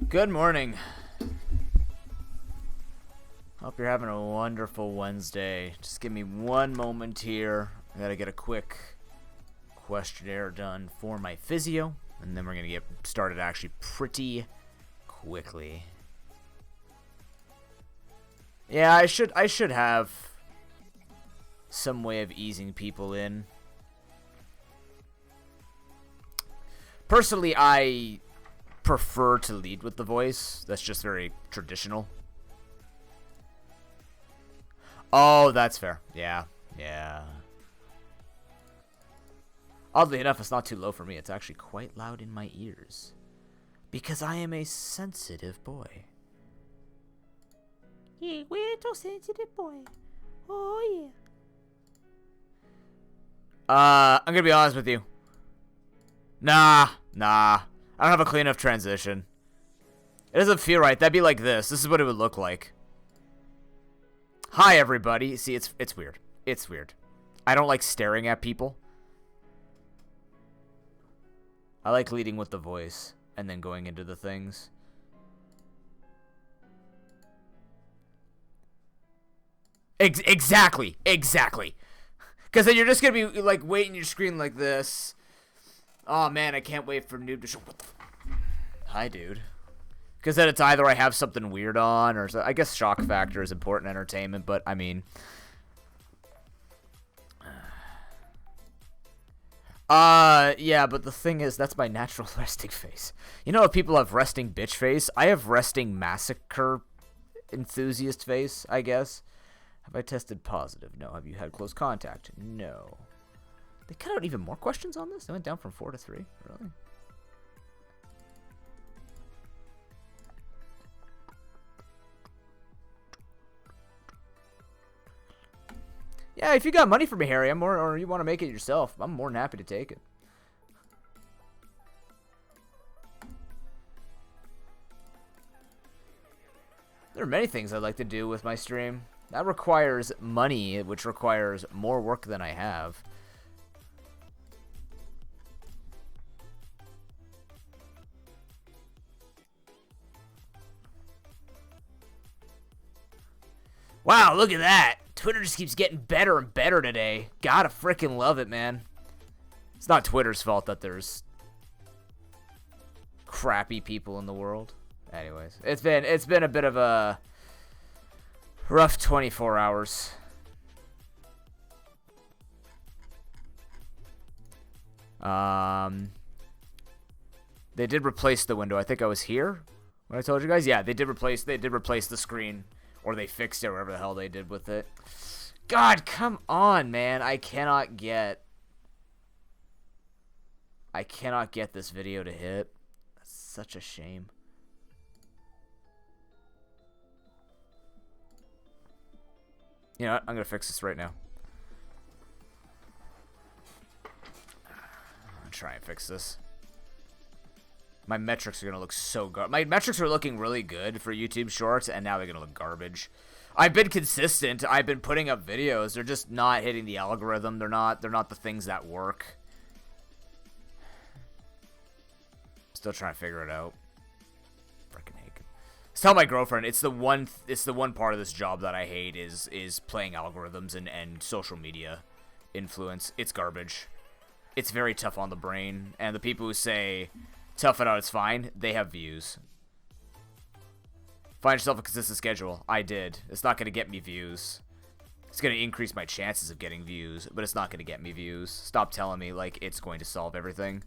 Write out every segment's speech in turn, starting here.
Good morning. Hope you're having a wonderful Wednesday. Just give me one moment here. I gotta get a quick questionnaire done for my physio, and then we're gonna get started actually pretty quickly. Yeah, I should have some way of easing people in. Personally, I prefer to lead with the voice. That's just very traditional. Oh, that's fair. Yeah. Oddly enough, it's not too low for me. It's actually quite loud in my ears. Because I am a sensitive boy. Yeah, we're a sensitive boy. Oh, yeah. I'm gonna be honest with you. Nah. I don't have a clean enough transition. It doesn't feel right. That'd be like this. This is what it would look like. Hi, everybody. See, it's weird. It's weird. I don't like staring at people. I like leading with the voice and then going into the things. Exactly. Because then you're just going to be, like, waiting your screen like this. Oh, man, I can't wait for Noob to show... What the... Hi, dude. Because then it's either I have something weird on, or... I guess shock factor is important entertainment, but, I mean... Yeah, but the thing is, that's my natural resting face. You know if people have resting bitch face? I have resting massacre enthusiast face, I guess. Have I tested positive? No. Have you had close contact? No. They cut out even more questions on this? They went down from 4 to 3? Really? Yeah, if you got money for me, Harry, or you want to make it yourself, I'm more than happy to take it. There are many things I'd like to do with my stream. That requires money, which requires more work than I have. Wow, look at that. Twitter just keeps getting better and better today. Gotta frickin' love it, man. It's not Twitter's fault that there's crappy people in the world. Anyways, it's been a bit of a rough 24 hours. They did replace the window. I think I was here when I told you guys. Yeah, they did replace the screen. Or they fixed it, whatever the hell they did with it. God, come on, man. I cannot get this video to hit. That's such a shame. You know what? I'm going to fix this right now. I'll try and fix this. My metrics are going to look so good. My metrics are looking really good for YouTube Shorts, and now they're going to look garbage. I've been consistent. I've been putting up videos. They're just not hitting the algorithm. They're not the things that work. Still trying to figure it out. Freaking hate. Tell my girlfriend it's the one part of this job that I hate is playing algorithms and social media influence. It's garbage. It's very tough on the brain, and the people who say tough it out, it's fine, they have views. Find yourself a consistent schedule. I did. It's not going to get me views. It's going to increase my chances of getting views, but it's not going to get me views. Stop telling me, like, it's going to solve everything.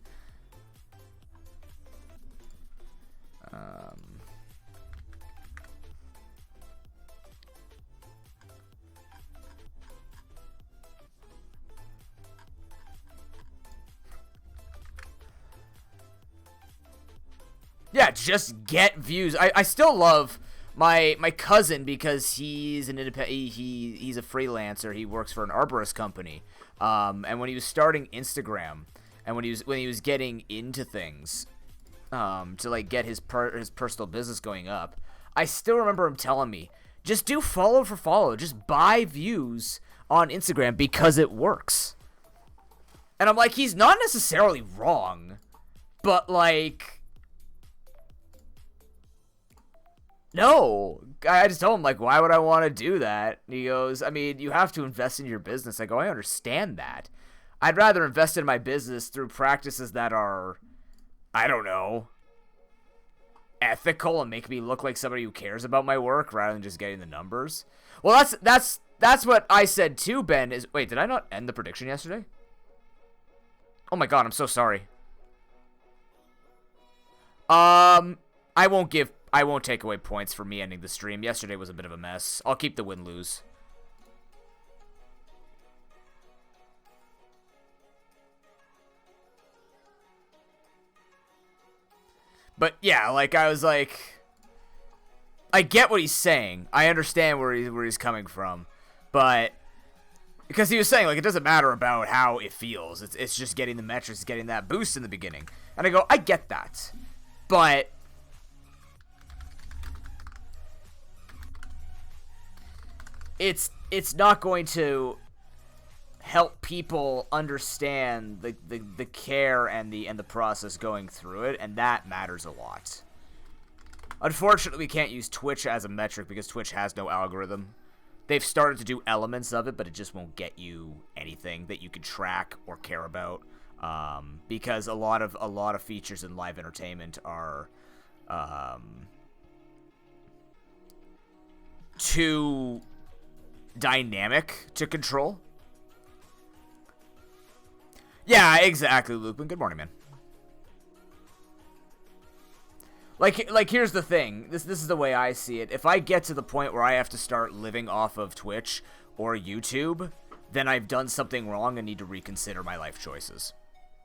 Yeah, just get views. I still love my cousin because he's an independent. He's a freelancer. He works for an arborist company. And when he was starting Instagram, and when he was getting into things, to like get his personal business going up, I still remember him telling me, just do follow for follow. Just buy views on Instagram because it works. And I'm like, he's not necessarily wrong, but like, No, I just told him, like, why would I want to do that? And he goes, I mean, you have to invest in your business. I go, I understand that. I'd rather invest in my business through practices that are, I don't know, ethical and make me look like somebody who cares about my work rather than just getting the numbers. Well, that's what I said too, Ben. Is wait, did I not end the prediction yesterday? Oh my god, I'm so sorry. I won't take away points for me ending the stream. Yesterday was a bit of a mess. I'll keep the win-lose. But yeah, like, I was like, I get what he's saying. I understand where he's coming from. But because he was saying, like, it doesn't matter about how it feels. It's just getting the metrics, getting that boost in the beginning. And I go, I get that. But it's not going to help people understand the care and the process going through it, and that matters a lot. Unfortunately, we can't use Twitch as a metric because Twitch has no algorithm. They've started to do elements of it, but it just won't get you anything that you can track or care about, because a lot of features in live entertainment are too dynamic to control. Yeah, exactly, Lupin. Good morning, man. Like here's the thing. This is the way I see it. If I get to the point where I have to start living off of Twitch or YouTube, then I've done something wrong and need to reconsider my life choices.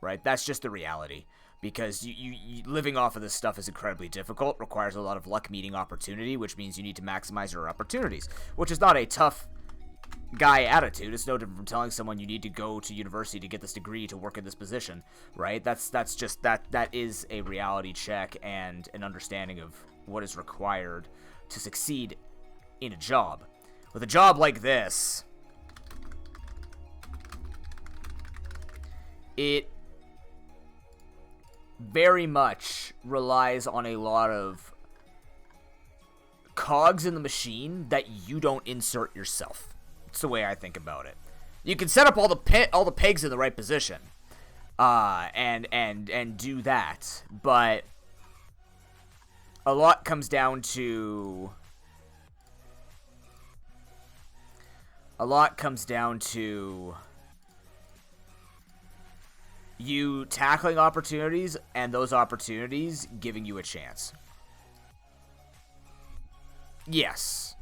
Right? That's just the reality. Because you living off of this stuff is incredibly difficult, requires a lot of luck meeting opportunity, which means you need to maximize your opportunities, which is not a tough guy attitude. It's no different from telling someone you need to go to university to get this degree to work in this position, right? That's just that is a reality check and an understanding of what is required to succeed in a job. With a job like this, it very much relies on a lot of cogs in the machine that you don't insert yourself. That's the way I think about it. You can set up all the pegs in the right position, and do that, but a lot comes down to you tackling opportunities and those opportunities giving you a chance. Yes.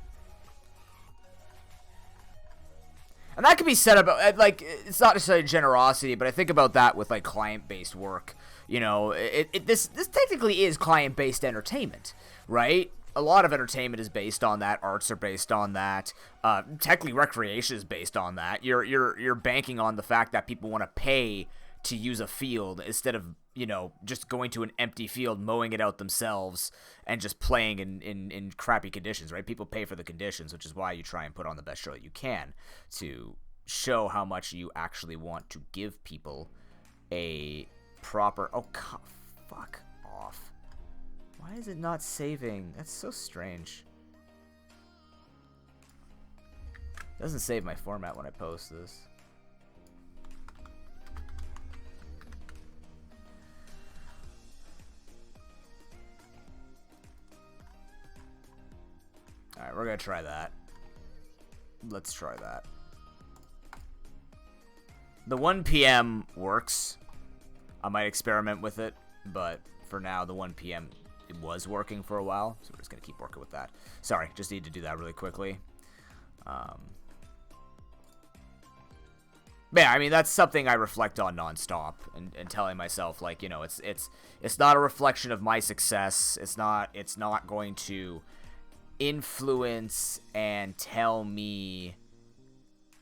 And that could be said about, like, it's not necessarily generosity, but I think about that with, like, client-based work. You know, this technically is client-based entertainment, right? A lot of entertainment is based on that. Arts are based on that. Technically, recreation is based on that. You're banking on the fact that people want to pay to use a field instead of, you know, just going to an empty field, mowing it out themselves, and just playing in crappy conditions, right? People pay for the conditions, which is why you try and put on the best show that you can to show how much you actually want to give people a proper... Oh, fuck off. Why is it not saving? That's so strange. It doesn't save my format when I post this. Alright, we're gonna try that. Let's try that. The 1 p.m. works. I might experiment with it, but for now, the 1 p.m. it was working for a while, so we're just gonna keep working with that. Sorry, just need to do that really quickly. Yeah, I mean, that's something I reflect on nonstop, and telling myself, like, you know, it's not a reflection of my success. It's not going to influence and tell me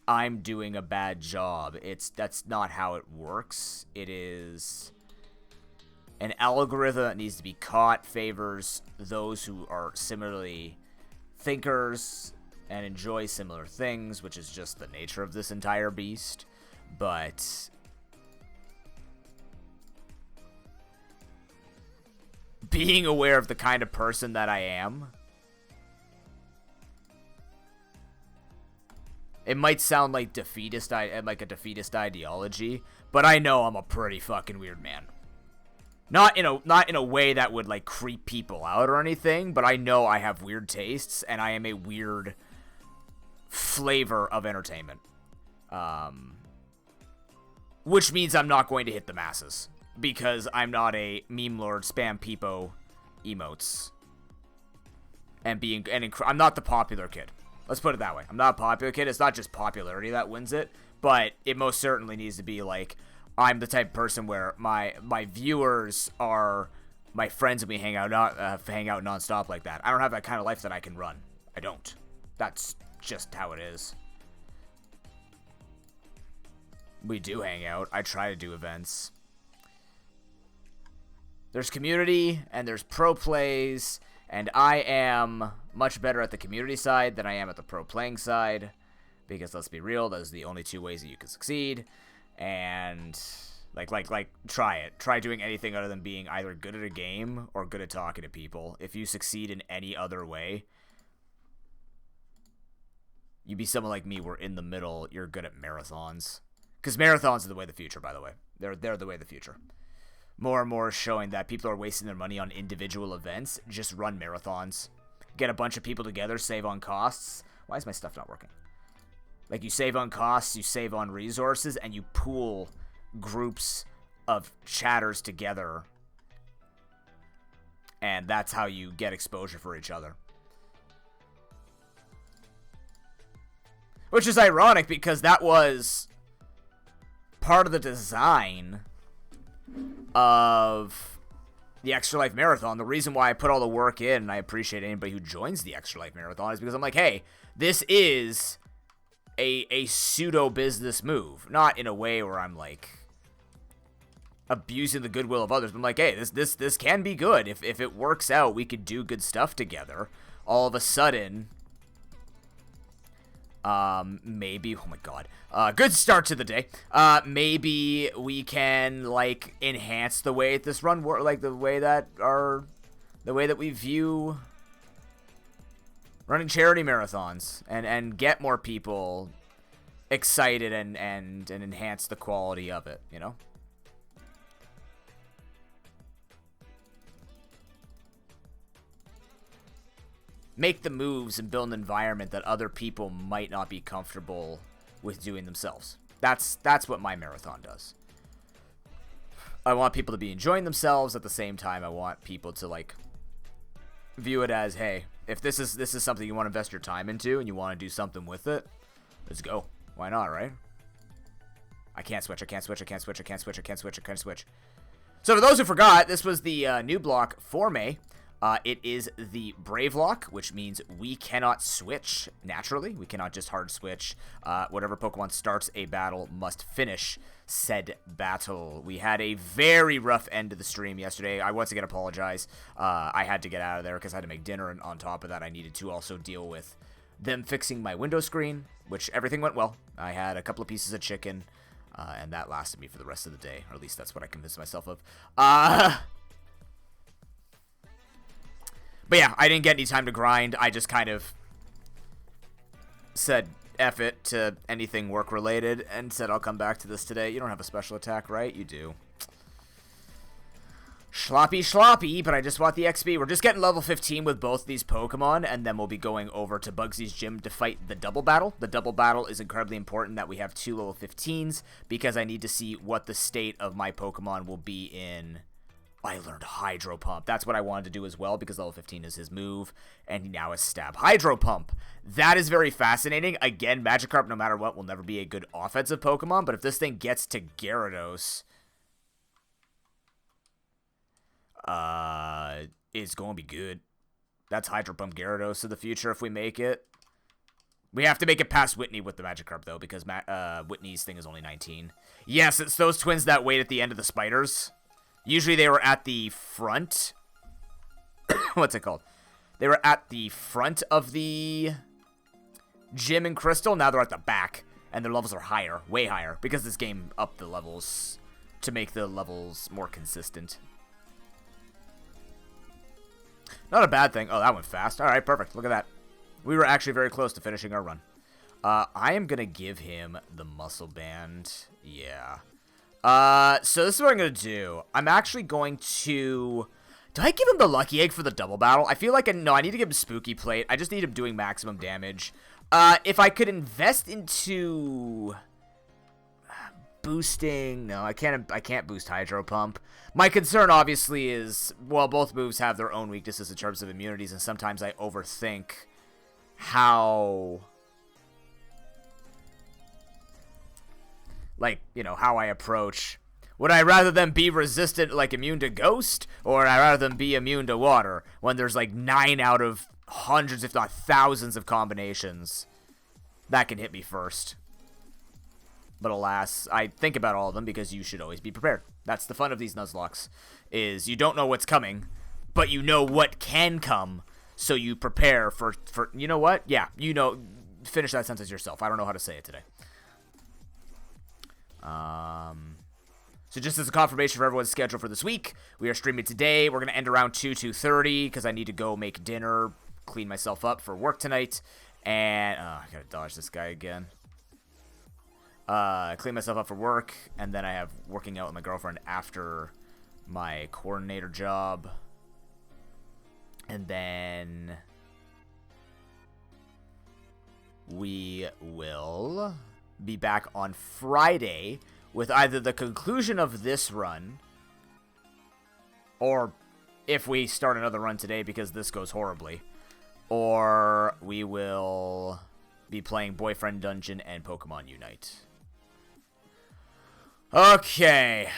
I'm doing a bad job. That's not how it works. It is an algorithm that needs to be caught, favors those who are similarly thinkers and enjoy similar things, which is just the nature of this entire beast. But being aware of the kind of person that I am It might sound like like a defeatist ideology, but I know I'm a pretty fucking weird man. Not in a way that would like creep people out or anything, but I know I have weird tastes and I am a weird flavor of entertainment. Which means I'm not going to hit the masses because I'm not a meme lord spam peepo emotes and I'm not the popular kid. Let's put it that way. I'm not a popular kid. It's not just popularity that wins it, but it most certainly needs to be like I'm the type of person where my viewers are my friends and we hang out nonstop like that. I don't have that kind of life that I can run. I don't. That's just how it is. We do hang out. I try to do events. There's community and there's pro plays, and I am much better at the community side than I am at the pro playing side, because let's be real, those are the only two ways that you can succeed. And like try it. Try doing anything other than being either good at a game or good at talking to people. If you succeed in any other way, you be someone like me where in the middle you're good at marathons. Because marathons are the way of the future, by the way. They're the way of the future. More and more showing that people are wasting their money on individual events. Just run marathons. Get a bunch of people together, save on costs. Why is my stuff not working? Like, you save on costs, you save on resources, and you pool groups of chatters together. And that's how you get exposure for each other. Which is ironic, because that was part of the design of the Extra Life Marathon. The reason why I put all the work in, and I appreciate anybody who joins the Extra Life Marathon, is because I'm like, hey, this is a pseudo-business move. Not in a way where I'm, like, abusing the goodwill of others. But I'm like, hey, this can be good. If it works out, we could do good stuff together. All of a sudden, maybe, oh my god, good start to the day. Maybe we can, like, enhance the way this run works, like, the way that we view running charity marathons, and get more people excited and enhance the quality of it, you know? Make the moves and build an environment that other people might not be comfortable with doing themselves. That's what my marathon does. I want people to be enjoying themselves. At the same time, I want people to, like, view it as, hey, if this is something you want to invest your time into and you want to do something with it, let's go. Why not, right? I can't switch. So for those who forgot, this was the nooblocke for May. It is the Bravelocke, which means we cannot switch naturally. We cannot just hard switch. Whatever Pokemon starts a battle must finish said battle. We had a very rough end to the stream yesterday. I once again apologize. I had to get out of there because I had to make dinner, and on top of that, I needed to also deal with them fixing my window screen, which everything went well. I had a couple of pieces of chicken, and that lasted me for the rest of the day, or at least that's what I convinced myself of. But yeah, I didn't get any time to grind. I just kind of said F it to anything work-related and said I'll come back to this today. You don't have a special attack, right? You do. Sloppy, but I just want the XP. We're just getting level 15 with both these Pokemon, and then we'll be going over to Bugsy's gym to fight the double battle. The double battle is incredibly important that we have 2 level 15s, because I need to see what the state of my Pokemon will be in. I learned Hydro Pump. That's what I wanted to do as well, because level 15 is his move, and he now has Stab. Hydro Pump. That is very fascinating. Again, Magikarp, no matter what, will never be a good offensive Pokemon, but if this thing gets to Gyarados, it's going to be good. That's Hydro Pump Gyarados of the future if we make it. We have to make it past Whitney with the Magikarp, though, because Whitney's thing is only 19. Yes, it's those twins that wait at the end of the spiders. Usually they were at the front. What's it called? They were at the front of the gym in Crystal. Now they're at the back, and their levels are higher, way higher, because this game upped the levels to make the levels more consistent. Not a bad thing. Oh, that went fast. All right, perfect. Look at that. We were actually very close to finishing our run. I am going to give him the muscle band. Yeah. So this is what I'm going to do. I'm actually going to... Do I give him the lucky egg for the double battle? I feel like, no, I need to give him spooky plate. I just need him doing maximum damage. If I could invest into... boosting... No, I can't boost Hydro Pump. My concern, obviously, is... Well, both moves have their own weaknesses in terms of immunities, and sometimes I overthink how... Like, you know, how I approach. Would I rather them be resistant, like immune to ghost, or would I rather them be immune to water when there's like 9 out of hundreds, if not thousands of combinations that can hit me first? But alas, I think about all of them because you should always be prepared. That's the fun of these Nuzlocks, is you don't know what's coming, but you know what can come, so you prepare for you know what? Yeah, you know, finish that sentence yourself. I don't know how to say it today. So just as a confirmation for everyone's schedule for this week, we are streaming today. We're going to end around 2:30 because I need to go make dinner, clean myself up for work tonight, and I got to dodge this guy again. Clean myself up for work, and then I have working out with my girlfriend after my coordinator job. And then we will be back on Friday with either the conclusion of this run, or if we start another run today because this goes horribly, or we will be playing Boyfriend Dungeon and Pokemon Unite. Okay.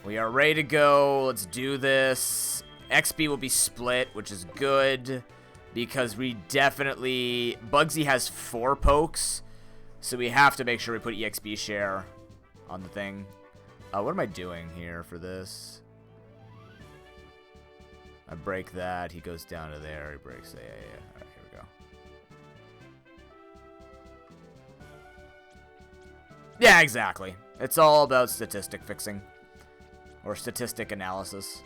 We are ready to go. Let's do this. XP will be split, which is good because we definitely... Bugsy has 4 pokes, so we have to make sure we put EXP share on the thing. What am I doing here for this? I break that. He goes down to there. He breaks that. Yeah. All right, here we go. Yeah, exactly. It's all about statistic fixing. Or statistic analysis.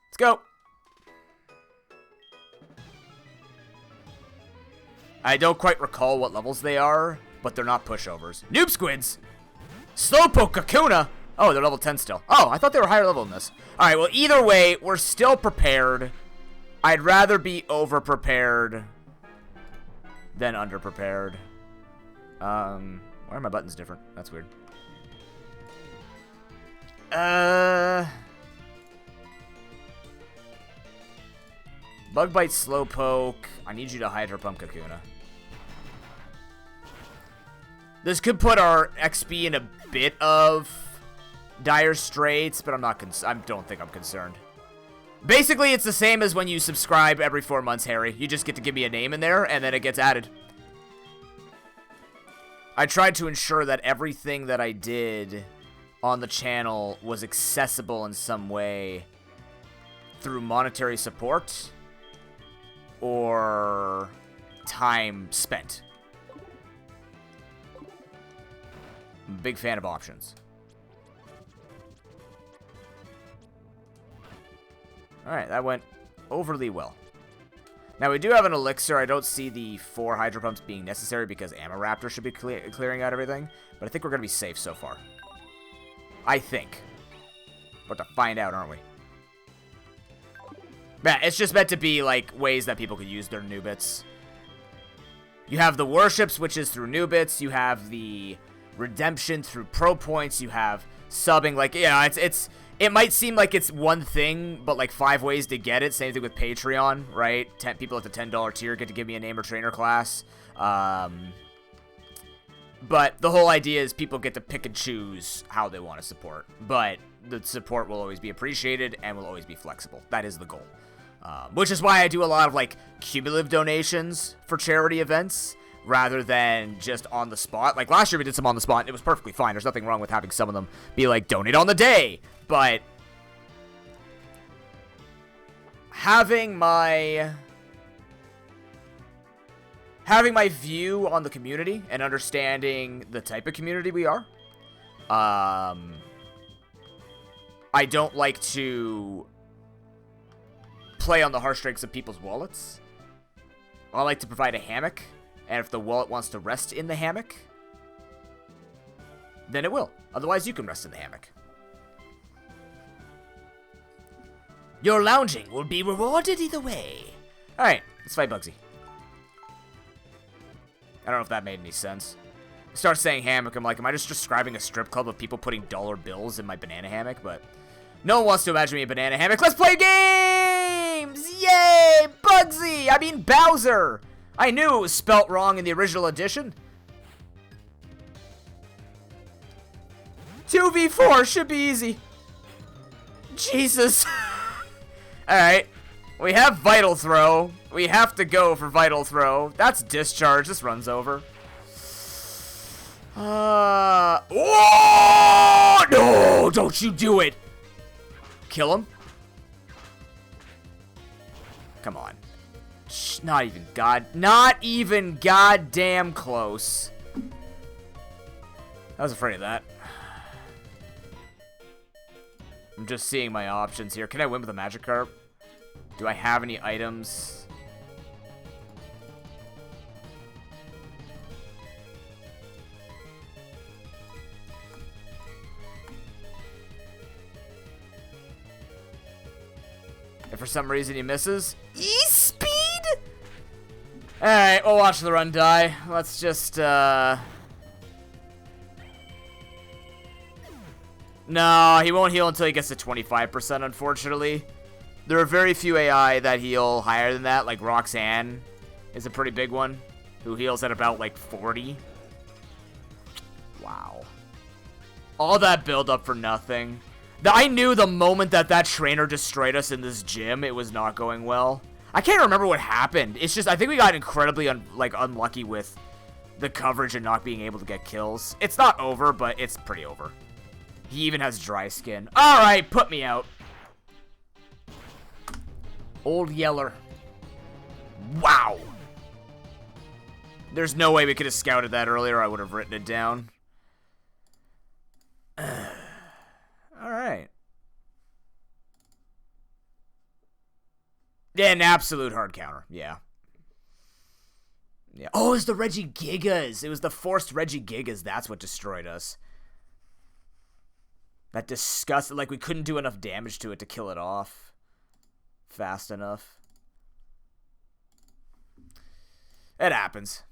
Let's go. I don't quite recall what levels they are, but they're not pushovers. Noob Squids! Slowpoke Kakuna! Oh, they're level 10 still. Oh, I thought they were higher level than this. Alright, well, either way, we're still prepared. I'd rather be over-prepared than under-prepared. Why are my buttons different? That's weird. Bug Bite, Slowpoke. I need you to Hydro Pump Kakuna. This could put our XP in a bit of dire straits, but I don't think I'm concerned. Basically, it's the same as when you subscribe every 4 months, Harry. You just get to give me a name in there, and then it gets added. I tried to ensure that everything that I did on the channel was accessible in some way through monetary support or time spent. I'm a big fan of options. Alright, that went overly well. Now, we do have an elixir. I don't see the 4 Hydro Pumps being necessary because Amaraptor should be clearing out everything. But I think we're going to be safe so far. I think. But to find out, aren't we? Yeah, it's just meant to be, like, ways that people could use their Noobits. You have the Worships, which is through Noobits. You have the Redemption through Pro Points. You have subbing. Like, yeah, it might seem like it's one thing, but, like, 5 ways to get it. Same thing with Patreon, right? People at the $10 tier get to give me a name or trainer class. But the whole idea is people get to pick and choose how they want to support. But the support will always be appreciated and will always be flexible. That is the goal. Which is why I do a lot of, like, cumulative donations for charity events rather than just on the spot. Like, last year we did some on the spot, and it was perfectly fine. There's nothing wrong with having some of them be like, donate on the day. But having my having my view on the community and understanding the type of community we are. I don't like to play on the heartstrings of people's wallets. I like to provide a hammock, and if the wallet wants to rest in the hammock, then it will. Otherwise, you can rest in the hammock. Your lounging will be rewarded either way. Alright, let's fight Bugsy. I don't know if that made any sense. I start saying hammock, I'm like, am I just describing a strip club of people putting dollar bills in my banana hammock? But no one wants to imagine me a banana hammock. Let's play games! Yay! Bugsy! I mean Bowser! I knew it was spelt wrong in the original edition. 2v4 should be easy. Jesus. Alright. We have Vital Throw. We have to go for Vital Throw. That's Discharge. This runs over. Oh! No! Don't you do it! Kill him? Come on. Shh, not even goddamn close. I was afraid of that. I'm just seeing my options here. Can I win with a Magikarp? Do I have any items? If for some reason he misses, E-Speed? Alright, we'll watch the run die. Let's just, No, he won't heal until he gets to 25%, unfortunately. There are very few AI that heal higher than that, like Roxanne is a pretty big one, who heals at about, like, 40. Wow. All that build-up for nothing. I knew the moment that that trainer destroyed us in this gym, it was not going well. I can't remember what happened. It's just, I think we got incredibly, unlucky with the coverage and not being able to get kills. It's not over, but it's pretty over. He even has dry skin. Alright, put me out. Old Yeller. Wow. There's no way we could have scouted that earlier. I would have written it down. Alright. Yeah, an absolute hard counter. Yeah. Yeah. Oh, it was the Regigigas. It was the forced Regigigas. That's what destroyed us. That disgusted, like we couldn't do enough damage to it to kill it off fast enough. It happens.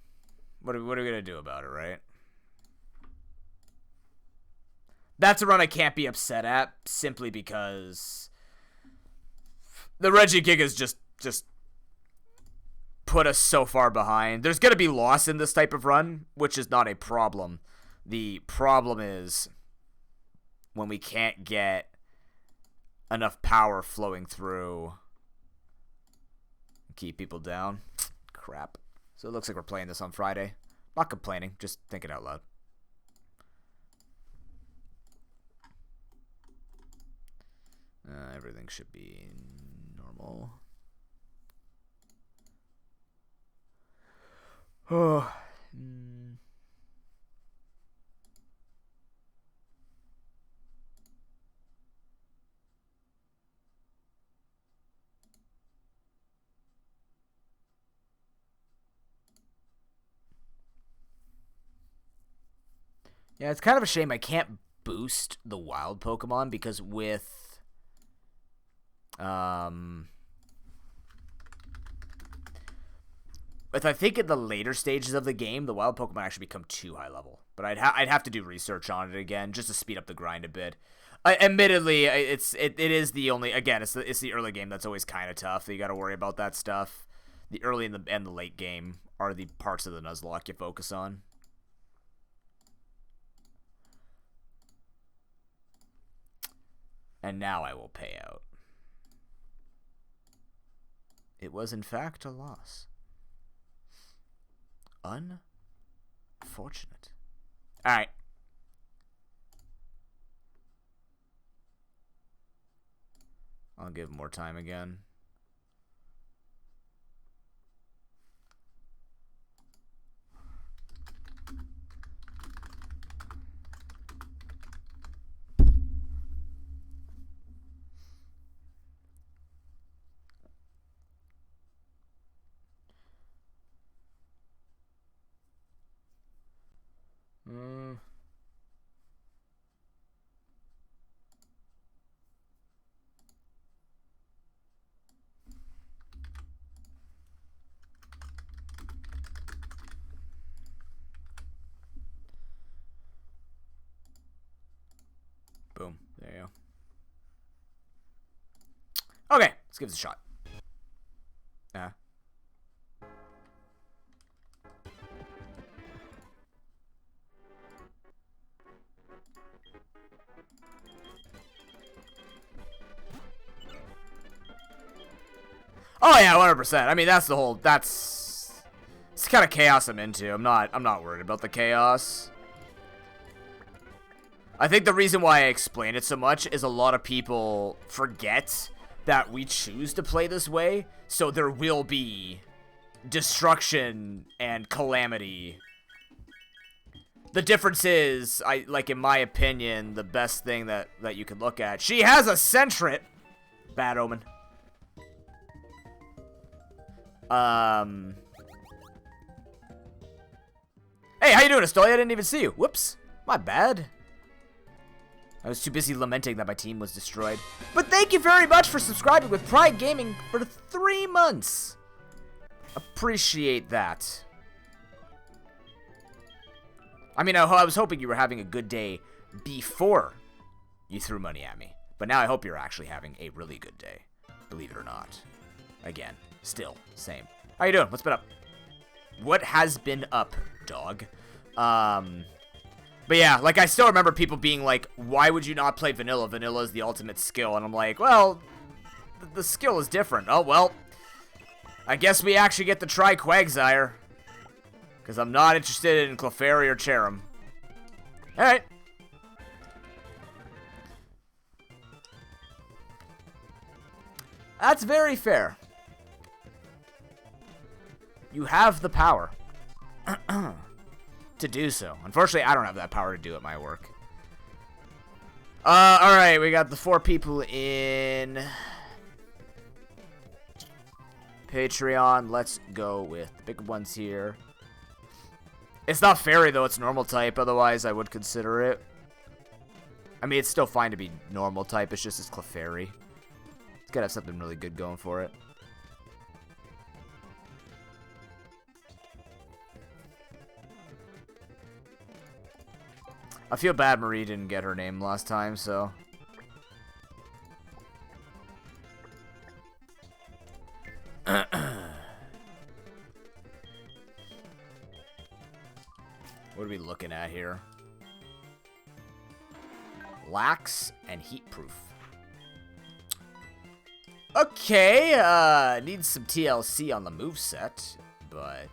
What are we gonna do about it, right? That's a run I can't be upset at, simply because the Regigigas just put us so far behind. There's gonna be loss in this type of run, which is not a problem. The problem is when we can't get enough power flowing through. Keep people down. Crap. So it looks like we're playing this on Friday. Not complaining, just thinking out loud. Everything should be normal. Oh. Yeah, it's kind of a shame I can't boost the wild Pokemon because with I think in the later stages of the game, the wild Pokemon actually become too high level. But I'd have to do research on it again just to speed up the grind a bit. Admittedly, it is the only, again, it's the early game that's always kind of tough. You got to worry about that stuff. The early and the late game are the parts of the Nuzlocke you focus on. And now I will pay out. It was in fact a loss. Unfortunate. Alright. I'll give him more time again. Boom. There you go. Okay, let's give this a shot. Oh yeah, 100%. I mean, that's the whole. It's the kind of chaos I'm into. I'm not worried about the chaos. I think the reason why I explain it so much is a lot of people forget that we choose to play this way, so there will be destruction and calamity. The difference is, like in my opinion, the best thing that you could look at. She has a Sentret. Bad omen. Hey, how you doing, Estolia? I didn't even see you. Whoops. My bad. I was too busy lamenting that my team was destroyed. But thank you very much for subscribing with Pride Gaming for 3 months. Appreciate that. I mean, I was hoping you were having a good day before you threw money at me. But now I hope you're actually having a really good day. Believe it or not. Again, still, same. How you doing? What's been up? What has been up, dog? But yeah, like, I still remember people being like, why would you not play vanilla? Vanilla is the ultimate skill. And I'm like, well, the skill is different. Oh, well, I guess we actually get to try Quagsire. Because I'm not interested in Clefairy or Cherim. Alright. That's very fair. You have the power to do so. Unfortunately, I don't have that power to do at my work. Alright, we got the 4 people in Patreon. Let's go with the big ones here. It's not fairy, though. It's normal type. Otherwise, I would consider it. I mean, it's still fine to be normal type. It's just it's Clefairy. It's got to have something really good going for it. I feel bad Marie didn't get her name last time, so... What are we looking at here? Lax and heat proof. Okay, needs some TLC on the moveset, but...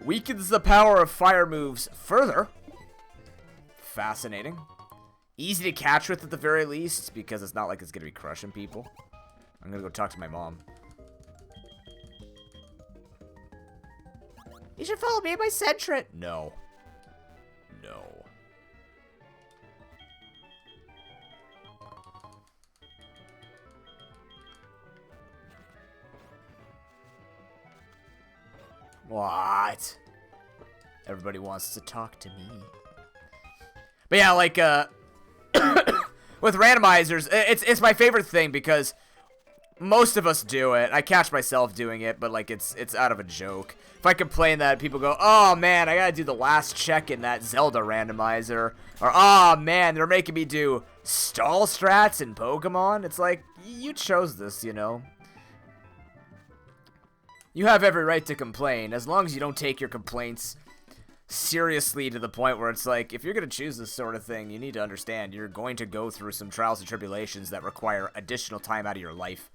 Weakens the power of fire moves further. Fascinating. Easy to catch with at the very least, because it's not like it's going to be crushing people. I'm going to go talk to my mom. You should follow me in my Sentret. No. No. What? Everybody wants to talk to me. But yeah, like, with randomizers, it's my favorite thing because most of us do it. I catch myself doing it, but like it's out of a joke. If I complain that, people go, "Oh man, I gotta do the last check in that Zelda randomizer," or "Oh man, they're making me do stall strats in Pokemon." It's like, you chose this, you know. You have every right to complain, as long as you don't take your complaints seriously to the point where it's like, if you're going to choose this sort of thing, you need to understand you're going to go through some trials and tribulations that require additional time out of your life.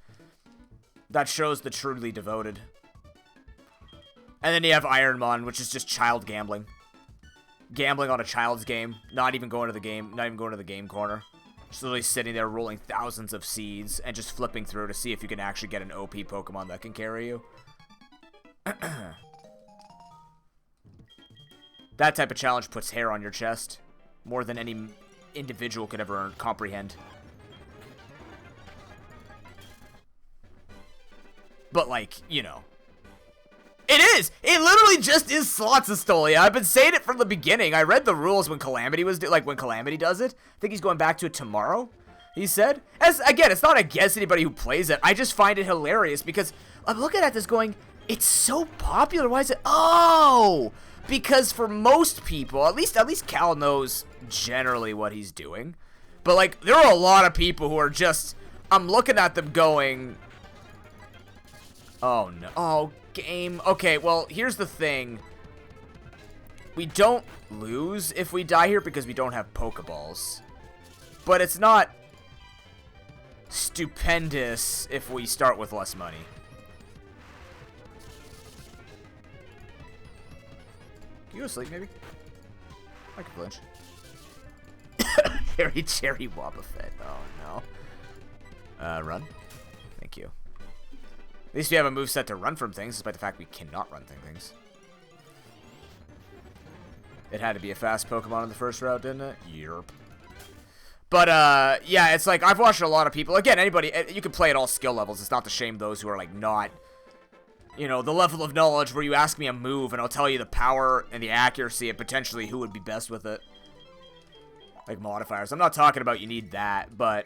That shows the truly devoted. And then you have Ironmon, which is just child gambling. Gambling on a child's game, not even going to the game corner. Just literally sitting there rolling thousands of seeds and just flipping through to see if you can actually get an OP Pokemon that can carry you. That type of challenge puts hair on your chest more than any individual could ever comprehend. But like, you know, it is. It literally just is slots of Stolia. I've been saying it from the beginning. I read the rules when Calamity was when Calamity does it. I think he's going back to it tomorrow. He said, as again, it's not against anybody who plays it. I just find it hilarious because I'm looking at this going, it's so popular. Why is it? Oh, Because for most people, at least Cal knows generally what he's doing. But, like, there are a lot of people who are just, I'm looking at them going, oh, no. Oh, game. Okay, well, here's the thing. We don't lose if we die here because we don't have Pokeballs. But it's not stupendous if we start with less money. Can you go to sleep, maybe? I could flinch. Cherry Wobbuffet. Oh, no. Run. Thank you. At least we have a moveset to run from things, despite the fact we cannot run things. It had to be a fast Pokemon in the first route, didn't it? Yerp. But, yeah, it's like, I've watched a lot of people. Again, anybody, you can play at all skill levels. It's not to shame those who are, like, not, you know, the level of knowledge where you ask me a move and I'll tell you the power and the accuracy and potentially who would be best with it. Like modifiers. I'm not talking about you need that, but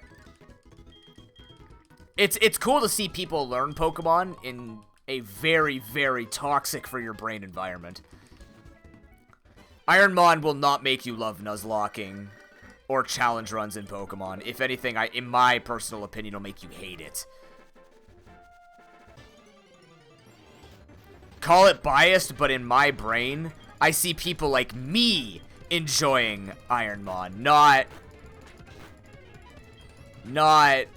it's cool to see people learn Pokemon in a very, very toxic for your brain environment. Ironmon will not make you love Nuzlocking or challenge runs in Pokemon. If anything, in my personal opinion, it'll make you hate it. Call it biased, but in my brain, I see people like me enjoying Ironmon, not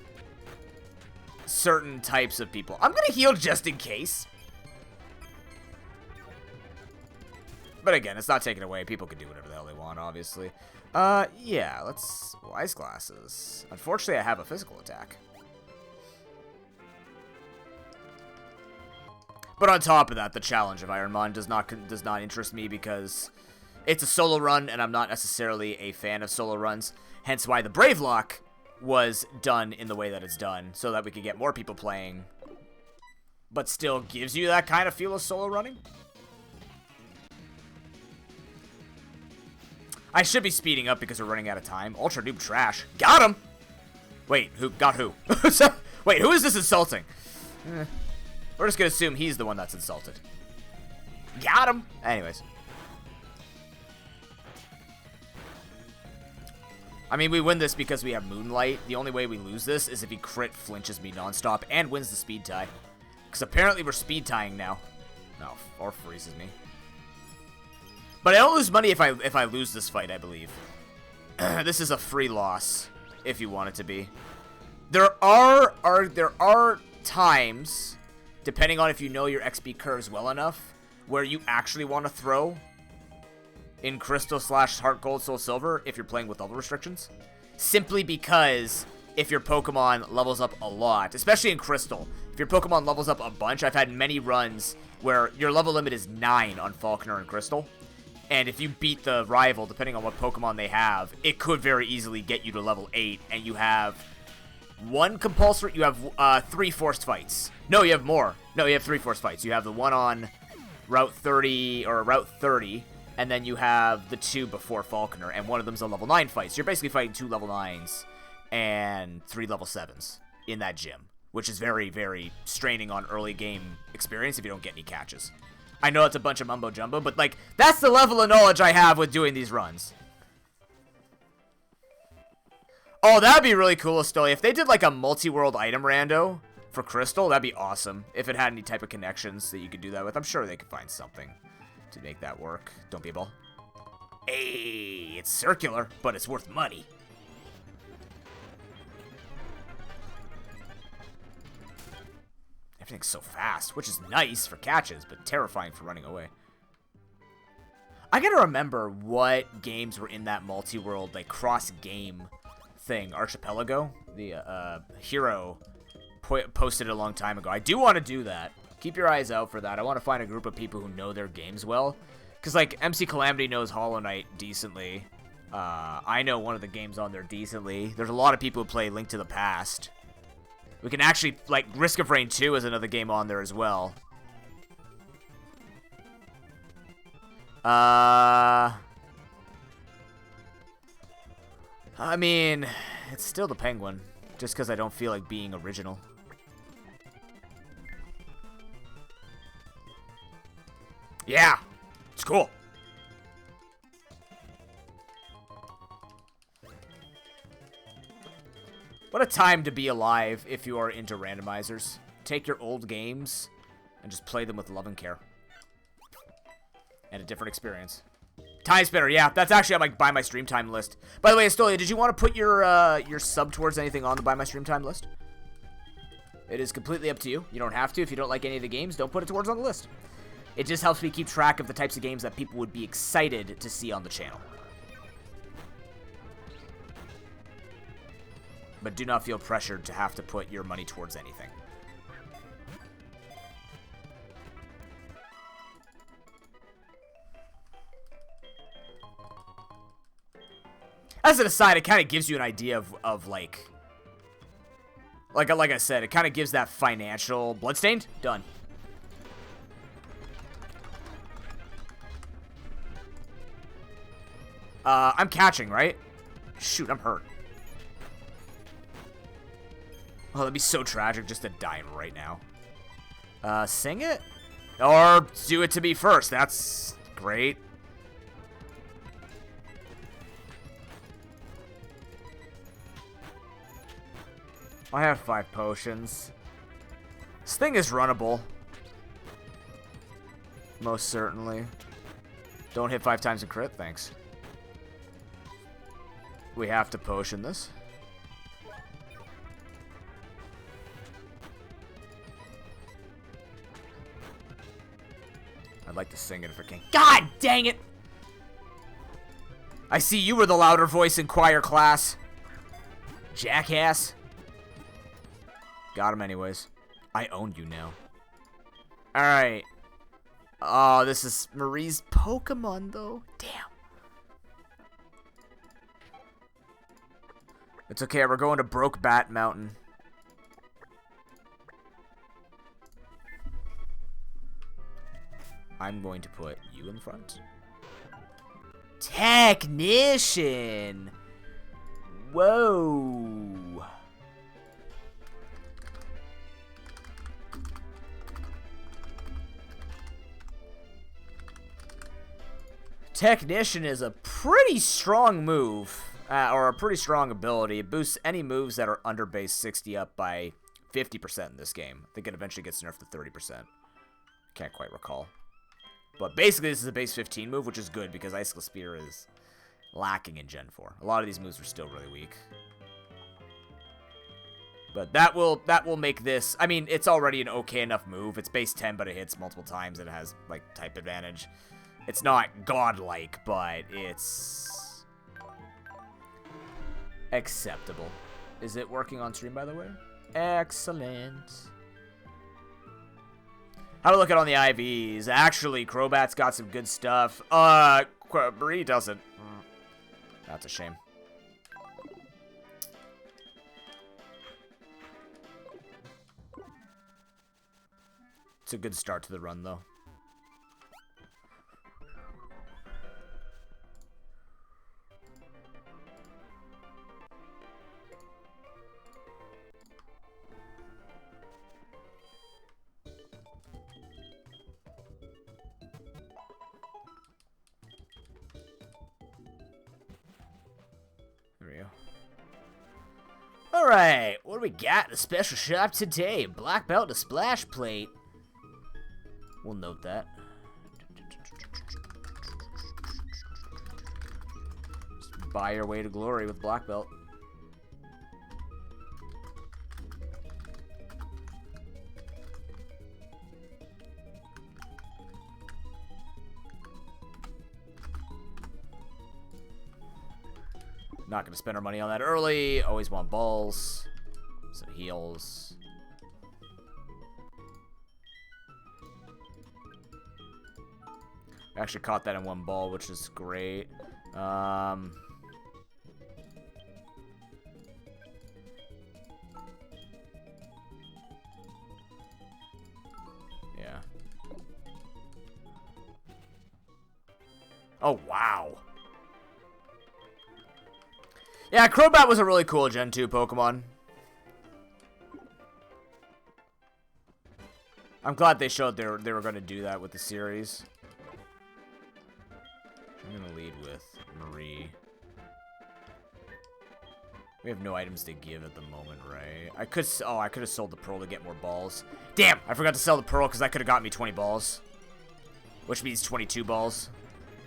certain types of people. I'm gonna heal just in case. But again, it's not taken away. People can do whatever the hell they want, obviously. Yeah, let's... Wise Glasses. Unfortunately, I have a physical attack. But on top of that, the challenge of Ironmon does not interest me because it's a solo run, and I'm not necessarily a fan of solo runs. Hence why the Bravelocke was done in the way that it's done, so that we could get more people playing, but still gives you that kind of feel of solo running. I should be speeding up because we're running out of time. Ultra Noob trash. Got him! Wait, who got who? Wait, who is this insulting? We're just gonna assume he's the one that's insulted. Got him! Anyways. I mean, we win this because we have Moonlight. The only way we lose this is if he crit flinches me nonstop and wins the speed tie. Because apparently we're speed tying now. No, or freezes me. But I don't lose money if I lose this fight, I believe. This is a free loss, if you want it to be. There are times, depending on if you know your XP curves well enough, where you actually want to throw in Crystal / Heart Gold Soul Silver if you're playing with level restrictions. Simply because if your Pokemon levels up a lot, especially in Crystal, if your Pokemon levels up a bunch, I've had many runs where your level limit is 9 on Falconer and Crystal. And if you beat the rival, depending on what Pokemon they have, it could very easily get you to level 8, and you have 1 compulsory, you have 3 forced fights. No, you have more. No, you have 3 forced fights. You have the one on Route 30, and then you have the 2 before Falconer, and one of them's a level 9 fight. So you're basically fighting 2 level 9s and 3 level 7s in that gym, which is very, very straining on early game experience if you don't get any catches. I know it's a bunch of mumbo-jumbo, but, like, that's the level of knowledge I have with doing these runs. Oh, that'd be really cool, Estolia. If they did, like, a multi-world item rando for Crystal, that'd be awesome. If it had any type of connections that you could do that with, I'm sure they could find something to make that work. Don't be a ball. Hey, it's circular, but it's worth money. Everything's so fast, which is nice for catches, but terrifying for running away. I gotta remember what games were in that multi-world, like, cross-game thing. Archipelago? The, Hero posted it a long time ago. I do want to do that. Keep your eyes out for that. I want to find a group of people who know their games well. Because, like, MC Calamity knows Hollow Knight decently. I know one of the games on there decently. There's a lot of people who play Link to the Past. We can actually, like, Risk of Rain 2 is another game on there as well. I mean, it's still the Penguin. Just because I don't feel like being original. Yeah, it's cool. What a time to be alive if you are into randomizers. Take your old games and just play them with love and care. And a different experience. Time Spinner, yeah, that's actually on my Buy My Stream Time list. By the way, Estolia, did you want to put your sub towards anything on the Buy My Stream Time list? It is completely up to you. You don't have to. If you don't like any of the games, don't put it towards on the list. It just helps me keep track of the types of games that people would be excited to see on the channel. But do not feel pressured to have to put your money towards anything. As an aside, it kind of gives you an idea of like I said, it kind of gives that financial... Bloodstained? Done. I'm catching, right? Shoot, I'm hurt. Oh, that'd be so tragic just to die right now. Sing it? Or do it to me first. That's great. I have 5 potions. This thing is runnable. Most certainly. Don't hit 5 times a crit, thanks. We have to potion this. I'd like to sing it if I can. God dang it! I see you were the louder voice in choir class. Jackass. Got him anyways. I own you now. Alright. Oh, this is Marie's Pokemon, though. Damn. It's okay, we're going to Brokebat Mountain. I'm going to put you in front. Technician! Whoa! Technician is a pretty strong move, or a pretty strong ability. It boosts any moves that are under base 60 up by 50% in this game. I think it eventually gets nerfed to 30%. Can't quite recall. But basically, this is a base 15 move, which is good because Icicle Spear is lacking in Gen 4. A lot of these moves are still really weak. But that will make this... I mean, it's already an okay enough move. It's base 10, but it hits multiple times and it has, like, type advantage. It's not godlike, but it's acceptable. Is it working on stream, by the way? Excellent. Have a look at on the IVs. Actually, Crobat's got some good stuff. Bree doesn't. That's a shame. It's a good start to the run, though. Alright, what do we got in the special shop today? Black belt and a splash plate. We'll note that. Just buy your way to glory with black belt. Not going to spend our money on that early. Always want balls. Some heals. I actually caught that in 1 ball, which is great. Yeah. Oh, wow. Yeah, Crobat was a really cool Gen 2 Pokemon. I'm glad they showed they were going to do that with the series. I'm going to lead with Marie. We have no items to give at the moment, right? I could have sold the pearl to get more balls. Damn, I forgot to sell the pearl because that could have got me 20 balls. Which means 22 balls.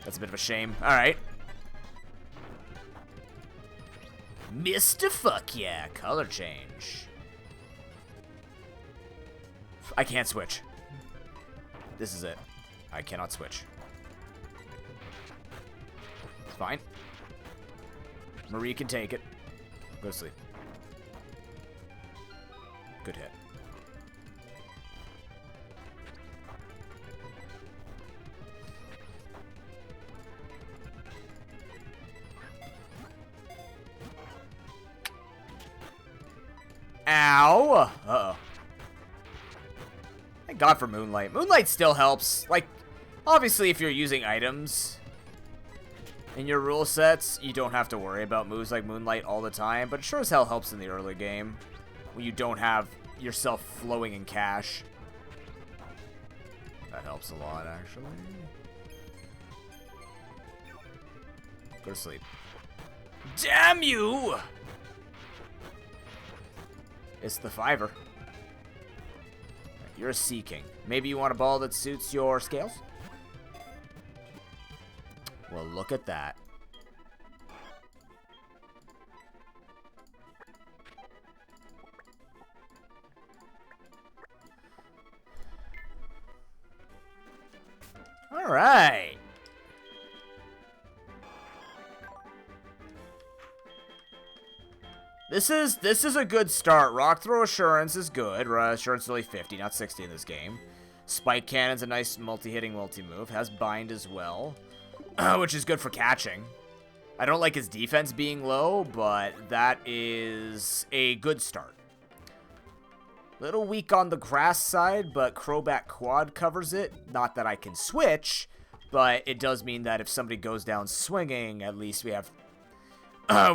That's a bit of a shame. Alright. Mr. Fuck yeah, color change. I can't switch. This is it. I cannot switch. It's fine. Marie can take it. Go to sleep. Good hit. Ow! Uh-oh. Thank God for Moonlight. Moonlight still helps. Like, obviously if you're using items in your rule sets, you don't have to worry about moves like Moonlight all the time, but it sure as hell helps in the early game when you don't have yourself flowing in cash. That helps a lot, actually. Go to sleep. Damn you! It's the fiver. You're a Sea King. Maybe you want a ball that suits your scales? Well, look at that. All right. This is a good start. Rock Throw Assurance is good. Assurance is only 50, not 60 in this game. Spike Cannon's a nice multi-hitting multi-move. Has Bind as well, which is good for catching. I don't like his defense being low, but that is a good start. Little weak on the grass side, but Crobat Quad covers it. Not that I can switch, but it does mean that if somebody goes down swinging, at least we have...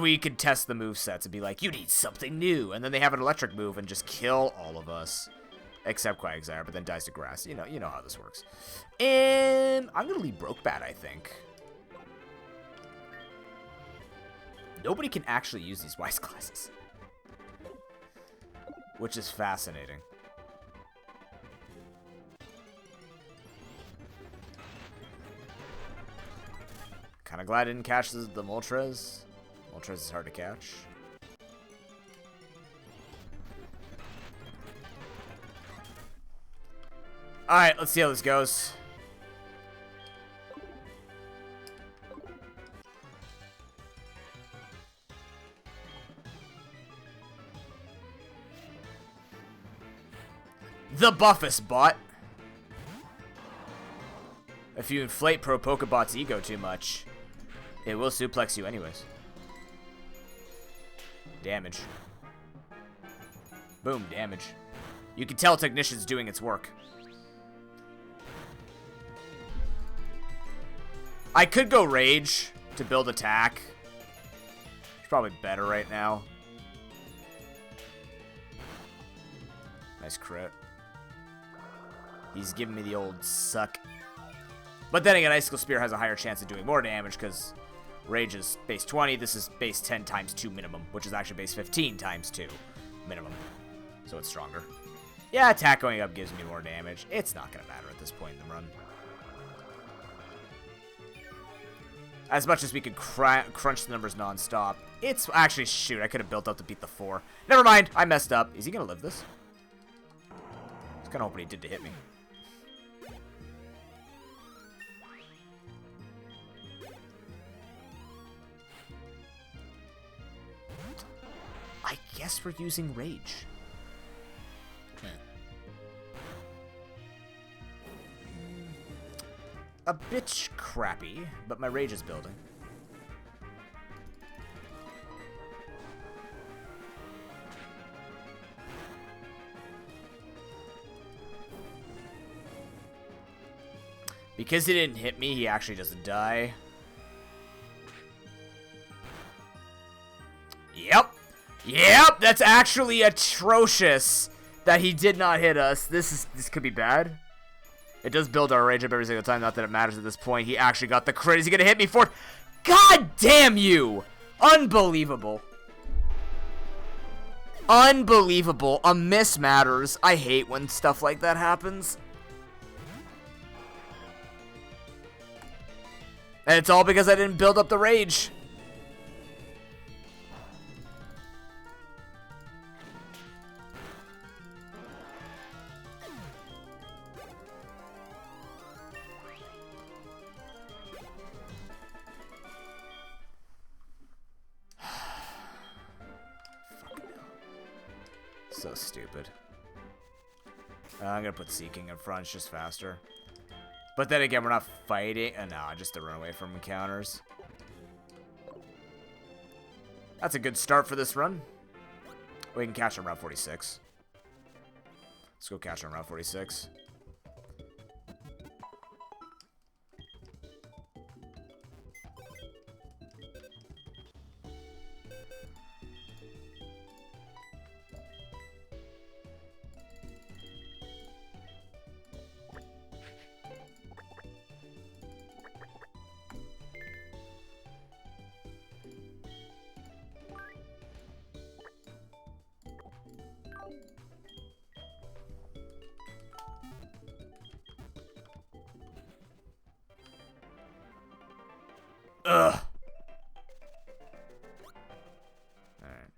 we could test the movesets and be like, you need something new. And then they have an electric move and just kill all of us. Except Quagsire, but then dies to grass. You know how this works. And I'm going to leave Brokebat, I think. Nobody can actually use these Wise classes. Which is fascinating. Kind of glad I didn't catch the Moltres. Moltres is hard to catch. Alright, let's see how this goes. The Buffus bot. If you inflate ProPokeBot's ego too much, it will suplex you anyways. Damage. Boom, damage. You can tell Technician's doing its work. I could go Rage to build attack. It's probably better right now. Nice crit. He's giving me the old suck. But then again, Icicle Spear has a higher chance of doing more damage because Rage is base 20. This is base 10 times 2 minimum, which is actually base 15 times 2 minimum. So it's stronger. Yeah, attack going up gives me more damage. It's not going to matter at this point in the run. As much as we could crunch the numbers non-stop. It's actually, shoot, I could have built up to beat the 4. Never mind, I messed up. Is he going to live this? I was kind of hoping he did to hit me. I guess we're using Rage. A bit crappy, but my Rage is building. Because he didn't hit me, he actually doesn't die. Yep. Yep, that's actually atrocious that he did not hit us. This could be bad. It does build our rage up every single time, not that it matters at this point. He actually got the crit. Is he gonna hit me for it? God damn you! Unbelievable. Unbelievable. A miss matters. I hate when stuff like that happens. And it's all because I didn't build up the rage. So stupid. I'm gonna put Seeking in front, it's just faster. But then again, we're not fighting. No, just to run away from encounters. That's a good start for this run. We can catch him around 46. Let's go catch him around 46. Ugh. Alright.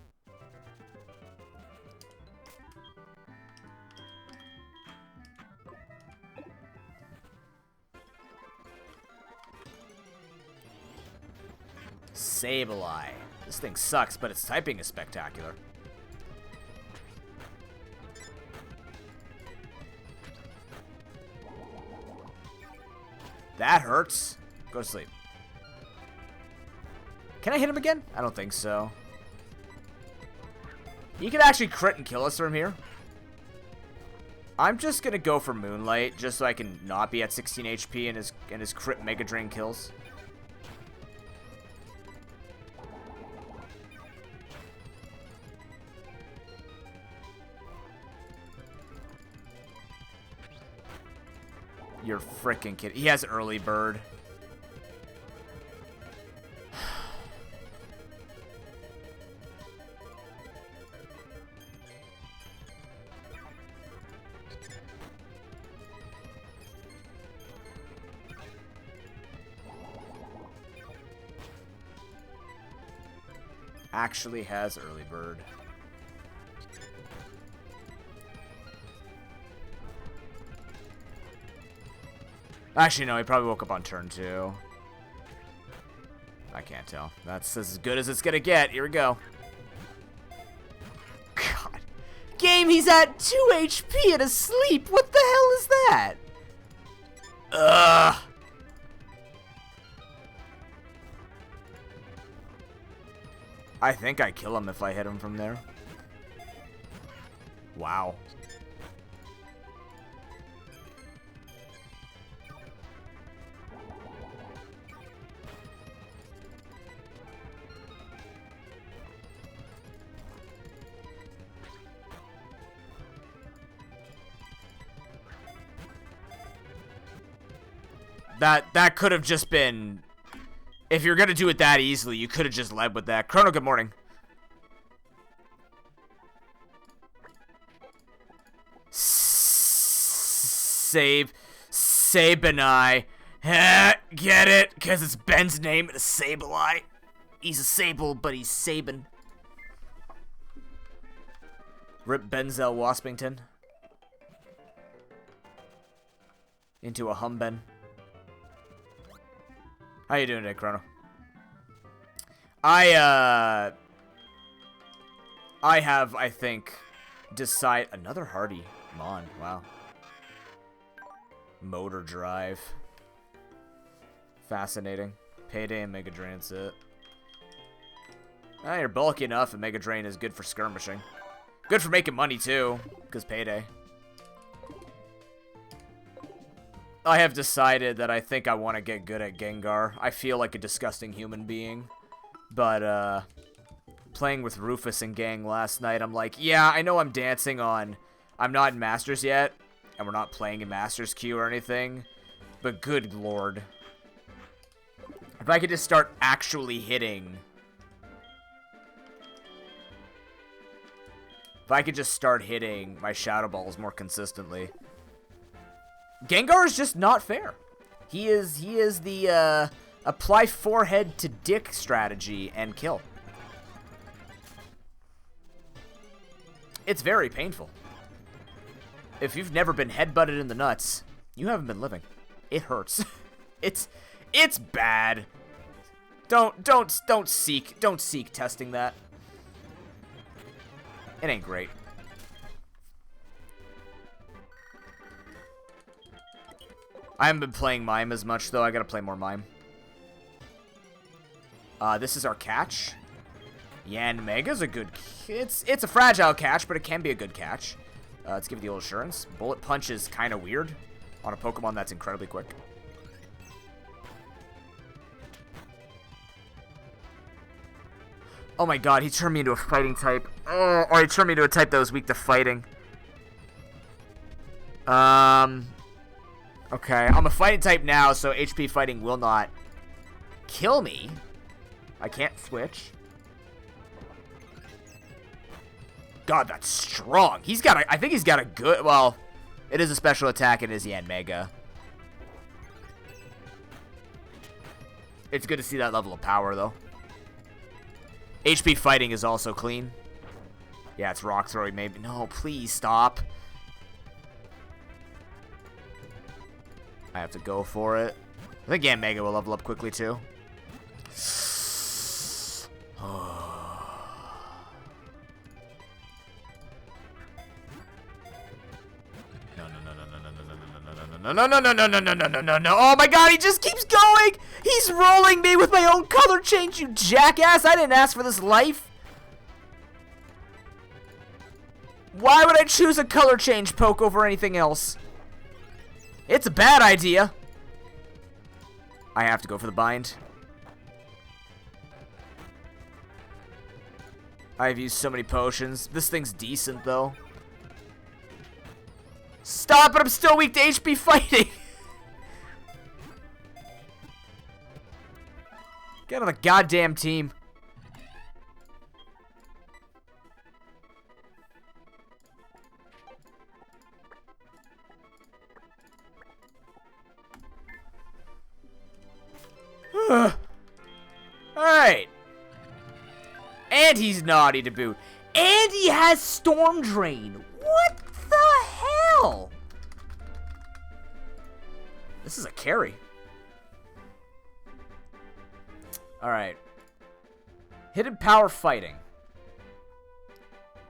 Sableye. This thing sucks, but its typing is spectacular. That hurts. Go to sleep. Can I hit him again? I don't think so. He could actually crit and kill us from here. I'm just gonna go for Moonlight, just so I can not be at 16 HP and his crit Mega Drain kills. You're freaking kidding. He has early bird. Actually has early bird. Actually, no, he probably woke up on turn 2. I can't tell. That's as good as it's gonna get. Here we go. God. Game, he's at 2 HP and asleep. What the hell is that? Ugh. I think I kill him if I hit him from there. Wow. That could have just been... If you're gonna do it that easily, you could have just led with that. Chrono, good morning. Sableye. Get it? Because it's Ben's name and a Sableye. He's a Sable, but he's Sabin. Rip Benzel Waspington. Into a Humben. How you doing today, Chrono? I have, I think, another Hardy Mon. Wow. Motor Drive. Fascinating. Payday and Mega Drain's it. You're bulky enough, and Mega Drain is good for skirmishing. Good for making money, too, because Payday. I have decided that I think I want to get good at Gengar. I feel like a disgusting human being. But, playing with Rufus and gang last night, I'm like, yeah, I know I'm dancing on... I'm not in Masters yet, and we're not playing in Masters queue or anything. But good lord. If I could just start actually hitting... If I could just start hitting my Shadow Balls more consistently. Gengar is just not fair. He is the apply forehead to dick strategy and kill. It's very painful. If you've never been headbutted in the nuts, you haven't been living. It hurts. It's bad. Don't seek testing that. It ain't great. I haven't been playing Mime as much though. I gotta play more Mime. This is our catch. Yanmega's a good... It's a fragile catch, but it can be a good catch. Let's give it the old assurance. Bullet Punch is kind of weird on a Pokemon that's incredibly quick. Oh my god, he turned me into a fighting type. Oh, or he turned me into a type that was weak to fighting. Okay, I'm a fighting type now, so HP fighting will not kill me. I can't switch. God, that's strong. I think he's got a good, well, it is a special attack. It is Yanmega. It's good to see that level of power, though. HP fighting is also clean. Yeah, it's rock throwing, maybe. No, please stop. I have to go for it. I think Yanmega will level up quickly, too. No. Oh my god, he just keeps going! He's rolling me with my own color change, you jackass! I didn't ask for this life! Why would I choose a color change poke over anything else? It's a bad idea. I have to go for the bind. I've used so many potions. This thing's decent, though. Stop it! I'm still weak to HP fighting! Get on the goddamn team. Alright. And he's naughty to boot. And he has Storm Drain. What the hell? This is a carry. Alright. Hidden Power Fighting.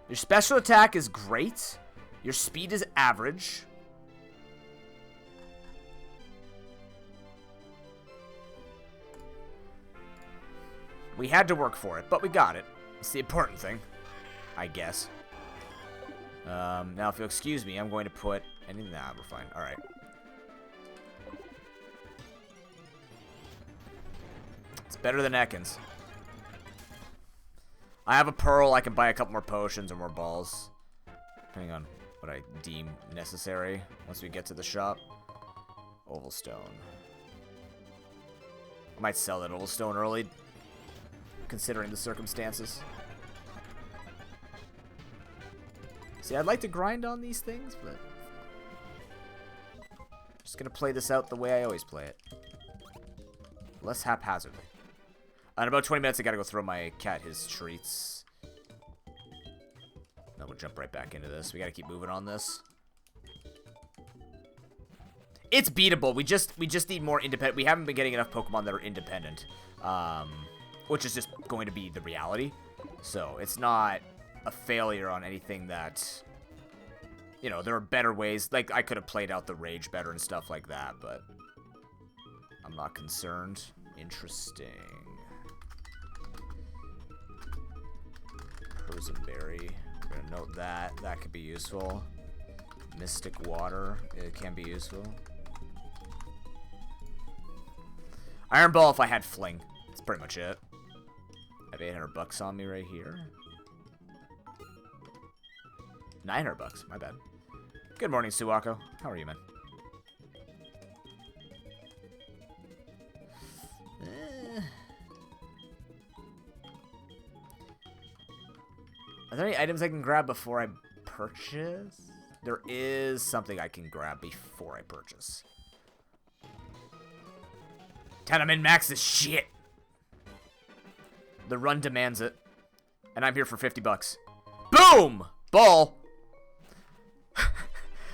Your special attack is great. Your speed is average. We had to work for it, but we got it. It's the important thing, I guess. Now, if you'll excuse me, I'm going to put... Nah, we're fine. Alright. It's better than Ekans. I have a Pearl. I can buy a couple more potions or more balls. Depending on what I deem necessary once we get to the shop. Oval Stone. I might sell that Oval Stone early, considering the circumstances. See, I'd like to grind on these things, but... just gonna play this out the way I always play it. Less haphazardly. In about 20 minutes, I gotta go throw my cat his treats. Then we'll jump right back into this. We gotta keep moving on this. It's beatable. We just need more independent. We haven't been getting enough Pokemon that are independent. Which is just going to be the reality. So, it's not a failure on anything that... You know, there are better ways. Like, I could have played out the Rage better and stuff like that, but... I'm not concerned. Interesting. Berry. We're gonna note that. That could be useful. Mystic Water. It can be useful. Iron Ball if I had Fling. That's pretty much it. I have 800 bucks on me right here. 900 bucks. My bad. Good morning, Suwako. How are you, man? Are there any items I can grab before I purchase? There is something I can grab before I purchase. Tenement max is shit. The run demands it. And I'm here for 50 bucks. Boom! Ball.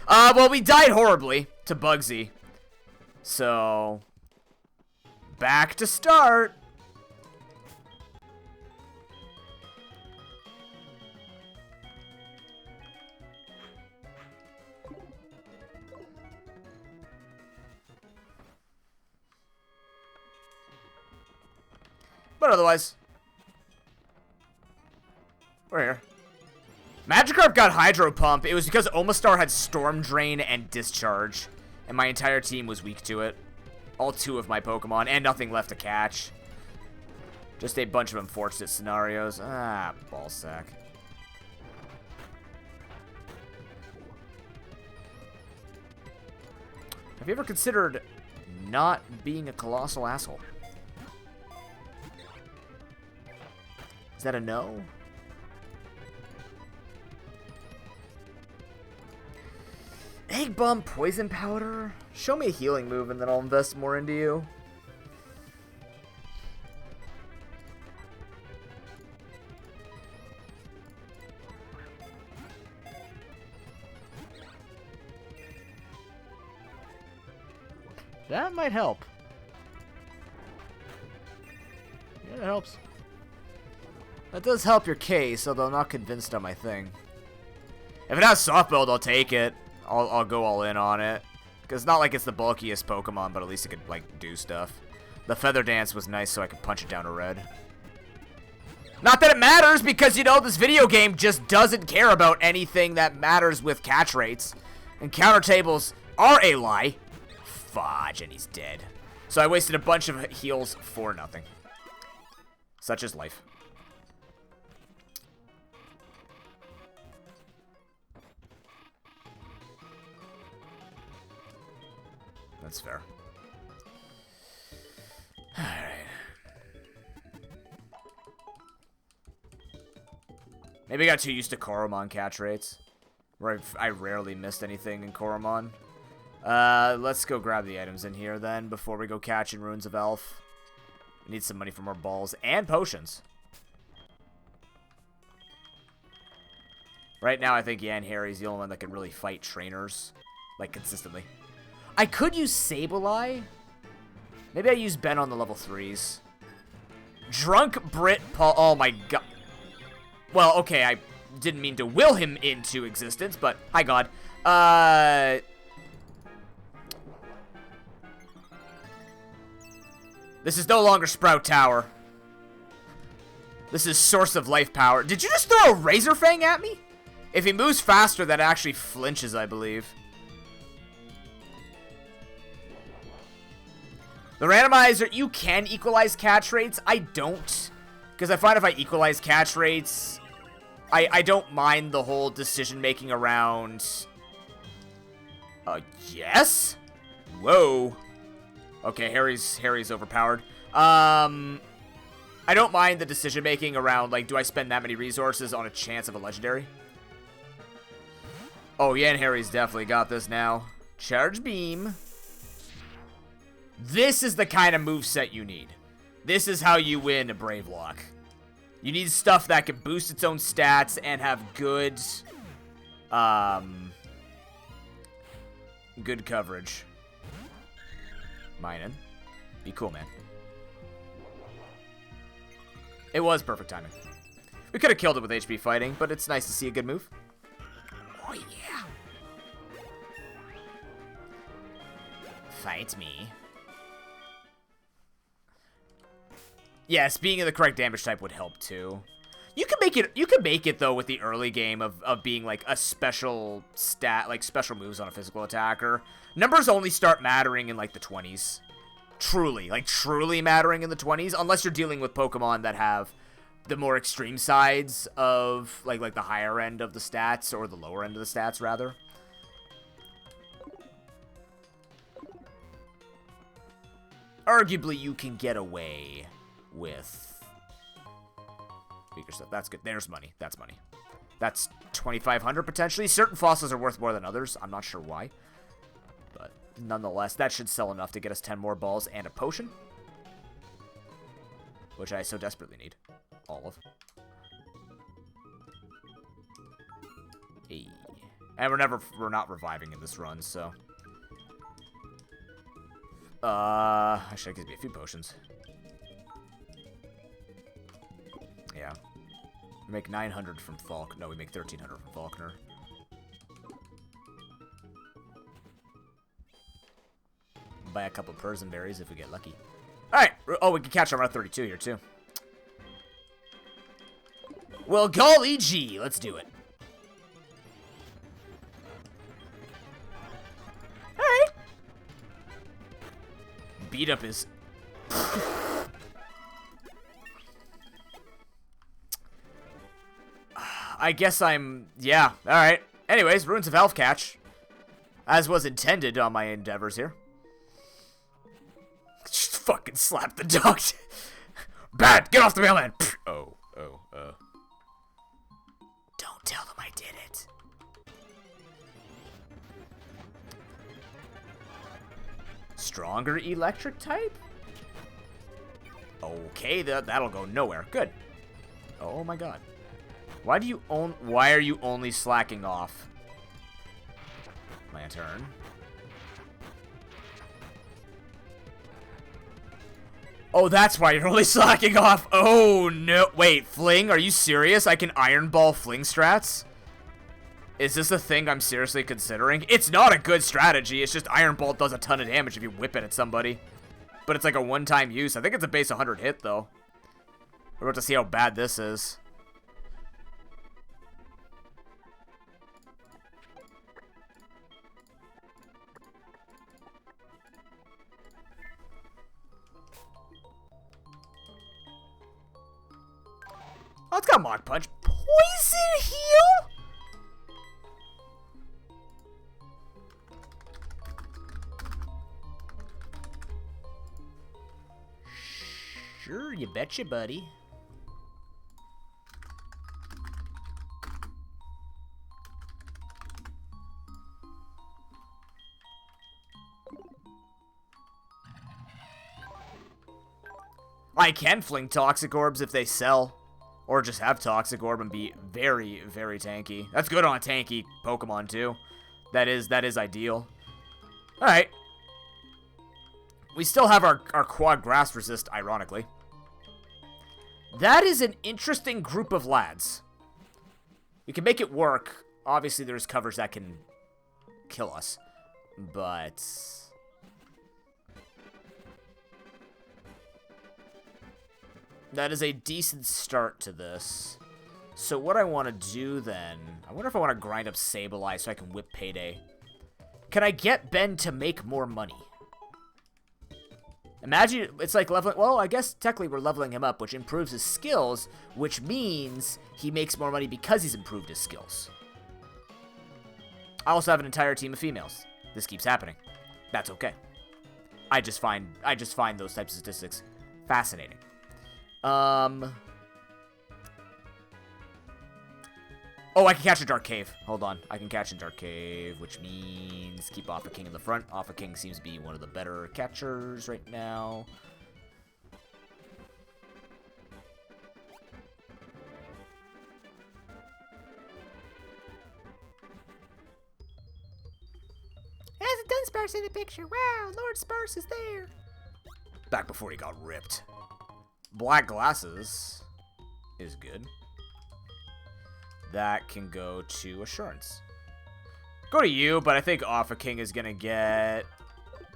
Well, we died horribly to Bugsy. So, back to start. But otherwise, we're here. Magikarp got Hydro Pump. It was because Omastar had Storm Drain and Discharge, and my entire team was weak to it. All 2 of my Pokemon, and nothing left to catch. Just a bunch of unfortunate scenarios. Ah, ballsack. Have you ever considered not being a colossal asshole? Is that a no? Egg Bomb, Poison Powder? Show me a healing move and then I'll invest more into you. That might help. Yeah, it helps. That does help your case, although I'm not convinced on my thing. If it has soft build, I'll take it. I'll go all in on it. Because it's not like it's the bulkiest Pokemon, but at least it could, like, do stuff. The Feather Dance was nice so I could punch it down to red. Not that it matters, because, you know, this video game just doesn't care about anything that matters with catch rates. And counter tables are a lie. Fudge, and he's dead. So I wasted a bunch of heals for nothing. Such is life. That's fair. Alright. Maybe I got too used to Koromon catch rates. Where I rarely missed anything in Koromon. Let's go grab the items in here then before we go catching Runes of Elf. We need some money for more balls and potions. Right now I think Yan Harry's the only one that can really fight trainers. Like, consistently. I could use Sableye. Maybe I use Ben on the level 3s. Drunk Brit Paul. Oh my god. Well, okay, I didn't mean to will him into existence, but hi god. This is no longer Sprout Tower. This is Source of Life Power. Did you just throw a Razor Fang at me? If he moves faster, that actually flinches, I believe. The randomizer, you can equalize catch rates. I don't. Because I find if I equalize catch rates, I don't mind the whole decision-making around... yes? Whoa. Okay, Harry's overpowered. I don't mind the decision-making around, like, do I spend that many resources on a chance of a legendary? Oh, yeah, and Harry's definitely got this now. Charge Beam. This is the kind of moveset you need. This is how you win a Bravelocke. You need stuff that can boost its own stats and have good, good coverage. Minin. Be cool, man. It was perfect timing. We could have killed it with HP fighting, but it's nice to see a good move. Oh, yeah. Fight me. Yes, being in the correct damage type would help too. You could make it though with the early game of being like a special stat, like special moves on a physical attacker. Numbers only start mattering in like the 20s. Truly, like truly mattering in the 20s, unless you're dealing with Pokemon that have the more extreme sides of like the higher end of the stats or the lower end of the stats rather. Arguably you can get away with weaker stuff. That's good. There's money. That's money. That's 2,500 potentially. Certain fossils are worth more than others. I'm not sure why. But nonetheless, that should sell enough to get us 10 more balls and a potion. Which I so desperately need. All of. Hey. And we're not reviving in this run, so. Actually, that gives me a few potions. Yeah. We make 900 from Falk. No, we make 1,300 from Falconer. Buy a couple Persian berries if we get lucky. Alright. Oh, we can catch on Route 32 here, too. Well, golly gee. Let's do it. Alright. Beat up is... I guess yeah, alright. Anyways, Ruins of Elfcatch. As was intended on my endeavors here. Just fucking slap the dog. Bad! Get off the mailman! Don't tell them I did it. Stronger electric type? Okay, that'll go nowhere. Good. Oh my god. Why are you only slacking off? My turn. Oh, that's why you're only slacking off. Oh, no. Wait, Fling? Are you serious? I can Iron Ball Fling strats? Is this a thing I'm seriously considering? It's not a good strategy. It's just Iron Ball does a ton of damage if you whip it at somebody. But it's like a one-time use. I think it's a base 100 hit, though. We're about to see how bad this is. Oh, it's got Mach Punch. Poison Heal? Sure, you betcha, buddy. I can fling Toxic Orbs if they sell. Or just have Toxic Orb and be very, very tanky. That's good on a tanky Pokemon, too. That is ideal. Alright. We still have our Quad Grass Resist, ironically. That is an interesting group of lads. We can make it work. Obviously, there's covers that can kill us. But... that is a decent start to this. So what I want to do then... I wonder if I want to grind up Sableye so I can whip Payday. Can I get Ben to make more money? Imagine it's like leveling... well, I guess technically we're leveling him up, which improves his skills, which means he makes more money because he's improved his skills. I also have an entire team of females. This keeps happening. That's okay. I just find those types of statistics fascinating. Oh, I can catch a Dark Cave. Hold on. I can catch a Dark Cave, which means keep Alpha King in the front. Alpha King seems to be one of the better catchers right now. There's a Dunsparce in the picture. Wow, Lord Sparse is there. Back before he got ripped. Black Glasses is good. That can go to Assurance. Go to you, but I think Alpha King is going to get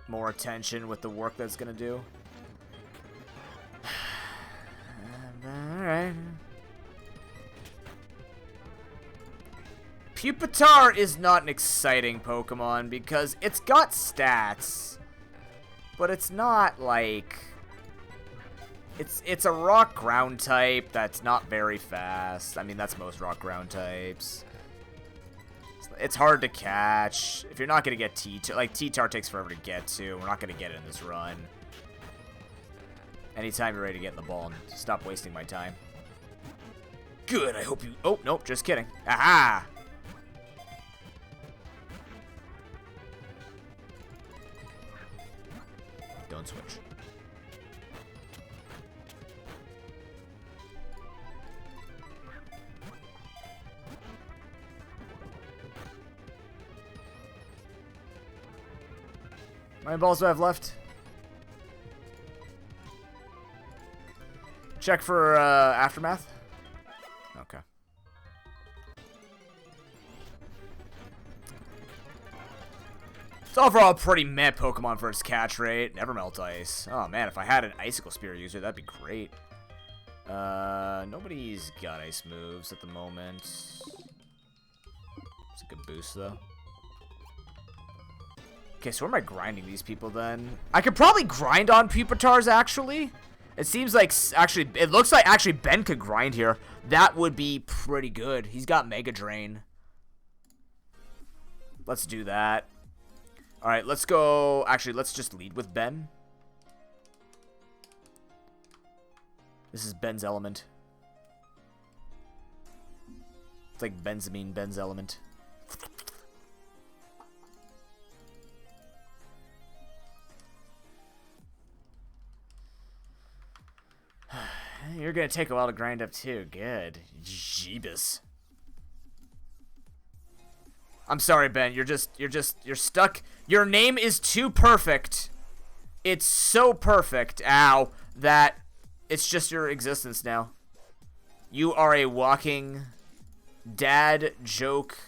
more attention with the work that's going to do. Alright. Pupitar is not an exciting Pokemon because it's got stats, but it's not like... It's a rock ground type that's not very fast. I mean, that's most rock ground types. It's hard to catch. If you're not going to get T-Tar, like T-Tar takes forever to get to. We're not going to get it in this run. Anytime you're ready to get in the ball and stop wasting my time. Good, I hope you... Oh, nope, just kidding. Aha! Don't switch. How many balls do I have left? Check for aftermath. Okay. It's overall a pretty meh Pokemon for its catch rate. Never melt ice. Oh man, if I had an Icicle Spear user, that'd be great. Nobody's got ice moves at the moment. It's a good boost though. Okay, so where am I grinding these people then? I could probably grind on Pupitars actually. It seems like, actually, it looks like actually Ben could grind here. That would be pretty good. He's got Mega Drain. Let's do that. Alright, let's go. Actually, let's just lead with Ben. This is Ben's element. It's like benzamine, Ben's element. You're gonna take a while to grind up too. Good. Jeebus. I'm sorry, Ben. You're stuck. Your name is too perfect. It's so perfect, ow, that it's just your existence now. You are a walking dad joke.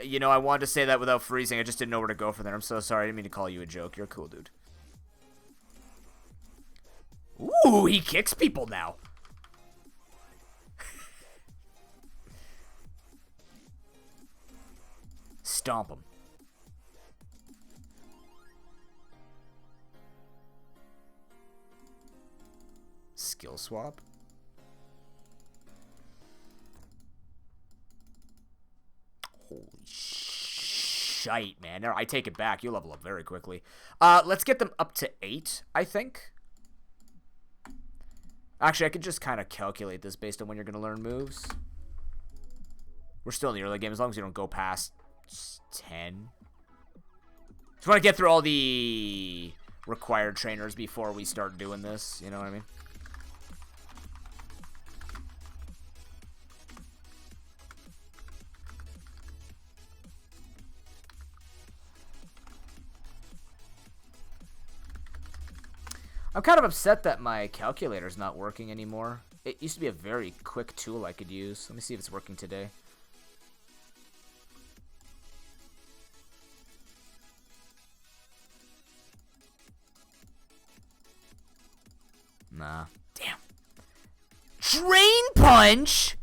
You know, I wanted to say that without freezing. I just didn't know where to go from there. I'm so sorry. I didn't mean to call you a joke. You're a cool dude. Ooh, he kicks people now. Stomp him. Skill swap. Holy shite, man. No, I take it back. You level up very quickly. Let's get them up to 8, I think. Actually, I could just kind of calculate this based on when you're going to learn moves. We're still in the early game, as long as you don't go past 10. Just want to get through all the required trainers before we start doing this. You know what I mean? I'm kind of upset that my calculator's not working anymore. It used to be a very quick tool I could use. Let me see if it's working today. Nah. Damn. Drain Punch?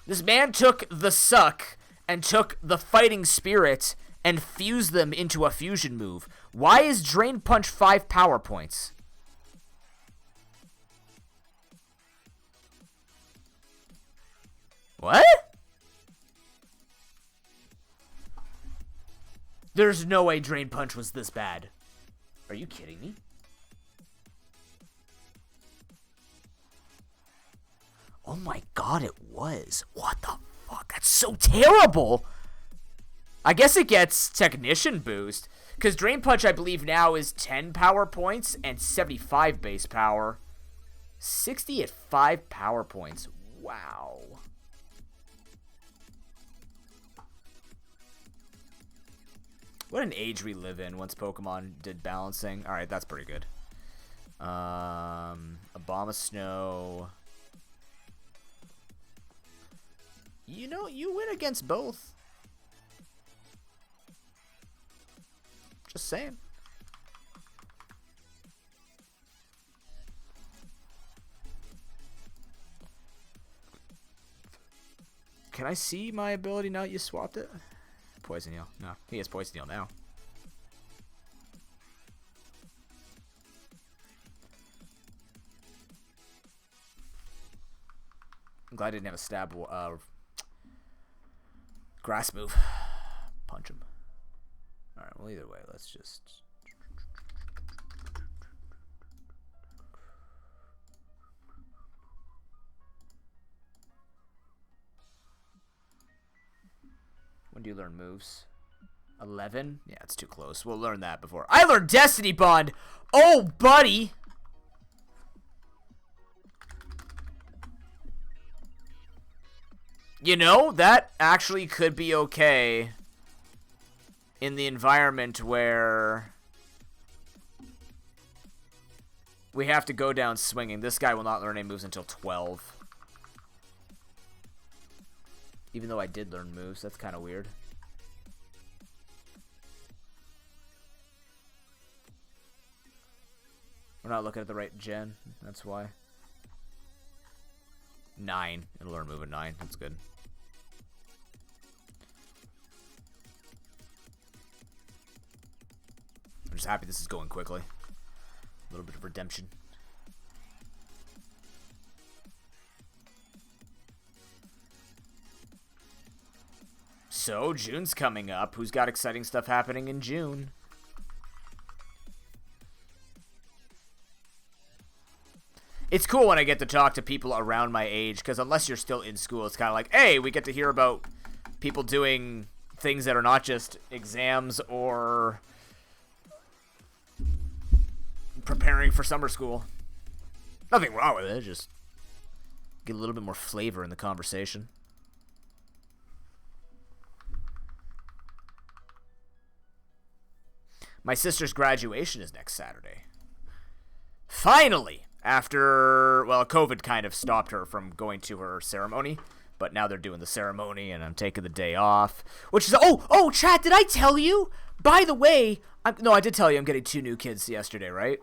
This man took the Suck and took the Fighting Spirit and fused them into a fusion move. Why is Drain Punch 5 power points? What? There's no way Drain Punch was this bad. Are you kidding me? Oh my god, it was. What the fuck? That's so terrible. I guess it gets Technician boost. Because Drain Punch, I believe, now is 10 power points and 75 base power. 60 at 5 power points. Wow. What an age we live in once Pokemon did balancing. Alright, that's pretty good. A Bomb of Snow. You know, you win against both. Just saying. Can I see my ability now that you swapped it? Poison Heal. No, he has Poison Heal now. I'm glad I didn't have a stab grass move. Punch him. Alright, well either way, let's just... When do you learn moves? 11? Yeah, it's too close. We'll learn that before. I learned Destiny Bond! Oh, buddy! You know, that actually could be okay in the environment where we have to go down swinging. This guy will not learn any moves until 12. Even though I did learn moves, that's kind of weird. We're not looking at the right gen, that's why. 9. It'll learn move at 9, that's good. I'm just happy this is going quickly. A little bit of redemption. So, June's coming up. Who's got exciting stuff happening in June? It's cool when I get to talk to people around my age, because unless you're still in school, it's kind of like, hey, we get to hear about people doing things that are not just exams or preparing for summer school. Nothing wrong with it, just get a little bit more flavor in the conversation. My sister's graduation is next Saturday. Finally! After, well, COVID kind of stopped her from going to her ceremony. But now they're doing the ceremony, and I'm taking the day off. Which is, oh, chat, did I tell you? By the way, no, I did tell you I'm getting 2 new kids yesterday, right?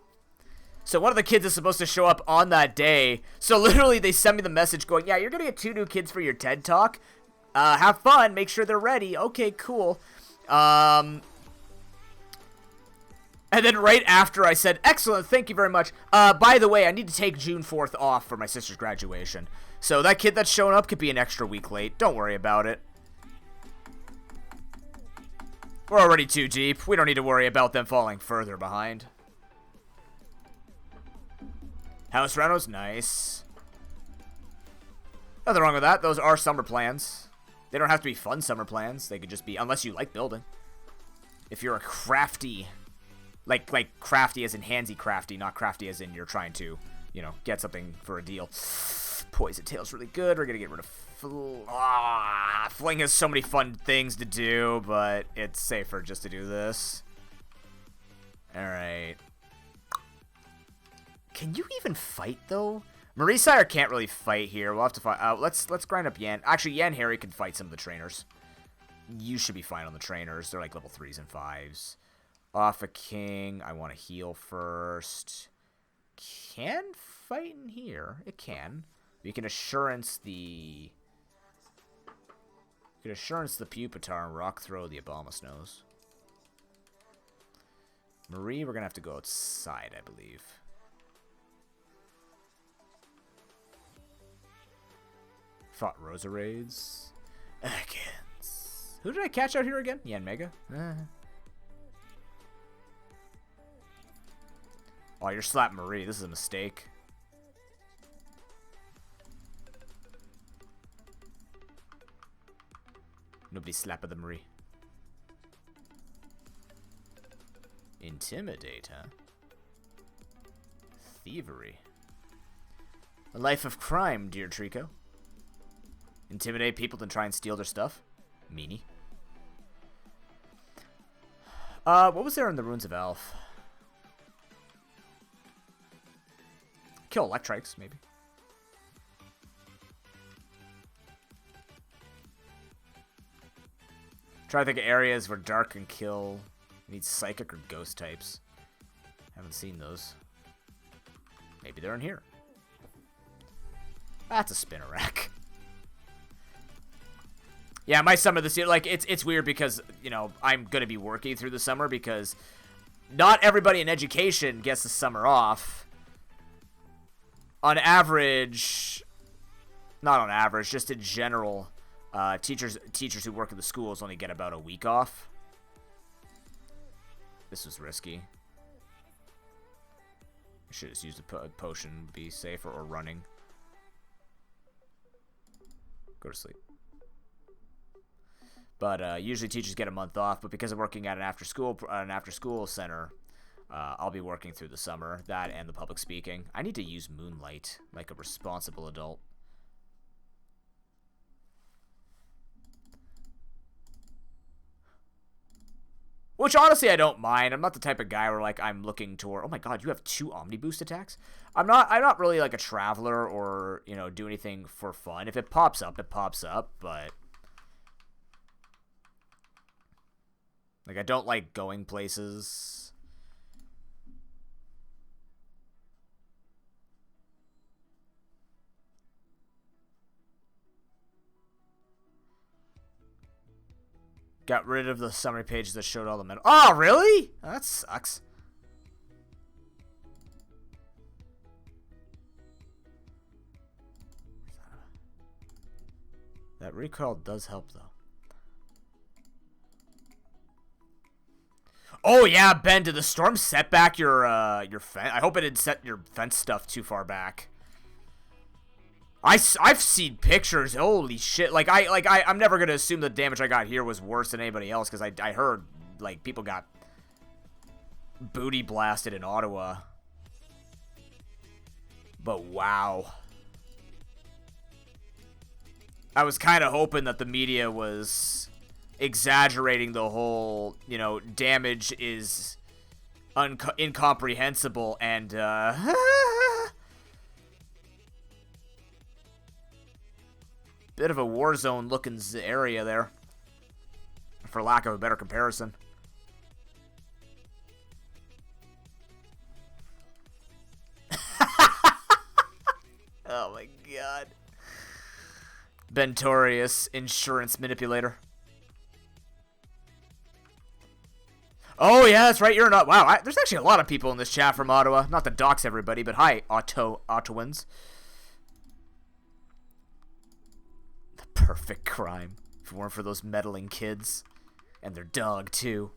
So one of the kids is supposed to show up on that day. So literally they sent me the message going, yeah, you're going to get 2 new kids for your TED Talk. Have fun. Make sure they're ready. Okay, cool. And then right after I said, excellent, thank you very much. By the way, I need to take June 4th off for my sister's graduation. So that kid that's showing up could be an extra week late. Don't worry about it. We're already too deep. We don't need to worry about them falling further behind. House reno's nice. Nothing wrong with that. Those are summer plans. They don't have to be fun summer plans. They could just be, unless you like building. If you're a crafty... Like crafty as in handsy crafty, not crafty as in you're trying to, you know, get something for a deal. Poison Tail's really good. We're going to get rid of Fling has so many fun things to do, but it's safer just to do this. Alright. Can you even fight, though? Marie Sire can't really fight here. We'll have to fight. Let's grind up Yan. Actually, Yan Harry can fight some of the trainers. You should be fine on the trainers. They're like level 3s and 5s. Off a king. I want to heal first. Can fight in here. It can. We can assurance the... We can assurance the Pupitar and rock throw the Abomasnows. Marie, we're going to have to go outside, I believe. Fought Roserades. Ekans. Who did I catch out here again? Yanmega? Oh, you're slapping Marie. This is a mistake. Nobody slapping the Marie. Intimidate, huh? Thievery. A life of crime, dear Trico. Intimidate people and try and steal their stuff? Meanie. What was there in the Runes of Elf? Kill Electrics, maybe. Try to think of areas where Dark can kill. Need Psychic or Ghost types. Haven't seen those. Maybe they're in here. That's a Spinnerack. Yeah, my summer this year, like, it's weird because, you know, I'm going to be working through the summer because not everybody in education gets the summer off. On average, not on average, just in general, teachers who work in the schools only get about a week off. This was risky. I should have just used a potion to be safer, or running. Go to sleep. But usually teachers get a month off. But because I'm working at an after-school center, I'll be working through the summer. That and the public speaking. I need to use Moonlight like a responsible adult. Which, honestly, I don't mind. I'm not the type of guy where, like, I'm looking toward... Oh, my God, you have 2 Omni-Boost attacks? I'm not really, like, a traveler or, you know, do anything for fun. If it pops up, it pops up, but... Like, I don't like going places. Got rid of the summary pages that showed all the medals. Oh, really? Oh, that sucks. That recoil does help, though. Oh, yeah, Ben, did the storm set back your fence? I hope it didn't set your fence stuff too far back. I've seen pictures. Holy shit! I'm never gonna assume the damage I got here was worse than anybody else because I heard like people got booty blasted in Ottawa. But wow, I was kind of hoping that the media was exaggerating the whole, you know, damage is incomprehensible and bit of a war zone looking area there, for lack of a better comparison. Oh my God. Bentorius, insurance manipulator. Oh yeah, that's right, you're not. Wow, there's actually a lot of people in this chat from Ottawa. Not to dox everybody, but hi, Ottawans. Perfect crime. If it weren't for those meddling kids. And their dog, too.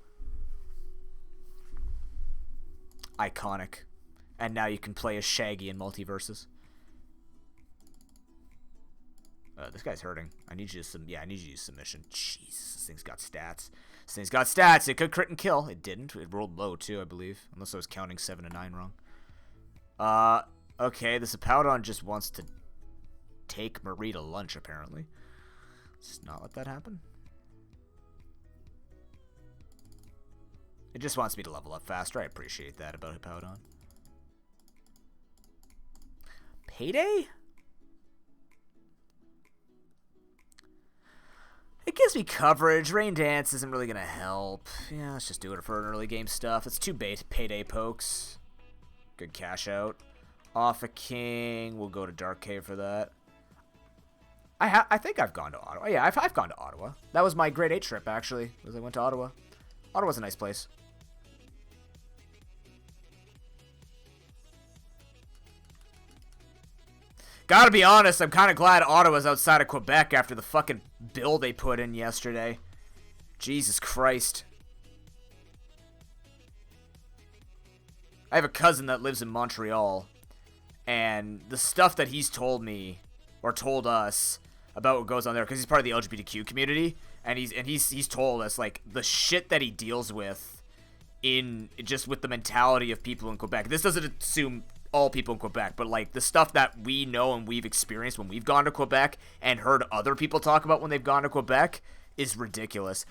Iconic. And now you can play as Shaggy in multiverses. This guy's hurting. I need you to I need you to use submission. Jesus, this thing's got stats. This thing's got stats. It could crit and kill. It didn't. It rolled low, too, I believe. Unless I was counting 7 and 9 wrong. Okay, this Apollon just wants to take Marie to lunch, apparently. Let's not let that happen. It just wants me to level up faster. I appreciate that about Hippowdon. Payday? It gives me coverage. Rain Dance isn't really going to help. Yeah, let's just do it for an early game stuff. It's 2 payday pokes. Good cash out. Off a king. We'll go to Dark Cave for that. I think I've gone to Ottawa. Yeah, I've gone to Ottawa. That was my grade 8 trip, actually, as I went to Ottawa. Ottawa's a nice place. Gotta be honest, I'm kind of glad Ottawa's outside of Quebec after the fucking bill they put in yesterday. Jesus Christ. I have a cousin that lives in Montreal, and the stuff that he's told me, or told us, about what goes on there, because he's part of the LGBTQ community, and he's told us, like, the shit that he deals with in just with the mentality of people in Quebec. This doesn't assume all people in Quebec, but like the stuff that we know and we've experienced when we've gone to Quebec and heard other people talk about when they've gone to Quebec is ridiculous.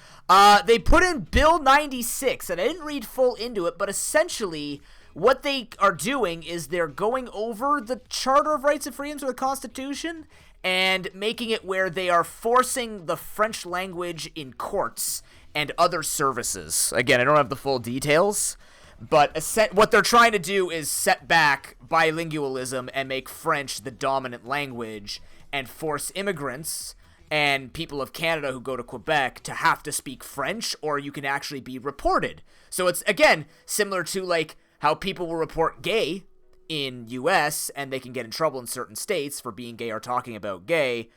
They put in Bill 96, and I didn't read full into it, but essentially what they are doing is they're going over the Charter of Rights and Freedoms or the Constitution and making it where they are forcing the French language in courts and other services. Again, I don't have the full details, but what they're trying to do is set back bilingualism and make French the dominant language and force immigrants and people of Canada who go to Quebec to have to speak French, or you can actually be reported. So it's, again, similar to like how people will report gay in US and they can get in trouble in certain states for being gay or talking about gay.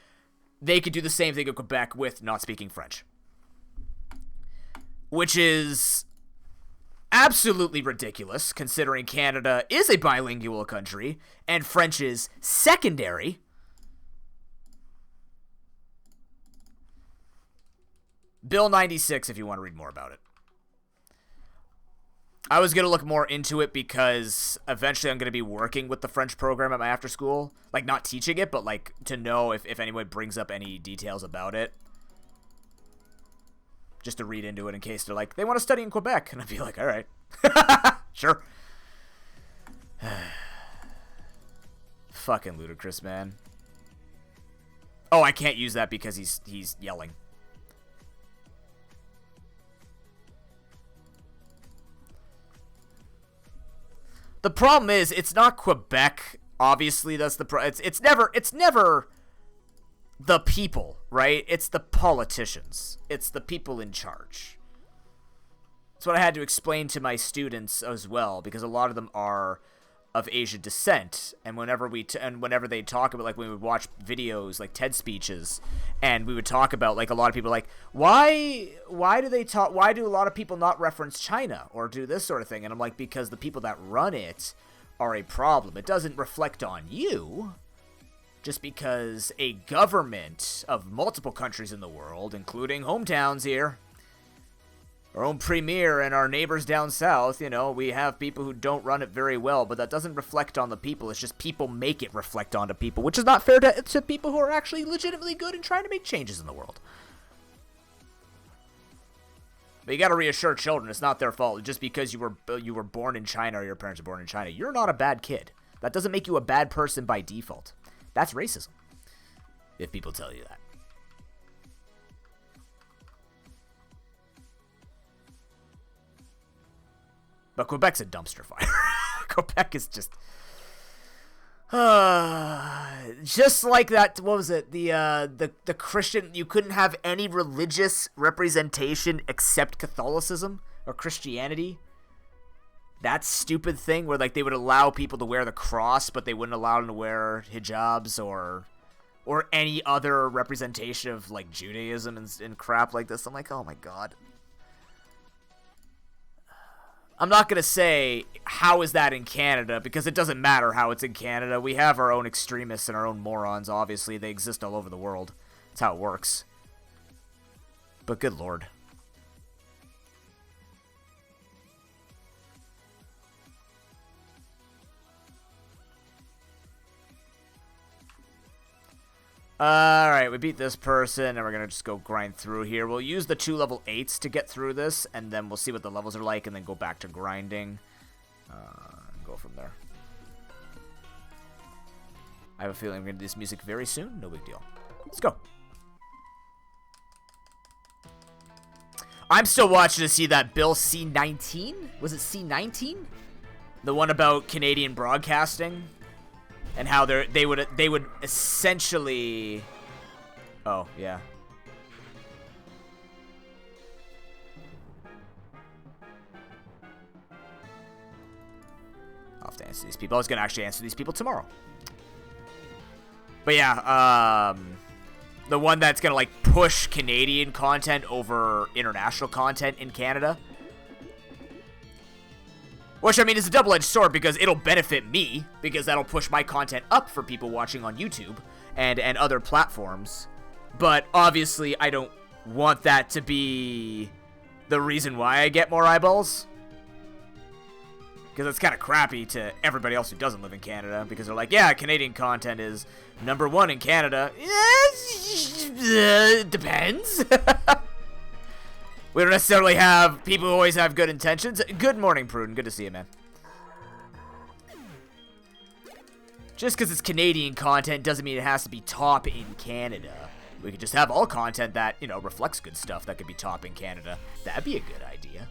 They could do the same thing in Quebec with not speaking French, which is absolutely ridiculous considering Canada is a bilingual country and French is secondary. Bill 96 if you want to read more about it. I was going to look more into it because eventually I'm going to be working with the French program at my after school. Like, not teaching it, but, like, to know if anyone brings up any details about it. Just to read into it in case they're like, they want to study in Quebec. And I'd be like, all right. Sure. Fucking ludicrous, man. Oh, I can't use that because he's yelling. The problem is, it's not Quebec. Obviously, that's the it's never the people, right? It's the politicians. It's the people in charge. That's what I had to explain to my students as well, because a lot of them are of Asian descent, and whenever they talk about, like, when we would watch videos like TED speeches, and we would talk about, like, a lot of people are like, why do a lot of people not reference China or do this sort of thing? And I'm like, because the people that run it are a problem. It doesn't reflect on you. Just because a government of multiple countries in the world, including hometowns here, our own premier and our neighbors down south, you know, we have people who don't run it very well, but that doesn't reflect on the people. It's just people make it reflect onto people, which is not fair to people who are actually legitimately good and trying to make changes in the world. But you got to reassure children, it's not their fault. Just because you were born in China or your parents were born in China, you're not a bad kid. That doesn't make you a bad person by default. That's racism, if people tell you that. But Quebec's a dumpster fire. Quebec is just like that. What was it? The Christian. You couldn't have any religious representation except Catholicism or Christianity. That stupid thing where, like, they would allow people to wear the cross, but they wouldn't allow them to wear hijabs or any other representation of, like, Judaism and crap like this. I'm like, oh my god. I'm not going to say, how is that in Canada, because it doesn't matter how it's in Canada. We have our own extremists and our own morons, obviously. They exist all over the world. That's how it works. But good lord. Alright, we beat this person, and we're gonna just go grind through here. We'll use the 2 level 8s to get through this, and then we'll see what the levels are like, and then go back to grinding. Go from there. I have a feeling we're gonna do this music very soon. No big deal. Let's go. I'm still watching to see that Bill C-19? Was it C-19? The one about Canadian broadcasting? And how they would essentially... Oh, yeah. I'll have to answer these people. I was going to actually answer these people tomorrow. But yeah, the one that's going to, like, push Canadian content over international content in Canada. Which, I mean, is a double-edged sword because it'll benefit me, because that'll push my content up for people watching on YouTube and other platforms. But obviously, I don't want that to be the reason why I get more eyeballs. Because it's kind of crappy to everybody else who doesn't live in Canada, because they're like, yeah, Canadian content is #1 in Canada. It depends. We don't necessarily have people who always have good intentions. Good morning, Pruden. Good to see you, man. Just because it's Canadian content doesn't mean it has to be top in Canada. We could just have all content that, you know, reflects good stuff that could be top in Canada. That'd be a good idea.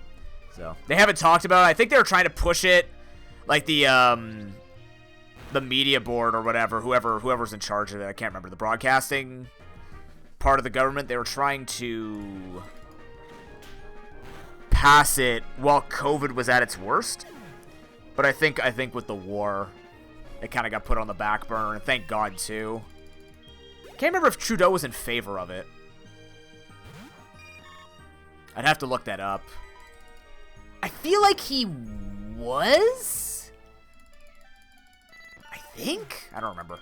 So, they haven't talked about it. I think they were trying to push it, like the media board or whatever, whoever's in charge of it. I can't remember. The broadcasting part of the government, they were trying to pass it while COVID was at its worst. But I think with the war, it kind of got put on the back burner, and thank God, too. Can't remember if Trudeau was in favor of it. I'd have to look that up. I feel like he was? I think? I don't remember.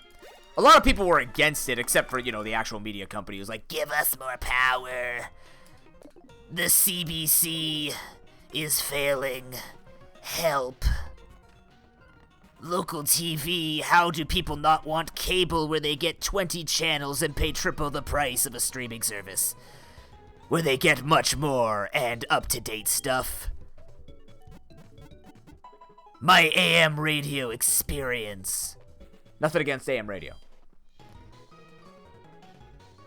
A lot of people were against it, except for, you know, the actual media company who was like, give us more power. The CBC is failing. Help. Local TV, how do people not want cable where they get 20 channels and pay triple the price of a streaming service? Where they get much more and up-to-date stuff. My AM radio experience. Nothing against AM radio.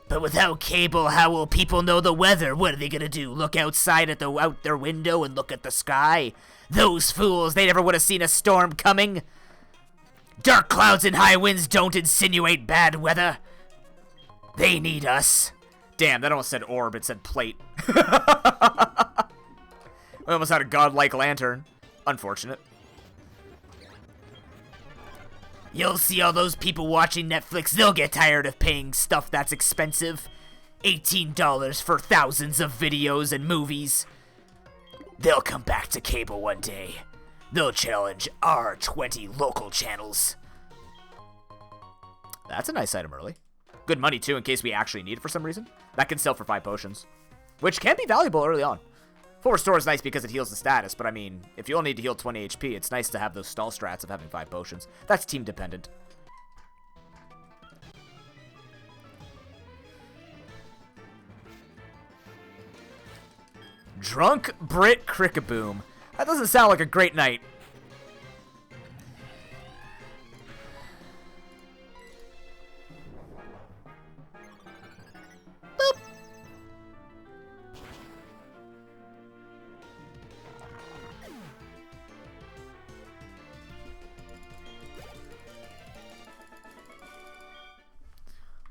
But without cable, how will people know the weather? What are they gonna do? Look outside at out their window and look at the sky? Those fools, they never would have seen a storm coming. Dark clouds and high winds don't insinuate bad weather. They need us. Damn, that almost said orb, it said plate. We almost had a godlike lantern. Unfortunate. You'll see all those people watching Netflix, they'll get tired of paying stuff that's expensive. $18 for thousands of videos and movies. They'll come back to cable one day. They'll challenge our 20 local channels. That's a nice item early. Good money, too, in case we actually need it for some reason. That can sell for 5 potions, which can be valuable early on. Full restore is nice because it heals the status, but I mean, if you only need to heal 20 HP, it's nice to have those stall strats of having 5 potions. That's team dependent. Drunk Brit Crickaboom. That doesn't sound like a great night. Boop.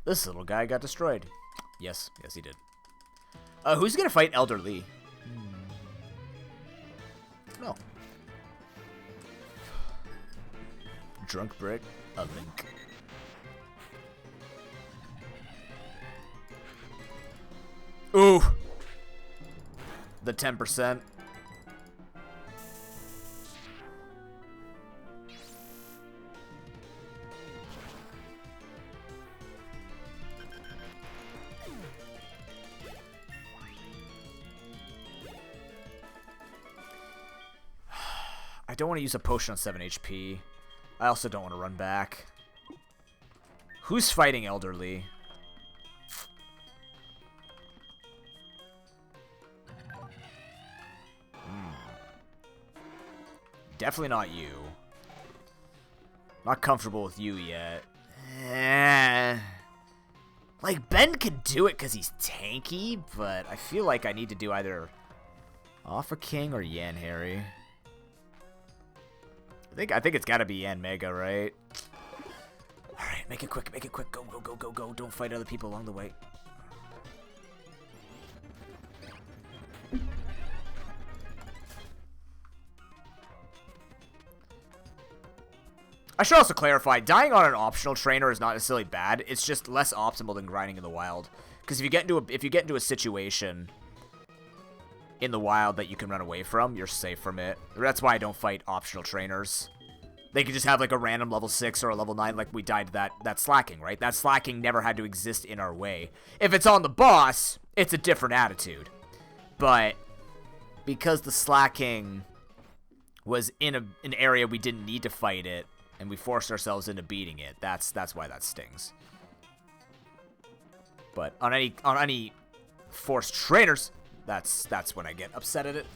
This little guy got destroyed. Yes, he did. Who's gonna fight Elder Lee? No. Drunk Brick, a link. Ooh. The 10%. I don't want to use a potion on 7 HP. I also don't want to run back. Who's fighting Elderly? Definitely not you. Not comfortable with you yet. Like, Ben could do it because he's tanky, but I feel like I need to do either Alpha King or Yan Harry. I think it's gotta be Yan Mega, right? Alright, make it quick, make it quick. Go, go, go, go, go. Don't fight other people along the way. I should also clarify, dying on an optional trainer is not necessarily bad. It's just less optimal than grinding in the wild. Because if you get into a situation in the wild that you can run away from, you're safe from it. That's why I don't fight optional trainers. They could just have like a random level 6 or a level 9, like we died to that slacking, right? That slacking never had to exist in our way. If it's on the boss, it's a different attitude. But because the slacking was in an area we didn't need to fight it, and we forced ourselves into beating it, that's why that stings. But on any forced trainers, that's when I get upset at it.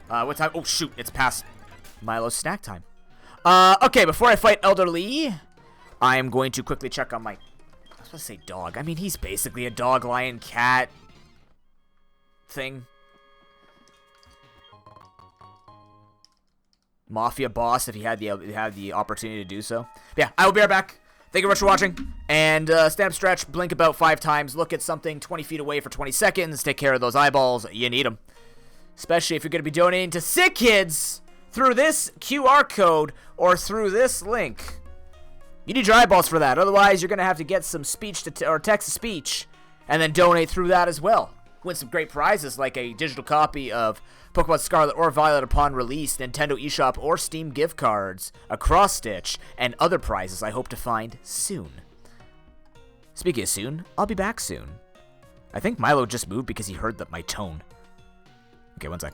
What time? Oh shoot, it's past Milo's snack time. Okay, before I fight Elder Lee, I am going to quickly check on my... I was supposed to say dog. I mean, he's basically a dog, lion, cat thing. Mafia boss, if he had the opportunity to do so. But yeah, I will be right back. Thank you very much for watching. And stand up, stretch, blink about 5 times, look at something 20 feet away for 20 seconds, take care of those eyeballs. You need them. Especially if you're going to be donating to Sick Kids through this QR code or through this link. You need your eyeballs for that. Otherwise, you're going to have to get some speech or text-to-speech and then donate through that as well. Win some great prizes like a digital copy of Pokemon Scarlet or Violet upon release, Nintendo eShop or Steam gift cards, a cross-stitch, and other prizes I hope to find soon. Speaking of soon, I'll be back soon. I think Milo just moved because he heard my tone. Okay, one sec.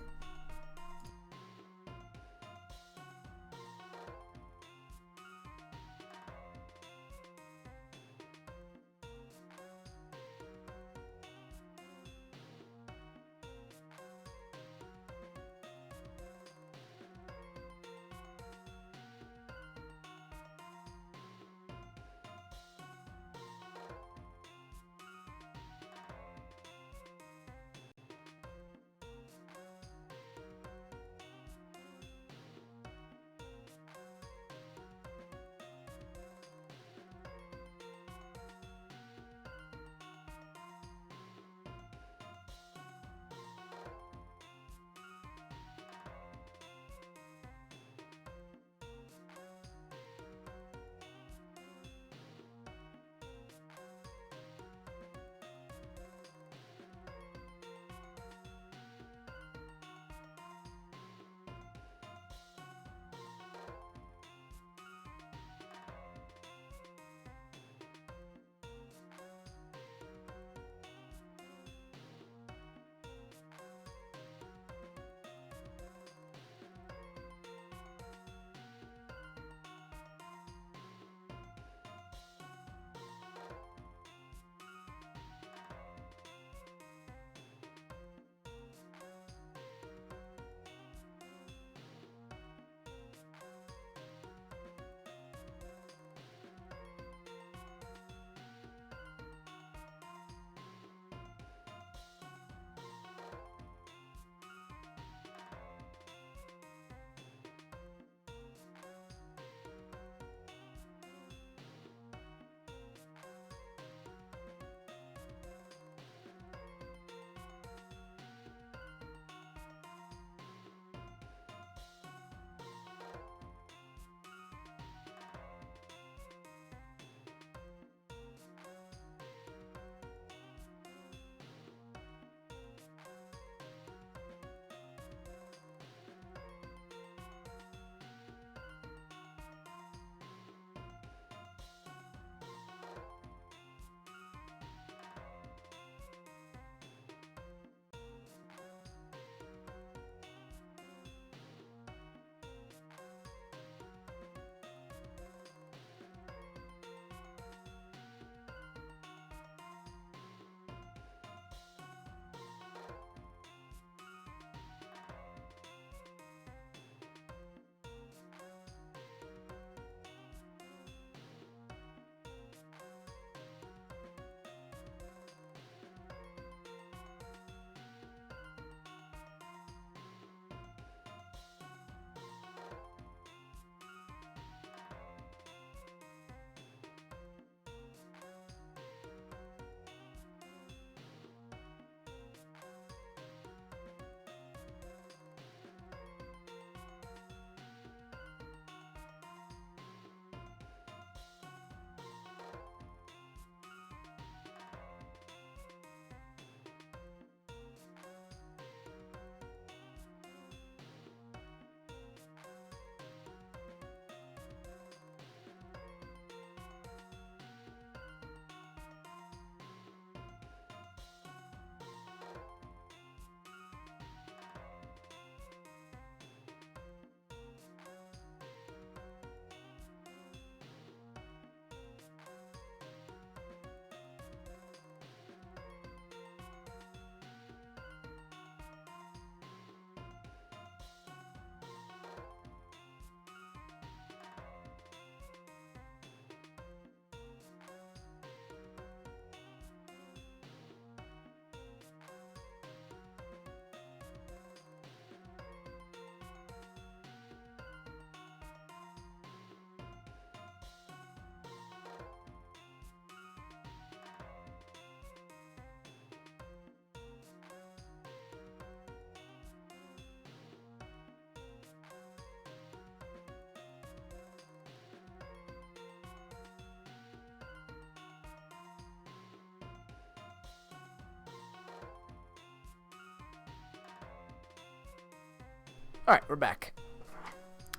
All right, we're back.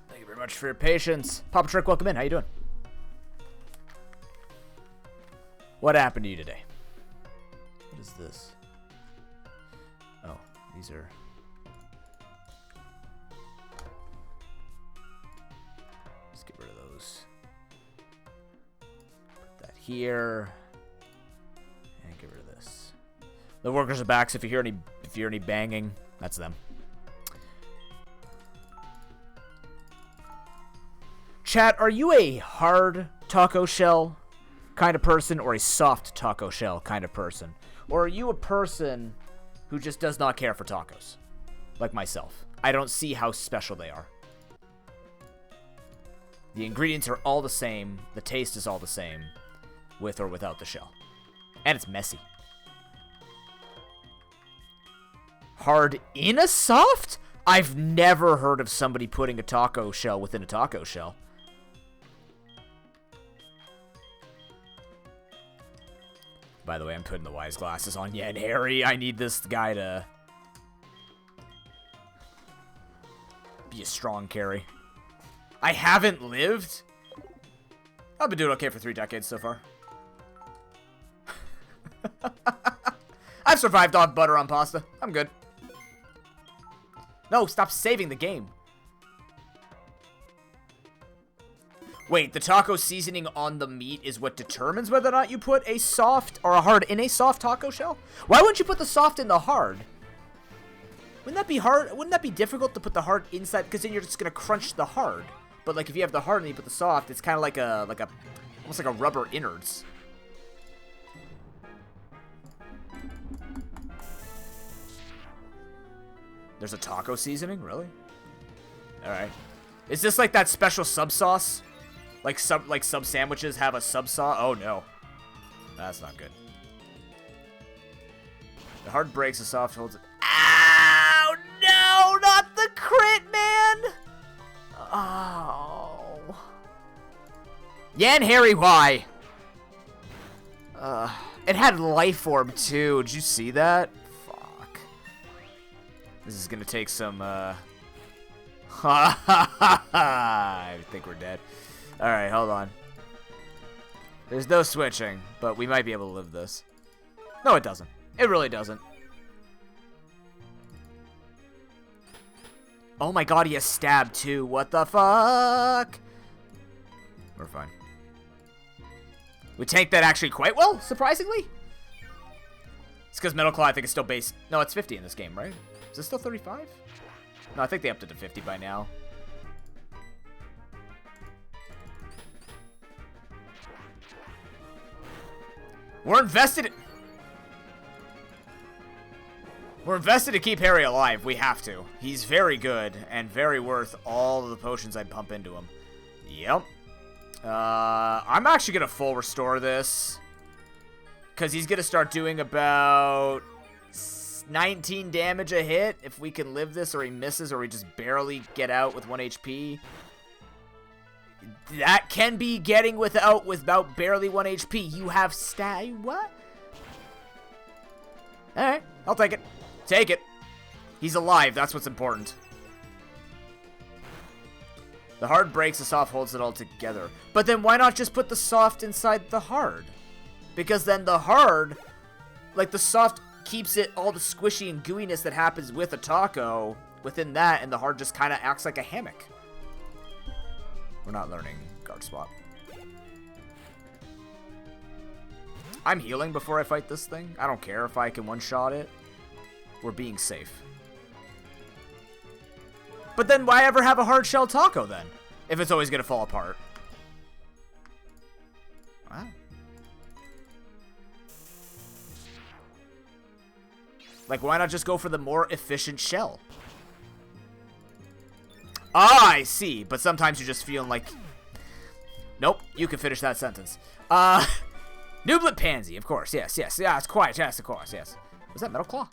Thank you very much for your patience. Papa Trick, welcome in. How you doing? What happened to you today? What is this? Oh, these are... Let's get rid of those. Put that here. And get rid of this. The workers are back, so if you hear any banging, that's them. Chat, are you a hard taco shell kind of person or a soft taco shell kind of person? Or are you a person who just does not care for tacos? Like myself. I don't see how special they are. The ingredients are all the same. The taste is all the same, with or without the shell. And it's messy. Hard in a soft? I've never heard of somebody putting a taco shell within a taco shell. By the way, I'm putting the wise glasses on. Yeah, and Harry, I need this guy to be a strong carry. I haven't lived. I've been doing okay for 3 decades so far. I've survived on butter on pasta. I'm good. No, stop saving the game. Wait, the taco seasoning on the meat is what determines whether or not you put a soft or a hard in a soft taco shell? Why wouldn't you put the soft in the hard? Wouldn't that be hard? Wouldn't that be difficult to put the hard inside? Because then you're just gonna crunch the hard. But like if you have the hard and you put the soft, it's kind of like a almost like a rubber innards. There's a taco seasoning, really? All right. Is this like that special sub sauce? Like sub sandwiches have a sub sauce? Oh no, that's not good. The hard breaks, the soft holds it. Ow! No, not the crit, man! Oh. Yeah, and Harry, why? It had life orb too. Did you see that? Fuck. This is gonna take some. I think we're dead. Alright, hold on. There's no switching, but we might be able to live this. No, it doesn't. It really doesn't. Oh my god, he has stab too. What the fuck? We're fine. We tanked that actually quite well, surprisingly. It's because Metal Claw, I think, is still base. No, it's 50 in this game, right? Is it still 35? No, I think they upped it to 50 by now. We're invested. We're invested to keep Harry alive. We have to. He's very good and very worth all of the potions I pump into him. Yep. I'm actually going to full restore this. Because he's going to start doing about 19 damage a hit if we can live this, or he misses, or we just barely get out with 1 HP. That can be getting without barely 1 HP. You have what? Alright, I'll take it. Take it. He's alive, that's what's important. The hard breaks, the soft holds it all together. But then why not just put the soft inside the hard? Because then the hard, like the soft keeps it all the squishy and gooiness that happens with a taco within that, and the hard just kind of acts like a hammock. We're not learning guard swap. I'm healing before I fight this thing. I don't care if I can one-shot it. We're being safe. But then why ever have a hard shell taco then? If it's always going to fall apart. Wow. Like, why not just go for the more efficient shell? Ah, I see. But sometimes you're just feeling like... Nope, you can finish that sentence. Nooblet Pansy, of course. Yes, yes. Yeah, it's quiet. Yes, of course. Yes. Was that Metal Claw?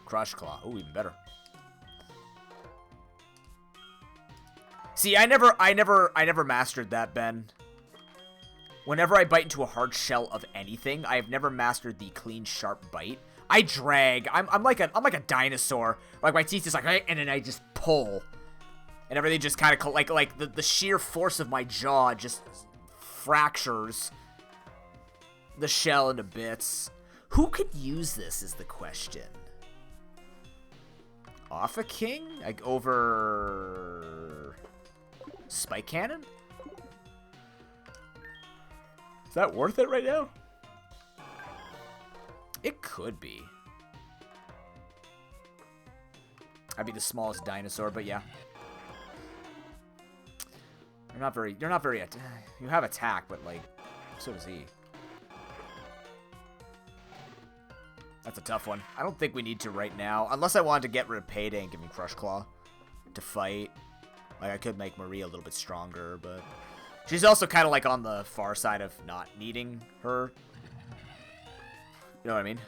Crush Claw. Oh, even better. See, I never mastered that, Ben. Whenever I bite into a hard shell of anything, I have never mastered the clean, sharp bite. I drag. I'm like a dinosaur. Like my teeth is like, and then I just pull, and everything just kind of like the sheer force of my jaw just fractures the shell into bits. Who could use this is the question. Off a king? Like over spike cannon? Is that worth it right now? It could be. I'd be the smallest dinosaur, but yeah. You're not very, you have attack, but like, so does he. That's a tough one. I don't think we need to right now, unless I wanted to get rid of Payday and give him Crush Claw to fight. Like, I could make Marie a little bit stronger, but she's also kind of like on the far side of not needing her. You know what I mean?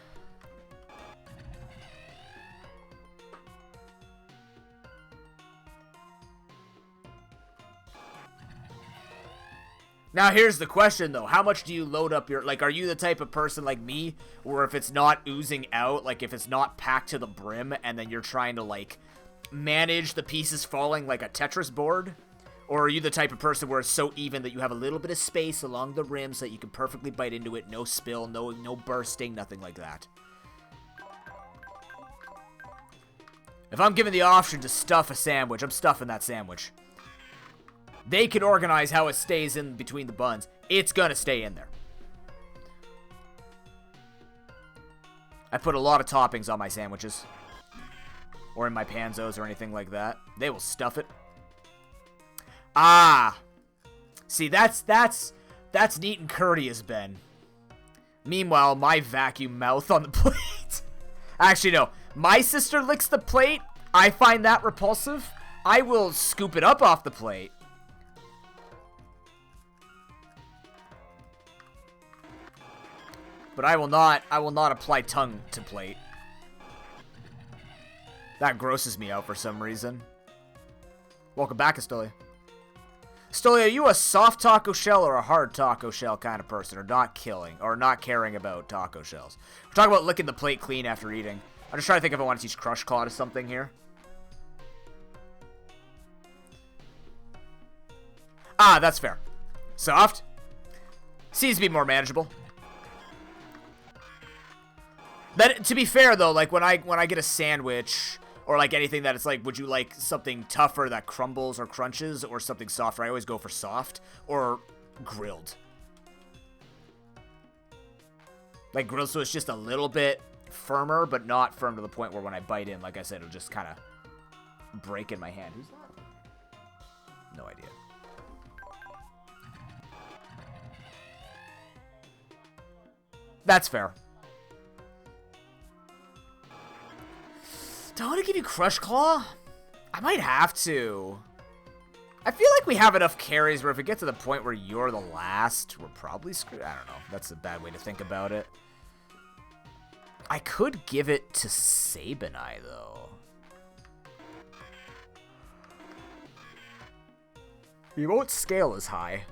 Now, here's the question, though. How much do you load up your... Like, are you the type of person like me, where if it's not oozing out, like, if it's not packed to the brim, and then you're trying to, like, manage the pieces falling like a Tetris board? Or are you the type of person where it's so even that you have a little bit of space along the rim so that you can perfectly bite into it, no spill, no bursting, nothing like that? If I'm given the option to stuff a sandwich, I'm stuffing that sandwich. They can organize how it stays in between the buns. It's gonna stay in there. I put a lot of toppings on my sandwiches. Or in my panzos or anything like that. They will stuff it. Ah! See, that's neat and courteous, Ben. Meanwhile, my vacuum mouth on the plate. Actually, no. My sister licks the plate. I find that repulsive. I will scoop it up off the plate. But I will not apply tongue to plate. That grosses me out for some reason. Welcome back, Astolia. Astolia, are you a soft taco shell or a hard taco shell kind of person? Or not caring about taco shells? We're talking about licking the plate clean after eating. I'm just trying to think if I want to teach Crush Claw to something here. Ah, that's fair. Soft. Seems to be more manageable. But to be fair though, like when I get a sandwich or like anything that it's like, would you like something tougher that crumbles or crunches or something softer? I always go for soft or grilled. Like grilled so it's just a little bit firmer, but not firm to the point where when I bite in, like I said, it'll just kind of break in my hand. Who's that? No idea. That's fair. Do I want to give you Crush Claw? I might have to. I feel like we have enough carries where if we get to the point where you're the last, we're probably screwed. I don't know. That's a bad way to think about it. I could give it to Sabanai, though. He won't scale as high.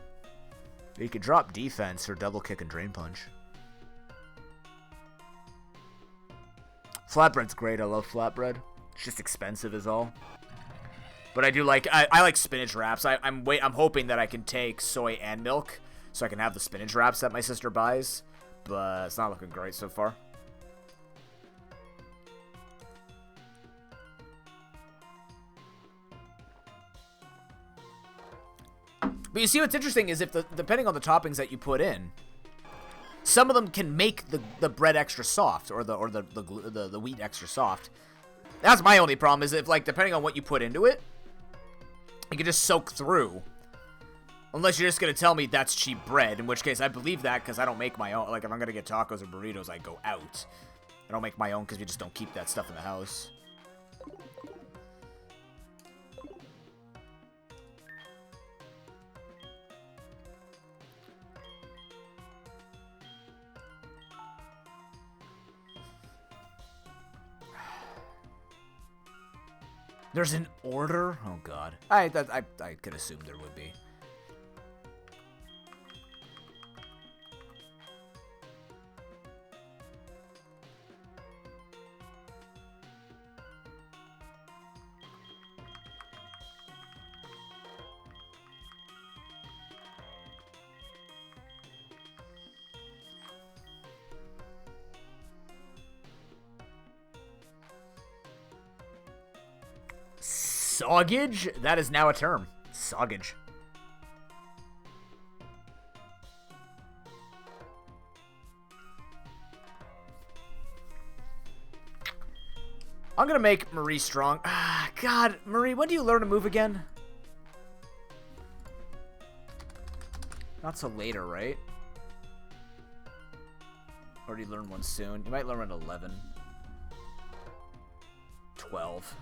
He could drop defense for double kick and drain punch. Flatbread's great. I love flatbread. It's just expensive is all. But I do like I like spinach wraps. I'm hoping that I can take soy and milk so I can have the spinach wraps that my sister buys. But it's not looking great so far. But you see what's interesting is if depending on the toppings that you put in, some of them can make the bread extra soft or the wheat extra soft. That's my only problem is if like depending on what you put into it, it can just soak through. Unless you're just gonna tell me that's cheap bread, in which case I believe that because I don't make my own. Like if I'm gonna get tacos or burritos, I go out. I don't make my own because we just don't keep that stuff in the house. There's an order? Oh, God. I could assume there would be. Soggage? That is now a term. Soggage. I'm gonna make Marie strong. Ah, God, Marie, when do you learn to move again? Not so later, right? Or do you learn one soon? You might learn at 11. 12.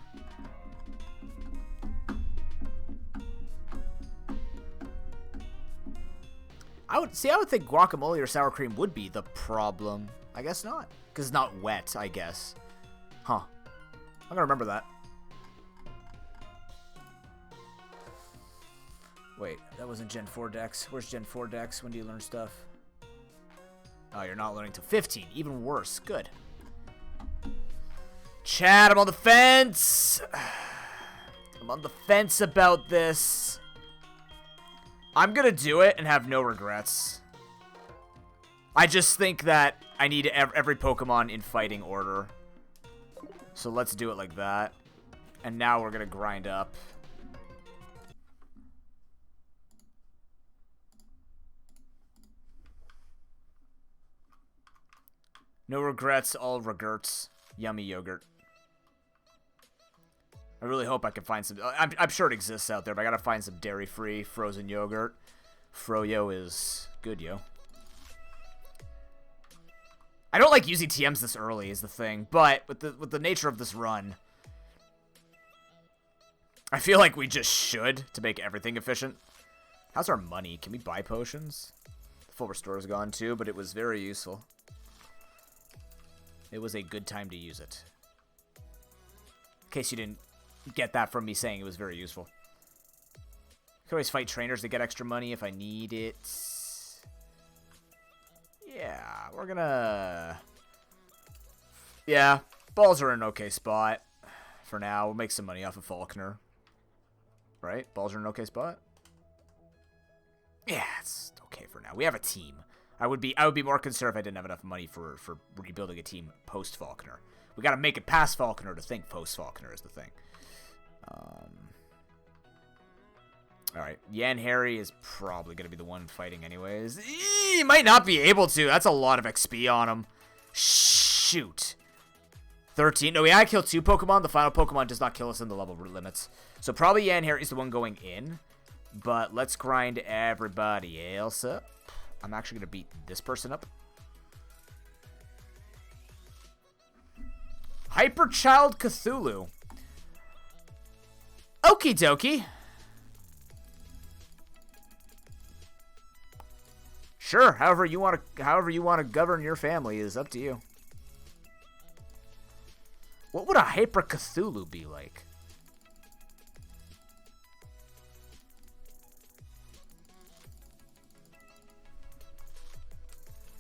I would think guacamole or sour cream would be the problem. I guess not. Because it's not wet, I guess. Huh. I'm gonna remember that. Wait, that wasn't Gen 4 Dex. Where's Gen 4 Dex? When do you learn stuff? Oh, you're not learning till 15. Even worse. Good. Chat, I'm on the fence. I'm on the fence about this. I'm gonna do it and have no regrets. I just think that I need every Pokemon in fighting order. So let's do it like that. And now we're gonna grind up. No regrets, all regrets. Yummy yogurt. I really hope I can find some... I'm sure it exists out there, but I gotta find some dairy-free frozen yogurt. Froyo is good, yo. I don't like using TMs this early is the thing, but with the nature of this run, I feel like we just should to make everything efficient. How's our money? Can we buy potions? The full restore is gone too, but it was very useful. It was a good time to use it. In case you didn't get that from me saying it was very useful. I can always fight trainers to get extra money if I need it. Yeah, we're gonna... Yeah, balls are in an okay spot for now. We'll make some money off of Falconer. Right? Balls are in an okay spot? Yeah, it's okay for now. We have a team. I would be more concerned if I didn't have enough money for rebuilding a team post-Falconer. We gotta make it past Falconer to think post-Falconer is the thing. Alright, Yan Harry is probably going to be the one fighting anyways. He might not be able to. That's a lot of XP on him. Shoot. 13. No, we had to kill 2 Pokemon. The final Pokemon does not kill us in the level limits. So probably Yan Harry is the one going in. But let's grind everybody else up. I'm actually going to beat this person up. Hyper Child Cthulhu. Okie dokie. Sure, however you want to govern your family is up to you. What would a Hyper Cthulhu be like?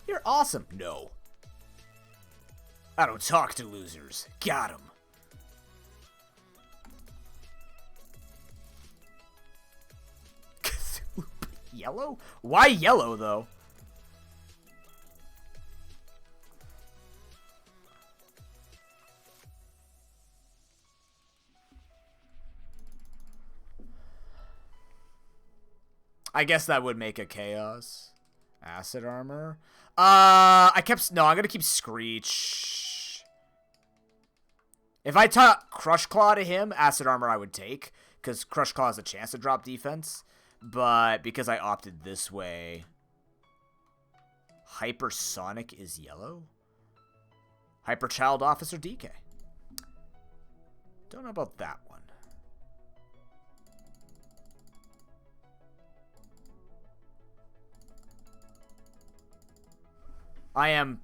You're awesome. No. I don't talk to losers. Got him. Yellow? Why yellow, though? I guess that would make a Chaos. Acid Armor. No, I'm gonna keep Screech. If I taught Crush Claw to him, Acid Armor I would take, because Crush Claw has a chance to drop defense. But because I opted this way, Hypersonic is yellow? Hyper Child Officer DK. Don't know about that one. I am,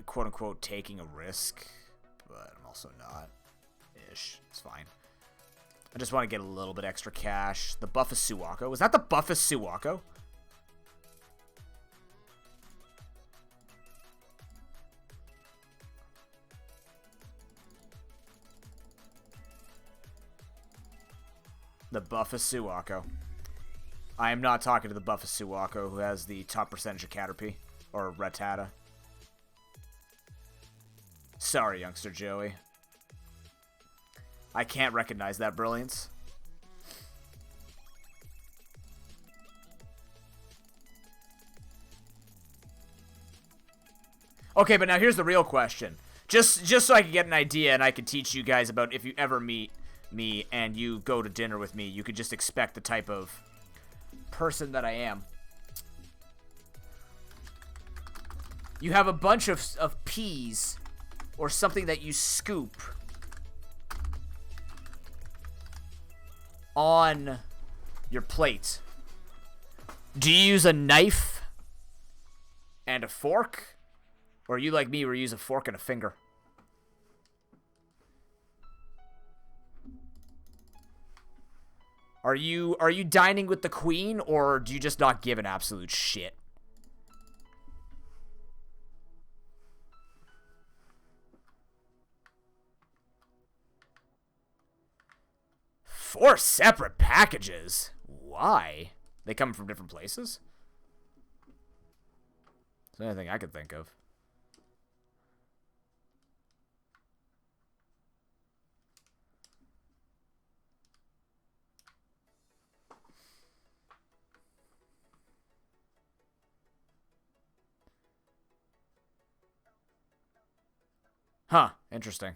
quote-unquote, taking a risk, but I'm also not. Ish. It's fine. I just want to get a little bit extra cash. The buff is Suwako. Was that the buff is Suwako? The buff is Suwako. I am not talking to the buff of Suwako, who has the top percentage of Caterpie. Or Rattata. Sorry, youngster Joey. I can't recognize that brilliance. Okay, but now here's the real question. Just so I can get an idea and I can teach you guys about if you ever meet me and you go to dinner with me, you could just expect the type of person that I am. You have a bunch of peas or something that you scoop on your plate. Do you use a knife and a fork? Or are you like me where you use a fork and a finger? Are you dining with the queen, or do you just not give an absolute shit? Four separate packages? Why? They come from different places? Is there anything I could think of? Huh, interesting.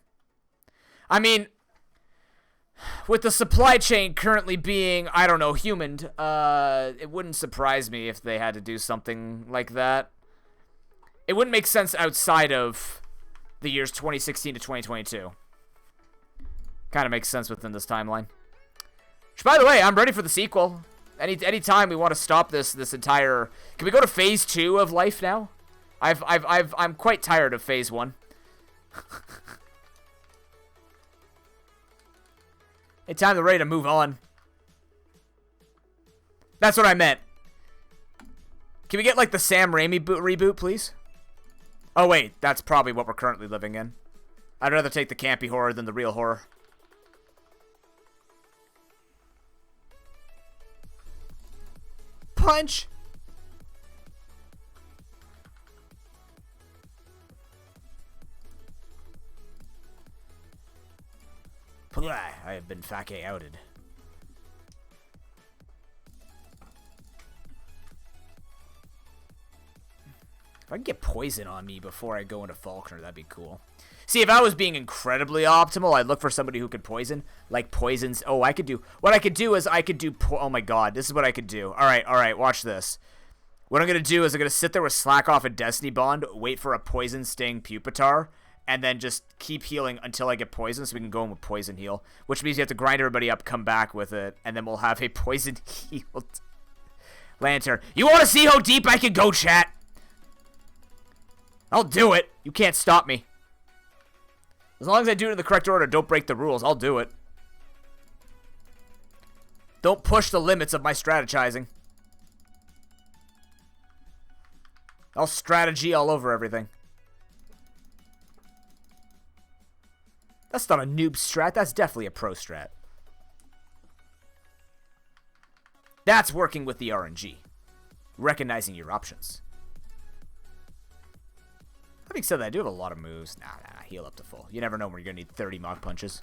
I mean, with the supply chain currently being, I don't know, humaned, it wouldn't surprise me if they had to do something like that. It wouldn't make sense outside of the years 2016 to 2022. Kind of makes sense within this timeline. Which, by the way, I'm ready for the sequel. Anytime we want to stop this entire... Can we go to phase 2 of life now? I'm quite tired of phase 1. Anytime they're ready to move on. That's what I meant. Can we get, like, the Sam Raimi reboot, please? Oh, wait. That's probably what we're currently living in. I'd rather take the campy horror than the real horror. Punch! I have been fake outed. If I can get poison on me before I go into Faulkner, that'd be cool. See, if I was being incredibly optimal, I'd look for somebody who could poison. Like poisons. Oh, I could do... What I could do is I could do... Oh my god, this is what I could do. Alright, watch this. What I'm going to do is I'm going to sit there with Slack Off and Destiny Bond, wait for a Poison Sting Pupitar, and then just keep healing until I get poison so we can go in with Poison Heal. Which means you have to grind everybody up, come back with it, and then we'll have a Poison Healed Lantern. You want to see how deep I can go, chat? I'll do it. You can't stop me. As long as I do it in the correct order, don't break the rules, I'll do it. Don't push the limits of my strategizing. I'll strategy all over everything. That's not a noob strat, that's definitely a pro strat. That's working with the RNG. Recognizing your options. That being said, I do have a lot of moves. Nah, heal up to full. You never know when you're going to need 30 Mach Punches.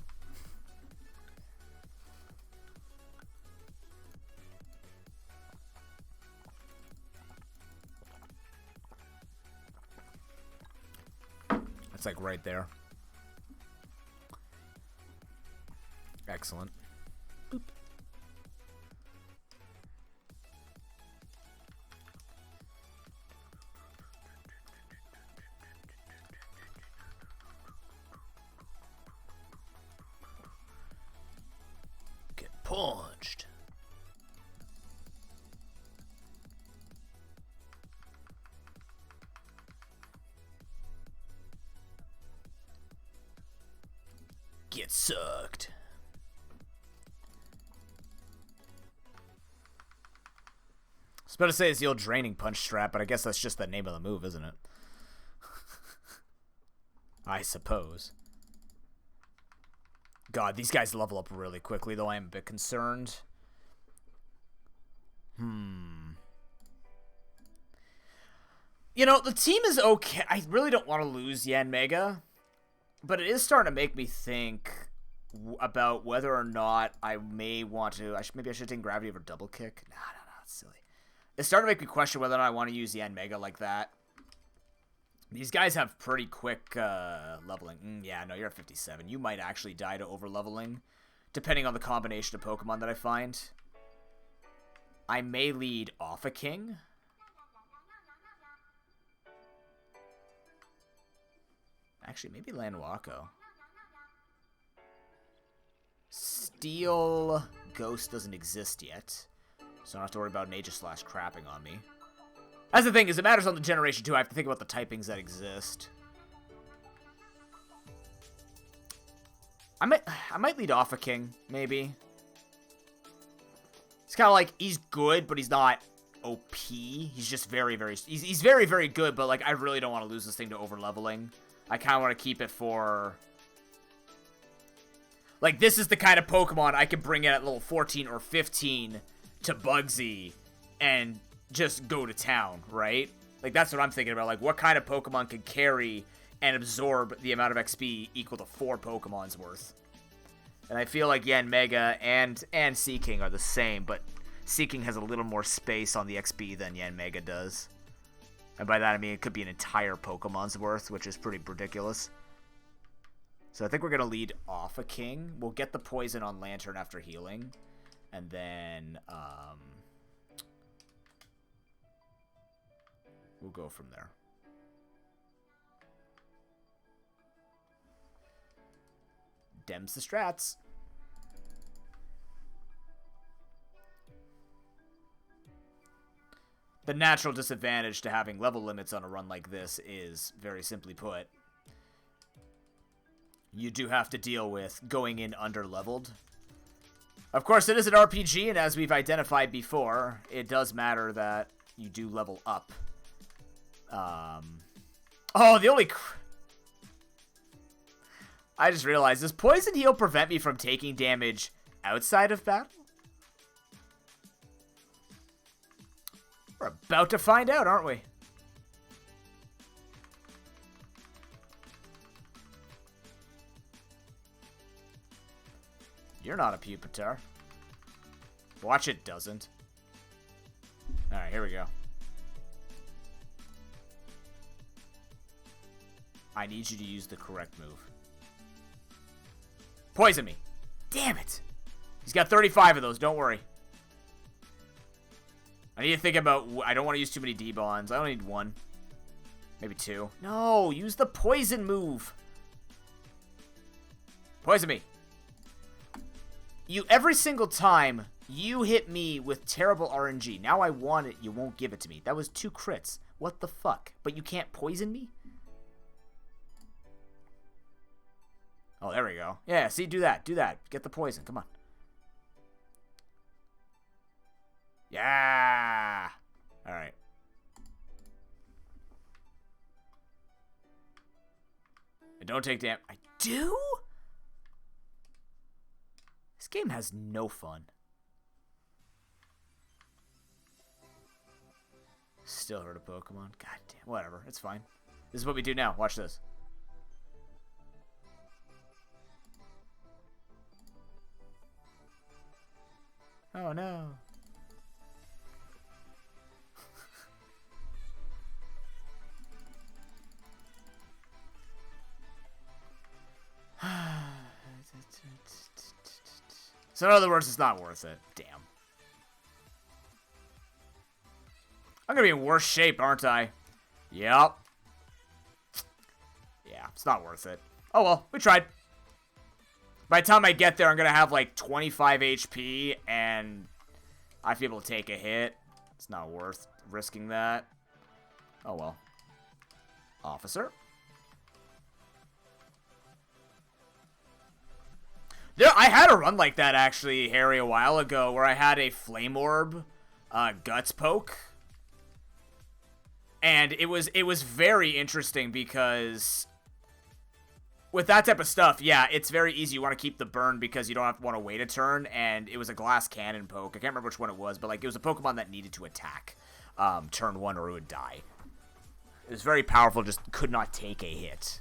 That's like right there. Excellent. Boop. Get punched. Get sucked. I was about to say it's the old draining punch strat, but I guess that's just the name of the move, isn't it? I suppose. God, these guys level up really quickly, though I am a bit concerned. You know, the team is okay. I really don't want to lose Yanmega, but it is starting to make me think about whether or not I may want to... maybe I should take Gravity over Double Kick. No, it's silly. It's starting to make me question whether or not I want to use Yanmega like that. These guys have pretty quick leveling. Yeah, no, you're at 57. You might actually die to over-leveling, depending on the combination of Pokemon that I find. I may lead off a king. Actually, maybe Landwako. Steel Ghost doesn't exist yet, so I don't have to worry about an Aegis-Slash crapping on me. That's the thing, is it matters on the generation too. I have to think about the typings that exist. I might lead off a king, maybe. It's kind of like, he's good, but he's not OP. He's just very, he's very, very good, but like, I really don't want to lose this thing to over-leveling. I kind of want to keep it for... Like, this is the kind of Pokemon I could bring in at level 14 or 15 to Bugsy and just go to town, right? Like, that's what I'm thinking about. Like, what kind of Pokemon could carry and absorb the amount of XP equal to 4 Pokemon's worth? And I feel like Yanmega and Seaking are the same, but Seaking has a little more space on the XP than Yanmega does. And by that I mean it could be an entire Pokemon's worth, which is pretty ridiculous. So I think we're going to lead off a king. We'll get the poison on Lantern after healing. And then, we'll go from there. Dems the strats. The natural disadvantage to having level limits on a run like this is, very simply put, you do have to deal with going in under-leveled. Of course, it is an RPG, and as we've identified before, it does matter that you do level up. Oh, the only... I just realized, does Poison Heal prevent me from taking damage outside of battle? We're about to find out, aren't we? You're not a Pupitar. Watch it doesn't. Alright, here we go. I need you to use the correct move. Poison me. Damn it. He's got 35 of those, don't worry. I need to think about... I don't want to use too many D-Bonds. I only need 1. Maybe 2. No, use the poison move. Poison me. Every single time you hit me with terrible RNG. Now I want it, you won't give it to me. That was 2 crits. What the fuck? But you can't poison me? Oh, there we go. Yeah, see, do that. Do that. Get the poison. Come on. Yeah. All right. I don't take damage. I do? This game has no fun. Still hurt a Pokemon. God damn. Whatever. It's fine. This is what we do now. Watch this. Oh no. So in other words, it's not worth it. Damn. I'm gonna be in worse shape, aren't I? Yep. Yeah, it's not worth it. Oh well, we tried. By the time I get there, I'm gonna have like 25 HP, and I have to be able to take a hit. It's not worth risking that. Oh well. Officer. There, I had a run like that, actually, Harry, a while ago, where I had a Flame Orb Guts Poke. And it was very interesting because with that type of stuff, yeah, it's very easy. You want to keep the burn because you don't want to wait a turn, and it was a Glass Cannon poke. I can't remember which one it was, but like it was a Pokemon that needed to attack turn 1 or it would die. It was very powerful, just could not take a hit.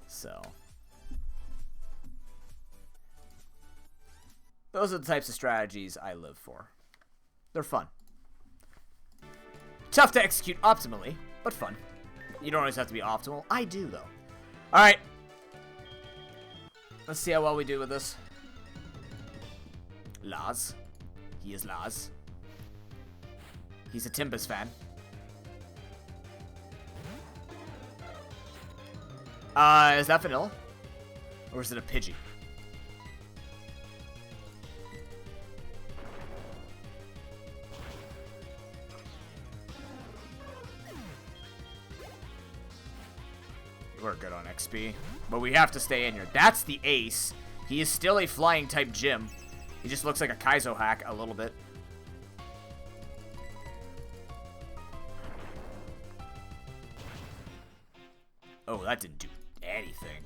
So those are the types of strategies I live for. They're fun. Tough to execute optimally, but fun. You don't always have to be optimal. I do, though. Alright. Let's see how well we do with this. Laz. He is Laz. He's a Timbus fan. Is that vanilla? Or is it a Pidgey? We're good on XP. But we have to stay in here. That's the ace. He is still a flying type gym. He just looks like a Kaizo hack a little bit. Oh, that didn't do anything.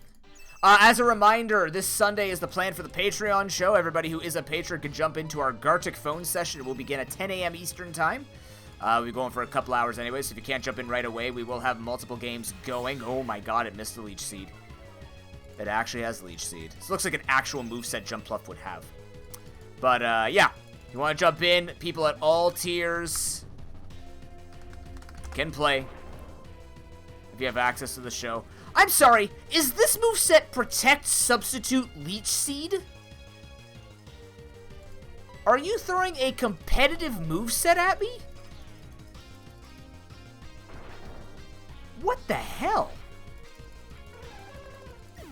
As a reminder, this Sunday is the plan for the Patreon show. Everybody who is a patron can jump into our Gartic phone session. It will begin at 10 a.m. Eastern time. We'll be going for a couple hours anyway, so if you can't jump in right away, we will have multiple games going. Oh my god, it missed the Leech Seed. It actually has Leech Seed. This looks like an actual moveset Jumpluff would have. But, yeah. If you want to jump in, people at all tiers can play. If you have access to the show. I'm sorry, is this moveset Protect Substitute Leech Seed? Are you throwing a competitive moveset at me? What the hell? I'm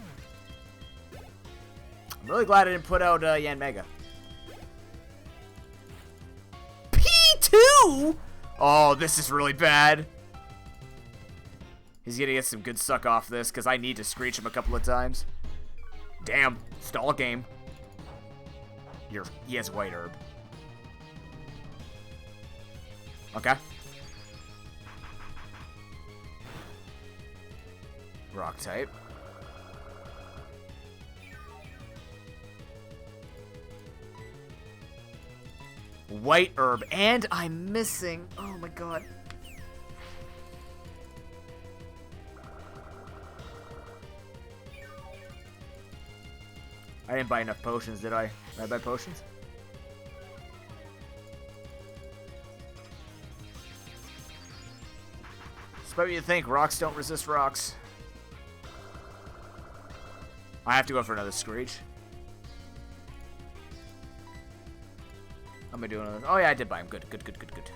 really glad I didn't put out Yanmega. P2? Oh, this is really bad. He's gonna get some good suck off this, because I need to screech him a couple of times. Damn, stall game. He has White Herb. Okay. Rock type. White Herb, and I'm missing. Oh my god. I didn't buy enough potions, did I? Did I buy potions? Despite what you think, rocks don't resist rocks. I have to go for another Screech. I'm gonna do another. Oh yeah, I did buy him. Good, good, good, good, good.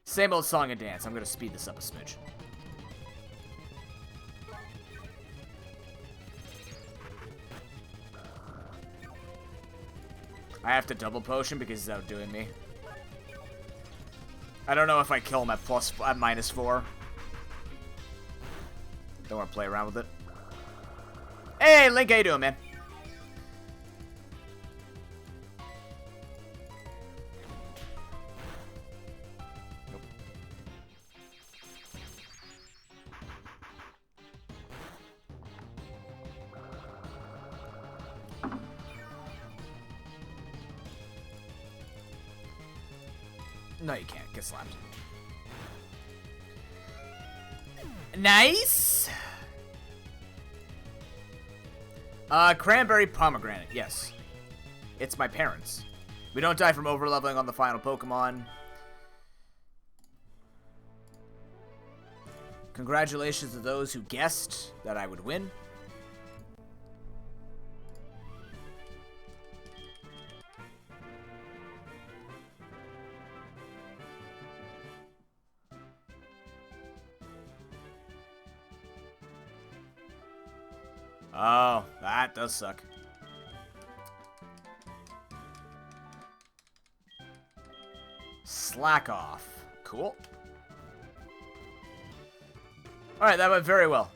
Same old song and dance. I'm going to speed this up a smidge. I have to double potion because he's outdoing me. I don't know if I kill him at -4. Don't want to play around with it. Hey, Link, how you doing, man? No, you can't. Get slapped. Nice! Cranberry pomegranate. Yes. It's my parents. We don't die from overleveling on the final Pokemon. Congratulations to those who guessed that I would win. Oh, that does suck. Slack off. Cool. Alright, that went very well.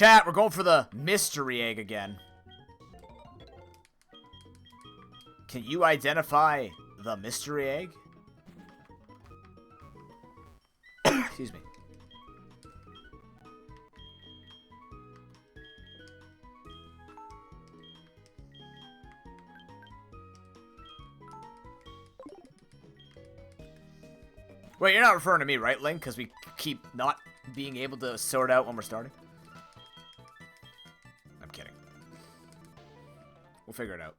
Chat, we're going for the mystery egg again. Can you identify the mystery egg? Excuse me. Wait, you're not referring to me, right, Link? Because we keep not being able to sort out when we're starting? I'm kidding. We'll figure it out.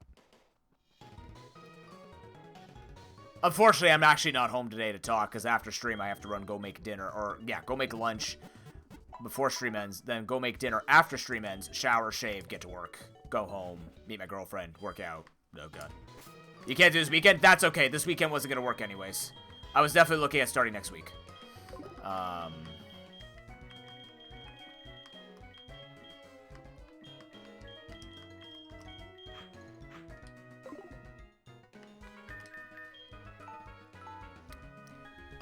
Unfortunately, I'm actually not home today to talk, because after stream I have to run, go make dinner, or, yeah, go make lunch before stream ends, then go make dinner after stream ends, shower, shave, get to work, go home, meet my girlfriend, work out. Oh, God. You can't do this weekend? That's okay. This weekend wasn't going to work anyways. I was definitely looking at starting next week.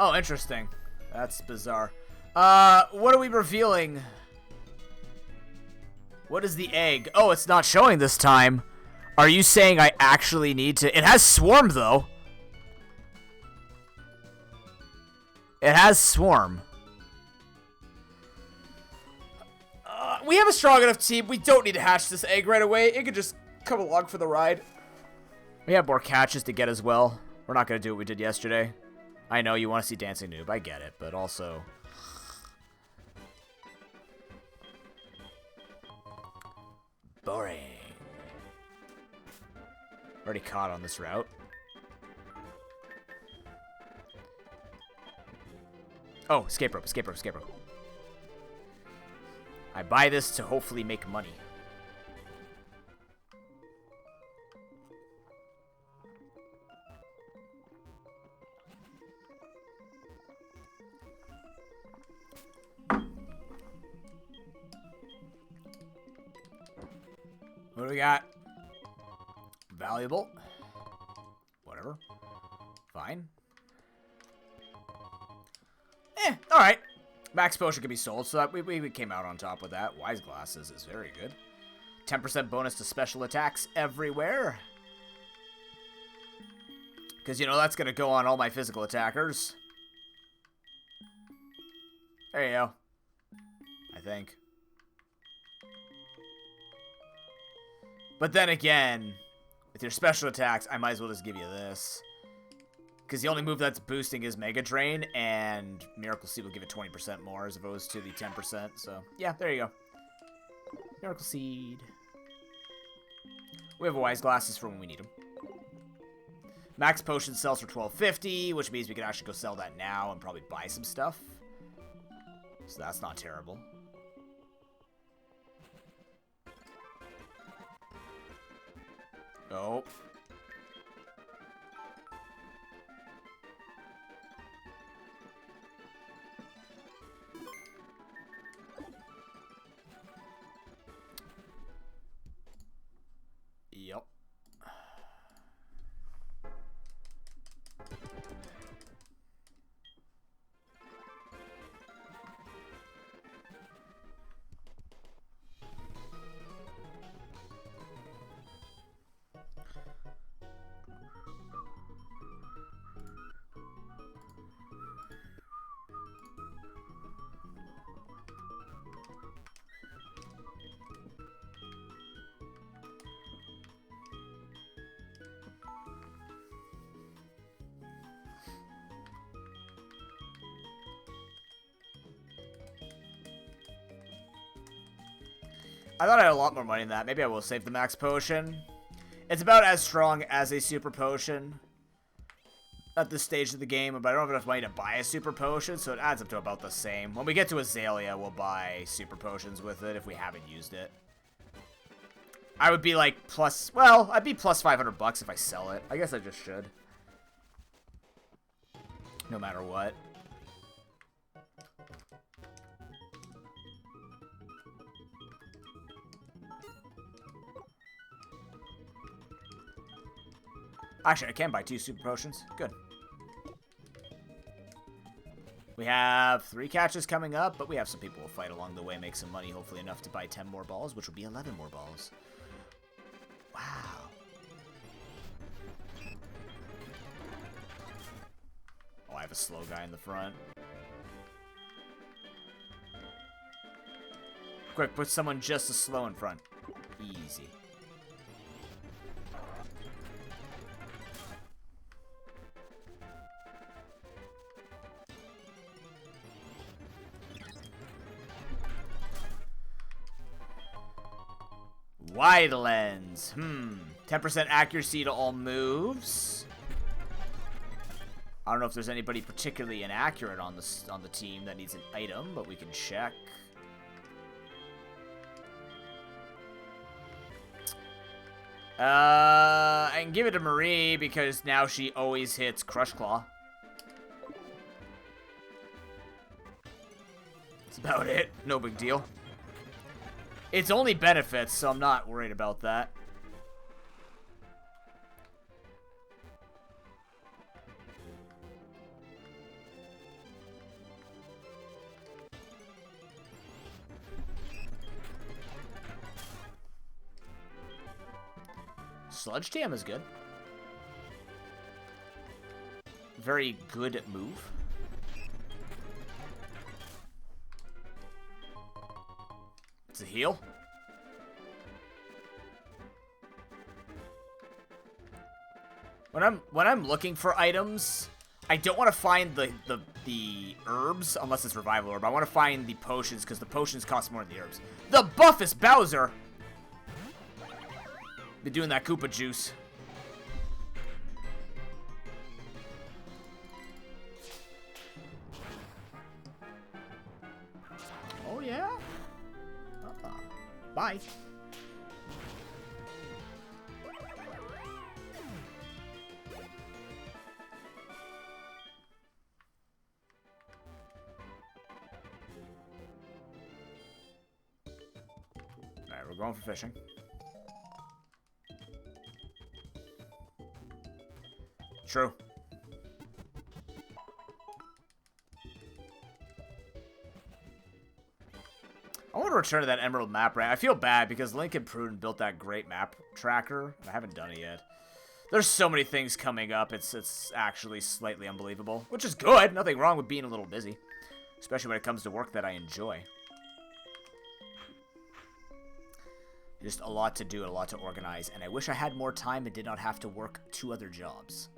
Oh, interesting. That's bizarre. What are we revealing? What is the egg? Oh, it's not showing this time. Are you saying I actually need to... It has swarm, though. It has swarm. We have a strong enough team. We don't need to hatch this egg right away. It could just come along for the ride. We have more catches to get as well. We're not going to do what we did yesterday. I know you want to see Dancing Noob. I get it, but also... boring. Already caught on this route. Oh, escape rope, escape rope, escape rope. I buy this to hopefully make money. What do we got? Valuable. Whatever. Fine. Alright. Max potion can be sold, so that we came out on top with that. Wise glasses is very good. 10% bonus to special attacks everywhere. Because, you know, that's going to go on all my physical attackers. There you go. I think. But then again, with your special attacks, I might as well just give you this. Because the only move that's boosting is Mega Drain, and Miracle Seed will give it 20% more as opposed to the 10%. So, yeah, there you go. Miracle Seed. We have Wise Glasses for when we need them. Max Potion sells for $12.50, which means we can actually go sell that now and probably buy some stuff. So that's not terrible. Oh. Yep. I thought I had a lot more money than that. Maybe I will save the max potion. It's about as strong as a super potion at this stage of the game, but I don't have enough money to buy a super potion, so it adds up to about the same. When we get to Azalea, we'll buy super potions with it if we haven't used it. I would be like plus, well, I'd be plus 500 bucks if I sell it. I guess I just should. No matter what. Actually, I can buy 2 super potions. Good. We have 3 catches coming up, but we have some people who will fight along the way, make some money, hopefully enough to buy 10 more balls, which will be 11 more balls. Wow. Oh, I have a slow guy in the front. Quick, put someone just as slow in front. Easy. Wide lens. 10% accuracy to all moves. I don't know if there's anybody particularly inaccurate on the team that needs an item, but we can check. I can give it to Marie because now she always hits Crush Claw. That's about it. No big deal. It's only benefits, so I'm not worried about that. Sludge Jam is good. Very good move. It's a heal. When I'm looking for items, I don't want to find the herbs unless it's revival herb. I want to find the potions because the potions cost more than the herbs. The buff is Bowser. Been doing that Koopa juice. Oh yeah? Bye. Alright, we're going for fishing. True. I want to return to that Emerald map rank. I feel bad because Lincoln Pruden built that great map tracker, and I haven't done it yet. There's so many things coming up, it's actually slightly unbelievable, which is good. Nothing wrong with being a little busy, especially when it comes to work that I enjoy. Just a lot to do, a lot to organize, and I wish I had more time and did not have to work 2 other jobs.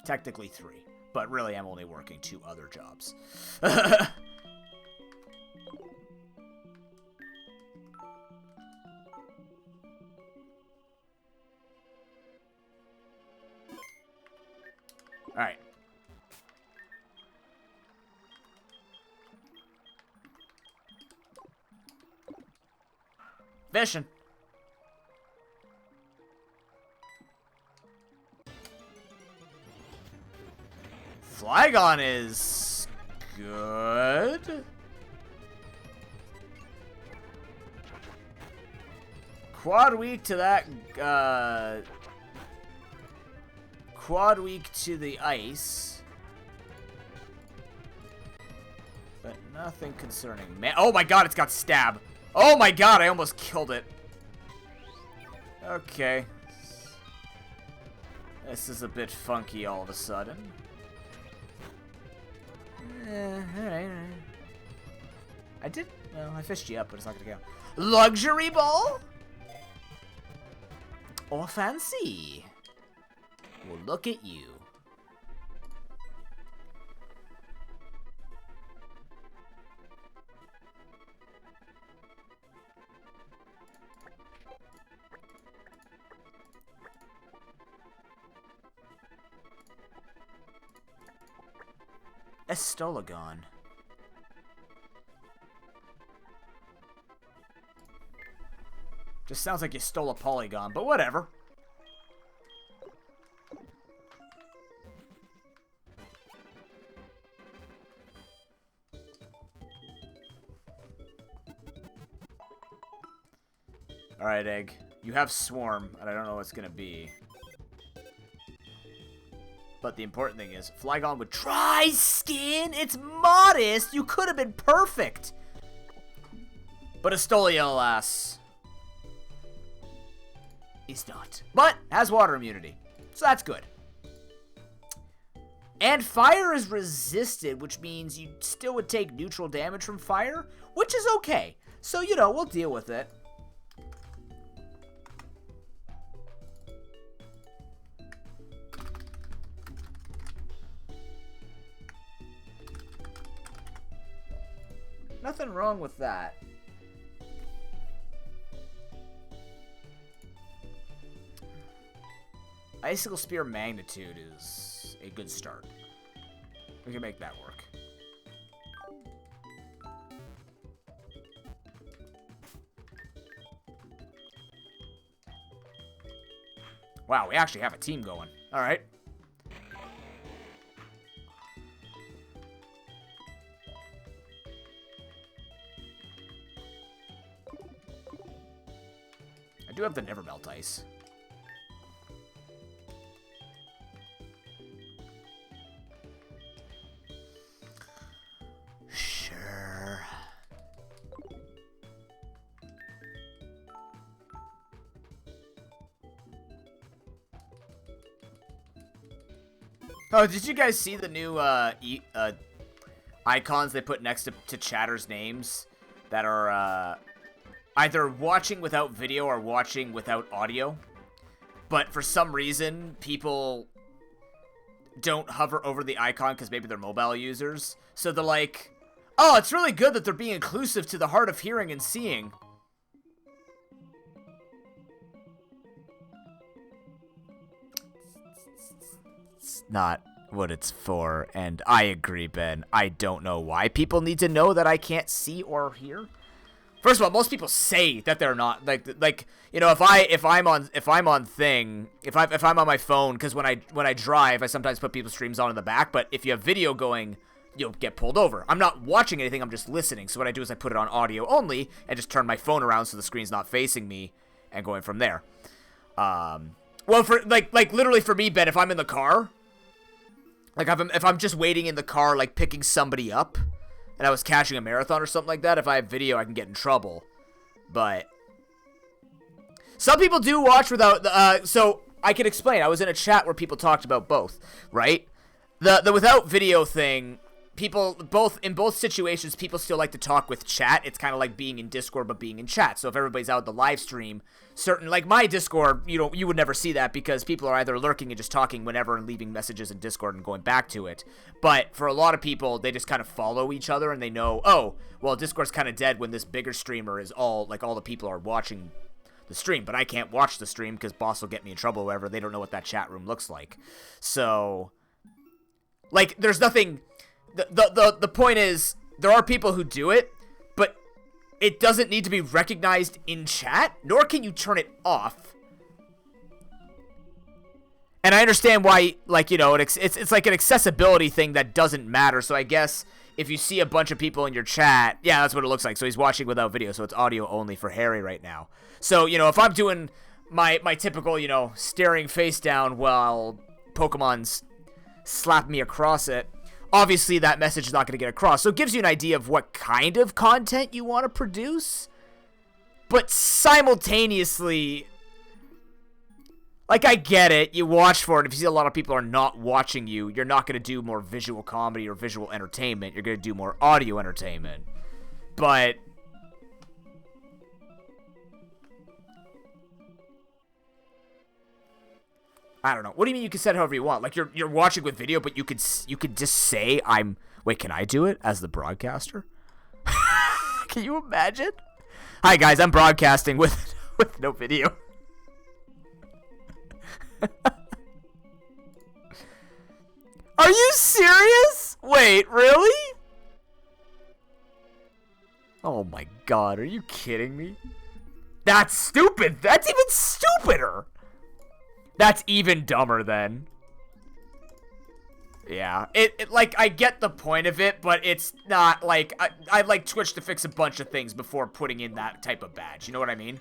Technically 3, but really I'm only working 2 other jobs. Alright. Fishing. Flygon is good. Quad weak to that, quad weak to the ice. But nothing concerning man. Oh my god, it's got stab. Oh my god, I almost killed it. Okay. This is a bit funky all of a sudden. Alright. I did. No, I fished you up, but it's not gonna go. Luxury ball? Oh, fancy. Well, look at you. Estolagon. Just sounds like you stole a Polygon, but whatever. Alright, Egg. You have Swarm, and I don't know what it's gonna be. But the important thing is, Flygon with Tri-Skin, it's modest. You could have been perfect. But Estolia, alas, is not. But has water immunity, so that's good. And fire is resisted, which means you still would take neutral damage from fire, which is okay. So, you know, we'll deal with it. Nothing wrong with that. Icicle Spear Magnitude is a good start. We can make that work. Wow, we actually have a team going. All right. I do have the Never Melt Ice. Sure. Oh, did you guys see the new icons they put next to chatters' names that are either watching without video or watching without audio? But for some reason, people don't hover over the icon because maybe they're mobile users. So they're like, oh, it's really good that they're being inclusive to the hard of hearing and seeing. It's not what it's for, and I agree, Ben. I don't know why people need to know that I can't see or hear. First of all, most people say that they're not like you know, if I'm on my phone, because when I drive, I sometimes put people's streams on in the back. But if you have video going, you'll get pulled over. I'm not watching anything, I'm just listening. So what I do is I put it on audio only and just turn my phone around so the screen's not facing me and going from there. Well, for like literally for me, Ben, if I'm in the car, like if I'm just waiting in the car, like picking somebody up, and I was catching a marathon or something like that, if I have video, I can get in trouble. But some people do watch without, so I can explain. I was in a chat where people talked about both, right? The without video thing, people, in both situations, people still like to talk with chat. It's kind of like being in Discord, but being in chat. So if everybody's out at the live stream, like my Discord, you would never see that because people are either lurking and just talking whenever and leaving messages in Discord and going back to it. But for a lot of people, they just kind of follow each other and they know, oh, well, Discord's kind of dead when this bigger streamer is all the people are watching the stream, but I can't watch the stream because boss will get me in trouble or whatever. They don't know what that chat room looks like. So, like, there's nothing. The point is, there are people who do it, but it doesn't need to be recognized in chat, nor can you turn it off. And I understand why, like, you know, it's like an accessibility thing that doesn't matter. So I guess if you see a bunch of people in your chat, yeah, that's what it looks like. So he's watching without video, so it's audio only for Harry right now. So, you know, if I'm doing my typical, you know, staring face down while Pokemon's slap me across it, obviously that message is not going to get across. So it gives you an idea of what kind of content you want to produce. But simultaneously, like, I get it. You watch for it. If you see a lot of people are not watching you, you're not going to do more visual comedy or visual entertainment. You're going to do more audio entertainment. But I don't know. What do you mean you can set it however you want? Like, you're watching with video, but you could just say I'm... Wait, can I do it as the broadcaster? Can you imagine? Hi, guys. I'm broadcasting with no video. Are you serious? Wait, really? Oh my god, are you kidding me? That's stupid. That's even stupider. That's even dumber then. Yeah, it like, I get the point of it, but it's not like, I like Twitch to fix a bunch of things before putting in that type of badge. You know what I mean?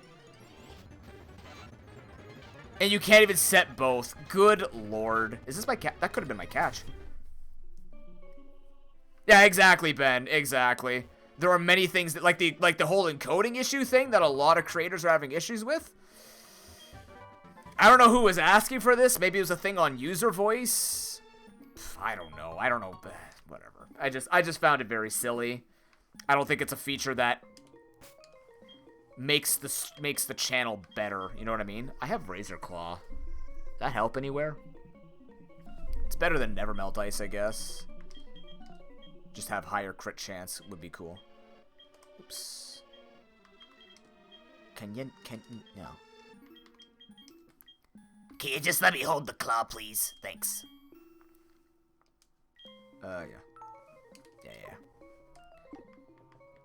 And you can't even set both. Good lord. Is this my catch? That could have been my catch. Yeah, exactly, Ben. Exactly. There are many things that, like the whole encoding issue thing that a lot of creators are having issues with. I don't know who was asking for this. Maybe it was a thing on user voice. I don't know. Whatever. I just found it very silly. I don't think it's a feature that makes the channel better. You know what I mean? I have Razor Claw. Does that help anywhere? It's better than Never Melt Ice, I guess. Just have higher crit chance would be cool. Oops. No. Can you just let me hold the claw, please? Thanks. Yeah. Yeah.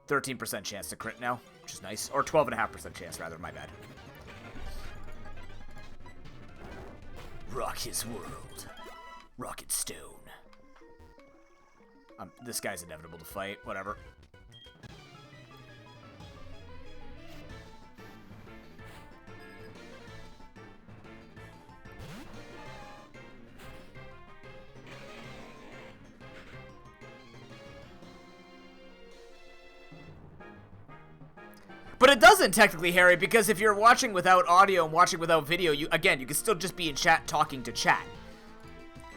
13% chance to crit now, which is nice. Or 12.5% chance, rather, my bad. Rock his world. Rocket Stone. This guy's inevitable to fight. Whatever. But it doesn't technically, Harry, because if you're watching without audio and watching without video, you can still just be in chat talking to chat.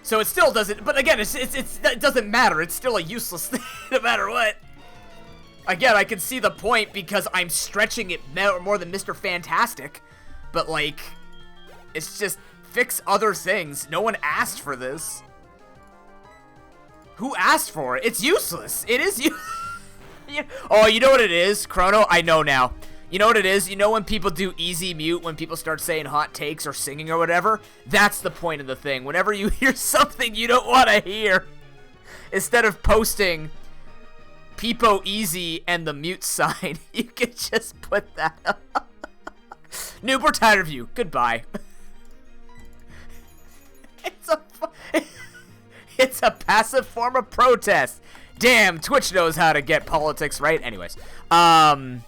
So it still doesn't, but again, it doesn't matter. It's still a useless thing, no matter what. Again, I can see the point because I'm stretching it more than Mr. Fantastic. But, like, it's just fix other things. No one asked for this. Who asked for it? It's useless. It is useless. Oh, you know what it is, Chrono? I know now. You know what it is? You know when people do easy mute, when people start saying hot takes or singing or whatever? That's the point of the thing. Whenever you hear something you don't want to hear, instead of posting Peepo easy and the mute sign, you can just put that up. Noob, we're tired of you. Goodbye. It's a passive form of protest. Damn, Twitch knows how to get politics right. Anyways, yeah,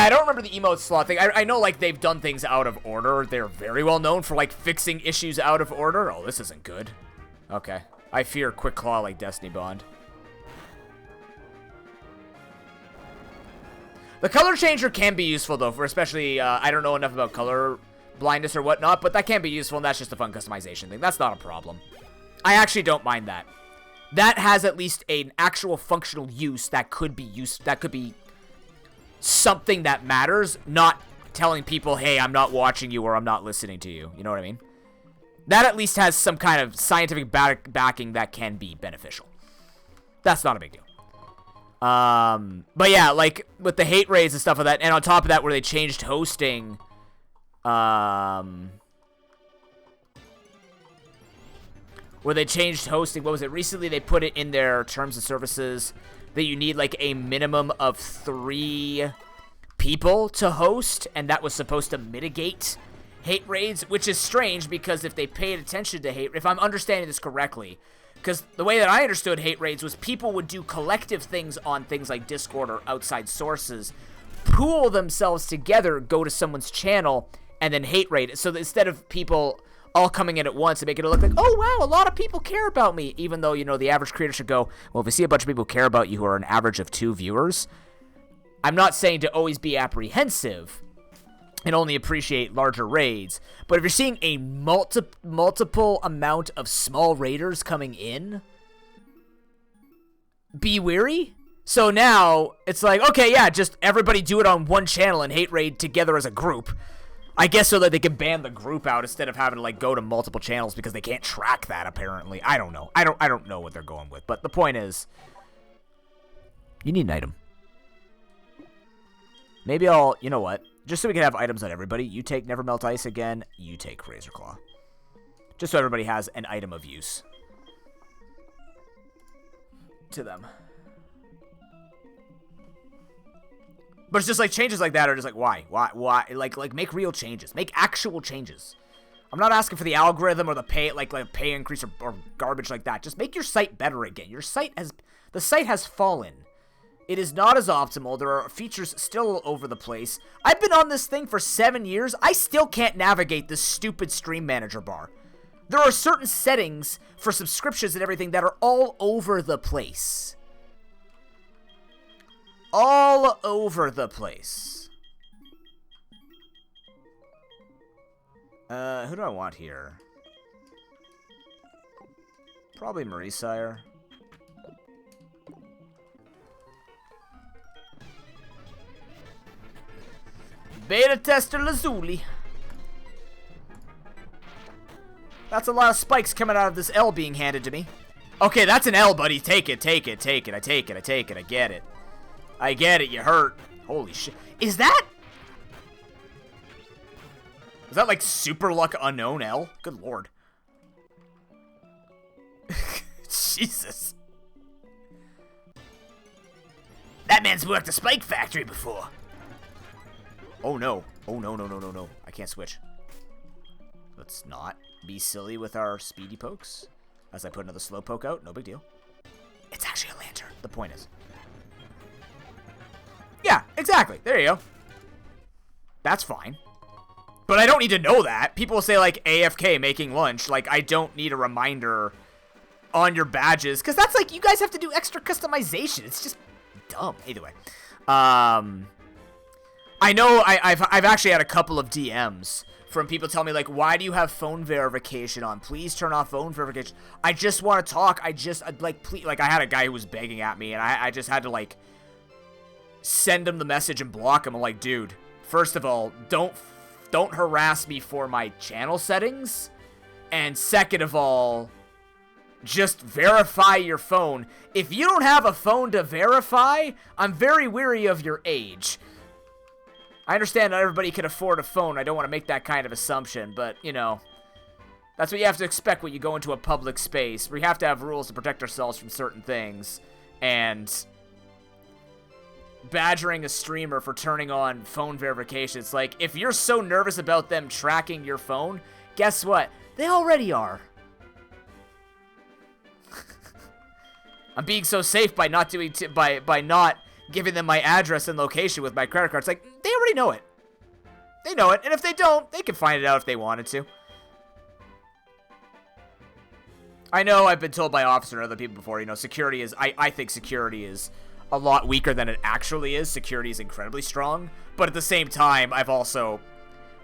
I don't remember the emote slot thing. I know, like, they've done things out of order. They're very well known for, like, fixing issues out of order. Oh, this isn't good. Okay. I fear Quick Claw like Destiny Bond. The color changer can be useful, though, for especially, I don't know enough about color blindness or whatnot, but that can be useful, and that's just a fun customization thing. That's not a problem. I actually don't mind that. That has at least an actual functional use that could be used, that could be something that matters, not telling people, hey, I'm not watching you or I'm not listening to you. You know what I mean? That at least has some kind of scientific backing that can be beneficial. That's not a big deal. But yeah, like with the hate raids and stuff like that, and on top of that, where they changed hosting, what was it? Recently, they put it in their terms of services that you need like a minimum of 3 people to host, and that was supposed to mitigate hate raids, which is strange because if they paid attention to hate, if I'm understanding this correctly, because the way that I understood hate raids was people would do collective things on things like Discord or outside sources, pool themselves together, go to someone's channel, and then hate raid it. So that instead of people all coming in at once and making it look like, oh, wow, a lot of people care about me, even though, you know, the average creator should go, well, if we see a bunch of people care about you who are an average of 2 viewers, I'm not saying to always be apprehensive and only appreciate larger raids, but if you're seeing a multiple amount of small raiders coming in, be wary. So now it's like, okay, yeah, just everybody do it on one channel and hate raid together as a group. I guess so that they can ban the group out instead of having to like go to multiple channels because they can't track that apparently. I don't know. I don't know what they're going with, but the point is, you need an item. Maybe you know what? Just so we can have items on everybody, you take Never Melt Ice again, you take Razor Claw. Just so everybody has an item of use to them. But it's just like changes like that are just like, why? Like make real changes. Make actual changes. I'm not asking for the algorithm or the pay increase or garbage like that. Just make your site better again. The site has fallen. It is not as optimal. There are features still all over the place. I've been on this thing for 7 years. I still can't navigate this stupid stream manager bar. There are certain settings for subscriptions and everything that are all over the place. All over the place. Who do I want here? Probably Marie Sire. Beta tester Lazuli. That's a lot of spikes coming out of this L being handed to me. Okay, that's an L, buddy. Take it, take it, take it. I take it, I take it. I get it. I get it, you hurt. Holy shit. Is that like super luck unknown L? Good lord. Jesus. That man's worked a spike factory before. Oh no. Oh no, no, no, no, no. I can't switch. Let's not be silly with our speedy pokes. As I put another slow poke out, no big deal. It's actually a lantern. The point is. Yeah, exactly. There you go. That's fine. But I don't need to know that. People will say, like, AFK making lunch. Like, I don't need a reminder on your badges. Because that's like, you guys have to do extra customization. It's just dumb. Either way. I know I've actually had a couple of DMs from people telling me, like, why do you have phone verification on? Please turn off phone verification. I just want to talk. Like, please. Like, I had a guy who was begging at me, and I just had to, like, send him the message and block him. I'm like, dude, first of all, don't harass me for my channel settings. And second of all, just verify your phone. If you don't have a phone to verify, I'm very weary of your age. I understand not everybody can afford a phone. I don't want to make that kind of assumption, but, you know, that's what you have to expect when you go into a public space. We have to have rules to protect ourselves from certain things. And badgering a streamer for turning on phone verification, it's like, if you're so nervous about them tracking your phone, guess what? They already are. I'm being so safe by not doing by not giving them my address and location with my credit card. It's like, they already know it. They know it, and if they don't, they can find it out if they wanted to. I know I've been told by officers and other people before, you know, security is, I think security is a lot weaker than it actually is. Security is incredibly strong, but at the same time, I've also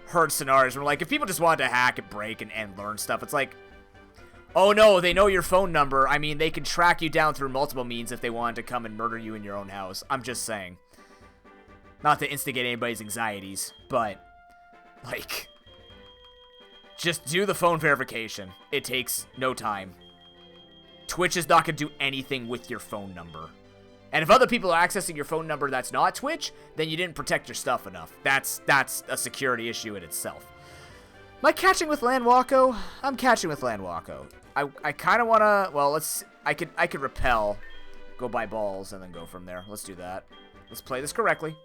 heard scenarios where, like, if people just wanted to hack and break and learn stuff, it's like, oh no, they know your phone number. I mean, they can track you down through multiple means if they wanted to come and murder you in your own house. I'm just saying. Not to instigate anybody's anxieties, but, like, just do the phone verification. It takes no time. Twitch is not going to do anything with your phone number. And if other people are accessing your phone number that's not Twitch, then you didn't protect your stuff enough. That's a security issue in itself. Am I catching with Landwalko? I'm catching with Landwalko. I kind of want to, well, I could repel, go buy balls, and then go from there. Let's do that. Let's play this correctly.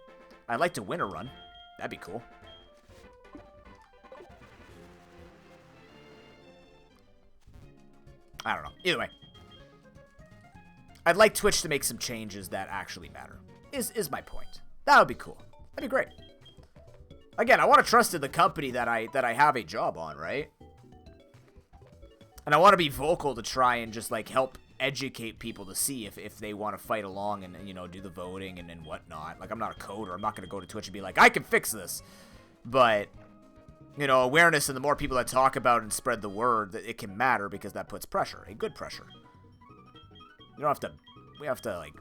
I'd like to win a run. That'd be cool. I don't know. Either way. I'd like Twitch to make some changes that actually matter. Is my point. That would be cool. That'd be great. Again, I want to trust in the company that I have a job on, right? And I want to be vocal to try and just, like, help educate people to see if they want to fight along and, you know, do the voting and whatnot. Like, I'm not a coder. I'm not going to go to Twitch and be like, I can fix this. But, you know, awareness, and the more people that talk about it and spread the word, that it can matter, because that puts pressure, a good pressure. You don't have to, we have to, like,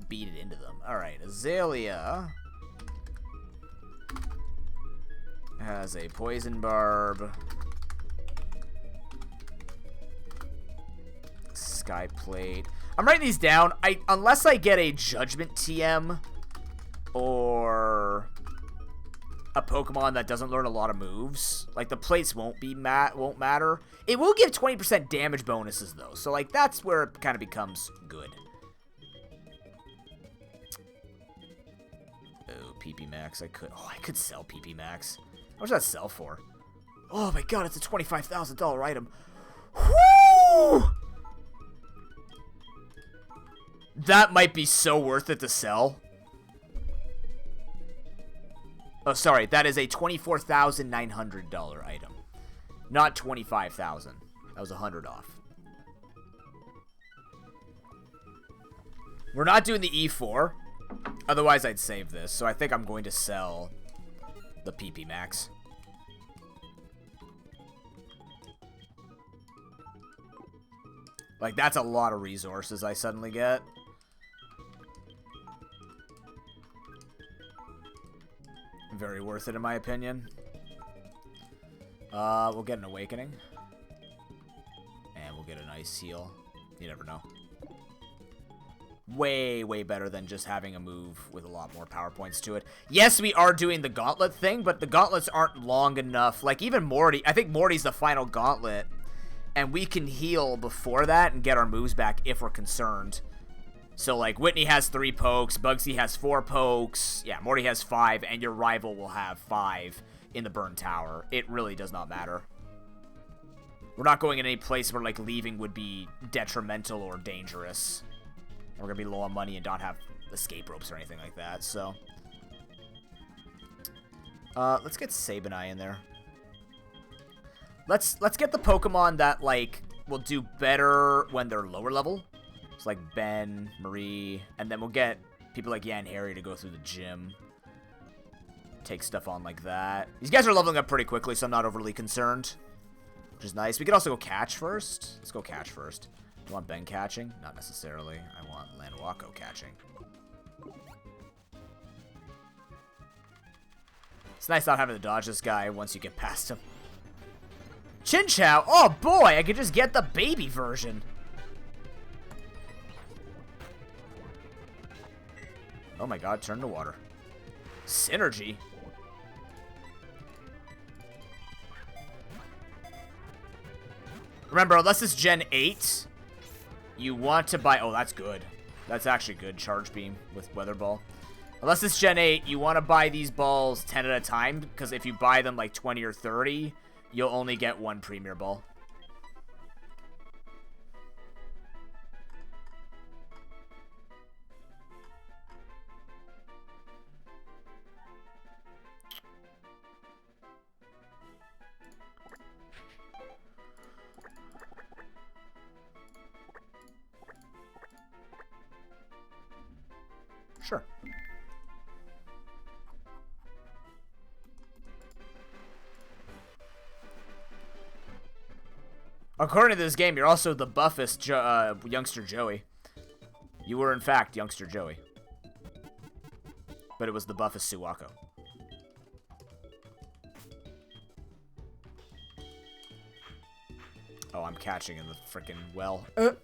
beat it into them. Alright, Azalea has a poison barb. Sky plate. I'm writing these down. Unless I get a judgment TM or a Pokemon that doesn't learn a lot of moves, like, the plates won't matter. It will give 20% damage bonuses though, so, like, that's where it kind of becomes good. Oh, PP Max. I could sell PP Max. How much does that sell for? Oh my god, it's a $25,000 item. Woo! That might be so worth it to sell. Oh, sorry. That is a $24,900 item. Not $25,000. That was 100 off. We're not doing the E4. Otherwise, I'd save this. So I think I'm going to sell the PP Max. Like, that's a lot of resources I suddenly get. Very worth it, in my opinion. We'll get an Awakening. And we'll get an Ice Heal. You never know. Way, way better than just having a move with a lot more power points to it. Yes, we are doing the Gauntlet thing, but the Gauntlets aren't long enough. Like, even Morty, I think Morty's the final Gauntlet. And we can heal before that and get our moves back if we're concerned. So, like, Whitney has 3 pokes, Bugsy has 4 pokes, yeah, Morty has 5, and your rival will have 5 in the Burn Tower. It really does not matter. We're not going in any place where, like, leaving would be detrimental or dangerous. We're going to be low on money and not have escape ropes or anything like that, so. Let's get Sabanai in there. Let's get the Pokemon that, like, will do better when they're lower level. It's like Ben, Marie, and then we'll get people like Yan Harry to go through the gym. Take stuff on like that. These guys are leveling up pretty quickly, so I'm not overly concerned. Which is nice. We could also go catch first. Let's go catch first. Do you want Ben catching? Not necessarily. I want Landwako catching. It's nice not having to dodge this guy once you get past him. Chinchou! Oh boy, I could just get the baby version. Oh my god, turn to water. Synergy? Remember, unless it's Gen 8, you want to buy... Oh, that's good. That's actually good. Charge Beam with Weather Ball. Unless it's Gen 8, you want to buy these balls 10 at a time, because if you buy them like 20 or 30, you'll only get 1 Premier Ball. Sure. According to this game, you're also the buffest youngster Joey. You were, in fact, youngster Joey. But it was the buffest Suwako. Oh, I'm catching in the freaking well. Wouldn't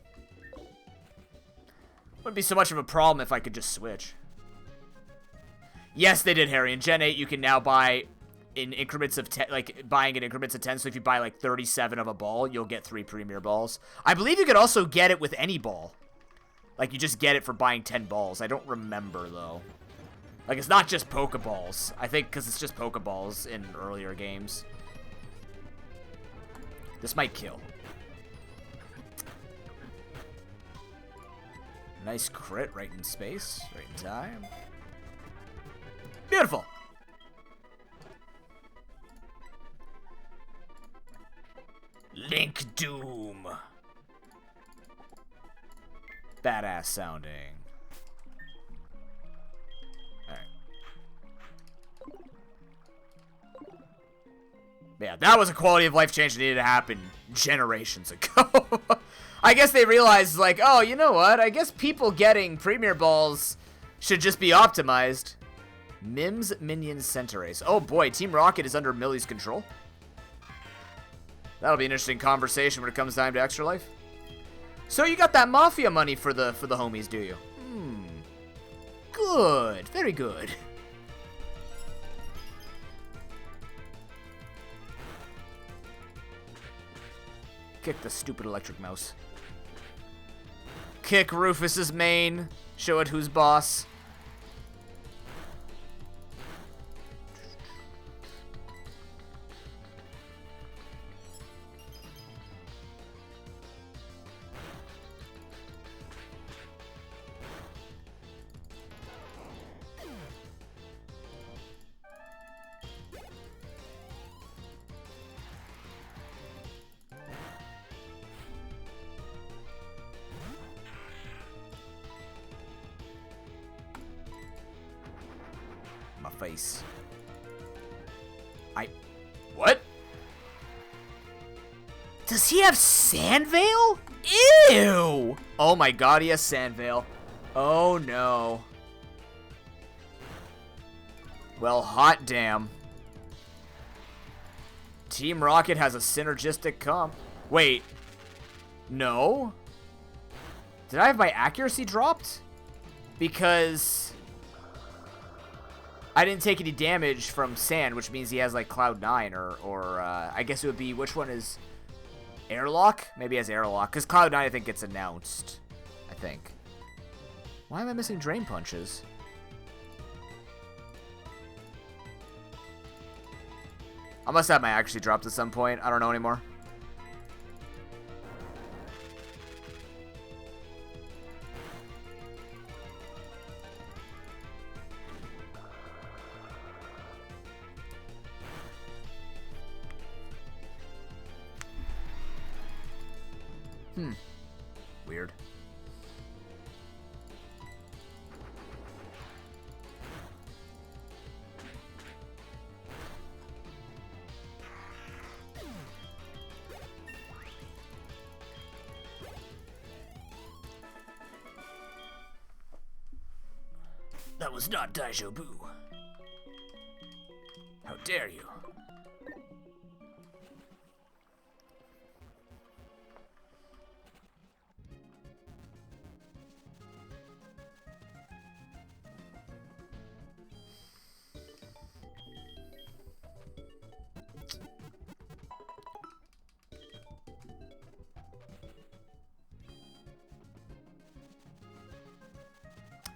be so much of a problem if I could just switch. Yes, they did, Harry. In Gen 8, you can now buy in increments of 10, like, buying in increments of 10. So if you buy, like, 37 of a ball, you'll get 3 Premier Balls. I believe you could also get it with any ball. Like, you just get it for buying 10 balls. I don't remember, though. Like, it's not just Pokeballs. I think because it's just Pokeballs in earlier games. This might kill. Nice crit right in space, right in time. Beautiful. Link Doom. Badass sounding. Alright. Yeah, that was a quality of life change that needed to happen generations ago. I guess they realized, like, oh, you know what? I guess people getting Premier Balls should just be optimized. Mims Minions Centaurs. Oh boy, Team Rocket is under Millie's control. That'll be an interesting conversation when it comes time to Extra Life. So you got that Mafia money for the homies, do you? Good. Very good. Kick the stupid electric mouse. Kick Rufus's mane. Show it who's boss. face. What? Does he have Sand Veil? Ew! Oh my god, he has Sand Veil. Oh no. Well, hot damn. Team Rocket has a synergistic comp. Wait. No? Did I have my accuracy dropped? Because I didn't take any damage from Sand, which means he has like Cloud9 or I guess it would be, which one is Airlock? Maybe he has Airlock, because Cloud9 I think gets announced. I think. Why am I missing Drain Punches? I must have my accuracy dropped at some point. I don't know anymore. Weird. That was not Daijobu. How dare you?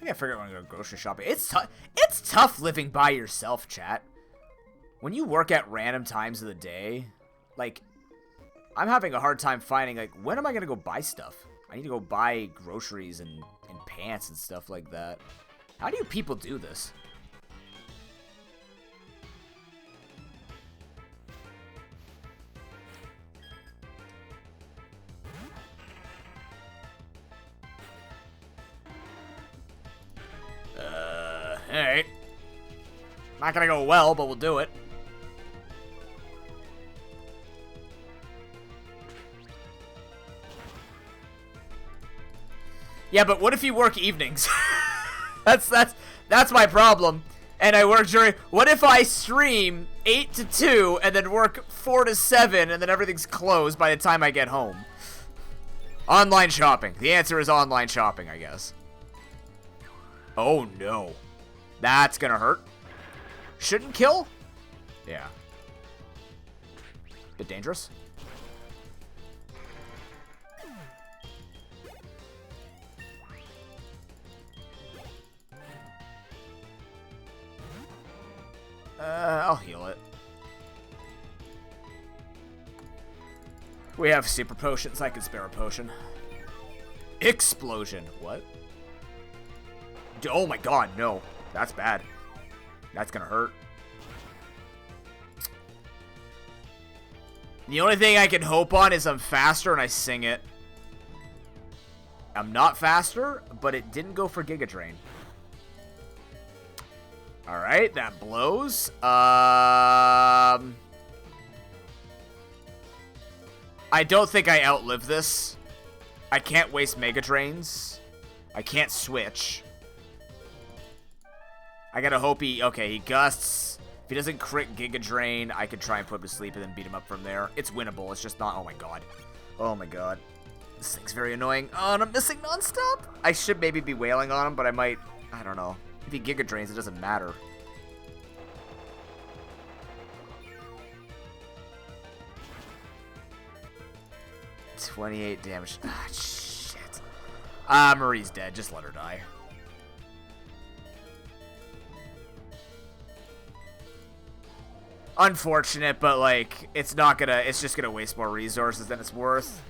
I gotta figure out when to go grocery shopping. It's tough living by yourself, chat. When you work at random times of the day, like, I'm having a hard time finding, like, when am I gonna go buy stuff? I need to go buy groceries and pants and stuff like that. How do you people do this? Alright. Not gonna go well, but we'll do it. Yeah, but what if you work evenings? that's my problem. And I work during... What if I stream 8 to 2 and then work 4 to 7 and then everything's closed by the time I get home? Online shopping. The answer is online shopping, I guess. Oh, no. That's gonna hurt. Shouldn't kill? Yeah. Bit dangerous. I'll heal it. We have super potions. I can spare a potion. Explosion. What? Oh my god, no. That's bad. That's gonna hurt. The only thing I can hope on is I'm faster and I sing it. I'm not faster, but it didn't go for Giga Drain. Alright, that blows. I don't think I outlive this. I can't waste Mega Drains. I can't switch. I gotta hope he... Okay, he gusts. If he doesn't crit Giga Drain, I could try and put him to sleep and then beat him up from there. It's winnable. It's just not... Oh my god. Oh my god. This thing's very annoying. Oh, and I'm missing nonstop. I should maybe be wailing on him, but I might... I don't know. If he Giga Drains, it doesn't matter. $28 damage. Ah, shit. Marie's dead. Just let her die. Unfortunate, but, like, it's not gonna... It's just gonna waste more resources than it's worth.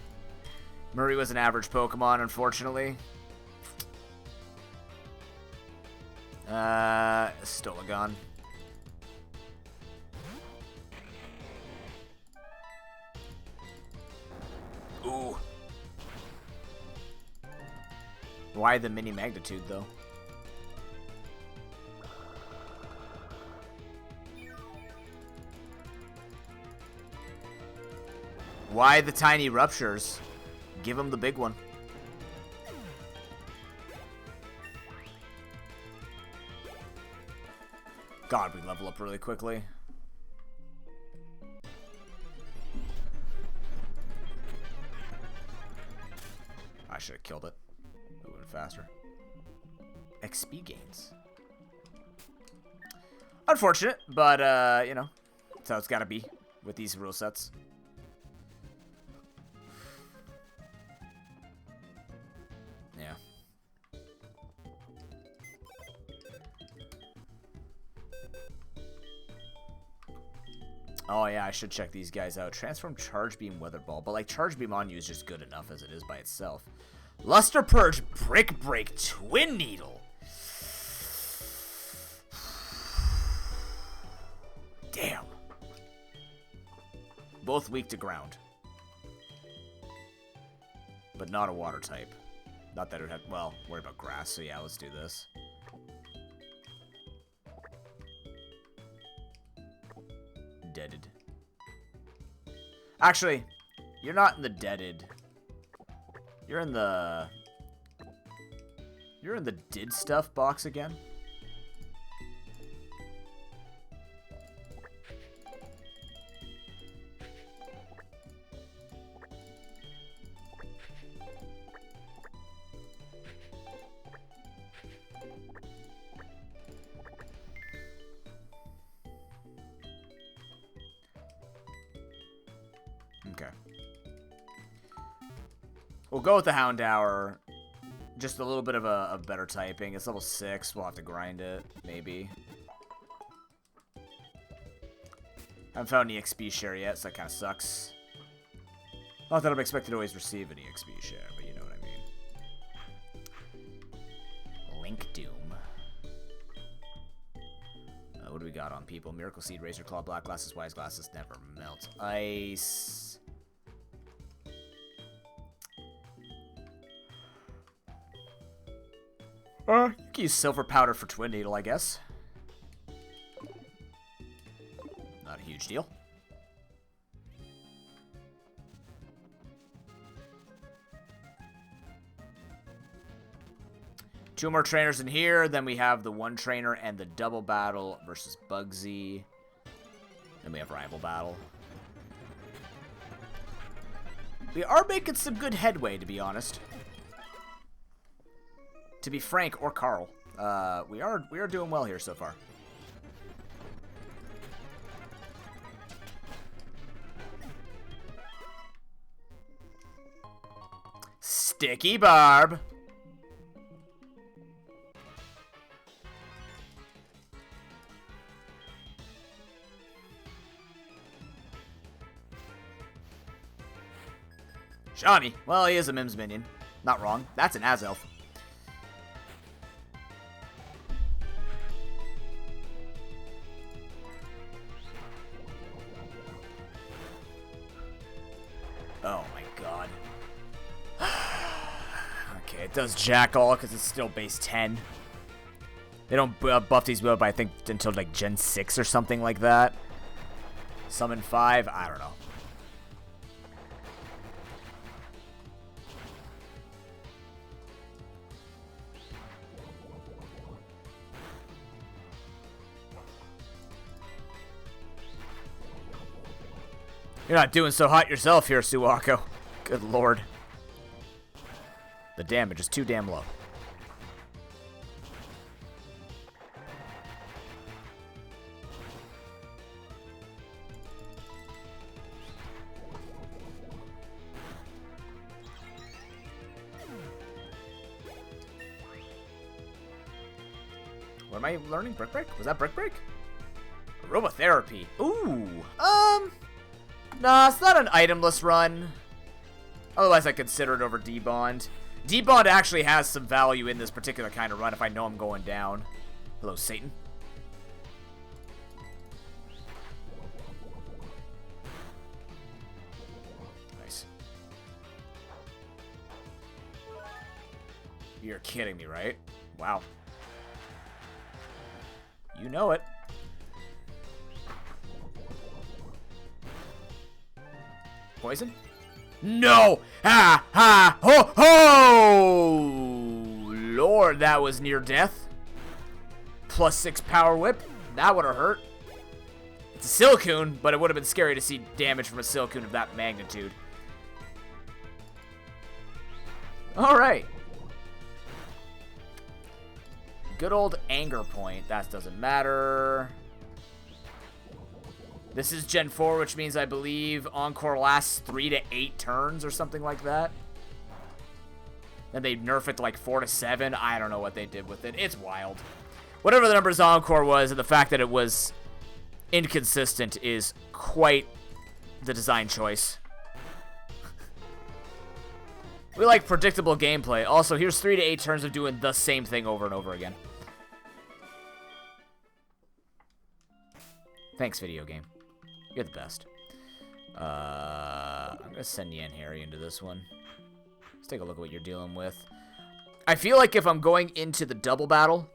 Marie was an average Pokemon, unfortunately. Stolagon. Ooh. Why the mini magnitude, though? Why the tiny ruptures? Give him the big one. God, we level up really quickly. I should have killed it. It would have been faster. XP gains. Unfortunate, but, you know, that's how it's gotta be with these rule sets. Yeah. Oh, yeah, I should check these guys out. Transform Charge Beam Weather Ball, but, like, Charge Beam on you is just good enough as it is by itself. Luster Purge Brick Break Twin Needle. Damn. Both weak to ground. But not a water type. Not that it would have... Well, worry about grass, so yeah, let's do this. Deaded. Actually, you're not in the deaded. You're in the... You're in the did stuff box again? Okay. We'll go with the Houndour. Just a little bit of a better typing. It's level 6. We'll have to grind it, maybe. Haven't found any XP share yet, so that kind of sucks. Not that I'm expected to always receive any XP share, but you know what I mean. Link Doom. What do we got on people? Miracle Seed, Razor Claw, Black Glasses, Wise Glasses, Never Melt. Ice. You can use Silver Powder for Twin Needle, I guess. Not a huge deal. Two more trainers in here. Then we have the one trainer and the double battle versus Bugsy. Then we have rival battle. We are making some good headway, to be honest. To be frank, or Carl, we are doing well here so far. Sticky Barb. Shawnee. Well, he is a Mims minion. Not wrong. That's an Azelf. Oh my god. Okay, it does jack all because it's still base 10. They don't buff these by, I think, until like Gen 6 or something like that. Summon 5, I don't know. You're not doing so hot yourself here, Suwako. Good lord. The damage is too damn low. What am I learning? Brick Break? Was that Brick Break? Aromatherapy. Ooh. Nah, it's not an itemless run. Otherwise, I consider it over D-Bond. D-Bond actually has some value in this particular kind of run if I know I'm going down. Hello, Satan. Nice. You're kidding me, right? Wow. You know it. Poison? No! Ha! Ha! Ho! Ho! Lord, that was near death. +6 power whip. That would have hurt. It's a Silcoon, but it would have been scary to see damage from a Silcoon of that magnitude. Alright. Good old anger point. That doesn't matter. This is Gen 4, which means I believe Encore lasts 3 to 8 turns or something like that. Then they nerf it to like 4 to 7. I don't know what they did with it. It's wild. Whatever the numbers Encore was, and the fact that it was inconsistent is quite the design choice. We like predictable gameplay. Also, here's 3 to 8 turns of doing the same thing over and over again. Thanks, video game. You're the best. I'm going to send Yan Harry into this one. Let's take a look at what you're dealing with. I feel like if I'm going into the double battle,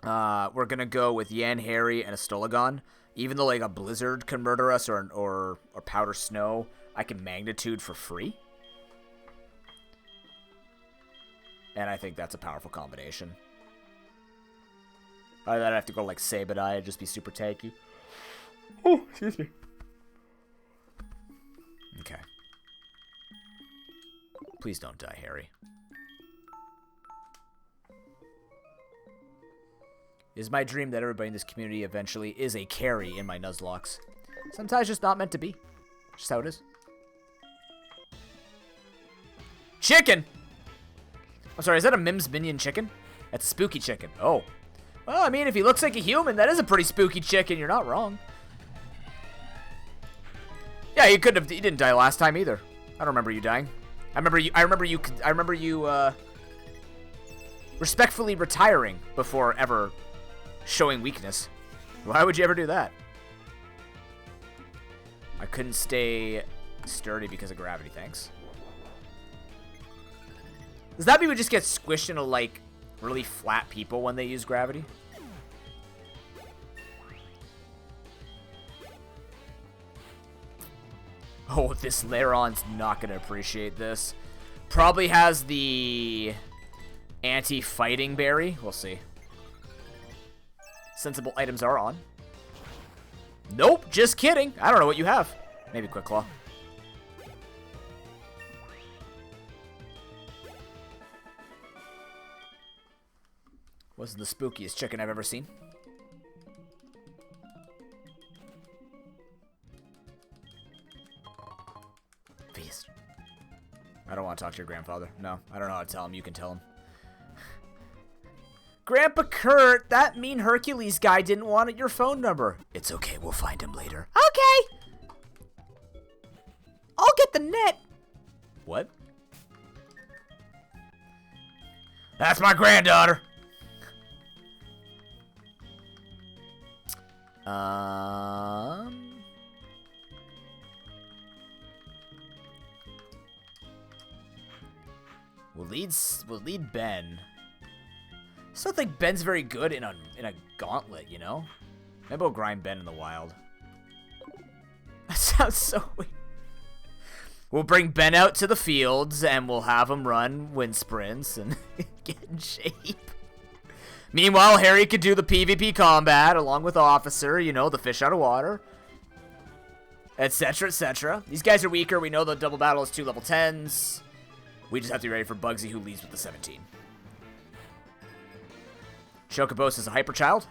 we're going to go with Yan Harry and a Stolagon. Even though like a Blizzard can murder us or Powder Snow, I can Magnitude for free. And I think that's a powerful combination. I'd have to go like Sableye and just be super tanky. Oh, excuse me. Okay. Please don't die, Harry. It is my dream that everybody in this community eventually is a carry in my Nuzlocks. Sometimes just not meant to be. Just how it is. Chicken! I'm sorry, is that a Mims Minion chicken? That's a spooky chicken. Oh. Well, I mean, if he looks like a human, that is a pretty spooky chicken. You're not wrong. Yeah, he couldn't have. He didn't die last time either. I don't remember you dying. I remember you respectfully retiring before ever showing weakness. Why would you ever do that? I couldn't stay sturdy because of gravity. Thanks. Does that mean we just get squished into like really flat people when they use gravity? Oh, this Lairon's not going to appreciate this. Probably has the anti-fighting berry. We'll see. Sensible items are on. Nope, just kidding. I don't know what you have. Maybe Quick Claw. Wasn't the spookiest chicken I've ever seen. Feast. I don't want to talk to your grandfather. No, I don't know how to tell him. You can tell him. Grandpa Kurt, that mean Hercules guy didn't want your phone number. It's okay, we'll find him later. Okay. I'll get the net. What? That's my granddaughter. We'll lead Ben. I still think Ben's very good in a gauntlet, you know? Maybe we'll grind Ben in the wild. That sounds so weird. We'll bring Ben out to the fields and we'll have him run wind sprints and get in shape. Meanwhile, Harry could do the PvP combat along with Officer, you know, the fish out of water. Etc, etc. These guys are weaker. We know the double battle is 2 level 10s. We just have to be ready for Bugsy, who leads with the 17. Chocobos is a hyper child.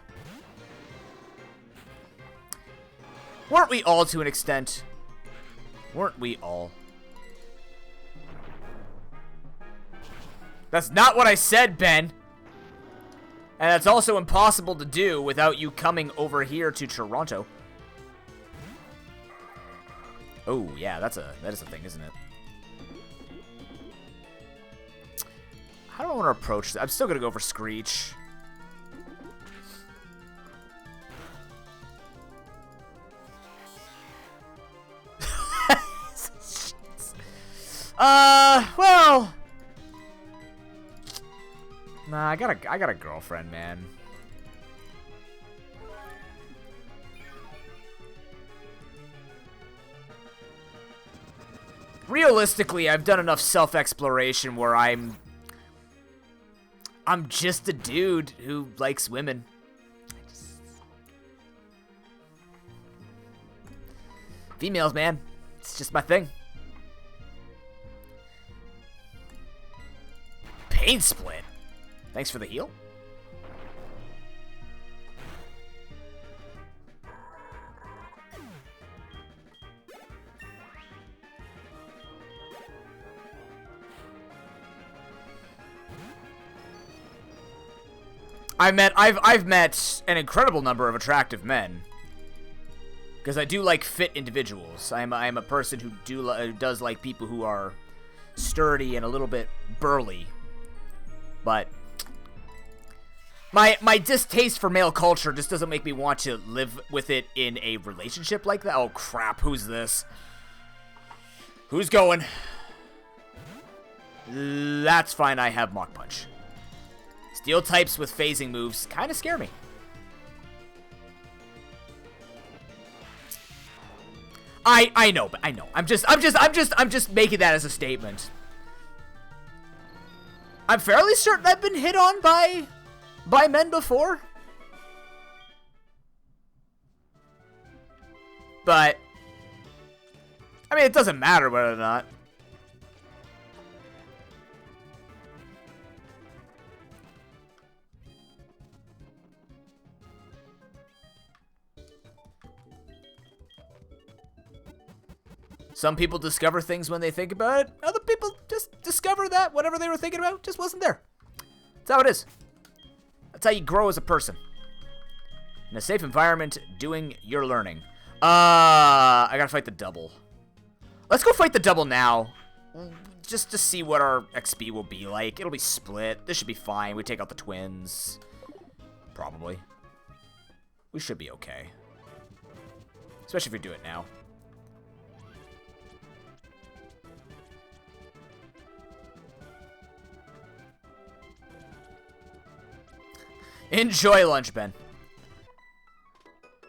Weren't we all to an extent? Weren't we all? That's not what I said, Ben. And that's also impossible to do without you coming over here to Toronto. Oh, yeah, that is a thing, isn't it? How do I want to approach this? I'm still going to go for Screech. Well. Nah, I got a girlfriend, man. realistically, I've done enough self-exploration where I'm just a dude who likes women. Females, man. It's just my thing. Pain split. Thanks for the heal. I've met an incredible number of attractive men. Because I do like fit individuals. I'm a person who does like people who are sturdy and a little bit burly. But my distaste for male culture just doesn't make me want to live with it in a relationship like that. Oh crap, who's this? Who's going? That's fine, I have Mach Punch. Steel types with phasing moves kind of scare me. I know, but I know. I'm just making that as a statement. I'm fairly certain I've been hit on by men before. But I mean, it doesn't matter whether or not. Some people discover things when they think about it. Other people just discover that whatever they were thinking about just wasn't there. That's how it is. That's how you grow as a person. In a safe environment, doing your learning. I gotta fight the double. Let's go fight the double now. Just to see what our XP will be like. It'll be split. This should be fine. We take out the twins. Probably. We should be okay. Especially if we do it now. Enjoy lunch, Ben.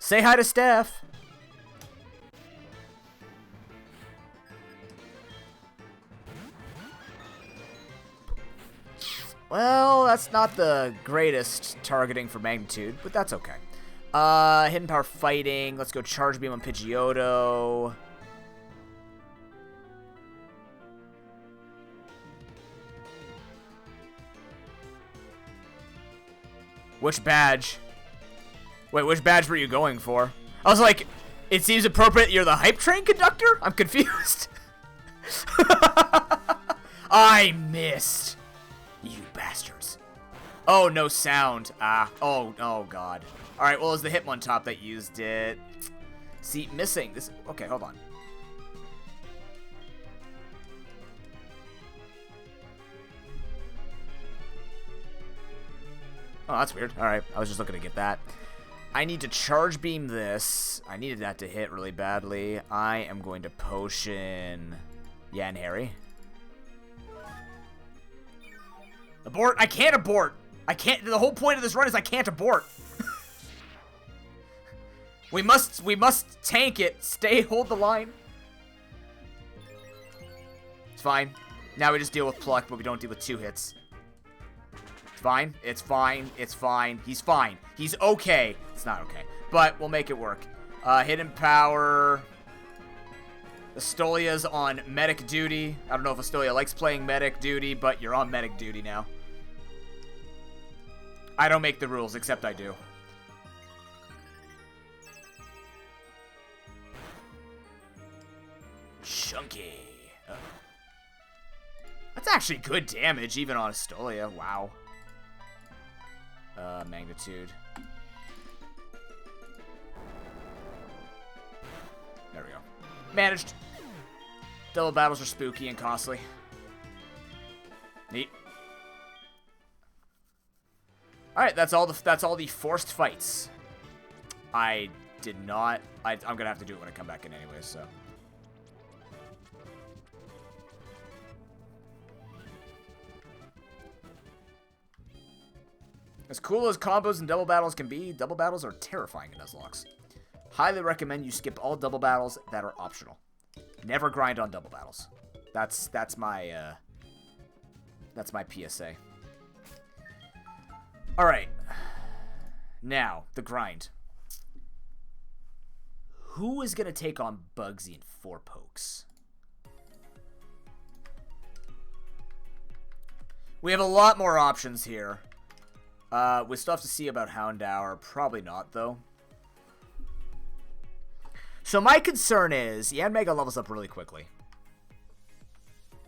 Say hi to Steph. Well, that's not the greatest targeting for magnitude, but that's okay. Hidden power fighting. Let's go charge beam on Pidgeotto. Which badge? Wait, which badge were you going for? I was like, it seems appropriate you're the hype train conductor? I'm confused. I missed. You bastards. Oh, no sound. Oh god. Alright, well, it was the Hitmontop that used it. See, missing. This. Okay, hold on. Oh, that's weird. Alright, I was just looking to get that. I need to charge beam this. I needed that to hit really badly. I am going to potion Yan Harry. Abort! I can't abort! I can't. The whole point of this run is I can't abort. We must tank it. Hold the line. It's fine. Now we just deal with pluck, but we don't deal with 2 hits. It's fine. It's fine. It's fine. He's fine. He's okay. It's not okay, but we'll make it work. Hidden power. Astolia's on medic duty. I don't know if Astolia likes playing medic duty, but you're on medic duty now. I don't make the rules, except I do. Chunky. That's actually good damage, even on Astolia. Wow. Magnitude. There we go. Managed. Double battles are spooky and costly. Neat. All right, that's all the forced fights. I did not. I'm gonna have to do it when I come back in anyway. So. As cool as combos and double battles can be, double battles are terrifying in Nuzlocke. Highly recommend you skip all double battles that are optional. Never grind on double battles. That's my PSA. All right. Now, the grind. Who is going to take on Bugsy in 4 pokes? We have a lot more options here. We still have to see about Houndour. Probably not, though. So my concern is, Yanmega levels up really quickly.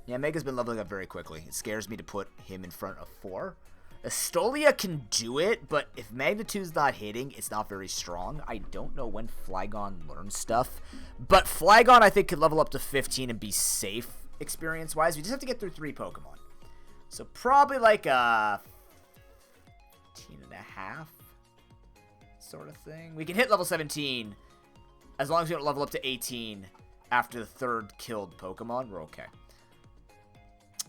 Yanmega's been leveling up very quickly. It scares me to put him in front of 4. Estolia can do it, but if Magnitude's not hitting, it's not very strong. I don't know when Flygon learns stuff. But Flygon, I think, could level up to 15 and be safe experience-wise. We just have to get through 3 Pokemon. So probably like a 15.5 sort of thing. We can hit level 17 as long as we don't level up to 18 after the 3rd killed Pokemon. We're okay.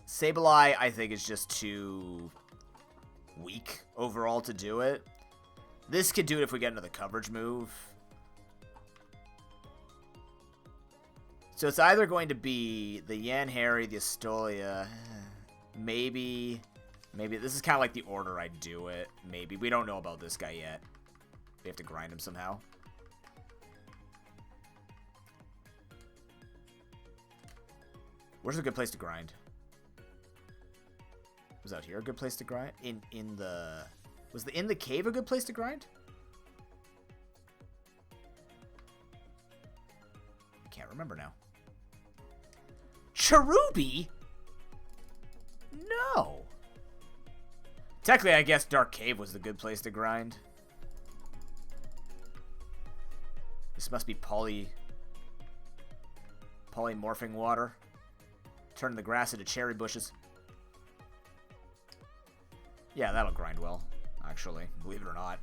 Sableye, I think, is just too weak overall to do it. This could do it if we get into the coverage move. So it's either going to be the Yanharry, the Estolia. Maybe this is kind of like the order I do it. Maybe. We don't know about this guy yet. We have to grind him somehow. Where's a good place to grind? Was out here a good place to grind? Was in the cave a good place to grind? I can't remember now. Cherubi? No. Technically, I guess Dark Cave was the good place to grind. This must be polymorphing water. Turn the grass into cherry bushes. Yeah, that'll grind well, actually, believe it or not.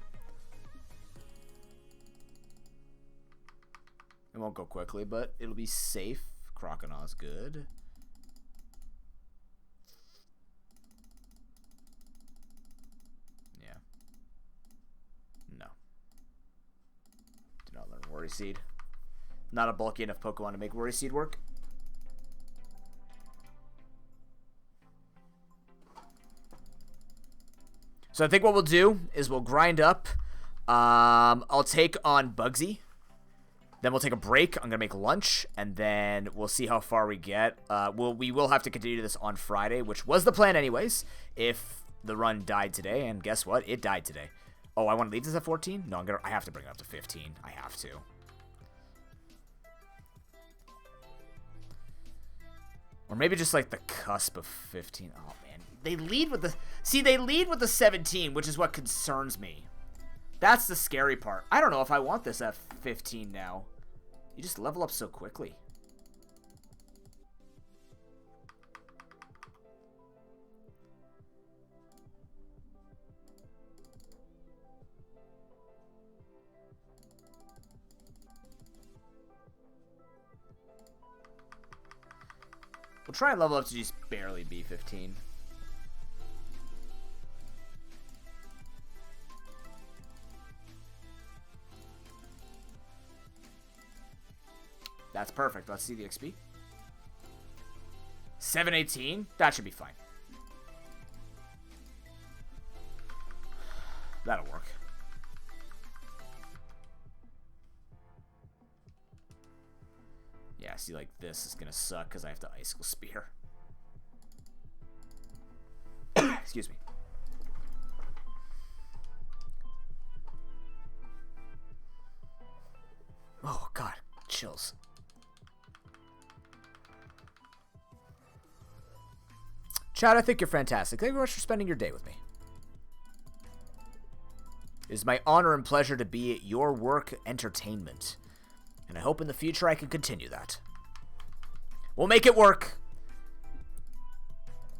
It won't go quickly, but it'll be safe. Croconaut's good. Yeah. No. Do not learn Worry Seed. Not a bulky enough Pokemon to make Worry Seed work. So I think what we'll do is we'll grind up. I'll take on Bugsy. Then we'll take a break. I'm going to make lunch. And then we'll see how far we get. We will have to continue this on Friday, which was the plan anyways, if the run died today. And guess what? It died today. Oh, I want to leave this at 14? No, I have to bring it up to 15. I have to. Or maybe just like the cusp of 15. Oh, man. They lead with the... See, they lead with the 17, which is what concerns me. That's the scary part. I don't know if I want this at 15 now. You just level up so quickly. We'll try and level up to just barely be 15. That's perfect. Let's see the XP. 718? That should be fine. That'll work. Yeah, see, like, this is gonna suck because I have to Icicle Spear. Excuse me. Oh, God. Chills. Chad, I think you're fantastic. Thank you very much for spending your day with me. It is my honor and pleasure to be at your work entertainment. And I hope in the future I can continue that. We'll make it work.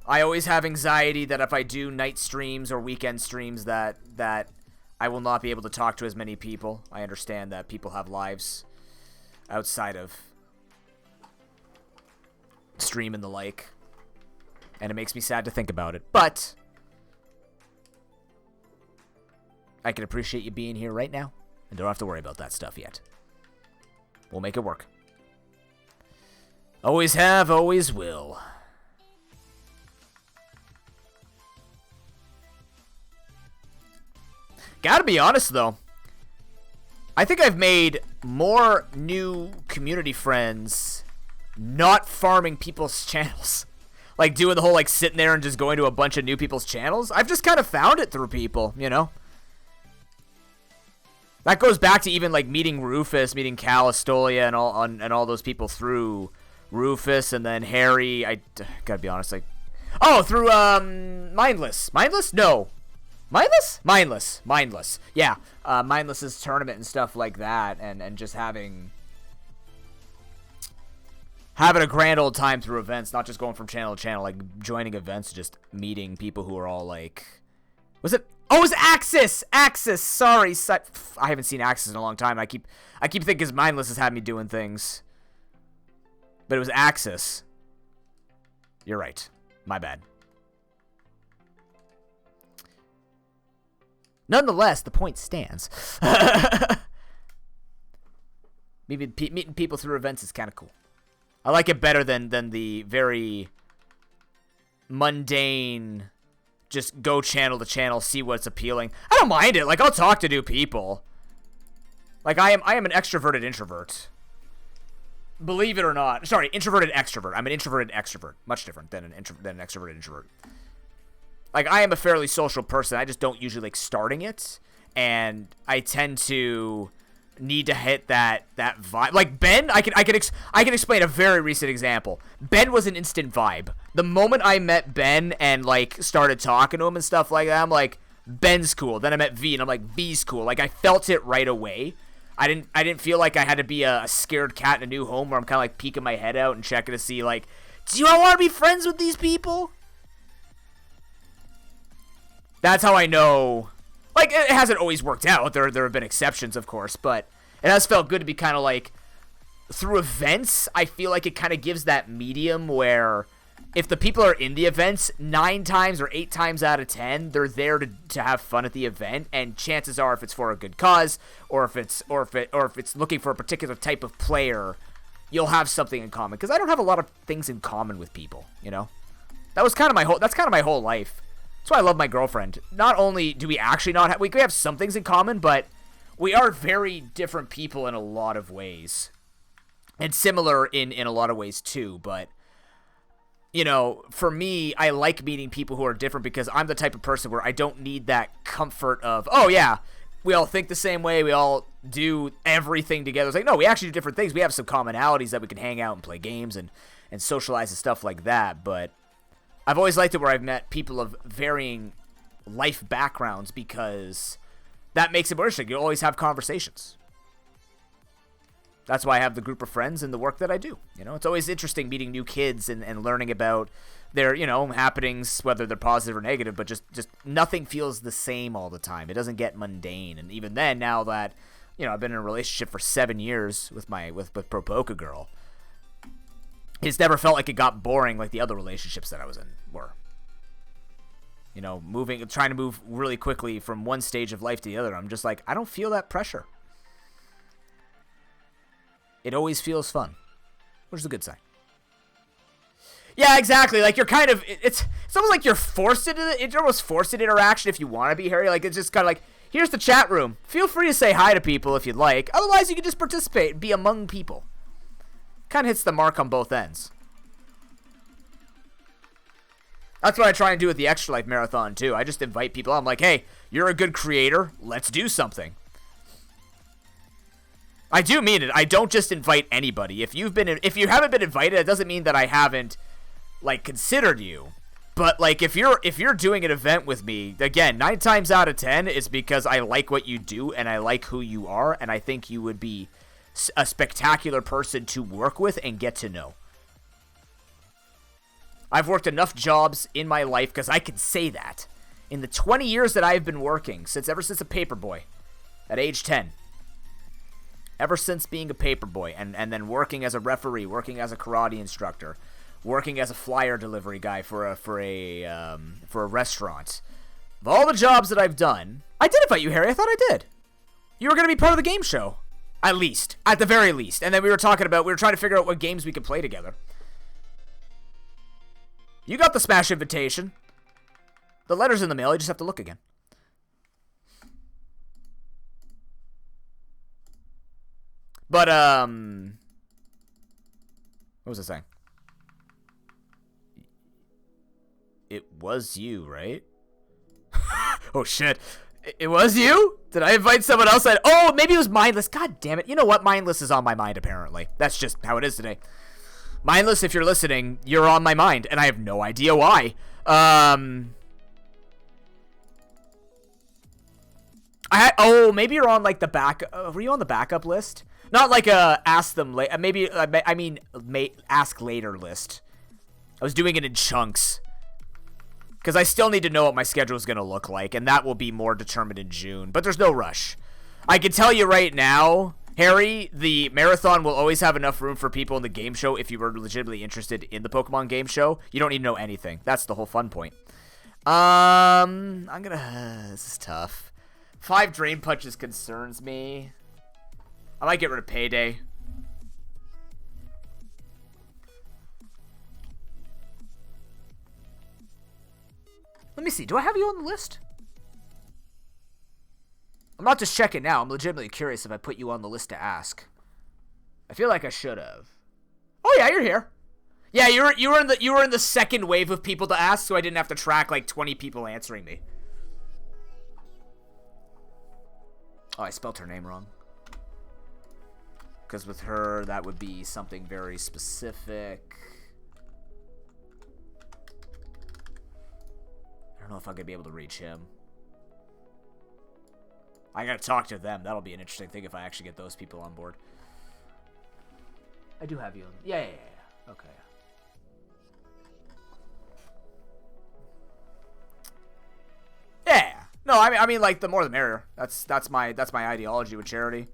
I always have anxiety that if I do night streams or weekend streams that I will not be able to talk to as many people. I understand that people have lives outside of stream and the like. And it makes me sad to think about it. But I can appreciate you being here right now. And don't have to worry about that stuff yet. We'll make it work. Always have, always will. Gotta be honest, though. I think I've made more new community friends not farming people's channels. Like, doing the whole, like, sitting there and just going to a bunch of new people's channels. I've just kind of found it through people, you know? That goes back to even, like, meeting Rufus, meeting Cal, Astolia, and all those people through Rufus, and then Harry. I gotta be honest, like... Oh, through, Mindless. Mindless? No. Mindless? Mindless. Yeah. Mindless's tournament and stuff like that, and just having a grand old time through events, not just going from channel to channel, like joining events, just meeting people who are all like, was it? Oh, it was Axis. Sorry, I haven't seen Axis in a long time. I keep thinking his Mindless has had me doing things, but it was Axis. You're right. My bad. Nonetheless, the point stands. Maybe meeting people through events is kind of cool. I like it better than the very mundane, just go channel to channel, see what's appealing. I don't mind it. Like, I'll talk to new people. Like, I am an extroverted introvert. Believe it or not. Sorry, introverted extrovert. I'm an introverted extrovert. Much different than an extroverted introvert. Like, I am a fairly social person. I just don't usually like starting it, and I tend to need to hit that vibe. Like Ben, I can explain a very recent example. Ben was an instant vibe. The moment I met Ben and like started talking to him and stuff like that, I'm like, Ben's cool. Then I met V and I'm like, V's cool. Like, I felt it right away. I didn't feel like I had to be a scared cat in a new home where I'm kind of like peeking my head out and checking to see like, do I want to be friends with these people? That's how I know. Like, it hasn't always worked out. There have been exceptions, of course, but it has felt good to be kind of like, through events, I feel like it kind of gives that medium where if the people are in the events, 9 times or 8 times out of 10, they're there to have fun at the event, and chances are if it's for a good cause, or if it's looking for a particular type of player, you'll have something in common. Because I don't have a lot of things in common with people, you know? That's kind of my whole life. That's why I love my girlfriend. Not only do we actually not have... We have some things in common, but we are very different people in a lot of ways. And similar in a lot of ways, too. But, you know, for me, I like meeting people who are different because I'm the type of person where I don't need that comfort of, oh, yeah, we all think the same way. We all do everything together. It's like, no, we actually do different things. We have some commonalities that we can hang out and play games and socialize and stuff like that. But I've always liked it where I've met people of varying life backgrounds because that makes it more interesting. You always have conversations. That's why I have the group of friends and the work that I do. You know, it's always interesting meeting new kids and learning about their, you know, happenings, whether they're positive or negative, but just nothing feels the same all the time. It doesn't get mundane. And even then, now that, you know, I've been in a relationship for 7 years with ProPokeNoob girl, it's never felt like it got boring like the other relationships that I was in were. You know, trying to move really quickly from one stage of life to the other. I'm just like, I don't feel that pressure. It always feels fun, which is a good sign. Yeah, exactly. Like, you're kind of, it's almost like you're forced into it. You're almost forced into interaction if you want to be, Harry. Like, it's just kind of like, here's the chat room. Feel free to say hi to people if you'd like. Otherwise, you can just participate and be among people. Kind of hits the mark on both ends. That's what I try and do with the Extra Life Marathon, too. I just invite people. I'm like, hey, you're a good creator. Let's do something. I do mean it. I don't just invite anybody. If you haven't been invited, it doesn't mean that I haven't, like, considered you. But, like, if you're doing an event with me, again, 9 times out of 10 is because I like what you do and I like who you are, and I think you would be a spectacular person to work with and get to know. I've worked enough jobs in my life, because I can say that. In the 20 years that I've been working, ever since a paperboy, at age 10, ever since being a paperboy, and then working as a referee, working as a karate instructor, working as a flyer delivery guy for a restaurant, of all the jobs that I've done, I did invite you, Harry. I thought I did. You were going to be part of the game show. At least. At the very least. And then we were trying to figure out what games we could play together. You got the Smash invitation. The letter's in the mail. You just have to look again. But, what was I saying? It was you, right? Oh, shit. It was you? Did I invite someone else? Oh, maybe it was Mindless. God damn it. You know what? Mindless is on my mind, apparently. That's just how it is today. Mindless, if you're listening, you're on my mind, and I have no idea why. Oh, maybe you're on, like, the back... were you on the backup list? Not like a ask them later. Maybe, I mean, ask later list. I was doing it in chunks. Because I still need to know what my schedule is going to look like, and that will be more determined in June. But there's no rush. I can tell you right now, Harry, the marathon will always have enough room for people in the game show if you were legitimately interested in the Pokemon game show. You don't need to know anything. That's the whole fun point. This is tough. 5 Drain Punches concerns me. I might get rid of Payday. Let me see. Do I have you on the list? I'm not just checking now. I'm legitimately curious if I put you on the list to ask. I feel like I should have. Oh yeah, you're here. Yeah, you were in the second wave of people to ask, so I didn't have to track like 20 people answering me. Oh, I spelled her name wrong. Because with her, that would be something very specific. I don't know if I'm going to be able to reach him. I got to talk to them. That'll be an interesting thing if I actually get those people on board. I do have you on. Yeah. Okay. Yeah. No, I mean, like, the more the merrier. That's my ideology with charity.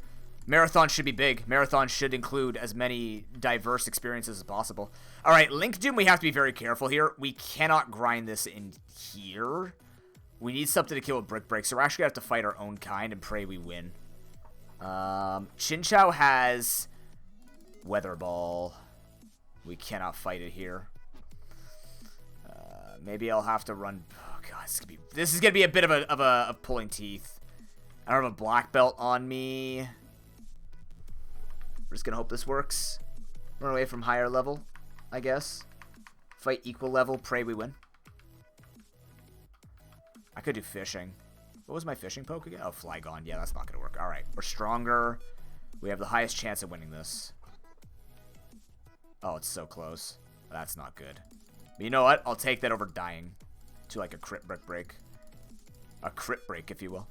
Marathon should be big. Marathon should include as many diverse experiences as possible. All right, Link Doom, we have to be very careful here. We cannot grind this in here. We need something to kill with Brick Break, so we're actually going to have to fight our own kind and pray we win. Chinchou has Weather Ball. We cannot fight it here. Maybe I'll have to run... Oh, God, this is gonna be a bit of pulling teeth. I don't have a black belt on me. We're just gonna hope this works. Run away from higher level, I guess. Fight equal level, pray we win. I could do fishing. What was my fishing poke again? Oh, Flygon. Yeah, that's not gonna work. Alright, we're stronger. We have the highest chance of winning this. Oh, it's so close. That's not good. But you know what? I'll take that over dying to like a crit brick break. A crit break, if you will.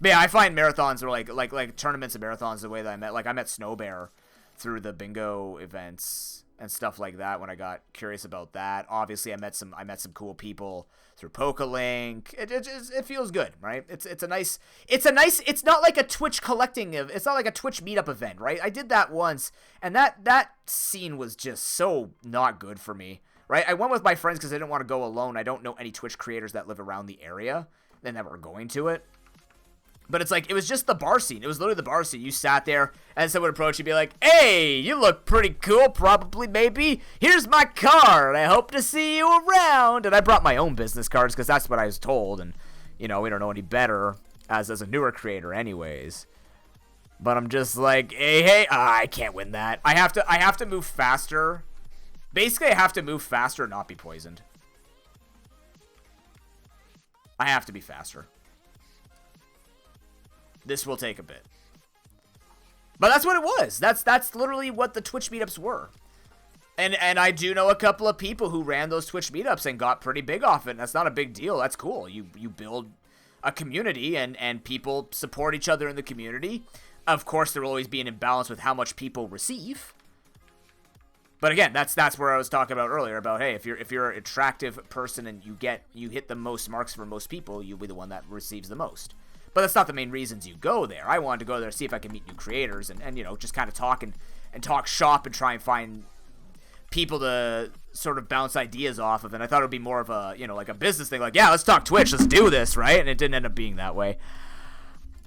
But yeah, I find marathons are like tournaments and marathons the way that I met Snow Bear through the bingo events and stuff like that when I got curious about that. Obviously, I met some cool people through PokeLink. It feels good, right? It's not like a Twitch it's not like a Twitch meetup event, right? I did that once, and that scene was just so not good for me, right? I went with my friends because I didn't want to go alone. I don't know any Twitch creators that live around the area that never going to it. But it's like, it was just the bar scene. It was literally the bar scene. You sat there, and someone would approach you and be like, hey, you look pretty cool, probably, maybe. Here's my card. I hope to see you around. And I brought my own business cards, because that's what I was told. And, you know, we don't know any better as a newer creator anyways. But I'm just like, hey, I can't win that. I have to move faster. Basically, I have to move faster and not be poisoned. I have to be faster. This will take a bit. But that's what it was. That's literally what the Twitch meetups were. And I do know a couple of people who ran those Twitch meetups and got pretty big off it. And that's not a big deal. That's cool. You build a community and people support each other in the community. Of course, there will always be an imbalance with how much people receive. But again, that's where I was talking about earlier about, hey, if you're an attractive person and you hit the most marks for most people, you'll be the one that receives the most. But that's not the main reasons you go there. I wanted to go there to see if I can meet new creators and you know, just kind of talk and talk shop and try and find people to sort of bounce ideas off of. And I thought it would be more of a, you know, like a business thing. Like, yeah, let's talk Twitch. Let's do this, right? And it didn't end up being that way.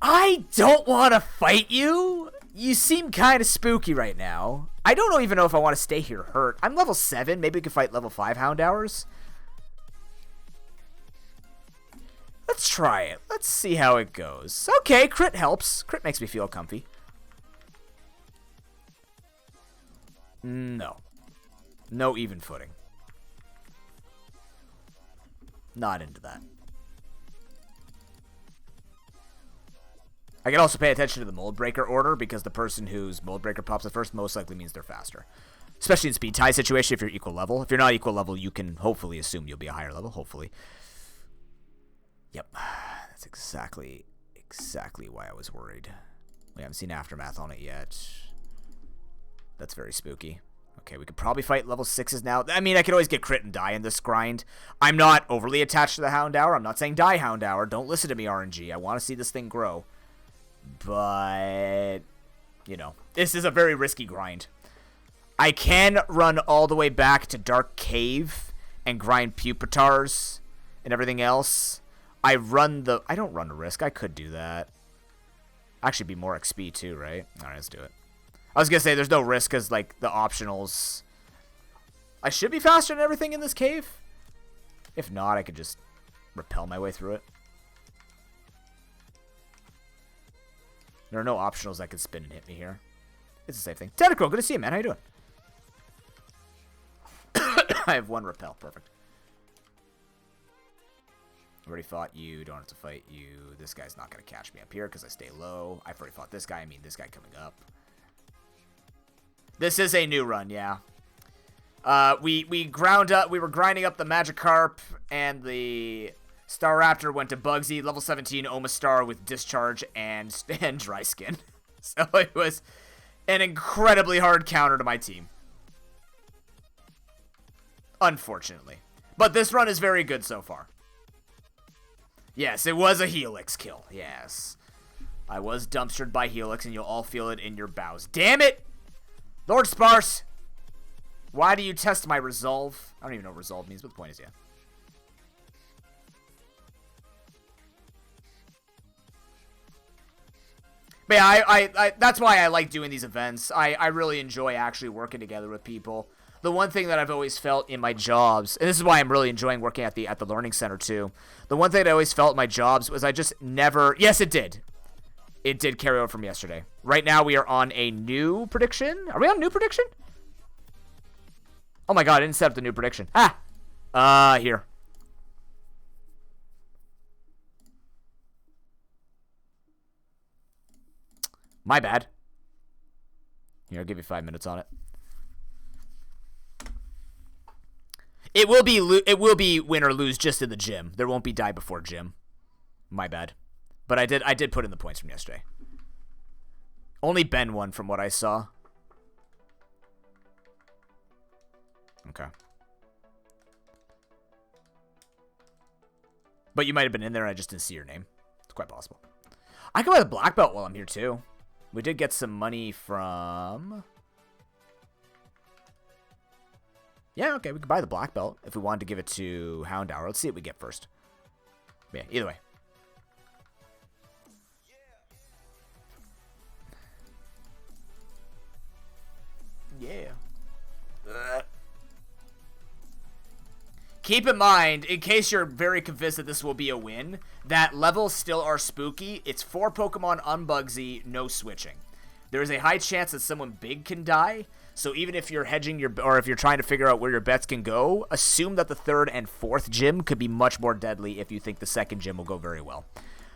I don't want to fight you. You seem kind of spooky right now. I don't even know if I want to stay here hurt. I'm level 7. Maybe we could fight level 5 Houndours. Let's try it. Let's see how it goes. Okay, crit helps. Crit makes me feel comfy. No. No even footing. Not into that. I can also pay attention to the mold breaker order because the person whose mold breaker pops at first most likely means they're faster. Especially in speed tie situation if you're equal level. If you're not equal level, you can hopefully assume you'll be a higher level, hopefully. Yep. That's exactly why I was worried. We haven't seen Aftermath on it yet. That's very spooky. Okay, we could probably fight level 6s now. I mean, I could always get crit and die in this grind. I'm not overly attached to the Houndour. I'm not saying die Houndour. Don't listen to me, RNG. I want to see this thing grow. But, you know, this is a very risky grind. I can run all the way back to Dark Cave and grind Pupitars and everything else. I don't run a risk. I could do that. Actually be more XP too, right? Alright, let's do it. I was gonna say there's no risk because, like, the optionals. I should be faster than everything in this cave. If not, I could just repel my way through it. There are no optionals that can spin and hit me here. It's the same thing. Tentacruel, good to see you, man. How you doing? I have 1 repel. Perfect. Already fought you. Don't have to fight you. This guy's not going to catch me up here because I stay low. I've already fought this guy. I mean, this guy coming up. This is a new run, yeah. We were grinding up the Magikarp, and the Staraptor went to Bugsy, level 17 Omastar with Discharge and Dry Skin. So it was an incredibly hard counter to my team. Unfortunately. But this run is very good so far. Yes, it was a Helix kill. Yes. I was dumpstered by Helix, and you'll all feel it in your bows. Damn it! Lord Sparse! Why do you test my resolve? I don't even know what resolve means, but the point is, yeah. But yeah, that's why I like doing these events. I really enjoy actually working together with people. The one thing that I've always felt in my jobs, and this is why I'm really enjoying working at the Learning Center too. The one thing that I always felt in my jobs was I just never. Yes, it did. It did carry over from yesterday. Right now we are on a new prediction. Are we on a new prediction? Oh my god, I didn't set up the new prediction. Here. My bad. Here, I'll give you 5 minutes on it. It will be win or lose just in the gym. There won't be die before gym. My bad. But I did put in the points from yesterday. Only Ben won from what I saw. Okay. But you might have been in there and I just didn't see your name. It's quite possible. I can buy the black belt while I'm here too. We did get some money from... Yeah, okay, we could buy the black belt if we wanted to give it to Houndour. Let's see what we get first. Yeah, either way. Yeah. Keep in mind, in case you're very convinced that this will be a win, that levels still are spooky. It's 4 Pokemon unbugsy, no switching. There is a high chance that someone big can die, so even if you're hedging or if you're trying to figure out where your bets can go, assume that the 3rd and 4th gym could be much more deadly if you think the 2nd gym will go very well.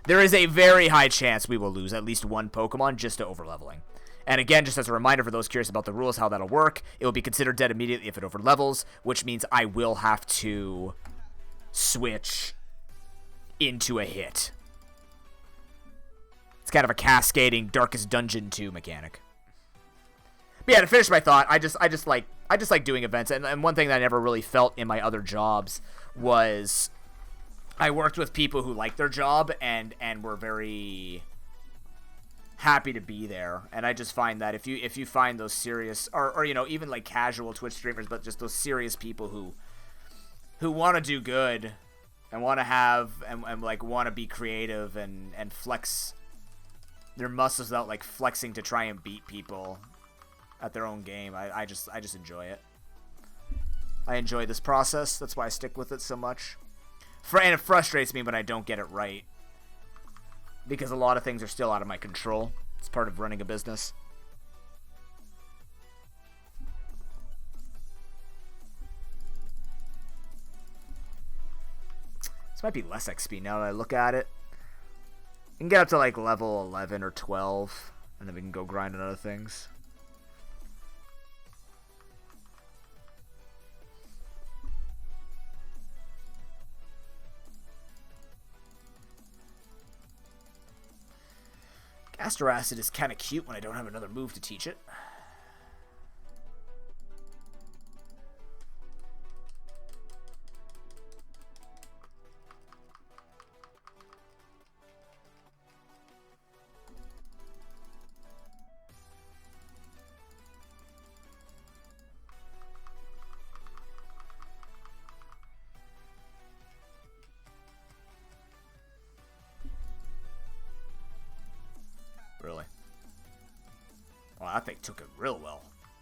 There is a very high chance we will lose at least 1 Pokemon just to overleveling. And again, just as a reminder for those curious about the rules, how that'll work, it will be considered dead immediately if it overlevels, which means I will have to switch into a hit. It's kind of a cascading Darkest Dungeon 2 mechanic. But yeah, to finish my thought, I just like doing events, and one thing that I never really felt in my other jobs was I worked with people who liked their job and were very happy to be there. And I just find that if you find those serious or you know, even like casual Twitch streamers, but just those serious people who want to do good and want to have and like want to be creative and flex their muscles without like flexing to try and beat people at their own game. I just enjoy it. I enjoy this process. That's why I stick with it so much. And it frustrates me when I don't get it right, because a lot of things are still out of my control. It's part of running a business. This might be less XP now that I look at it. We can get up to like level 11 or 12, and then we can go grind on other things. Castor Acid is kind of cute when I don't have another move to teach it. Really? Well, that thing took it real well.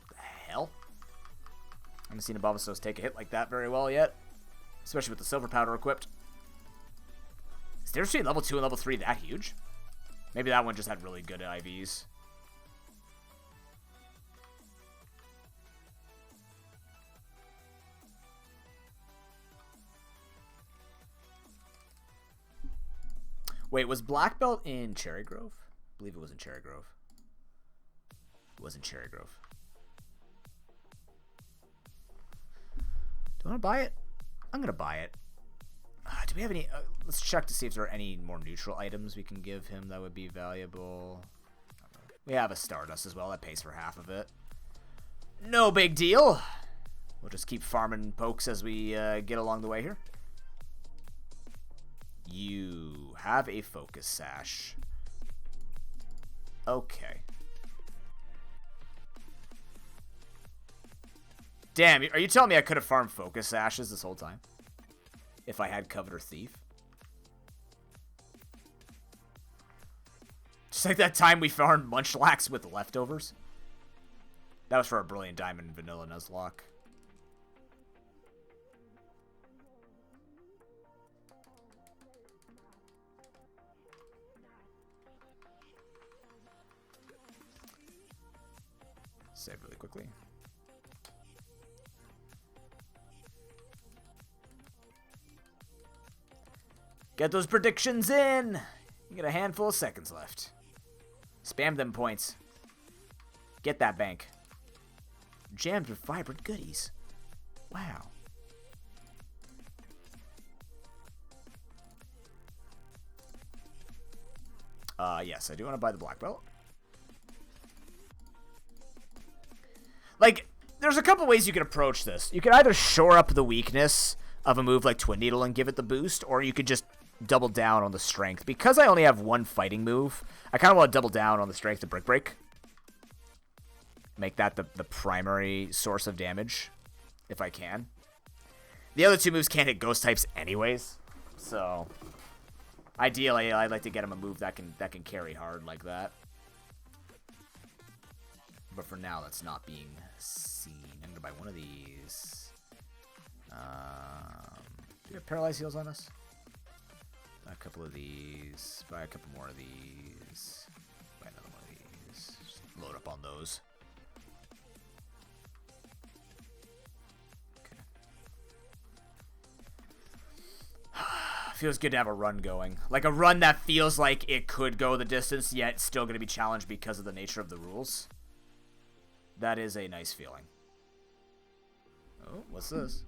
The hell? I haven't seen a Bulbasaur take a hit like that very well yet. Especially with the Silver Powder equipped. Is the difference between level 2 and level 3 that huge? Maybe that one just had really good IVs. Wait, was Black Belt in Cherry Grove? I believe it was in Cherry Grove. It was in Cherry Grove. Do I want to buy it? I'm going to buy it. Do we have any... let's check to see if there are any more neutral items we can give him that would be valuable. We have a Stardust as well. That pays for half of it. No big deal. We'll just keep farming pokes as we get along the way here. You have a Focus Sash. Okay. Damn, are you telling me I could have farmed Focus Sashes this whole time? If I had Coveter Thief? Just like that time we farmed Munchlax with leftovers. That was for a Brilliant Diamond Vanilla Nuzlocke. Save really quickly. Get those predictions in! You got a handful of seconds left. Spam them points. Get that bank. Jammed with vibrant goodies. Wow. Yes, I do want to buy the Black Belt. Like, there's a couple ways you can approach this. You can either shore up the weakness of a move like Twin Needle and give it the boost, or you could just double down on the strength. Because I only have one fighting move, I kind of want to double down on the strength of Brick Break. Make that the primary source of damage, if I can. The other two moves can't hit ghost types anyways, so ideally I'd like to get him a move that can carry hard like that. But for now, that's not being seen. I'm gonna buy one of these. Do we have paralyzed heals on us? Buy a couple of these. Buy a couple more of these. Buy another one of these. Just load up on those. Okay. Feels good to have a run going. Like a run that feels like it could go the distance, yet still going to be challenged because of the nature of the rules. That is a nice feeling. Oh, what's this?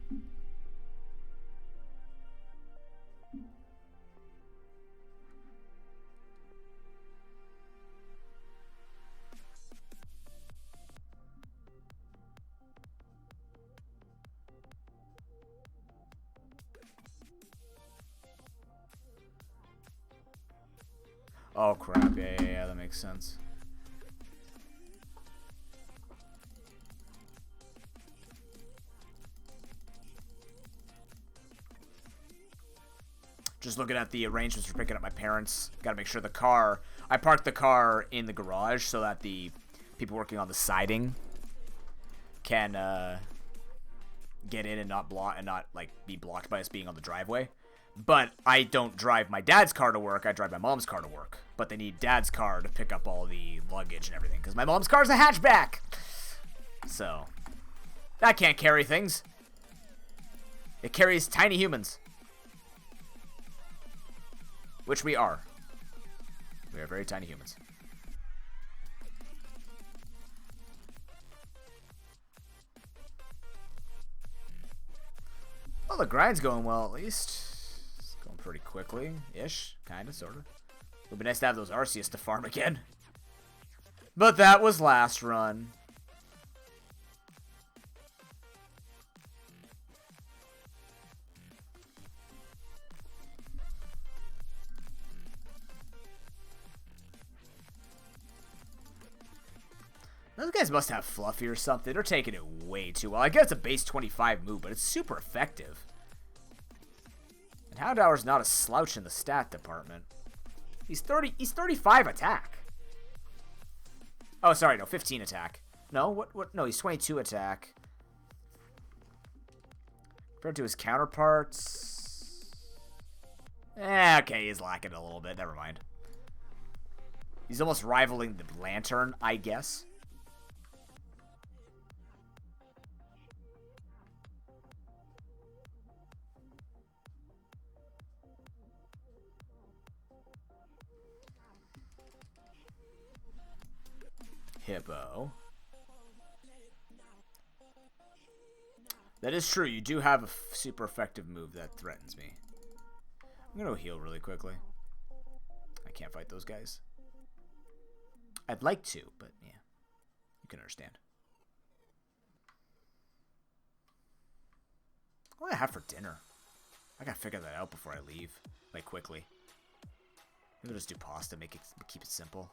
Oh crap, yeah, that makes sense. Just looking at the arrangements for picking up my parents. Gotta make sure the car... I parked the car in the garage so that the people working on the siding can get in and not be blocked by us being on the driveway. But I don't drive my dad's car to work. I drive my mom's car to work. But they need dad's car to pick up all the luggage and everything because my mom's car is a hatchback. So that can't carry things. It carries tiny humans. Which we are. We are very tiny humans. Well, the grind's going well, at least. It's going pretty quickly-ish. Kind of, sort of. It would be nice to have those Arceus to farm again. But that was last run. Those guys must have Fluffy or something. They're taking it way too well. I guess it's a base 25 move, but it's super effective. And Houndour's not a slouch in the stat department. He's 35 attack. Oh, sorry, no, 15 attack. No, what? No, he's 22 attack. Compared to his counterparts. Okay, he's lacking a little bit. Never mind. He's almost rivaling the Lantern, I guess. Hippo. That is true. You do have a super effective move that threatens me. I'm going to heal really quickly. I can't fight those guys. I'd like to, but yeah. You can understand. What do I have for dinner? I gotta figure that out before I leave. Like, quickly. Maybe I'll just do pasta, keep it simple.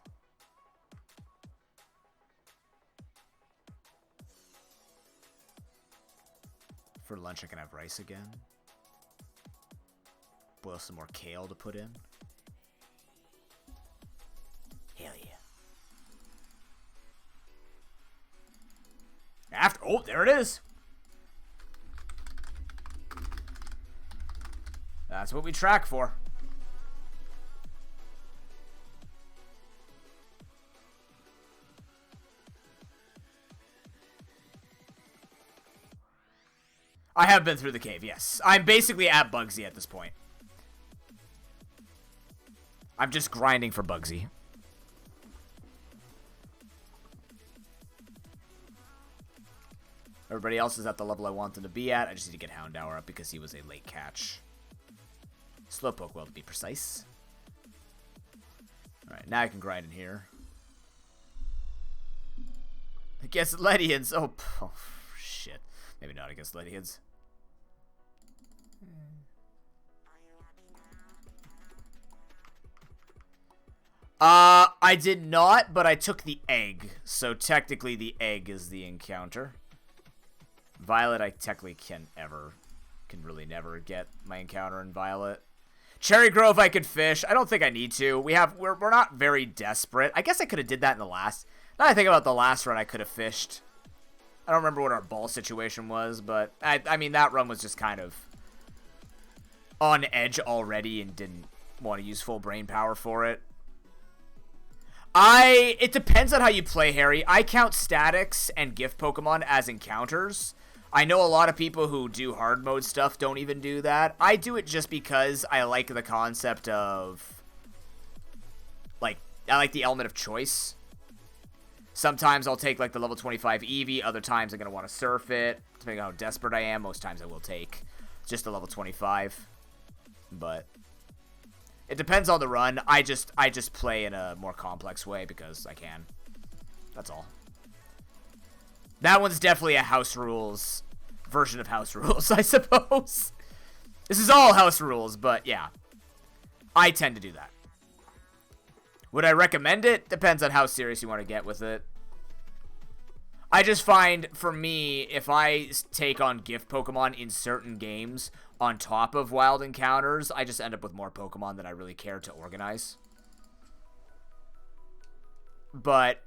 For lunch, I can have rice again. Boil some more kale to put in. Hell yeah. Oh, there it is. That's what we track for. I have been through the cave, yes. I'm basically at Bugsy at this point. I'm just grinding for Bugsy. Everybody else is at the level I want them to be at. I just need to get Houndour up because he was a late catch. Slowpoke, well, to be precise. Alright, now I can grind in here. Against Ledians. Oh, shit. Maybe not against Ledians. I did not, but I took the egg. So technically the egg is the encounter. Violet, I technically can really never get my encounter in Violet. Cherry Grove, I could fish. I don't think I need to. We're not very desperate. I guess I could have did that in the last. Now I think about the last run, I could have fished. I don't remember what our ball situation was, but I mean that run was just kind of on edge already and didn't want to use full brain power for it. It depends on how you play, Harry. I count statics and gift Pokemon as encounters. I know a lot of people who do hard mode stuff don't even do that. I do it just because I like the concept of, like, I like the element of choice. Sometimes I'll take, like, the level 25 Eevee. Other times I'm going to want to surf it. Depending on how desperate I am, most times I will take just the level 25. But it depends on the run. I just play in a more complex way because I can. That's all. That one's definitely a House Rules version of House Rules, I suppose. This is all House Rules, but yeah. I tend to do that. Would I recommend it? Depends on how serious you want to get with it. I just find, for me, if I take on gift Pokemon in certain games on top of wild encounters, I just end up with more Pokemon than I really care to organize. But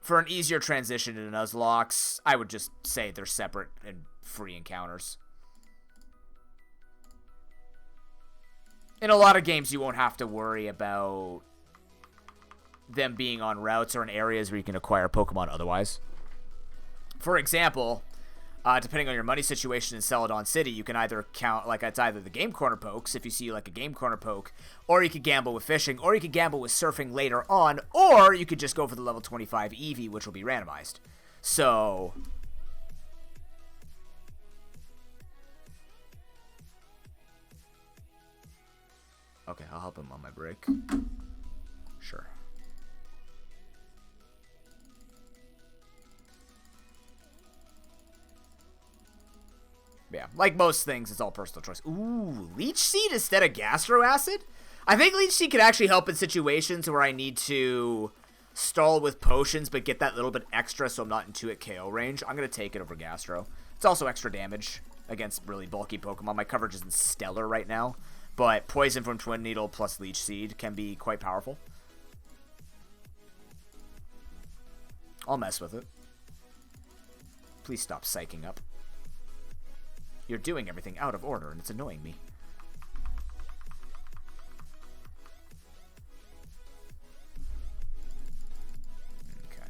for an easier transition into Nuzlocks, I would just say they're separate and free encounters. In a lot of games, you won't have to worry about them being on routes or in areas where you can acquire Pokemon otherwise. For example, depending on your money situation in Celadon City, you can either count, like, it's either the Game Corner pokes, if you see, like, a Game Corner poke, or you could gamble with fishing, or you could gamble with surfing later on, or you could just go for the level 25 Eevee, which will be randomized. So okay, I'll help him on my break. Sure. Yeah, like most things, it's all personal choice. Ooh, Leech Seed instead of Gastro Acid? I think Leech Seed could actually help in situations where I need to stall with potions but get that little bit extra so I'm not in 2-hit KO range. I'm going to take it over Gastro. It's also extra damage against really bulky Pokemon. My coverage isn't stellar right now, but Poison from Twin Needle plus Leech Seed can be quite powerful. I'll mess with it. Please stop psyching up. You're doing everything out of order, and it's annoying me. Okay.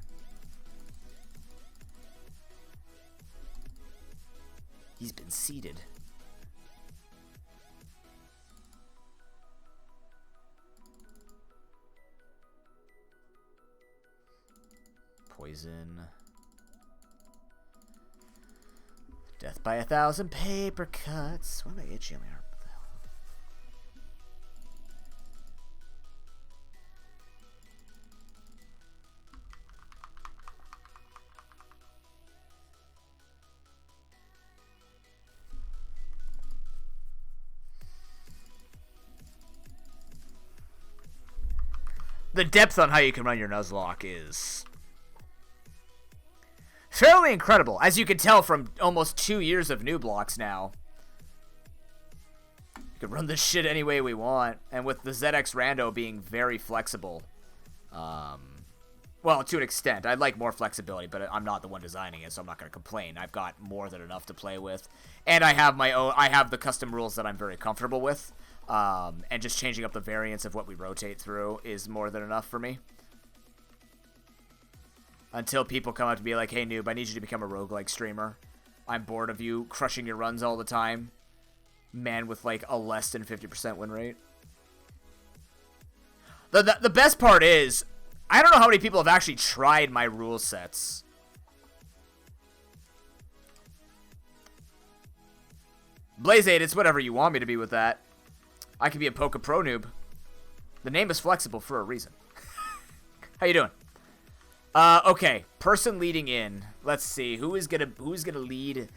He's been seeded. Poison. Death by 1,000 paper cuts. Why am I itchy on my arm? What the hell? The depth on how you can run your Nuzlocke is fairly incredible, as you can tell from almost 2 years of nooblocks now. You can run this shit any way we want, and with the ZX Rando being very flexible, well, to an extent. I'd like more flexibility, but I'm not the one designing it, so I'm not going to complain. I've got more than enough to play with, and I have my own. I have the custom rules that I'm very comfortable with, and just changing up the variants of what we rotate through is more than enough for me. Until people come up to be like, hey, noob, I need you to become a roguelike streamer. I'm bored of you crushing your runs all the time. Man with, like, a less than 50% win rate. The best part is, I don't know how many people have actually tried my rule sets. Blazeade, it's whatever you want me to be with that. I could be a ProPokeNoob. The name is flexible for a reason. How you doing? Okay, person leading in. Let's see who's gonna lead.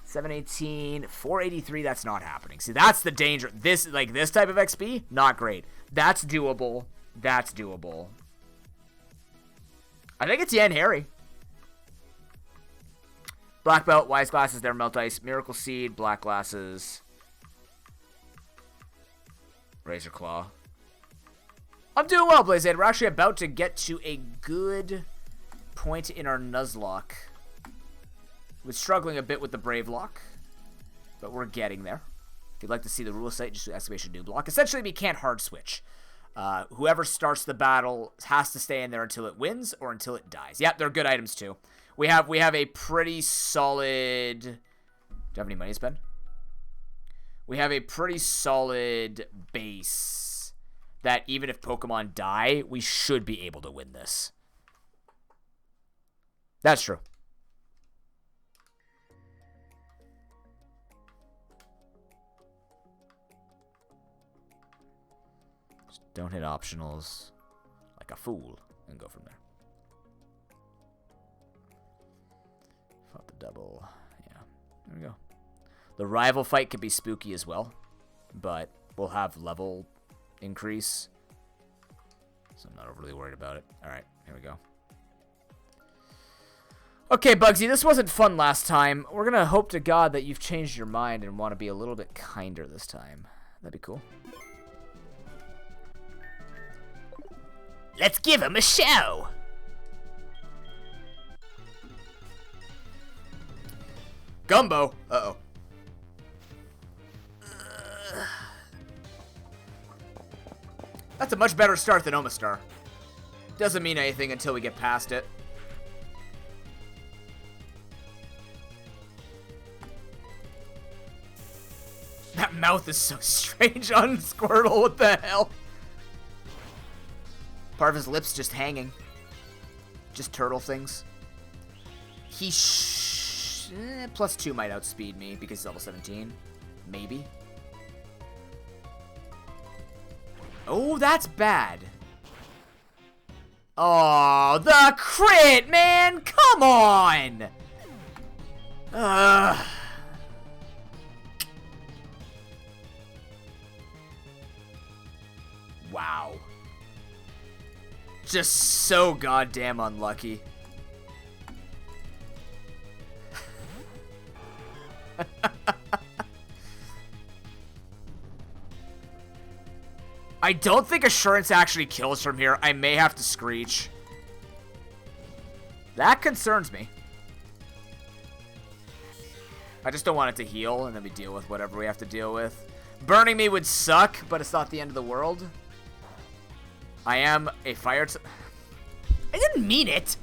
718, 483. That's not happening. See, that's the danger. This type of XP, not great. That's doable. That's doable. I think it's Yan Harry. Black Belt, Wise Glasses, there, Melt Ice, Miracle Seed, Black Glasses, Razor Claw. I'm doing well, Blazeade. We're actually about to get to a good point in our Nuzlocke. We're struggling a bit with the Bravelocke, but we're getting there. If you'd like to see the rule set, just do exclamation nooblocke. Essentially, we can't hard switch. Whoever starts the battle has to stay in there until it wins or until it dies. Yep, they're good items too. We have a pretty solid. Do you have any money to spend? We have a pretty solid base that even if Pokemon die, we should be able to win this. That's true. Just don't hit optionals like a fool and go from there. Fought the double. Yeah, there we go. The rival fight could be spooky as well, but we'll have level increase, so I'm not overly worried about it. All right, here we go. Okay, Bugsy, this wasn't fun last time. We're gonna hope to God that you've changed your mind and want to be a little bit kinder this time. That'd be cool. Let's give him a show! Gumbo! Uh-oh. That's a much better start than Omastar. Doesn't mean anything until we get past it. That mouth is so strange on Squirtle, what the hell? Part of his lips just hanging. Just turtle things. He +2 might outspeed me because he's level 17. Maybe. Oh, that's bad. Oh, the crit, man! Come on! Wow. Just so goddamn unlucky. I don't think Assurance actually kills from here. I may have to Screech. That concerns me. I just don't want it to heal, and then we deal with whatever we have to deal with. Burning me would suck, but it's not the end of the world. I am a fire... I didn't mean it!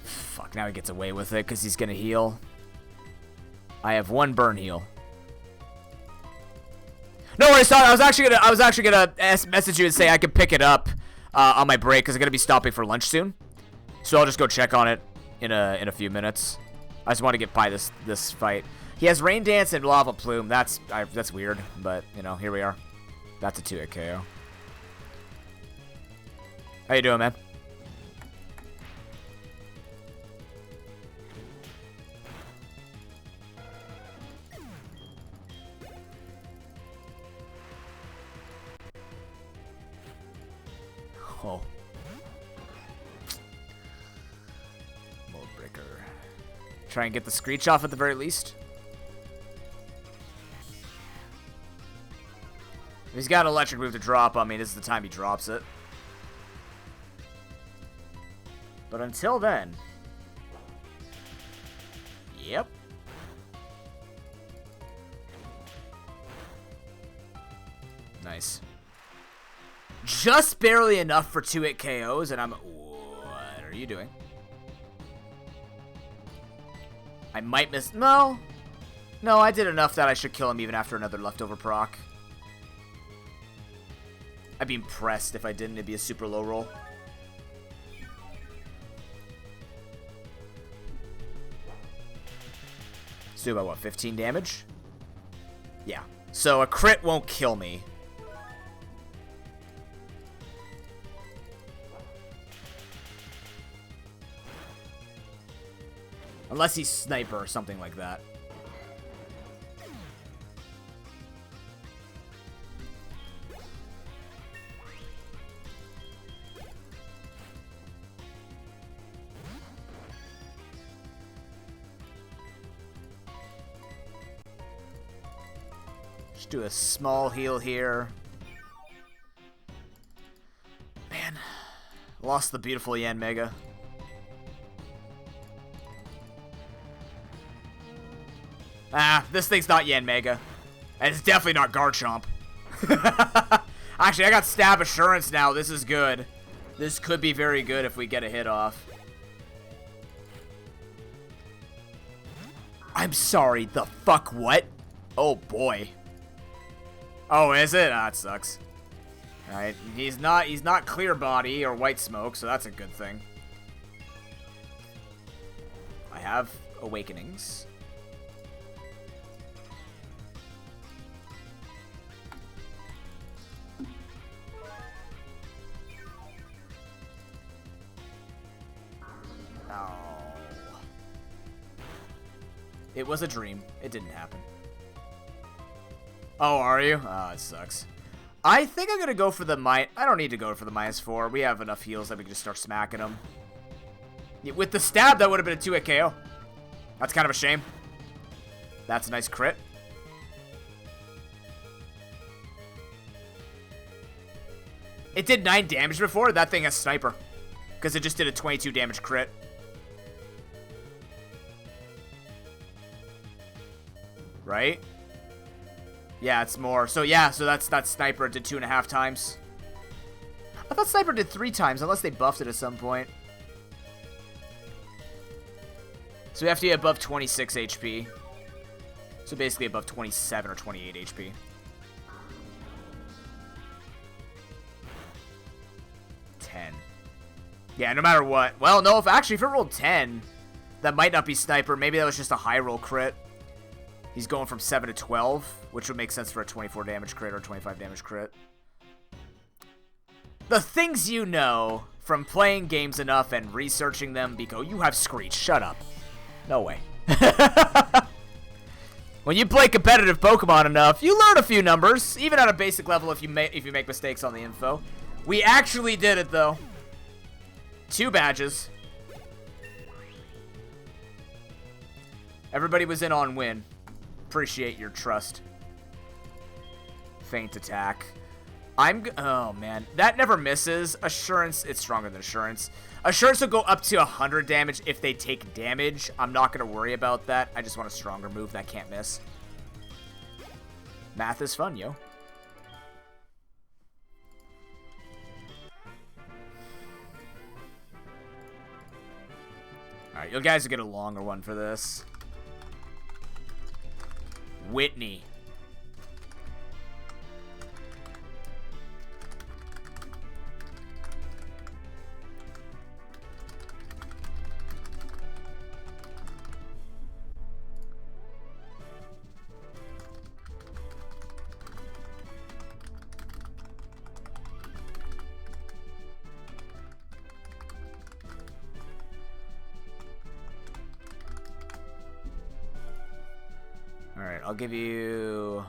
Fuck, now he gets away with it, because he's gonna heal. I have 1 burn heal. No worries, sorry. I was actually gonna message you and say I could pick it up on my break because I'm gonna be stopping for lunch soon. So I'll just go check on it in a few minutes. I just want to get by this fight. He has Rain Dance and Lava Plume. That's weird, but you know, here we are. That's a 2-hit KO. How you doing, man? Oh. Mold Breaker. Try and get the Screech off at the very least. If he's got an electric move to drop on me, this is the time he drops it. But until then... Yep. Nice. Just barely enough for 2-hit KOs, and I'm... What are you doing? I might miss... No. No, I did enough that I should kill him even after another leftover proc. I'd be impressed if I didn't. It'd be a super low roll. Let's do about, what, 15 damage? Yeah. So a crit won't kill me. Unless he's Sniper or something like that. Just do a small heal here. Man, lost the beautiful Yanmega. Ah, this thing's not Yanmega. And it's definitely not Garchomp. Actually, I got Stab Assurance now. This is good. This could be very good if we get a hit off. I'm sorry, the fuck what? Oh boy. Oh, is it? Ah, it sucks. Alright, he's not Clear Body or White Smoke, so that's a good thing. I have Awakenings. Oh. It was a dream. It didn't happen. Oh, are you? Oh, it sucks. I think I'm gonna go for the I don't need to go for the -4. We have enough heals that we can just start smacking them. With the stab, that would have been a 2-hit KO. That's kind of a shame. That's a nice crit. It did 9 damage before. That thing has sniper. Because it just did a 22 damage crit. Right? Yeah, it's more. So yeah, so that's sniper did 2.5 times. I thought sniper did 3 times, unless they buffed it at some point. So we have to be above 26 HP. So basically above 27 or 28 HP. Yeah, no matter what. Well, no, if it rolled 10, that might not be sniper. Maybe that was just a high roll crit. He's going from 7 to 12, which would make sense for a 24 damage crit or 25 damage crit. The things you know from playing games enough and researching them, Biko, you have Screech. Shut up. No way. When you play competitive Pokemon enough, you learn a few numbers, even at a basic level if you make mistakes on the info. We actually did it, though. 2 badges. Everybody was in on win. Appreciate your trust. Feint attack. Oh, man. That never misses. Assurance, it's stronger than Assurance. Assurance will go up to 100 damage if they take damage. I'm not going to worry about that. I just want a stronger move that can't miss. Math is fun, yo. Alright, you guys will get a longer one for this. Whitney. Alright, I'll give you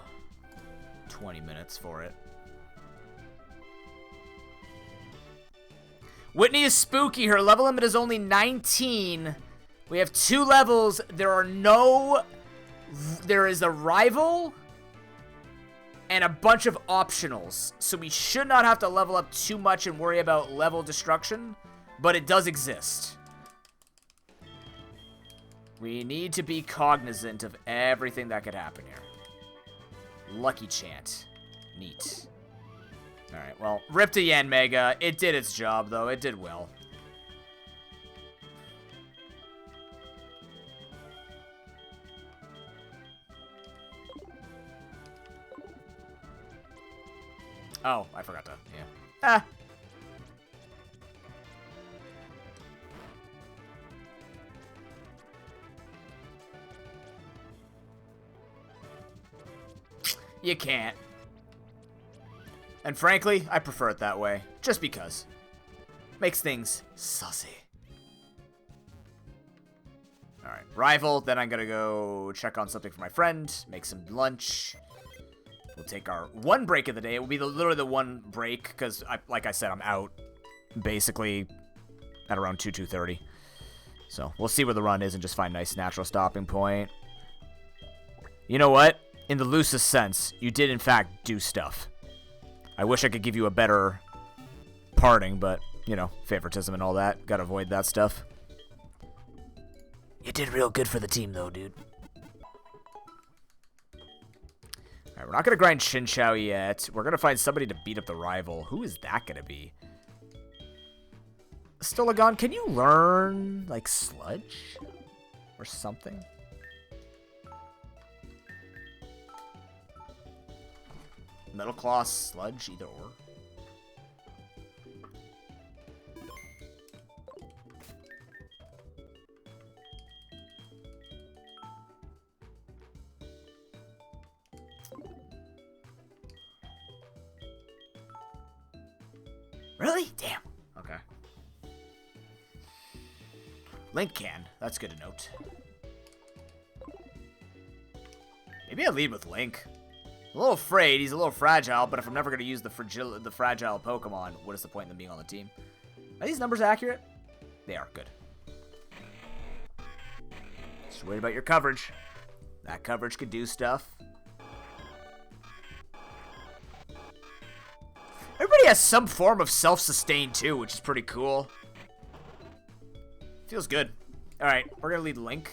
20 minutes for it. Whitney is spooky. Her level limit is only 19. We have 2 levels. There is a rival and a bunch of optionals. So we should not have to level up too much and worry about level destruction, but it does exist. We need to be cognizant of everything that could happen here. Lucky chant. Neat. Alright, well, rip to Yanmega. It did its job, though. It did well. Oh, I forgot to. Yeah. Ah. You can't. And frankly, I prefer it that way. Just because. Makes things saucy. Alright, rival. Then I'm gonna go check on something for my friend. Make some lunch. We'll take our 1 break of the day. It will be literally the 1 break. Because, like I said, I'm out. Basically, at around 2:30. So, we'll see where the run is and just find a nice natural stopping point. You know what? In the loosest sense, you did in fact do stuff. I wish I could give you a better parting, but, you know, favoritism and all that. Gotta avoid that stuff. You did real good for the team, though, dude. Alright, we're not gonna grind Chinchou yet. We're gonna find somebody to beat up the rival. Who is that gonna be? Stolagon, can you learn, like, Sludge? Or something? Metal Claw, Sludge, either or. Really? Damn. Okay. Link can. That's good to note. Maybe I lead with Link. A little afraid, he's a little fragile, but if I'm never going to use the fragile Pokemon, what is the point in them being on the team? Are these numbers accurate? They are, good. Just worried about your coverage. That coverage could do stuff. Everybody has some form of self-sustain too, which is pretty cool. Feels good. Alright, we're gonna lead Link.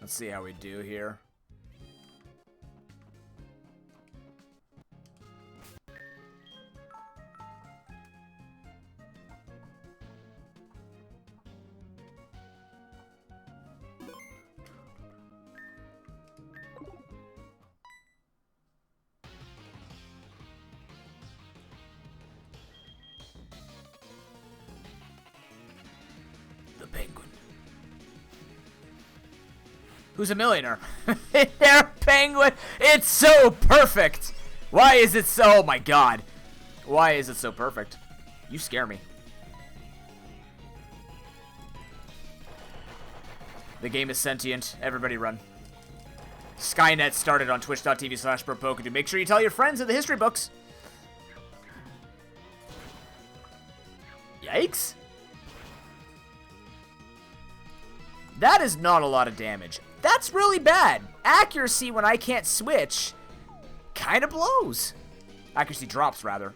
Let's see how we do here. The penguin. Who's a millionaire? They're a penguin. It's so perfect. Why is it so? Oh my god. Why is it so perfect? You scare me. The game is sentient. Everybody run. Skynet started on twitch.tv/ProPokeNoob. Make sure you tell your friends in the history books. Yikes. That is not a lot of damage. That's really bad. Accuracy when I can't switch kind of blows. Accuracy drops, rather.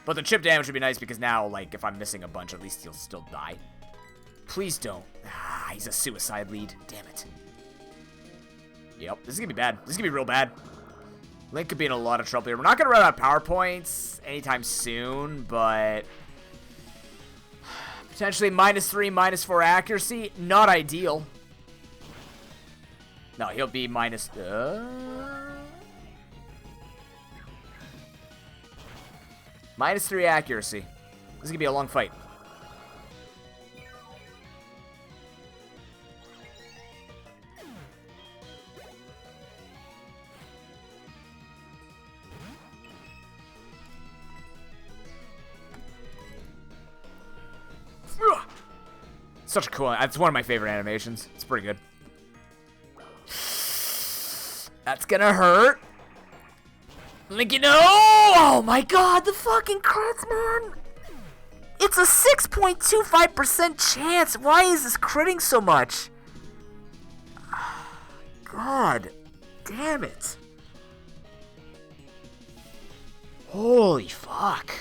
But the chip damage would be nice because now, like, if I'm missing a bunch, at least he'll still die. Please don't. Ah, he's a suicide lead. Damn it. Yep, this is gonna be bad. This is gonna be real bad. Link could be in a lot of trouble here. We're not gonna run out of power points anytime soon, but potentially -3, -4 accuracy. Not ideal. No, he'll be minus... -3 accuracy. This is gonna be a long fight. Such a cool... It's one of my favorite animations. It's pretty good. That's gonna hurt. Like, you know... Oh my god, the fucking crits, man! It's a 6.25% chance. Why is this critting so much? God damn it. Holy fuck.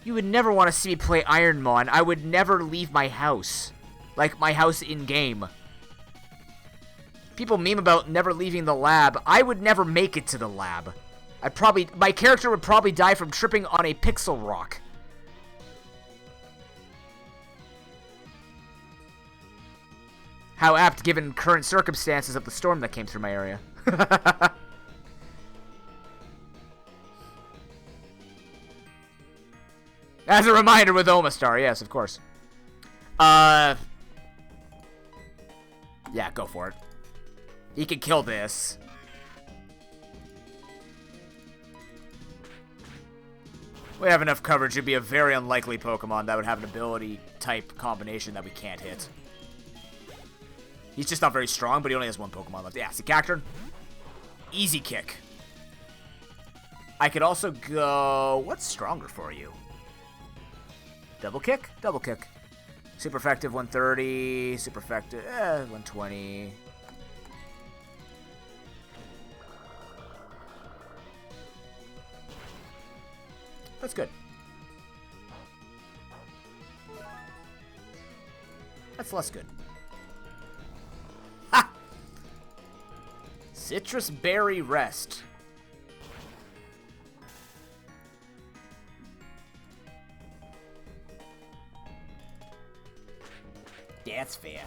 You would never want to see me play Ironmon. I would never leave my house. Like, my house in-game. People meme about never leaving the lab. I would never make it to the lab. My character would probably die from tripping on a pixel rock. How apt, given current circumstances of the storm that came through my area. As a reminder with Omastar, yes, of course. Yeah, go for it. He can kill this. We have enough coverage. It'd be a very unlikely Pokemon that would have an ability-type combination that we can't hit. He's just not very strong, but he only has one Pokemon left. Yeah, see, Cacturn. Easy kick. I could also go... What's stronger for you? Double kick? Double kick. Super effective 130. Super effective 120. That's good. That's less good. Ha! Citrus Berry Rest. That's fair.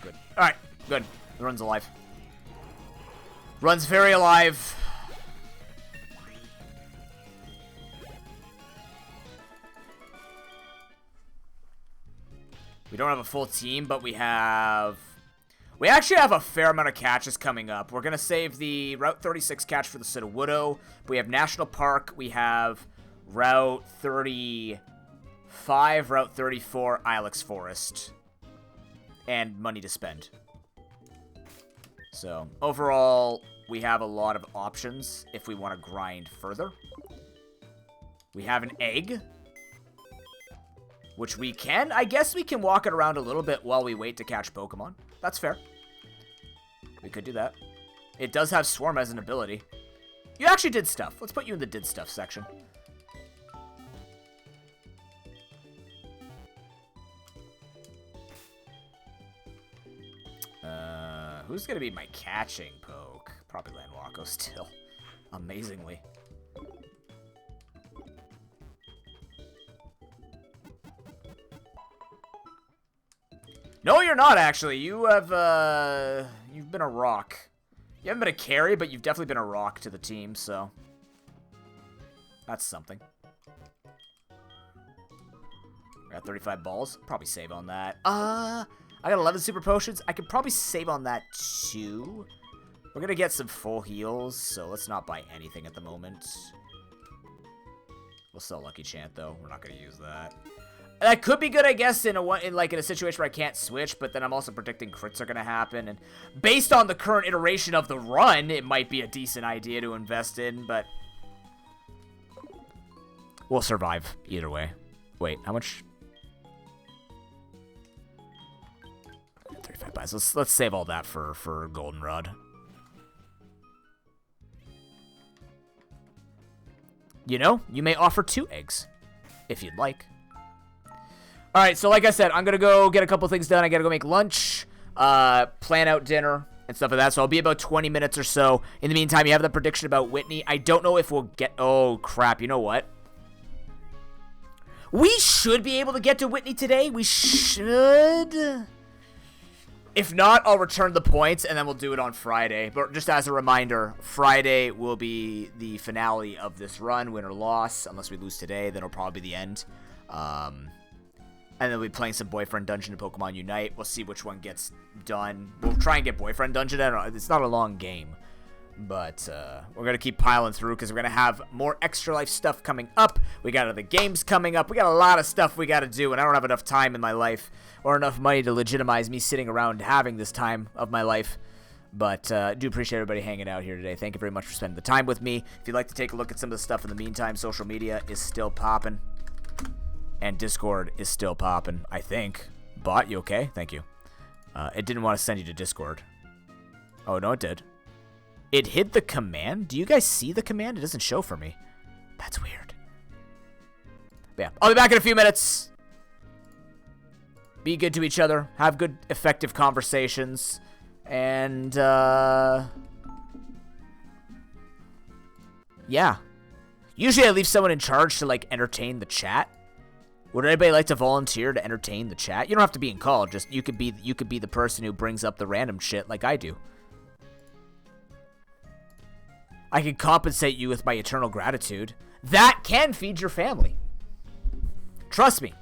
Good. Alright, good. The run's alive. Run's very alive. We don't have a full team, but we have We actually have a fair amount of catches coming up. We're going to save the Route 36 catch for the Sudowoodo. We have National Park. We have Route 35, Route 34, Ilex Forest. And money to spend. So, overall, we have a lot of options if we want to grind further. We have an egg, which we can. I guess we can walk it around a little bit while we wait to catch Pokemon. That's fair. We could do that. It does have Swarm as an ability. You actually did stuff. Let's put you in the did stuff section. Who's going to be my catching poke? Probably Landwalko still. Amazingly. No, you're not, actually. You have, you've been a rock. You haven't been a carry, but you've definitely been a rock to the team, so. That's something. I got 35 balls. Probably save on that. I got 11 super potions. I could probably save on that, too. We're gonna get some full heals, so let's not buy anything at the moment. We'll sell Lucky Chant, though. We're not gonna use that. That could be good, I guess, in a situation where I can't switch, but then I'm also predicting crits are gonna happen, and based on the current iteration of the run, it might be a decent idea to invest in, but we'll survive either way. Wait, how much? 35 buys. Let's save all that for Goldenrod. You know, you may offer 2 eggs if you'd like. All right, so like I said, I'm going to go get a couple things done. I got to go make lunch, plan out dinner, and stuff like that. So I'll be about 20 minutes or so. In the meantime, you have the prediction about Whitney. I don't know if we'll get... Oh, crap. You know what? We should be able to get to Whitney today. We should. If not, I'll return the points, and then we'll do it on Friday. But just as a reminder, Friday will be the finale of this run, win or loss. Unless we lose today, then it'll probably be the end. And then we'll be playing some Boyfriend Dungeon and Pokemon Unite. We'll see which one gets done. We'll try and get Boyfriend Dungeon. I don't know. It's not a long game. But we're going to keep piling through because we're going to have more Extra Life stuff coming up. We got other games coming up. We got a lot of stuff we got to do, and I don't have enough time in my life or enough money to legitimize me sitting around having this time of my life. But I do appreciate everybody hanging out here today. Thank you very much for spending the time with me. If you'd like to take a look at some of the stuff in the meantime, social media is still popping. And Discord is still popping, I think. Bot, you okay? Thank you. It didn't want to send you to Discord. Oh, no, it did. It hid the command? Do you guys see the command? It doesn't show for me. That's weird. But yeah, I'll be back in a few minutes. Be good to each other. Have good, effective conversations. And, yeah. Usually I leave someone in charge to, like, entertain the chat. Would anybody like to volunteer to entertain the chat? You don't have to be in call. Just you could be the person who brings up the random shit like I do. I can compensate you with my eternal gratitude. That can feed your family. Trust me.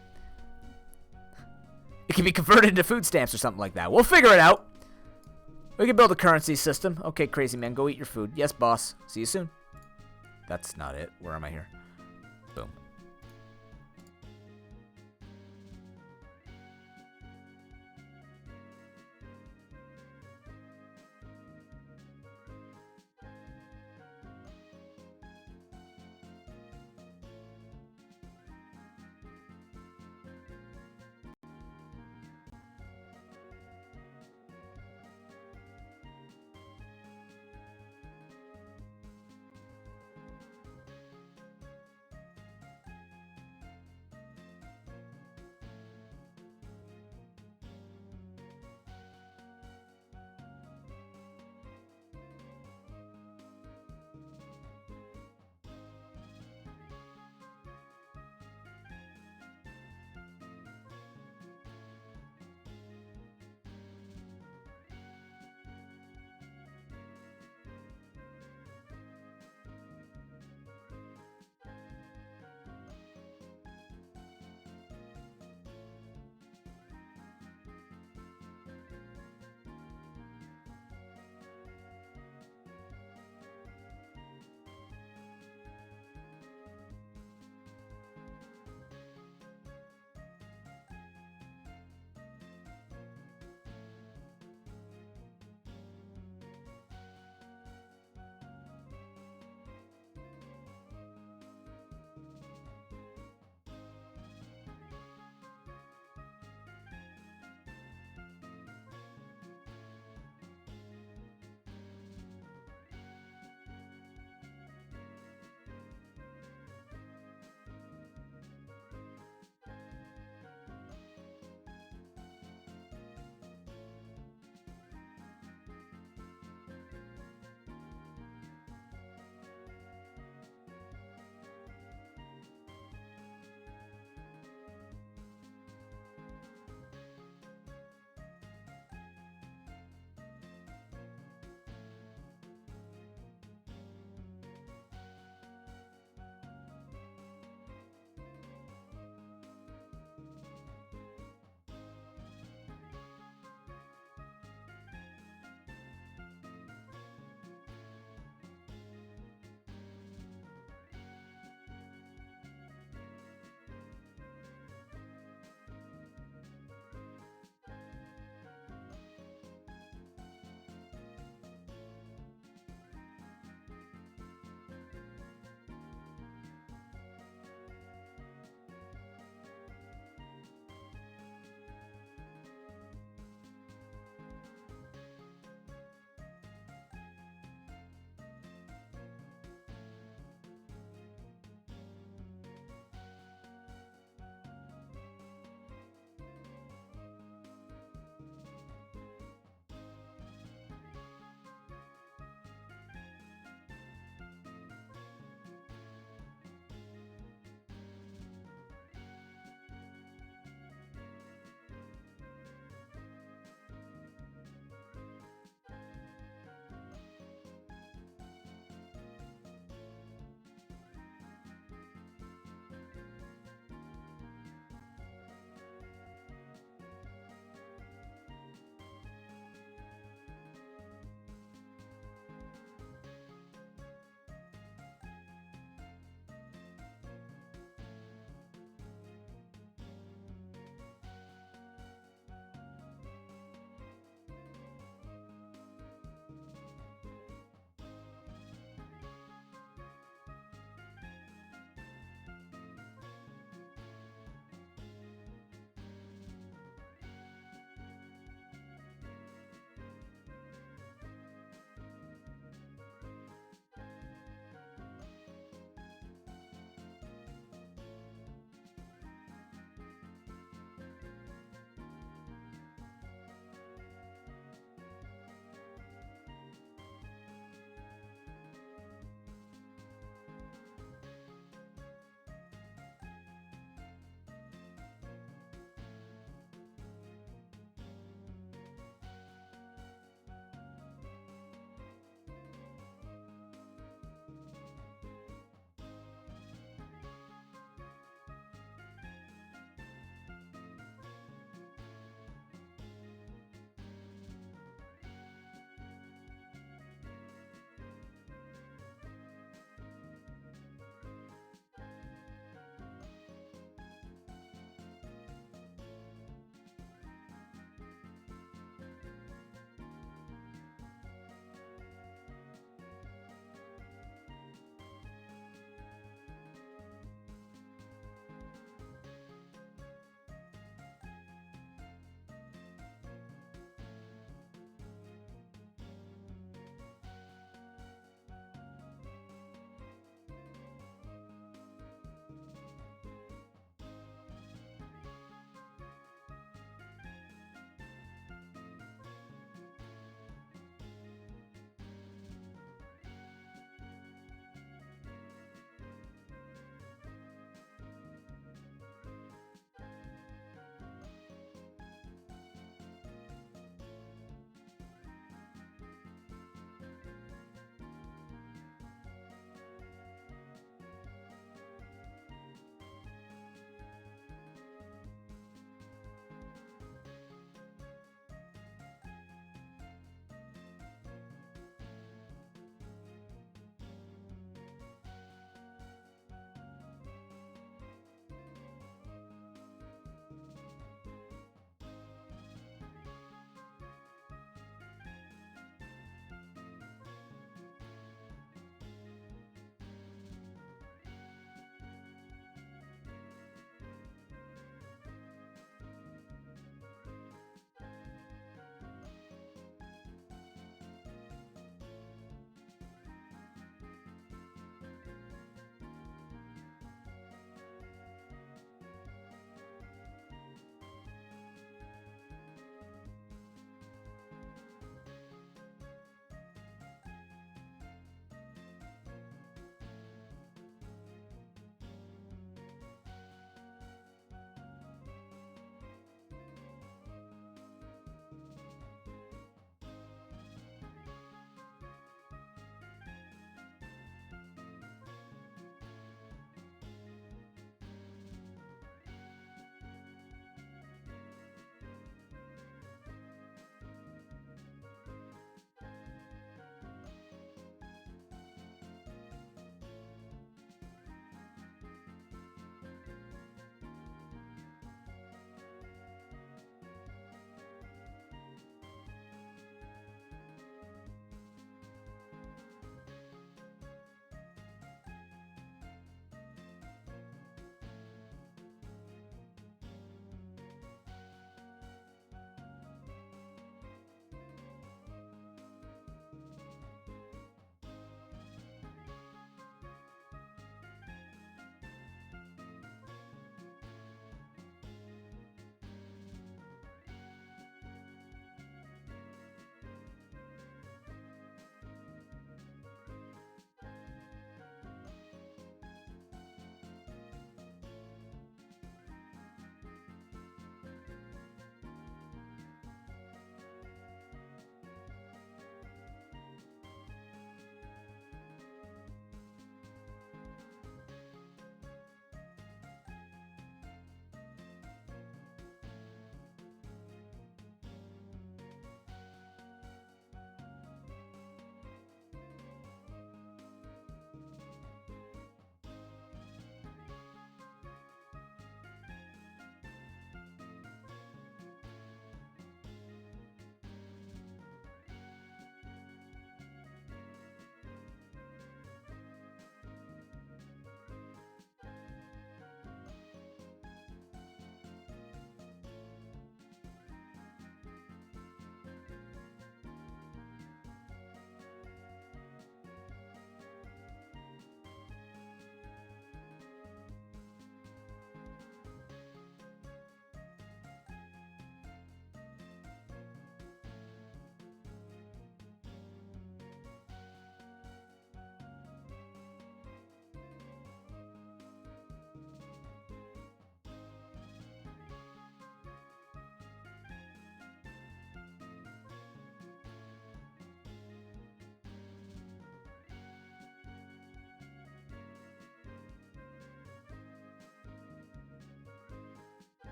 It can be converted into food stamps or something like that. We'll figure it out. We can build a currency system. Okay, crazy man, go eat your food. Yes, boss. See you soon. That's not it. Where am I here? Boom.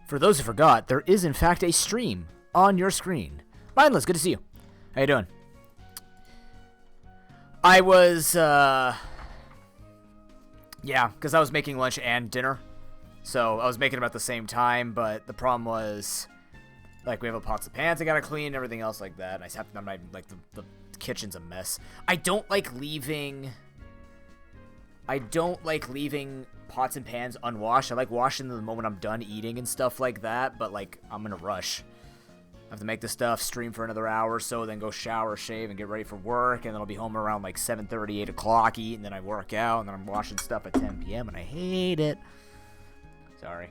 For those who forgot, there is in fact a stream on your screen. Mindless, good to see you. How you doing? I was, yeah, because I was making lunch and dinner. So I was making them at the same time, but the problem was, like, we have a pots and pans I gotta clean and everything else like that. And I just have to, like, the kitchen's a mess. I don't like leaving pots and pans unwashed. I like washing them the moment I'm done eating and stuff like that, but, like, I'm in a rush. I have to make the stuff, stream for another hour or so, then go shower, shave, and get ready for work, and then I'll be home around, like, 7:30, 8 o'clock, eat, and then I work out, and then I'm washing stuff at 10 p.m., and I hate it. Sorry.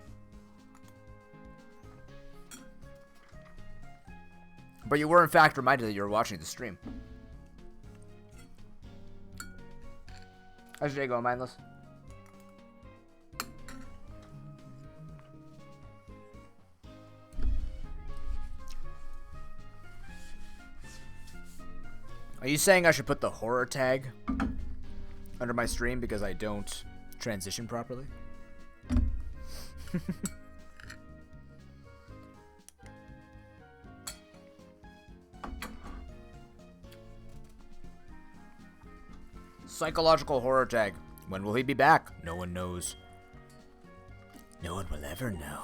But you were, in fact, reminded that you were watching the stream. How's your day going, Mindless? Are you saying I should put the horror tag under my stream because I don't transition properly? Psychological horror tag. When will he be back? No one knows. No one will ever know.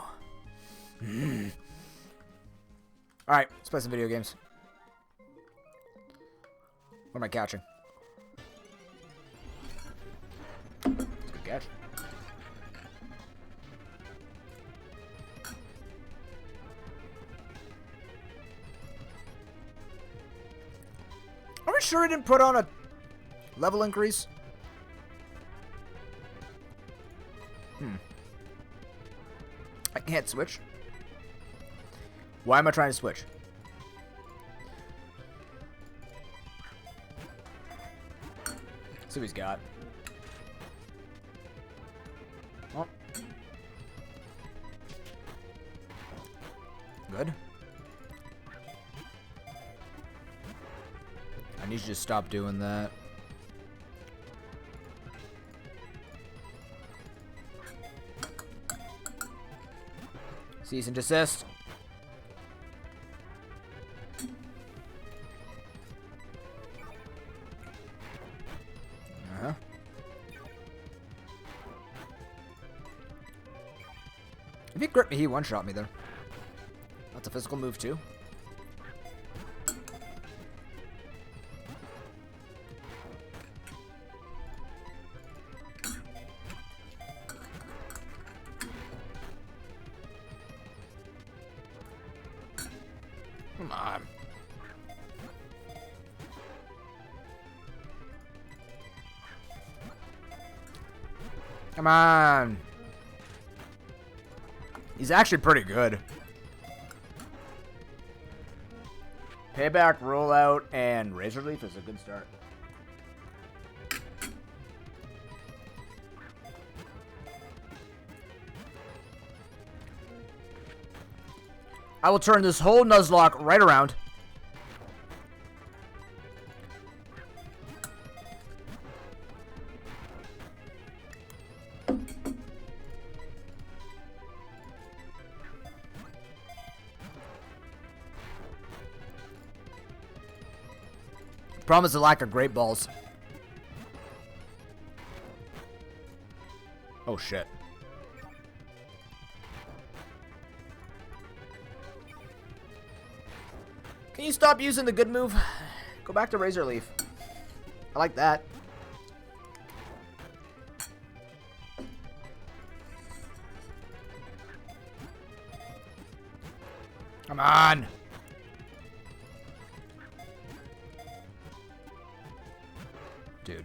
Alright, let's play some video games. What am I catching? That's a good catch. Are we sure he didn't put on a level increase? I can't switch. Why am I trying to switch? See what he's got. Oh. Good. I need you to stop doing that. Cease and desist. If he gripped me, he one-shot me there. That's a physical move, too. Come on. Come on. He's actually pretty good. Payback, rollout, and Razor Leaf is a good start. I will turn this whole Nuzlocke right around. Problem is the lack of great balls. Oh shit. Can you stop using the good move? Go back to Razor Leaf. I like that. Come on. Dude,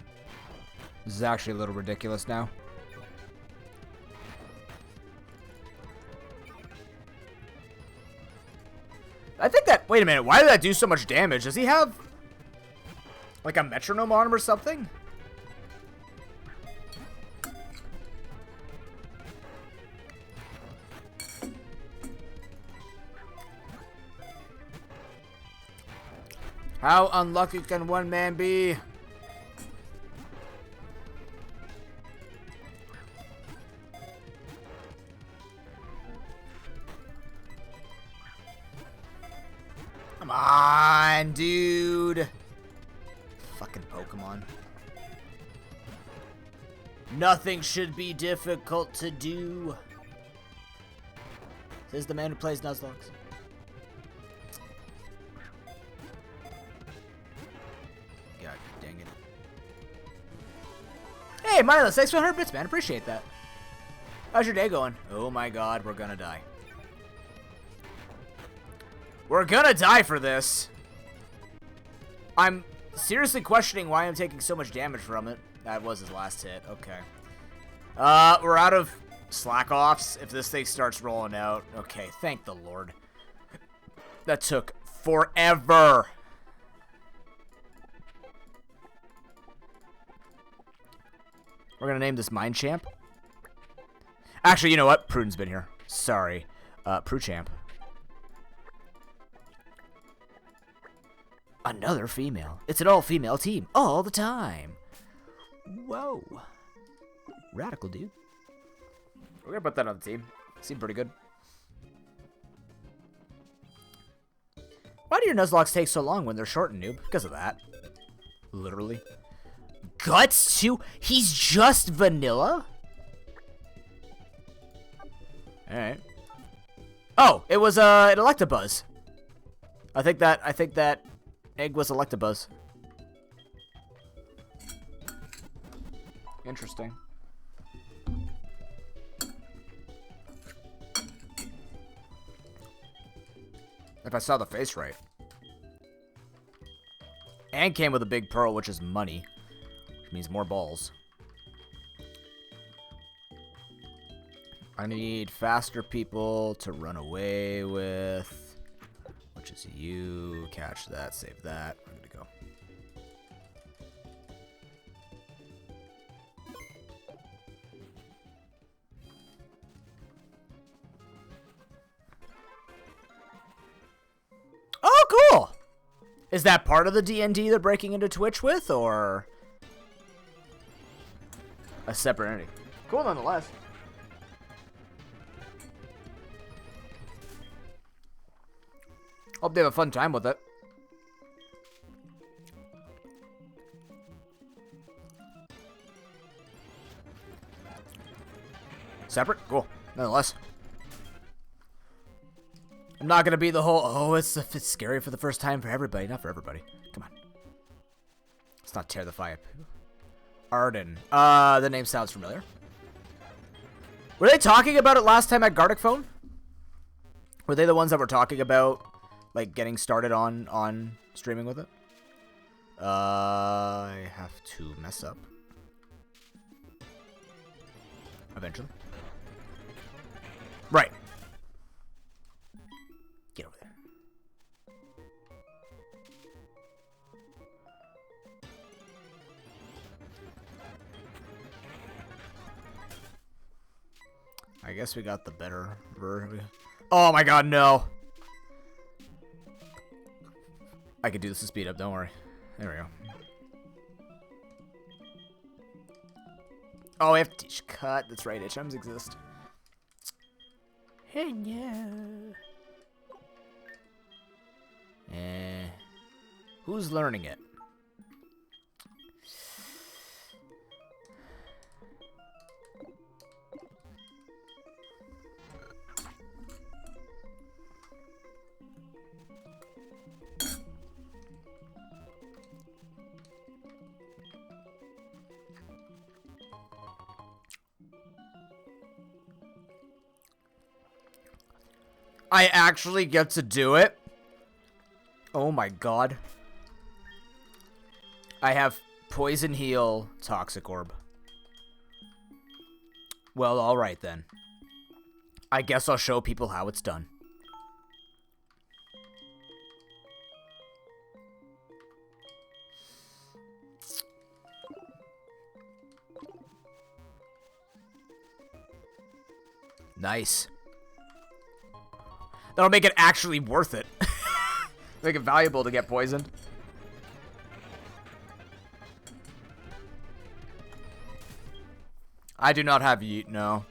this is actually a little ridiculous now. I think that... Wait a minute. Why did that do so much damage? Does he have, like, a metronome on him or something? How unlucky can one man be? Come on, dude. Fucking Pokemon. Nothing should be difficult to do. Says the man who plays Nuzlocke. God dang it. Hey, Milos, thanks for 100 bits, man. Appreciate that. How's your day going? Oh my god, we're gonna die. We're gonna die for this. I'm seriously questioning why I'm taking so much damage from it. That was his last hit. Okay. We're out of slack-offs if this thing starts rolling out. Okay, thank the Lord. That took forever. We're gonna name this Mind Champ. Actually, you know what? Pruden's been here. Sorry. Pruchamp. Another female. It's an all-female team all the time. Whoa. Radical, dude. We're gonna put that on the team. Seemed pretty good. Why do your Nuzlocks take so long when they're shortened, noob? Because of that. Literally. Guts, too? He's just vanilla? Alright. Oh, it was an Electabuzz. I think that egg was Electabuzz. Interesting. If I saw the face right. And came with a big pearl, which is money. Which means more balls. I need faster people to run away with. Which is you. Catch that, save that. I'm gonna go. Oh, cool! Is that part of the D&D they're breaking into Twitch with, or a separate entity? Cool nonetheless. Hope they have a fun time with it. Separate? Cool. Nonetheless. I'm not gonna be the whole, oh, it's scary for the first time for everybody. Not for everybody. Come on. Let's not tear the fire. Arden. The name sounds familiar. Were they talking about it last time at Gardic Phone? Were they the ones that were talking about, like, getting started on streaming with it? I have to mess up. Eventually. Right. Get over there. I guess we got the better version. Oh my god, no. I could do this to speed up, don't worry. There we go. Oh, I have to teach cut. That's right, HMs exist. Hey, yeah. Who's learning it? I actually get to do it? Oh my god. I have Poison Heal, Toxic Orb. Well, alright then. I guess I'll show people how it's done. Nice. That'll make it actually worth it. Make it valuable to get poisoned. I do not have yeet, no.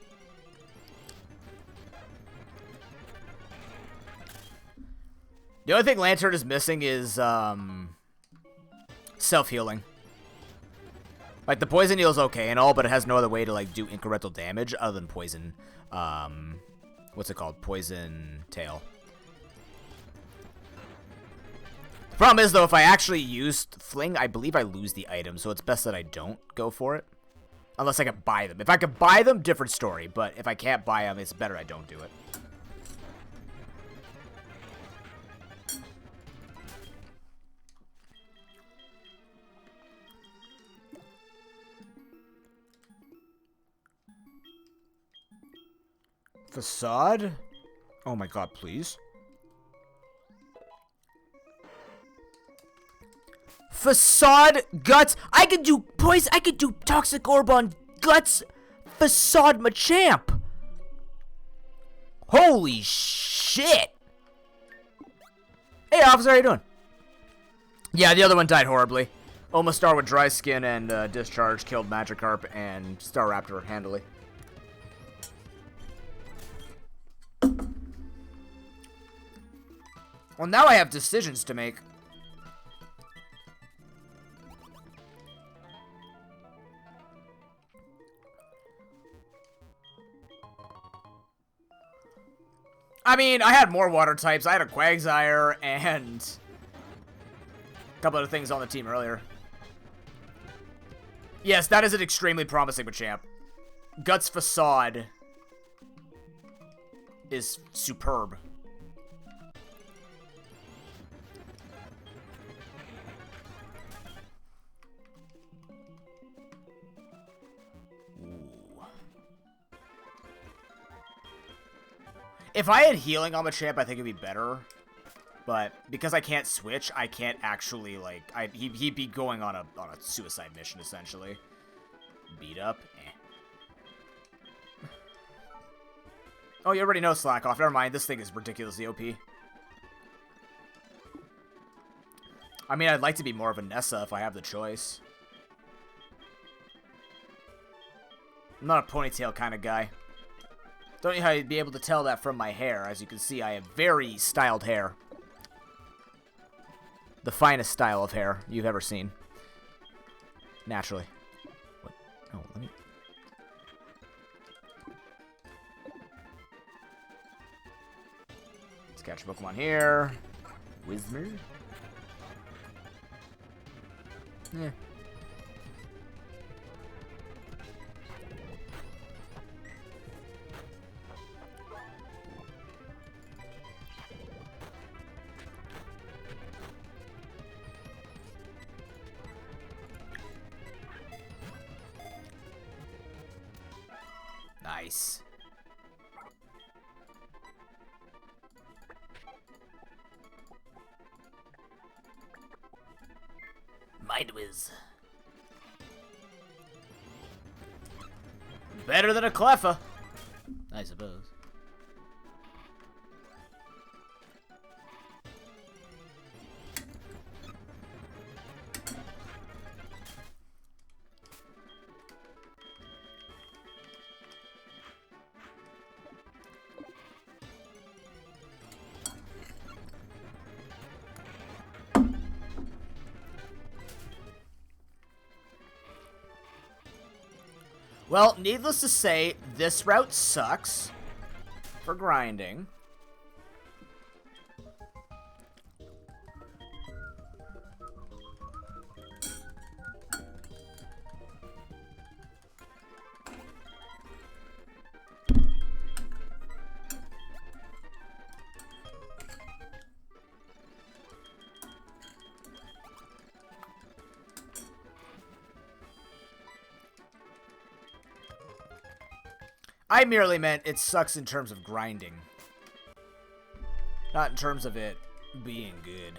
The only thing Lantern is missing is self-healing. Like, the poison heal's okay and all, but it has no other way to, like, do incremental damage other than poison, what's it called? Poison tail. The problem is, though, if I actually used Fling, I believe I lose the item, so it's best that I don't go for it. Unless I can buy them. If I could buy them, different story, but if I can't buy them, it's better I don't do it. Facade? Oh my god, please. Facade, Guts. I could do poison. I could do Toxic Orb on Guts. Facade Machamp. Holy shit. Hey, officer, how you doing? Yeah, the other one died horribly. Omastar with Dry Skin and Discharge killed Magikarp and Staraptor handily. Well, now I have decisions to make. I mean, I had more water types. I had a Quagsire and a couple other things on the team earlier. Yes, that is an extremely promising Machamp. Guts Facade is superb. If I had healing on Machamp, I think it'd be better. But because I can't switch, I can't actually, like, he'd be going on a suicide mission, essentially. Beat up? Eh. Oh, you already know Slack Off. Never mind, this thing is ridiculously OP. I mean, I'd like to be more of a Nessa if I have the choice. I'm not a ponytail kind of guy. Don't know how you'd be able to tell that from my hair. As you can see, I have very styled hair. The finest style of hair you've ever seen. Naturally. What? Oh, let me... Let's catch a Pokemon here. Whismur. Yeah. Nice. Mind Whiz. Better than a Cleffa, I suppose. Well, needless to say, this route sucks for grinding. I merely meant it sucks in terms of grinding. Not in terms of it being good.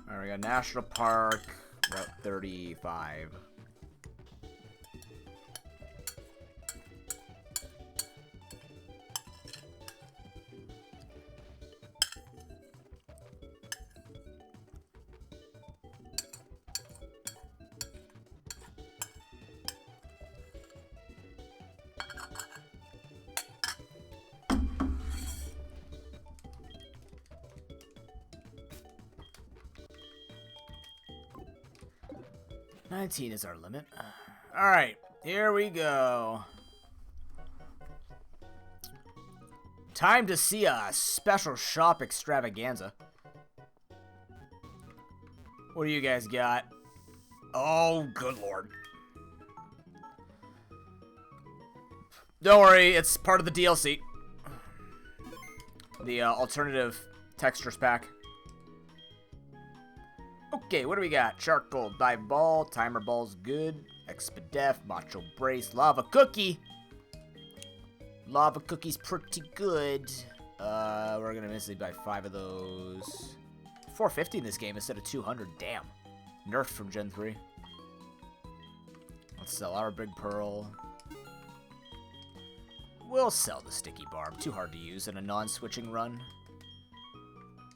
Alright, we got National Park, Route 35. 19 is our limit. Alright, here we go. Time to see a special shop extravaganza. What do you guys got? Oh, good lord. Don't worry, it's part of the DLC. The alternative textures pack. Okay, what do we got? Charcoal, dive ball, timer ball's good. Expedef, macho brace, lava cookie. Lava cookie's pretty good. We're gonna miss it by 5 of those. 450 in this game instead of 200. Damn. Nerfed from Gen 3. Let's sell our big pearl. We'll sell the sticky barb. Too hard to use in a non-switching run.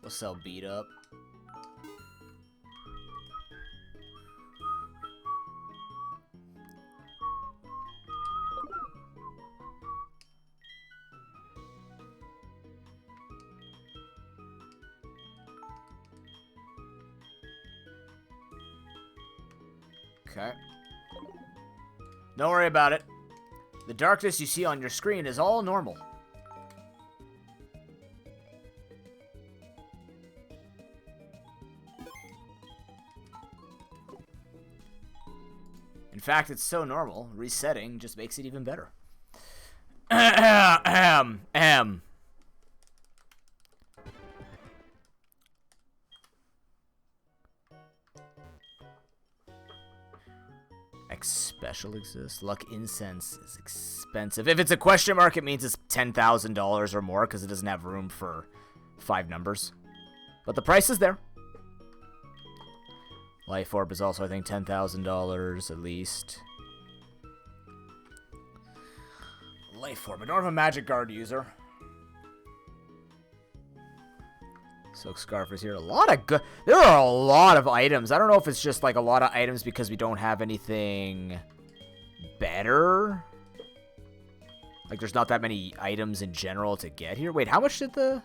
We'll sell beat up. Okay. Don't worry about it. The darkness you see on your screen is all normal. In fact, it's so normal, resetting just makes it even better. Special exists. Luck incense is expensive. If it's a question mark, it means it's $10,000 or more because it doesn't have room for 5 numbers. But the price is there. Life orb is also, I think, $10,000 at least. Life orb. I don't have a magic guard user. Silk scarf is here. A lot of good. There are a lot of items. I don't know if it's just like a lot of items because we don't have anything better. Like there's not that many items in general to get here. Wait, how much did the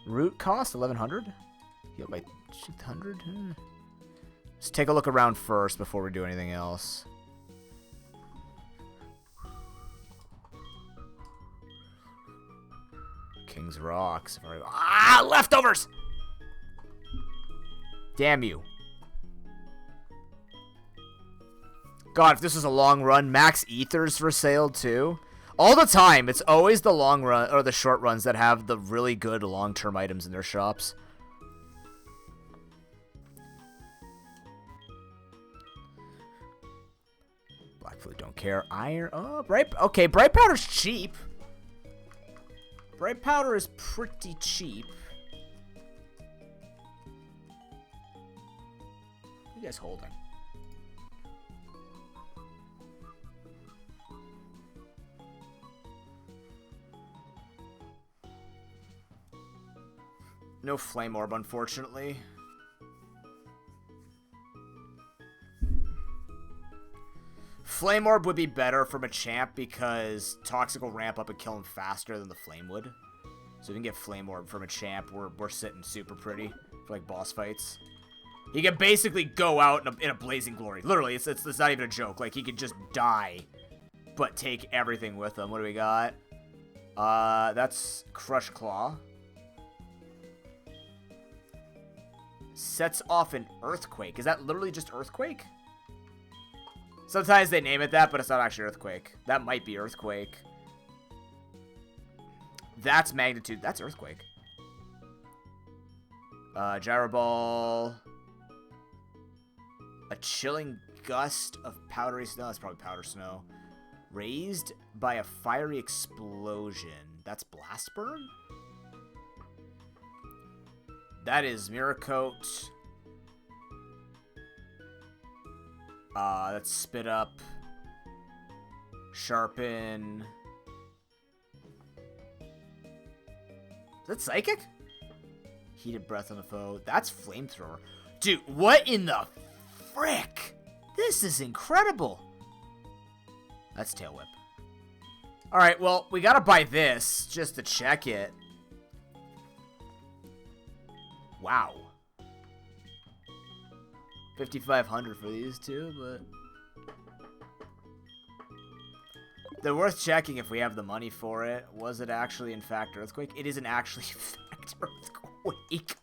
root cost? 1,100? Heal by 200? Let's take a look around first before we do anything else. King's Rocks. Ah, leftovers! Damn you. God, if this is a long run, max ethers for sale too. All the time, it's always the long run or the short runs that have the really good long-term items in their shops. Black Flute don't care. Iron. Oh, bright. Okay, bright powder's cheap. Bright powder is pretty cheap. What are you guys holding? No flame orb, unfortunately. Flame orb would be better from a champ because Toxic will ramp up and kill him faster than the flame would. So if we can get flame orb from a champ, we're sitting super pretty for like boss fights. He can basically go out in a blazing glory. Literally, it's not even a joke. Like he could just die, but take everything with him. What do we got? That's Crush Claw. Sets off an earthquake. Is that literally just earthquake? Sometimes they name it that, but it's not actually earthquake. That might be earthquake. That's magnitude. That's earthquake. Gyro ball. A chilling gust of powdery snow. That's probably powder snow. Raised by a fiery explosion. That's blast burn? That is Mirror Coat. That's Spit Up. Sharpen. Is that Psychic? Heated Breath on the foe. That's Flamethrower. Dude, what in the frick? This is incredible. That's Tail Whip. Alright, well, we gotta buy this just to check it. Wow. $5,500 for these two, but they're worth checking if we have the money for it. Was it actually in fact earthquake? It isn't actually in fact earthquake.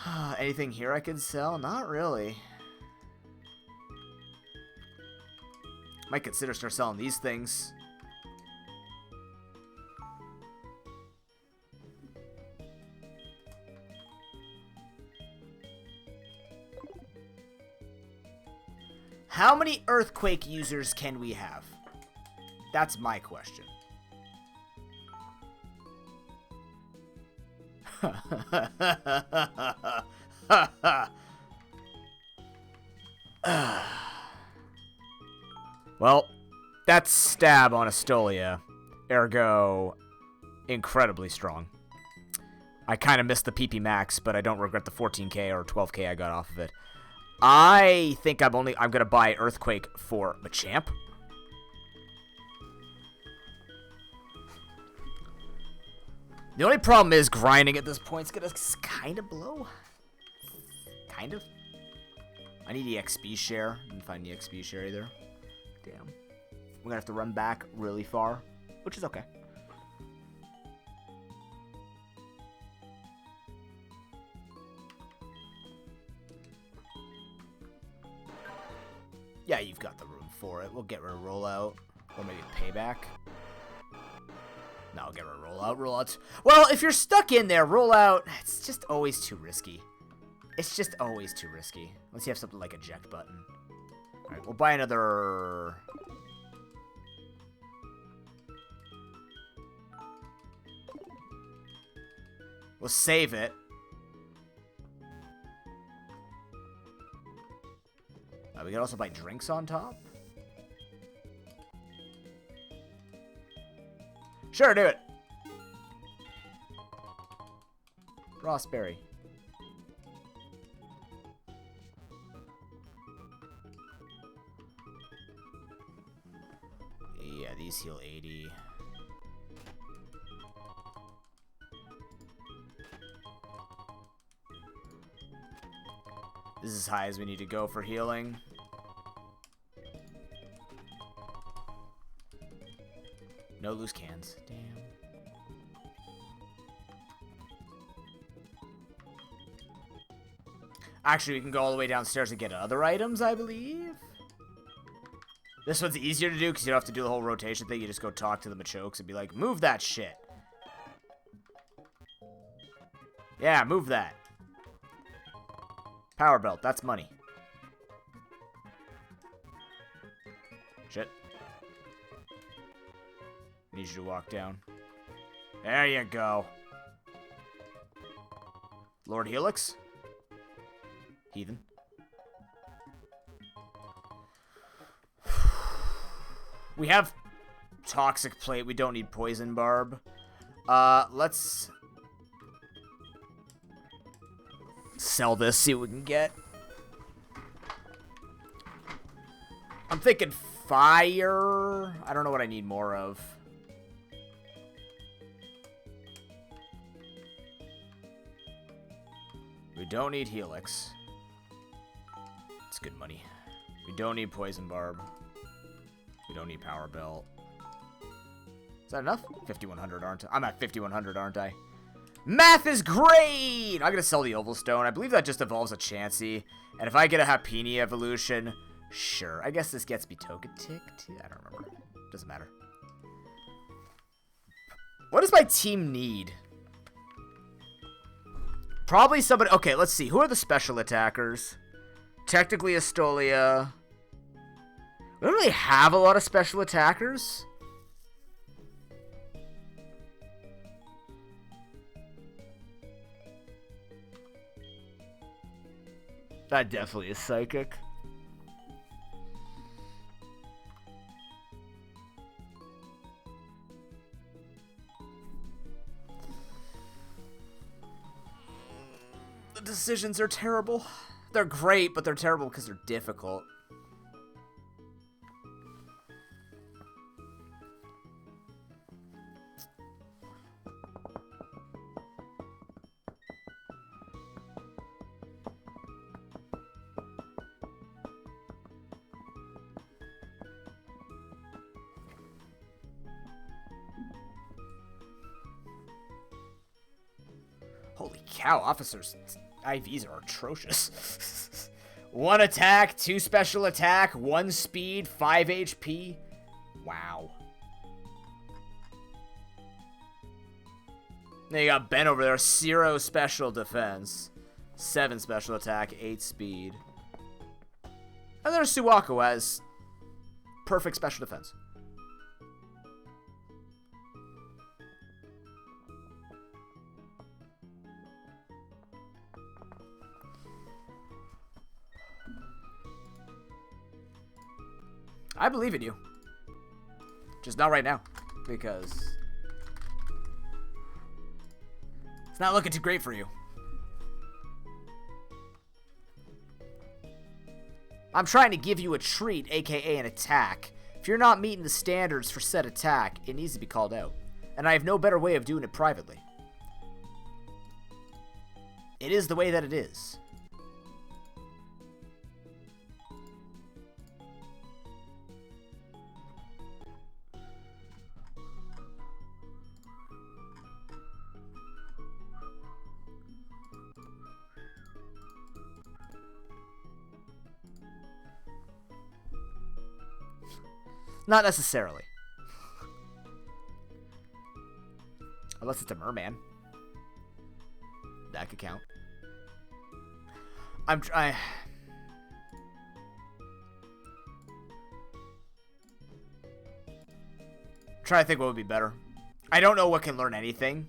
Wow. Anything here I could sell? Not really. Might consider start selling these things. How many earthquake users can we have? That's my question. Well, that's stab on Astolia. Ergo, incredibly strong. I kind of missed the PP max, but I don't regret the 14k or 12k I got off of it. I think I'm gonna buy Earthquake for Machamp. The only problem is grinding at this point is gonna kind of blow. Kind of. I need EXP share. Didn't find EXP share either. Damn. We're gonna have to run back really far, which is okay. Yeah, you've got the room for it. We'll get rid of rollout. Or maybe payback. No, I'll get rid of rollout. Rollout's... Well, if you're stuck in there, rollout... It's just always too risky. It's just always too risky. Unless you have something like eject button. Alright, we'll buy another... We'll save it. We can also buy drinks on top. Sure, do it. Raspberry. Yeah, these heal 80. This is as high as we need to go for healing. No loose cans. Damn. Actually, we can go all the way downstairs and get other items, I believe. This one's easier to do because you don't have to do the whole rotation thing. You just go talk to the Machokes and be like, move that shit. Yeah, move that. Power belt, that's money. Shit. Need you to walk down. There you go. Lord Helix? Heathen. We have Toxic Plate. We don't need Poison Barb. Let's sell this, see what we can get. I'm thinking fire. I don't know what I need more of. We don't need Helix. It's good money. We don't need Poison Barb. We don't need Power Belt. Is that enough? 5,100, aren't I? I'm at 5,100, aren't I? Math is great! I'm gonna sell the Oval Stone. I believe that just evolves a Chansey. And if I get a Happiny evolution, sure. I guess this gets me Togetic too. I don't remember. Doesn't matter. What does my team need? Probably somebody... Okay, let's see. Who are the special attackers? Technically Astolia. We don't really have a lot of special attackers. That definitely is Psychic. The decisions are terrible. They're great, but they're terrible because they're difficult. cow, officers' IVs are atrocious. 1 attack, 2 special attack, 1 speed, 5 HP. Wow. Then you got Ben over there, 0 special defense, 7 special attack, 8 speed. And there's Suwako who has perfect special defense. I believe in you. Just not right now. Because it's not looking too great for you. I'm trying to give you a treat, aka an attack. If you're not meeting the standards for said attack, it needs to be called out. And I have no better way of doing it privately. It is the way that it is. Not necessarily. Unless it's a merman. That could count. I'm trying to think what would be better. I don't know what can learn anything.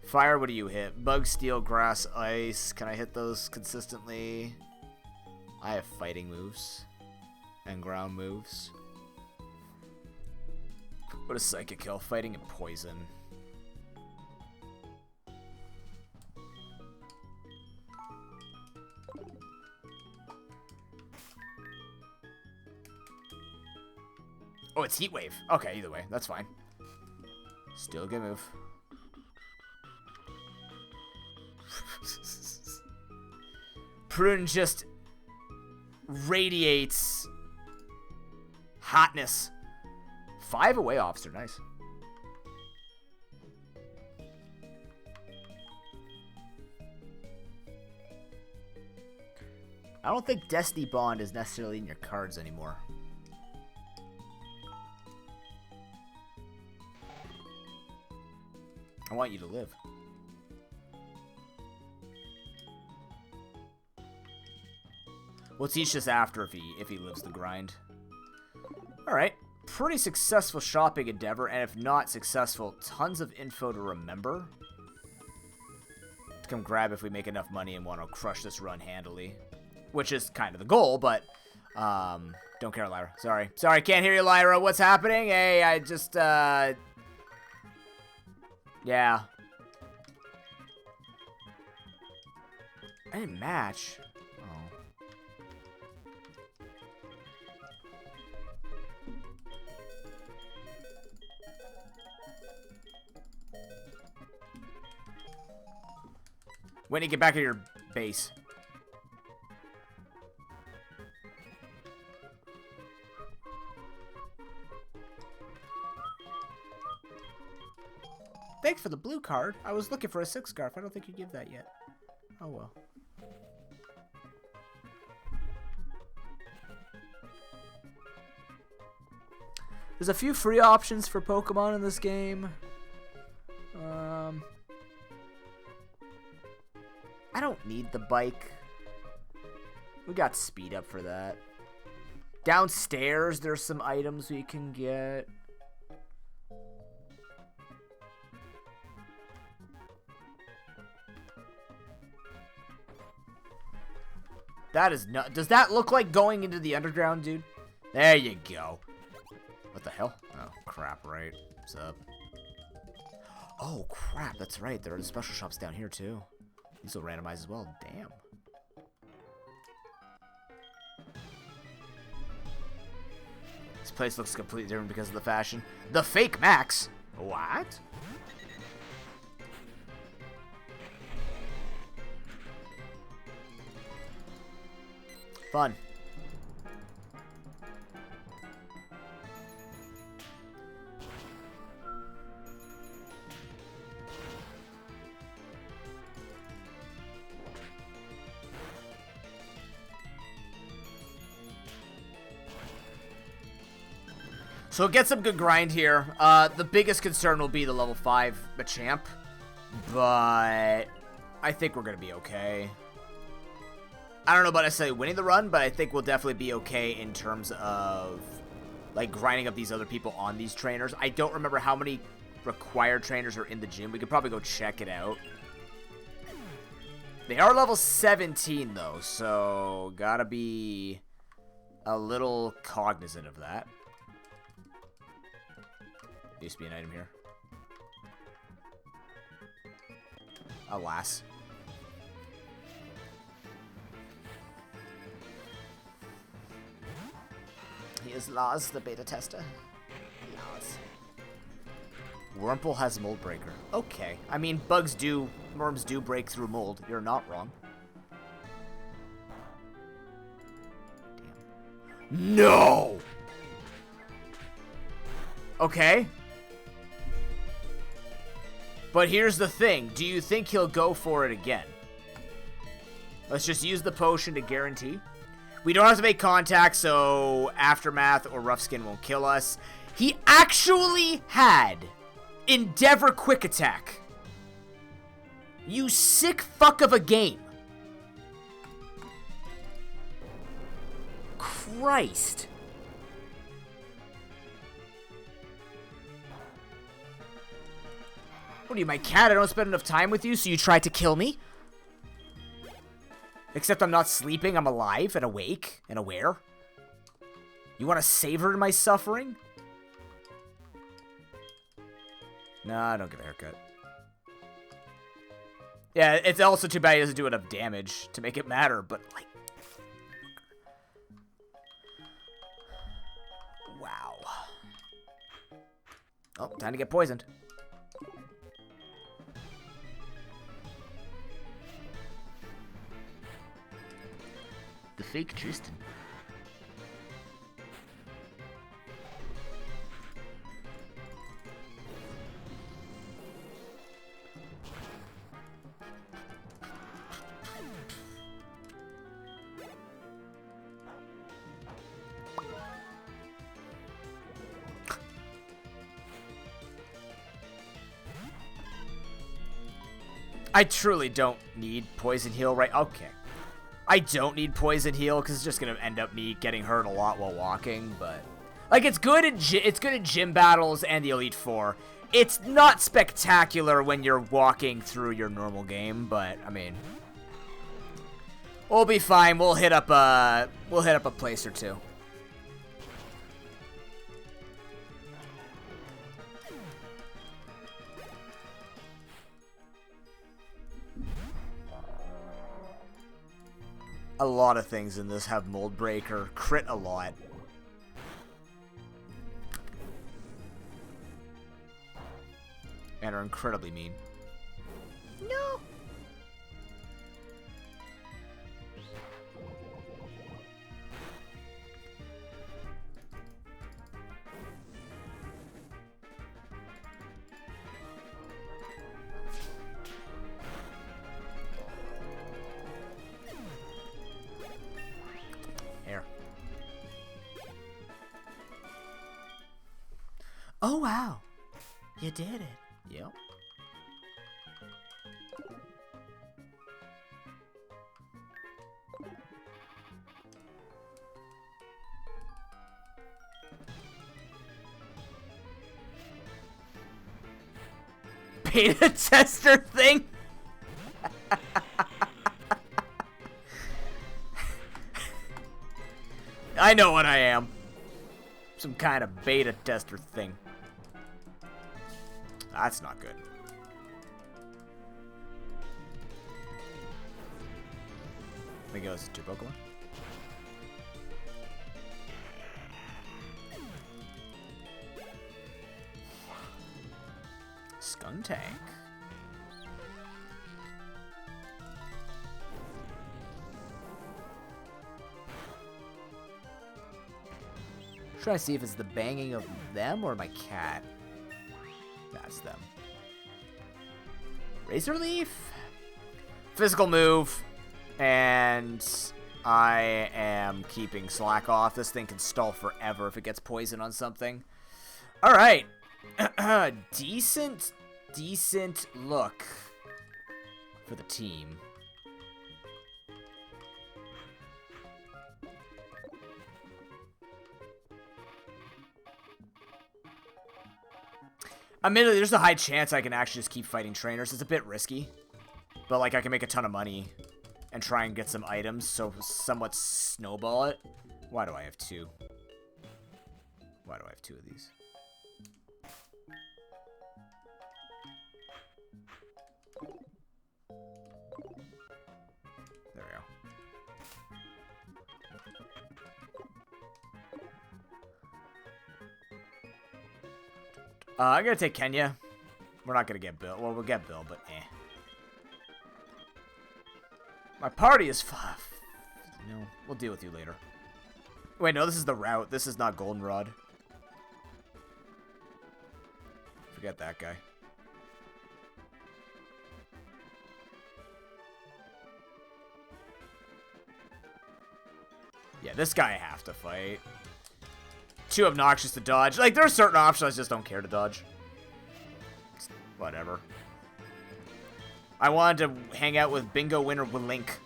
Fire, what do you hit? Bug, steel, grass, ice. Can I hit those consistently? I have fighting moves. And ground moves. What is Psychic Kill? Fighting and poison. Oh, it's Heat Wave. Okay, either way. That's fine. Still a good move. Prune just radiates hotness. 5 away, officer. Nice. I don't think Destiny Bond is necessarily in your cards anymore. I want you to live. We'll teach this after if he lives the grind. Alright. Pretty successful shopping endeavor, and if not successful, tons of info to remember. To come grab if we make enough money and want to crush this run handily. Which is kind of the goal, but don't care, Lyra. Sorry, can't hear you, Lyra. What's happening? Hey, I just yeah. I didn't match. Whitney, get back to your base. Thanks for the blue card. I was looking for a 6 scarf. I don't think you give that yet. Oh well. There's a few free options for Pokemon in this game. I don't need the bike. We got speed up for that. Downstairs, there's some items we can get. That is not. Does that look like going into the underground, dude? There you go. What the hell? Oh, crap, right. What's up? Oh, crap, that's right. There are the special shops down here, too. These will randomize as well. Damn. This place looks completely different because of the fashion. The fake Max? What? Fun. So get some good grind here. The biggest concern will be the level 5 Machamp. But I think we're going to be okay. I don't know about necessarily winning the run, but I think we'll definitely be okay in terms of, like, grinding up these other people on these trainers. I don't remember how many required trainers are in the gym. We could probably go check it out. They are level 17, though, so gotta be a little cognizant of that. Used to be an item here. Alas. He is Lars, the beta tester. Lars. Wurmple has Mold Breaker. Okay. I mean, worms do break through mold. You're not wrong. Damn. No! Okay. But here's the thing. Do you think he'll go for it again? Let's just use the potion to guarantee. We don't have to make contact, so Aftermath or Rough Skin won't kill us. He actually had Endeavor Quick Attack. You sick fuck of a game. Christ. What are you, my cat? I don't spend enough time with you, so you tried to kill me? Except I'm not sleeping, I'm alive and awake and aware. You want to savor my suffering? Nah, I don't get a haircut. Yeah, it's also too bad he doesn't do enough damage to make it matter, but, like... Wow. Oh, time to get poisoned. The fake Tristan. I truly don't need Poison Heal, right? Okay. I don't need Poison Heal because it's just gonna end up me getting hurt a lot while walking, but like it's good at gym battles and the Elite Four. It's not spectacular when you're walking through your normal game, but I mean, we'll be fine. We'll hit up a place or two. A lot of things in this have Mold Breaker. Crit a lot. And are incredibly mean. No. Oh, wow. You did it. Yep. Beta tester thing? I know what I am. Some kind of beta tester thing. That's not good. Let me go. Is it 2 Pokemon? Skuntank. Try to see if it's the banging of them or my cat. That's them. Razor Leaf? Physical move. And I am keeping Slack off. This thing can stall forever if it gets poison on something. All right. decent look for the team. Admittedly, there's a high chance I can actually just keep fighting trainers. It's a bit risky, but like I can make a ton of money and try and get some items, so somewhat snowball it. Why do I have two? Why do I have two of these? There we go. I'm gonna take Kenya. We're not gonna get Bill. Well, we'll get Bill, but eh. My party is no, we'll deal with you later. Wait, no, this is the route. This is not Goldenrod. Forget that guy. Yeah, this guy I have to fight. Too obnoxious to dodge. Like, there are certain options I just don't care to dodge. It's whatever. I wanted to hang out with Bingo Winner with Link.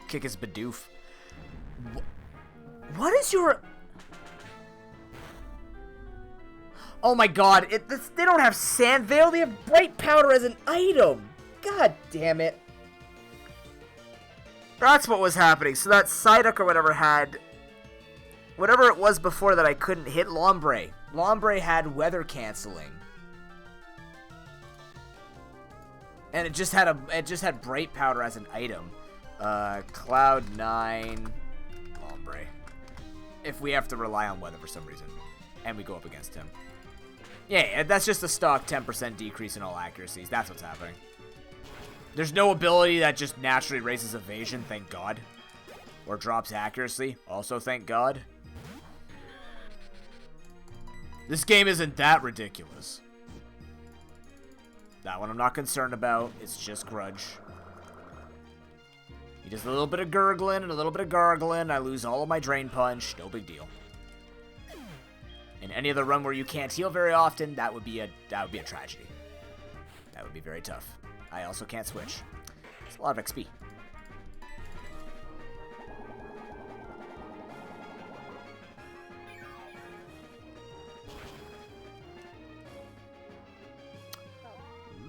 Kick his Bidoof. What is your... Oh my god, they don't have Sand Veil, they have Bright Powder as an item. God damn it. That's what was happening. So that Psyduck or whatever had... Whatever it was before that I couldn't hit, Lombre. Lombre had weather canceling. And it just had Bright Powder as an item. Cloud9, Lombre. If we have to rely on weather for some reason. And we go up against him. Yeah, that's just a stock 10% decrease in all accuracies. That's what's happening. There's no ability that just naturally raises evasion, thank God. Or drops accuracy, also thank God. This game isn't that ridiculous. That one I'm not concerned about. It's just Grudge. He does a little bit of gurgling and a little bit of gargling. I lose all of my Drain Punch. No big deal. In any other run where you can't heal very often, that would be a tragedy. That would be very tough. I also can't switch. It's a lot of XP.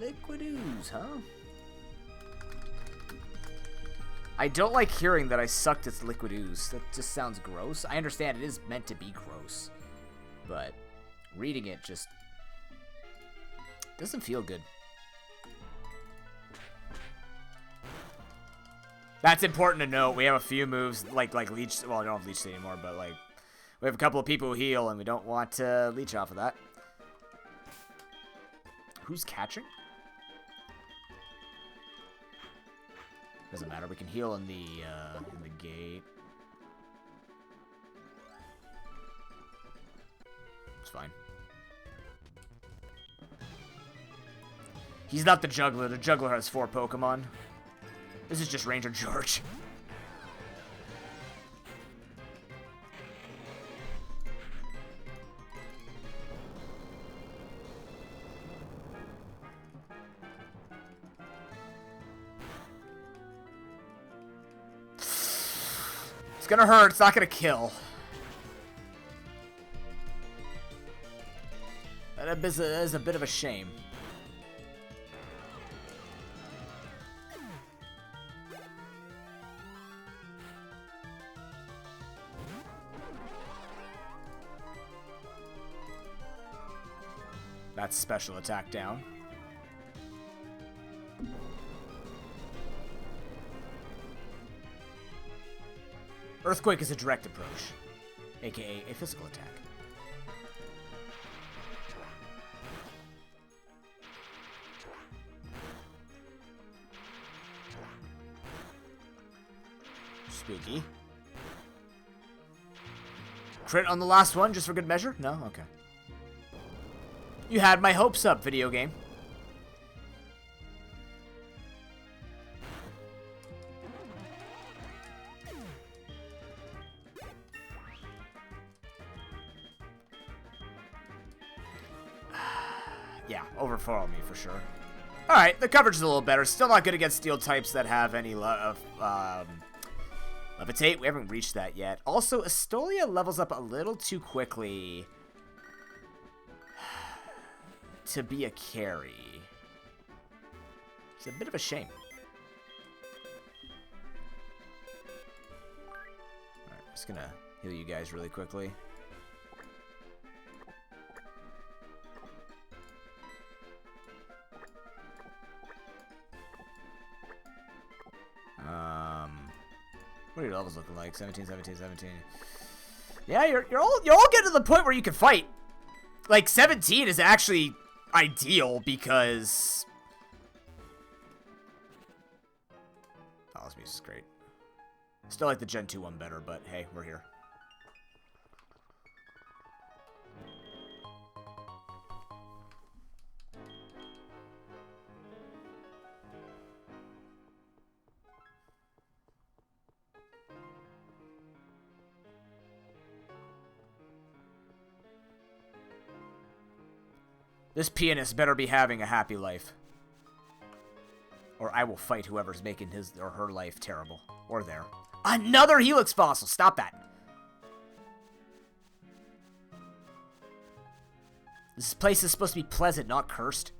Liquid Ooze, huh? I don't like hearing that I sucked its Liquid Ooze. That just sounds gross. I understand it is meant to be gross. But reading it just doesn't feel good. That's important to note. We have a few moves like Leech. Well, I don't have Leech anymore, but like we have a couple of people who heal, and we don't want to leech off of that. Who's catching? Doesn't matter. We can heal in the gate. It's fine. He's not the juggler. The juggler has 4 Pokemon. This is just Ranger George. It's gonna hurt. It's not gonna kill. That is a bit of a shame. That's special attack down. Earthquake is a direct approach, aka a physical attack. Spooky. Crit on the last one, just for good measure? No? Okay. You had my hopes up, video game. Yeah, overpower me for sure. Alright, the coverage is a little better. Still not good against steel types that have any levitate. We haven't reached that yet. Also, Estolia levels up a little too quickly to be a carry. It's a bit of a shame. Alright, I'm just gonna heal you guys really quickly. What are your levels looking like? 17, 17, 17. Yeah, you're all getting to the point where you can fight. Like 17 is actually ideal because oh, this music's great. Still like the Gen 2 one better, but hey, we're here. This pianist better be having a happy life. Or I will fight whoever's making his or her life terrible. Or there. Another Helix fossil! Stop that! This place is supposed to be pleasant, not cursed.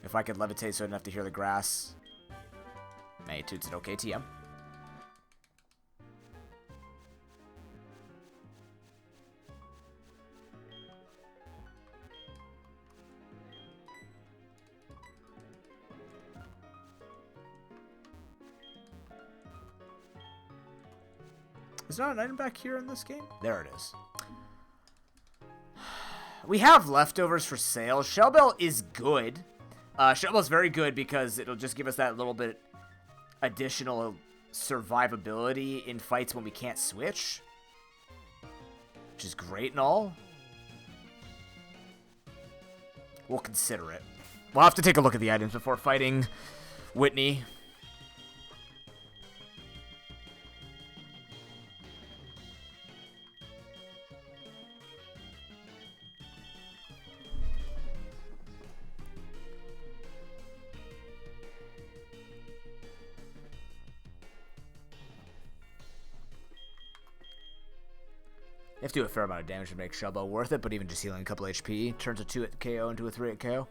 If I could levitate so I didn't have to hear the grass. Hey, toots it okay, TM. Is there an item back here in this game? There it is. We have leftovers for sale. Shellbell is good. Shellbell's very good because it'll just give us that little bit additional survivability in fights when we can't switch. Which is great and all. We'll consider it. We'll have to take a look at the items before fighting Whitney. You have to do a fair amount of damage to make Shellbell worth it, but even just healing a couple HP turns a 2 at KO into a 3 at KO.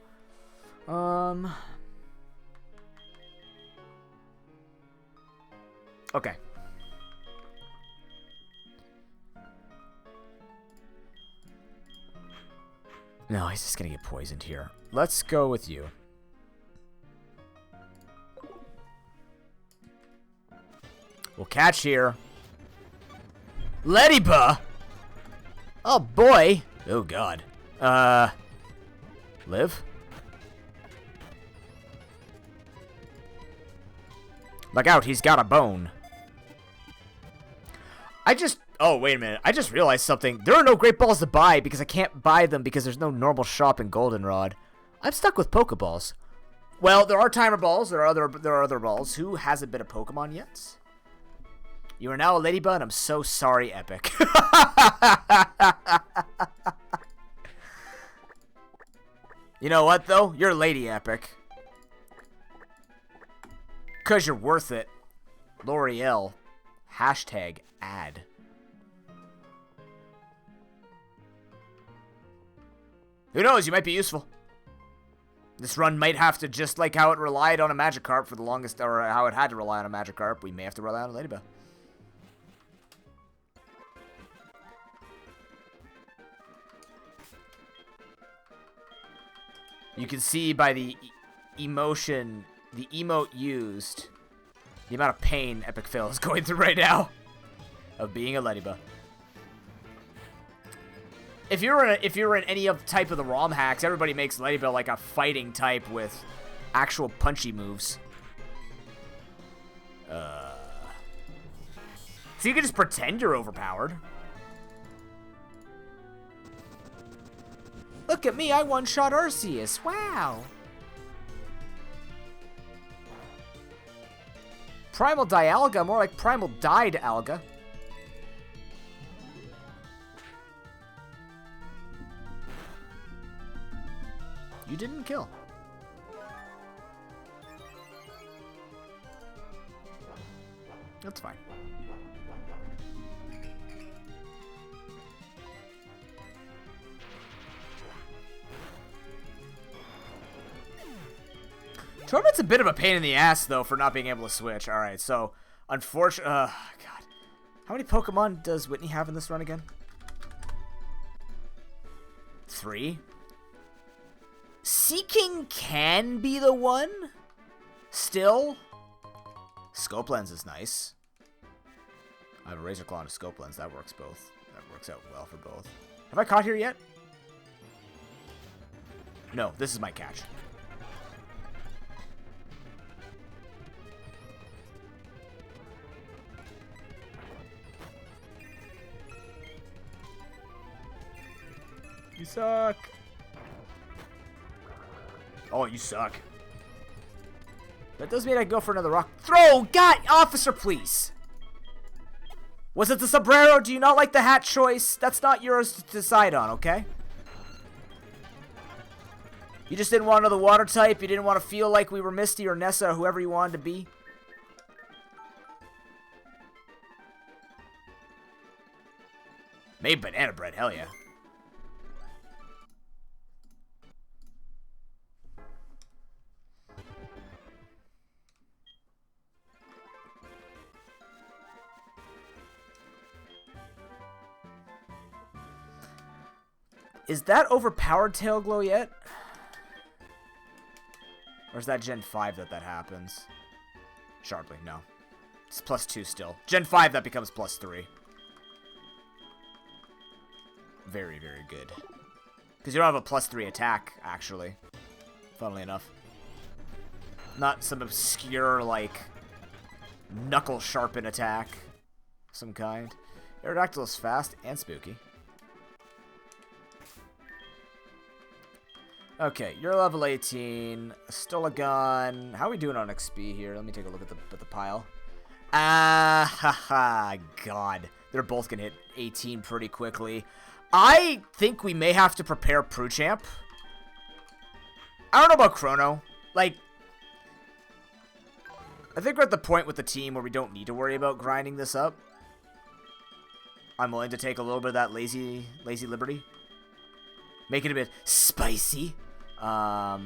Okay. No, he's just gonna get poisoned here. Let's go with you. We'll catch here. Ladybug! Oh boy! Oh god. Live? Look out, he's got a bone. Oh, wait a minute. I just realized something. There are no great balls to buy because I can't buy them because there's no normal shop in Goldenrod. I'm stuck with Pokeballs. Well, there are timer balls. There are other balls. Who hasn't been a Pokemon yet? You are now a ladybug, and I'm so sorry, Epic. You know what, though? You're Lady Epic. Because you're worth it. L'Oreal. Hashtag ad. Who knows? You might be useful. This run might have to, just like how it relied on a Magikarp for the longest, or how it had to rely on a Magikarp, we may have to rely on a Ladybug. You can see by the emotion, the emote used, the amount of pain Epic Fail is going through right now of being a Ladybug. If you're in any of type of the ROM hacks, everybody makes Ladybug like a fighting type with actual punchy moves. So you can just pretend you're overpowered. Look at me, I one-shot Arceus. Wow. Primal Dialga, more like Primal Dyed Alga. You didn't kill. That's fine. Torment's a bit of a pain in the ass, though, for not being able to switch. Alright, so, unfortunately... God. How many Pokemon does Whitney have in this run again? 3? Seeking can be the one? Still? Scope Lens is nice. I have a Razor Claw and a Scope Lens. That works both. That works out well for both. Have I caught here yet? No, this is my catch. You suck. Oh, you suck. That does mean I can go for another rock. Throw! God, officer, please! Was it the sombrero? Do you not like the hat choice? That's not yours to decide on, okay? You just didn't want another water type? You didn't want to feel like we were Misty or Nessa or whoever you wanted to be? Made banana bread, hell yeah. Is that overpowered Tail Glow yet? Or is that Gen 5 that happens? Sharply, no. It's +2 still. Gen 5, that becomes +3. Very, very good. Because you don't have a +3 attack, actually. Funnily enough. Not some obscure, like, knuckle sharpen attack. Some kind. Aerodactyl is fast and spooky. Okay, you're level 18. Stolagon. How are we doing on XP here? Let me take a look at the pile. God. They're both going to hit 18 pretty quickly. I think we may have to prepare Pruchamp. I don't know about Chrono. Like, I think we're at the point with the team where we don't need to worry about grinding this up. I'm willing to take a little bit of that lazy liberty. Make it a bit spicy. But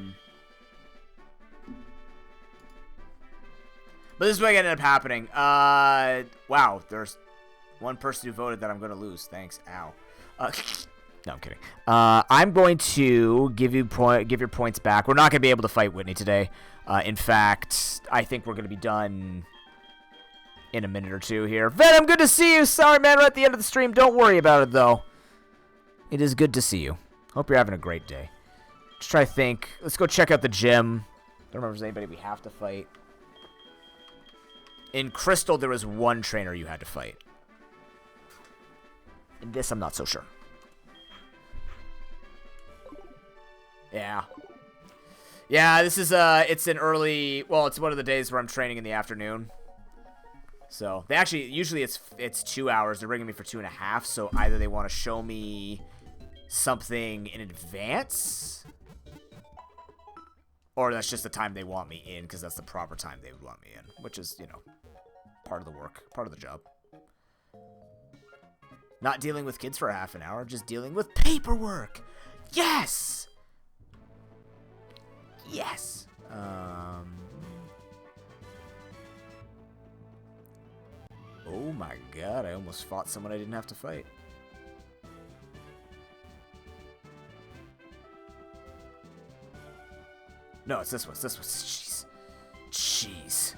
this is what ended up happening. Wow, there's one person who voted that I'm going to lose. Thanks. Ow. No, I'm kidding. I'm going to give your points back. We're not going to be able to fight Whitney today. In fact, I think we're going to be done in a minute or two here. Venom, good to see you. Sorry, man, we're at the end of the stream. Don't worry about it, though. It is good to see you. Hope you're having a great day. Just try to think. Let's go check out the gym. Don't remember if there's anybody we have to fight. In Crystal, there was one trainer you had to fight. In this, I'm not so sure. Yeah. Yeah, this is, it's an early, well, it's one of the days where I'm training in the afternoon. So, they actually, usually it's 2 hours. They're bringing me for 2.5, so either they want to show me something in advance, or that's just the time they want me in, because that's the proper time they would want me in, which is, you know, part of the work, part of the job. Not dealing with kids for half an hour, just dealing with paperwork. Yes! Yes! Oh my god, I almost fought someone I didn't have to fight. No, it's this one. It's this one. Jeez. Jeez.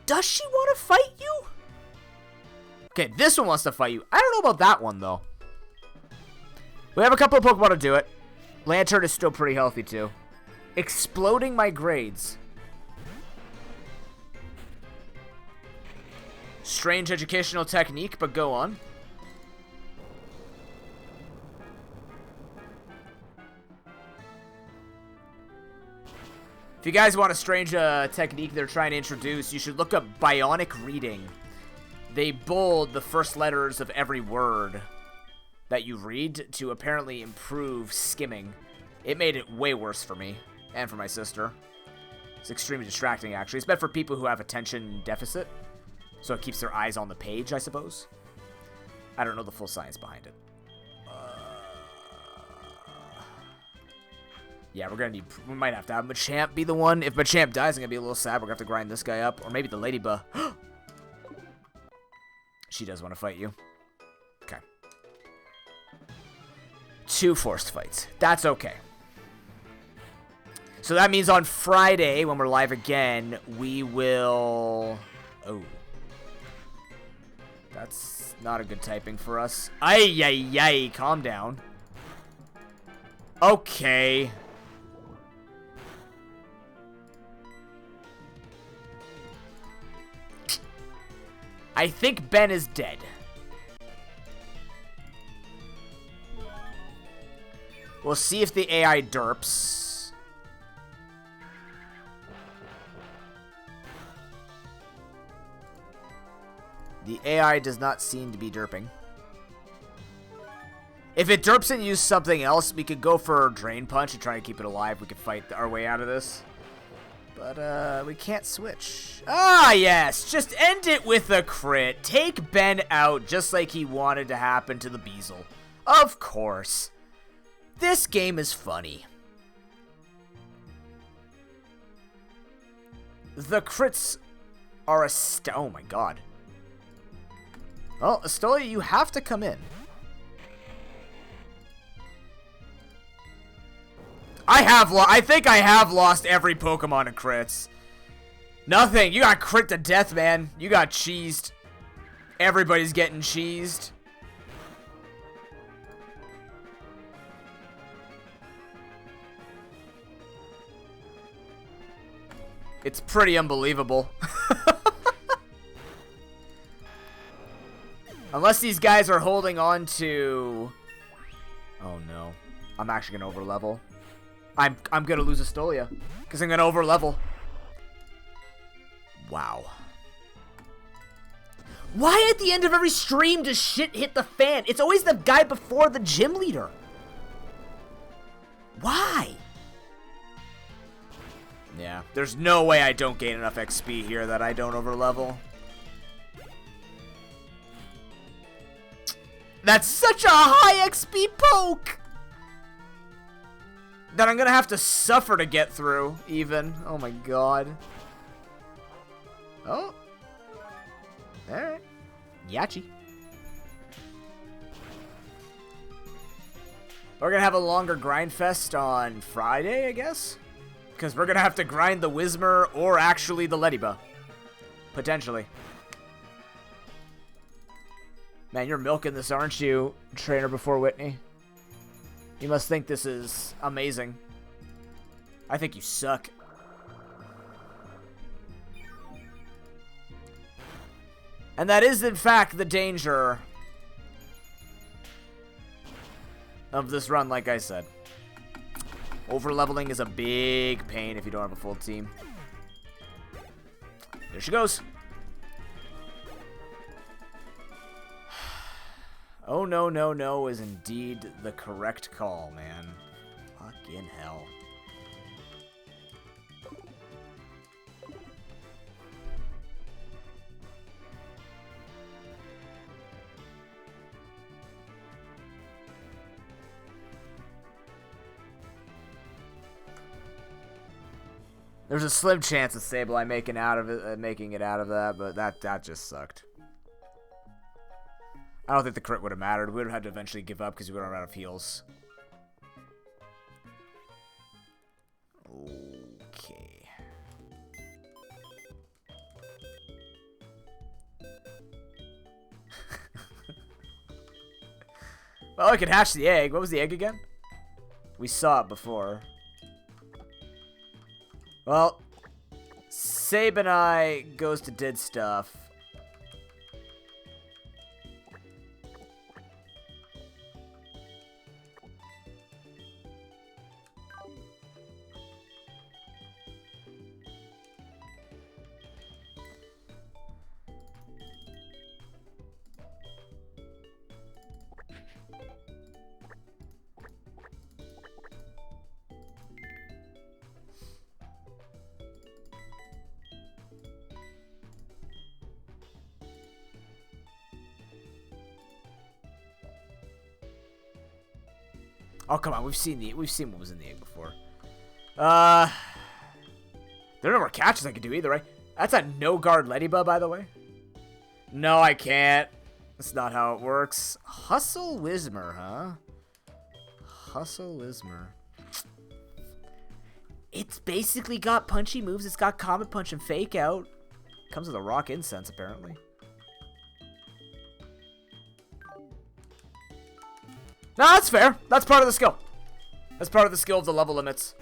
Does she want to fight you? Okay, this one wants to fight you. I don't know about that one, though. We have a couple of Pokemon to do it. Lantern is still pretty healthy, too. Exploding my grades. Strange educational technique, but go on. you guys want a strange technique they're trying to introduce, you should look up bionic reading. They bold the first letters of every word that you read to apparently improve skimming. It made it way worse for me and for my sister. It's extremely distracting, actually. It's meant for people who have attention deficit, so it keeps their eyes on the page, I suppose. I don't know the full science behind it. Yeah, we might have to have Machamp be the one. If Machamp dies, I'm gonna be a little sad. We're gonna have to grind this guy up. Or maybe the Ladybug. She does want to fight you. Okay. 2 forced fights. That's okay. So that means on Friday, when we're live again, we will... Oh. That's not a good typing for us. Ay, ay, ay. Calm down. Okay. I think Ben is dead. We'll see if the AI derps. The AI does not seem to be derping. If it derps and uses something else, we could go for Drain Punch and try to keep it alive. We could fight our way out of this. But, we can't switch. Ah, yes! Just end it with a crit. Take Ben out just like he wanted to happen to the Beazle. Of course. This game is funny. The crits are oh my god. Well, Astolia, you have to come in. I think I have lost every Pokemon to crits. Nothing. You got crit to death, man. You got cheesed. Everybody's getting cheesed. It's pretty unbelievable. Unless these guys are holding on to... Oh no. I'm actually gonna overlevel. I'm gonna lose Astolia. Because I'm gonna overlevel. Wow. Why at the end of every stream does shit hit the fan? It's always the guy before the gym leader. Why? Yeah, there's no way I don't gain enough XP here that I don't overlevel. That's such a high XP poke! That I'm gonna have to suffer to get through, even. Oh my god. Oh. Alright. Yachi. We're gonna have a longer grind fest on Friday, I guess? Because we're gonna have to grind the Whismur or actually the Ladybug. Potentially. Man, you're milking this, aren't you, Trainer Before Whitney? You must think this is amazing. I think you suck. And that is, in fact, the danger of this run, like I said. Overleveling is a big pain if you don't have a full team. There she goes. Oh, no, no, no is indeed the correct call, man. Fucking hell. There's a slim chance of Sableye making it out of that, but that just sucked. I don't think the crit would have mattered. We would have had to eventually give up because we would have run out of heals. Okay. Well, I could hatch the egg. What was the egg again? We saw it before. Well, Sabanai goes to did stuff. Oh, come on. We've seen what was in the egg before. There are no more catches I can do either, right? That's a no-guard Ladybug, by the way. No, I can't. That's not how it works. Hustle Whismer, huh? Hustle Whismer. It's basically got punchy moves. It's got Comet Punch and Fake Out. Comes with a Rock Incense, apparently. No, that's fair. That's part of the skill. That's part of the skill of the level limits.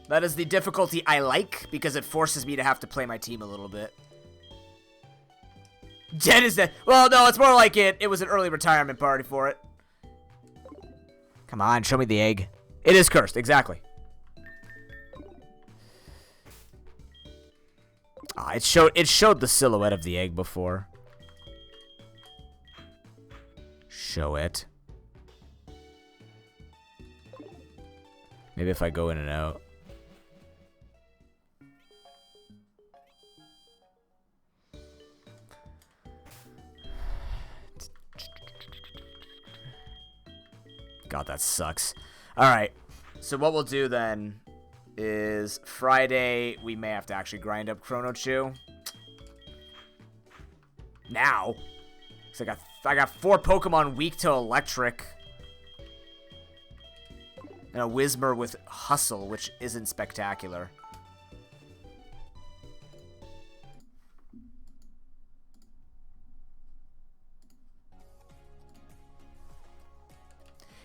That is the difficulty I like, because it forces me to have to play my team a little bit. Jen is dead. Well, no, it's more like it was an early retirement party for it. Come on, show me the egg. It is cursed, exactly. Ah, it showed the silhouette of the egg before. Show it. Maybe if I go in and out. God, that sucks. Alright, so what we'll do then is Friday, we may have to actually grind up Chrono Chew. Now. So I got 4 Pokemon weak to Electric. And a Whismer with Hustle, which isn't spectacular.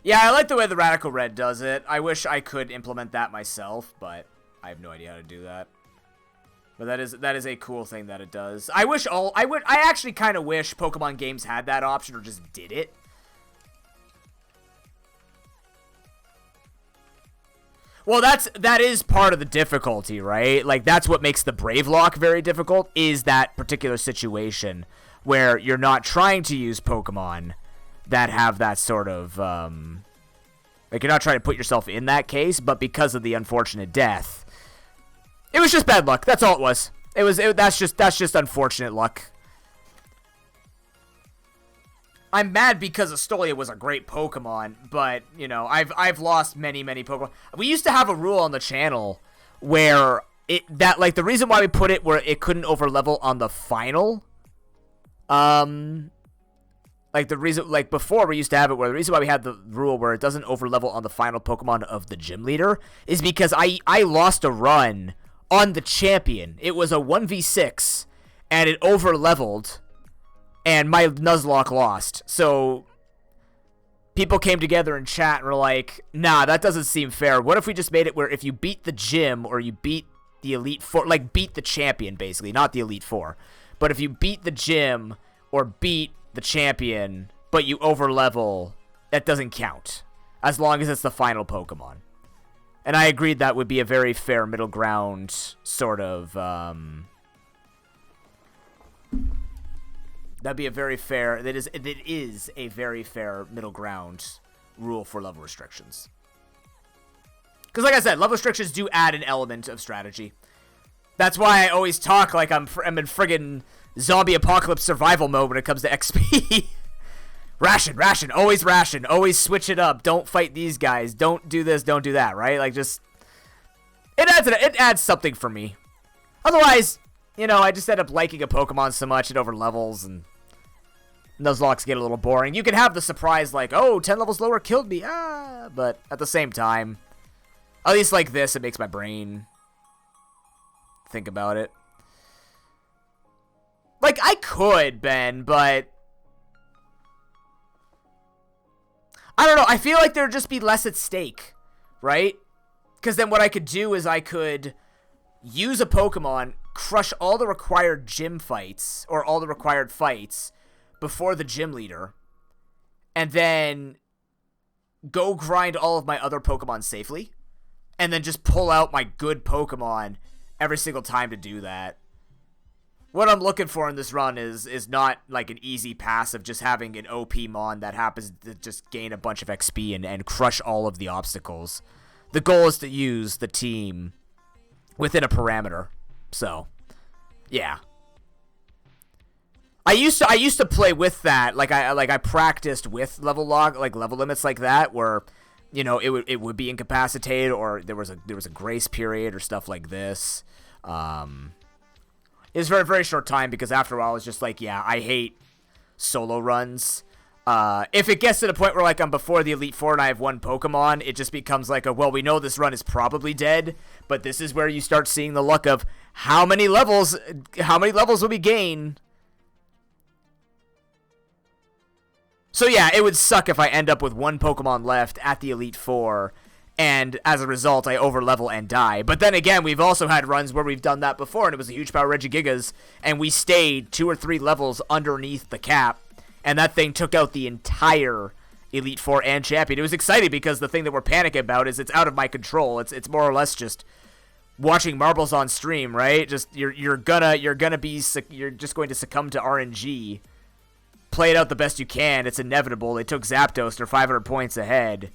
Yeah, I like the way the Radical Red does it. I wish I could implement that myself, but I have no idea how to do that. But that is a cool thing that it does. I actually kind of wish Pokemon games had that option or just did it. Well, that is part of the difficulty, right? Like, that's what makes the Bravelocke very difficult, is that particular situation where you're not trying to use Pokemon that have that sort of, like, you're not trying to put yourself in that case, but because of the unfortunate death, it was just bad luck. That's all it was. That's just unfortunate luck. I'm mad because Astolia was a great Pokemon, but, you know, I've lost many Pokemon. We used to have a rule on the channel where the reason why we put it where it couldn't overlevel on the final, before we used to have it where the reason why we had the rule where it doesn't overlevel on the final Pokemon of the gym leader is because I lost a run on the champion. It was a 1v6 and it overleveled and my Nuzlocke lost. So people came together in chat and were like, nah, that doesn't seem fair. What if we just made it where if you beat the gym or you beat the Elite Four, like beat the champion basically, not the Elite Four, but if you beat the gym or beat the champion, but you overlevel, that doesn't count, as long as it's the final Pokemon. And I agreed that would be a very fair middle ground sort of, that'd be a very fair, it is a very fair middle ground rule for level restrictions. Because like I said, level restrictions do add an element of strategy. That's why I always talk like I'm in friggin' zombie apocalypse survival mode when it comes to XP. ration, always switch it up. Don't fight these guys. Don't do this, don't do that, right? Like, just it adds something for me. Otherwise, you know, I just end up liking a Pokemon so much it overlevels and Nuzlocks get a little boring. You can have the surprise like, oh, 10 levels lower killed me. But at the same time, at least like this, it makes my brain think about it. Like, I could, Ben, but I don't know. I feel like there would just be less at stake, right? Because then what I could do is I could use a Pokemon, crush all the required gym fights, or all the required fights before the gym leader, and then go grind all of my other Pokemon safely, and then just pull out my good Pokemon every single time to do that. What I'm looking for in this run is not like an easy pass of just having an OP Mon that happens to just gain a bunch of XP and crush all of the obstacles. The goal is to use the team within a parameter. So, yeah. I used to play with that. I practiced with level limits like that, where, you know, it would be incapacitated, or there was a grace period or stuff like this. It was for a very short time, because after a while it's just like, yeah, I hate solo runs. If it gets to the point where, like, I'm before the Elite Four and I have one Pokemon, it just becomes like well, we know this run is probably dead, but this is where you start seeing the luck of how many levels will we gain. So yeah, it would suck if I end up with one Pokemon left at the Elite Four, and as a result, I overlevel and die. But then again, we've also had runs where we've done that before, and it was a huge power Regigigas, and we stayed 2 or 3 levels underneath the cap, and that thing took out the entire Elite Four and Champion. It was exciting because the thing that we're panicking about is it's out of my control. It's more or less just watching marbles on stream, right? Just you're just going to succumb to RNG. Play it out the best you can. It's inevitable. They took Zapdos. They're 500 points ahead.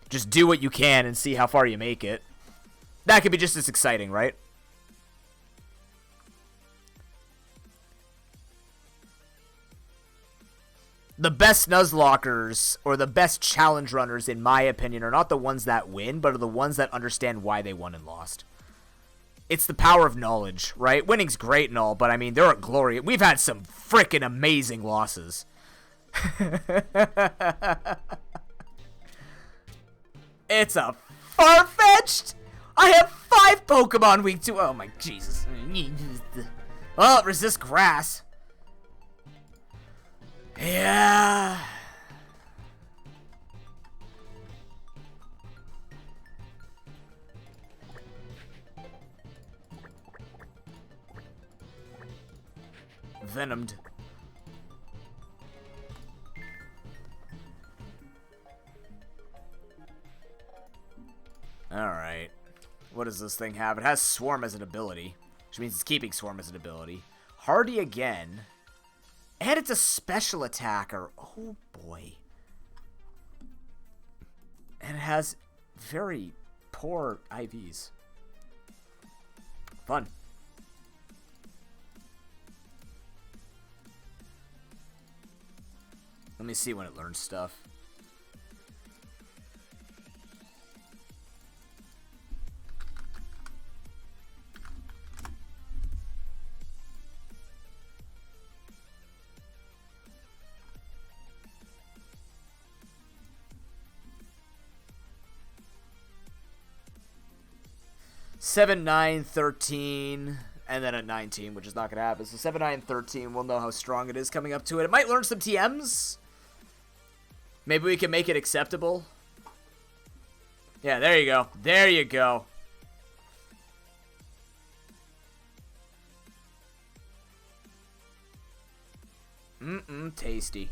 Just do what you can and see how far you make it. That could be just as exciting, right? The best Nuzlockers, or the best challenge runners, in my opinion, are not the ones that win, but are the ones that understand why they won and lost. It's the power of knowledge, right? Winning's great and all, but I mean, there are glory. We've had some freaking amazing losses. It's a far-fetched. I have 5 Pokemon week 2. Oh my Jesus. Well, resist grass. Yeah. Venomed. Alright. What does this thing have? It has Swarm as an ability, which means it's keeping Swarm as an ability. Hardy again. And it's a special attacker. Oh boy. And it has very poor IVs. Fun. Let me see when it learns stuff. Seven, 9, 13, and then at 19, which is not going to happen. So 7, 9, 13, we'll know how strong it is coming up to it. It might learn some TMs. Maybe we can make it acceptable. Yeah, there you go. There you go. Tasty.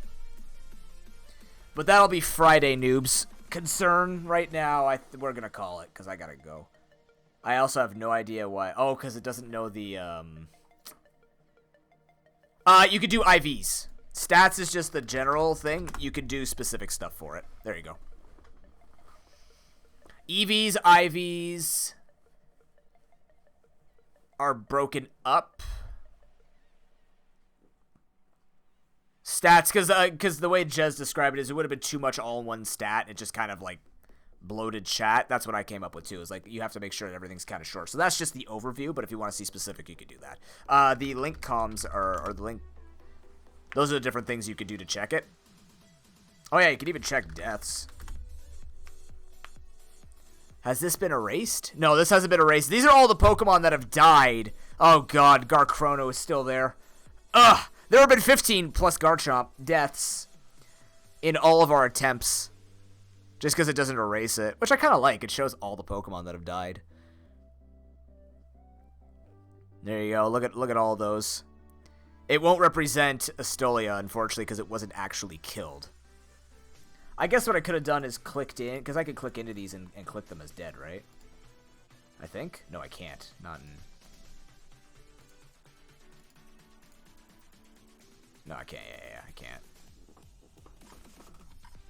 But that'll be Friday Noob's concern right now. We're going to call it because I got to go. I also have no idea why. Oh, because it doesn't know the, you could do IVs. Stats is just the general thing. You could do specific stuff for it. There you go. EVs, IVs are broken up. Stats, because the way Jez described it is it would have been too much all in one stat. It just kind of like bloated chat. That's what I came up with too. Is like you have to make sure that everything's kind of short. So that's just the overview. But if you want to see specific, you could do that. The link comms or the link. Those are the different things you could do to check it. Oh yeah, you could even check deaths. Has this been erased? No, this hasn't been erased. These are all the Pokemon that have died. Oh god, Garchrono is still there. Ugh! There have been 15 plus Garchomp deaths in all of our attempts. Just because it doesn't erase it. Which I kind of like. It shows all the Pokemon that have died. There you go. Look at all those. It won't represent Astolia, unfortunately, because it wasn't actually killed. I guess what I could have done is clicked in, because I could click into these and click them as dead, right? I think? No, I can't. Not in... No, I can't. Yeah, I can't.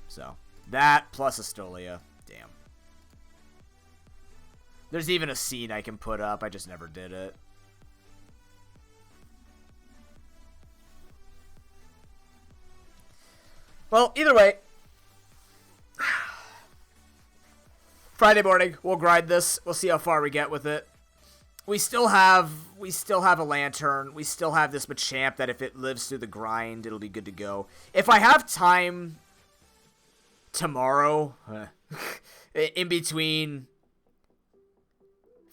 So, that plus Astolia. Damn. There's even a scene I can put up. I just never did it. Well, either way, Friday morning, we'll grind this. We'll see how far we get with it. We still have a lantern. We still have this Machamp that if it lives through the grind, it'll be good to go. If I have time tomorrow, in between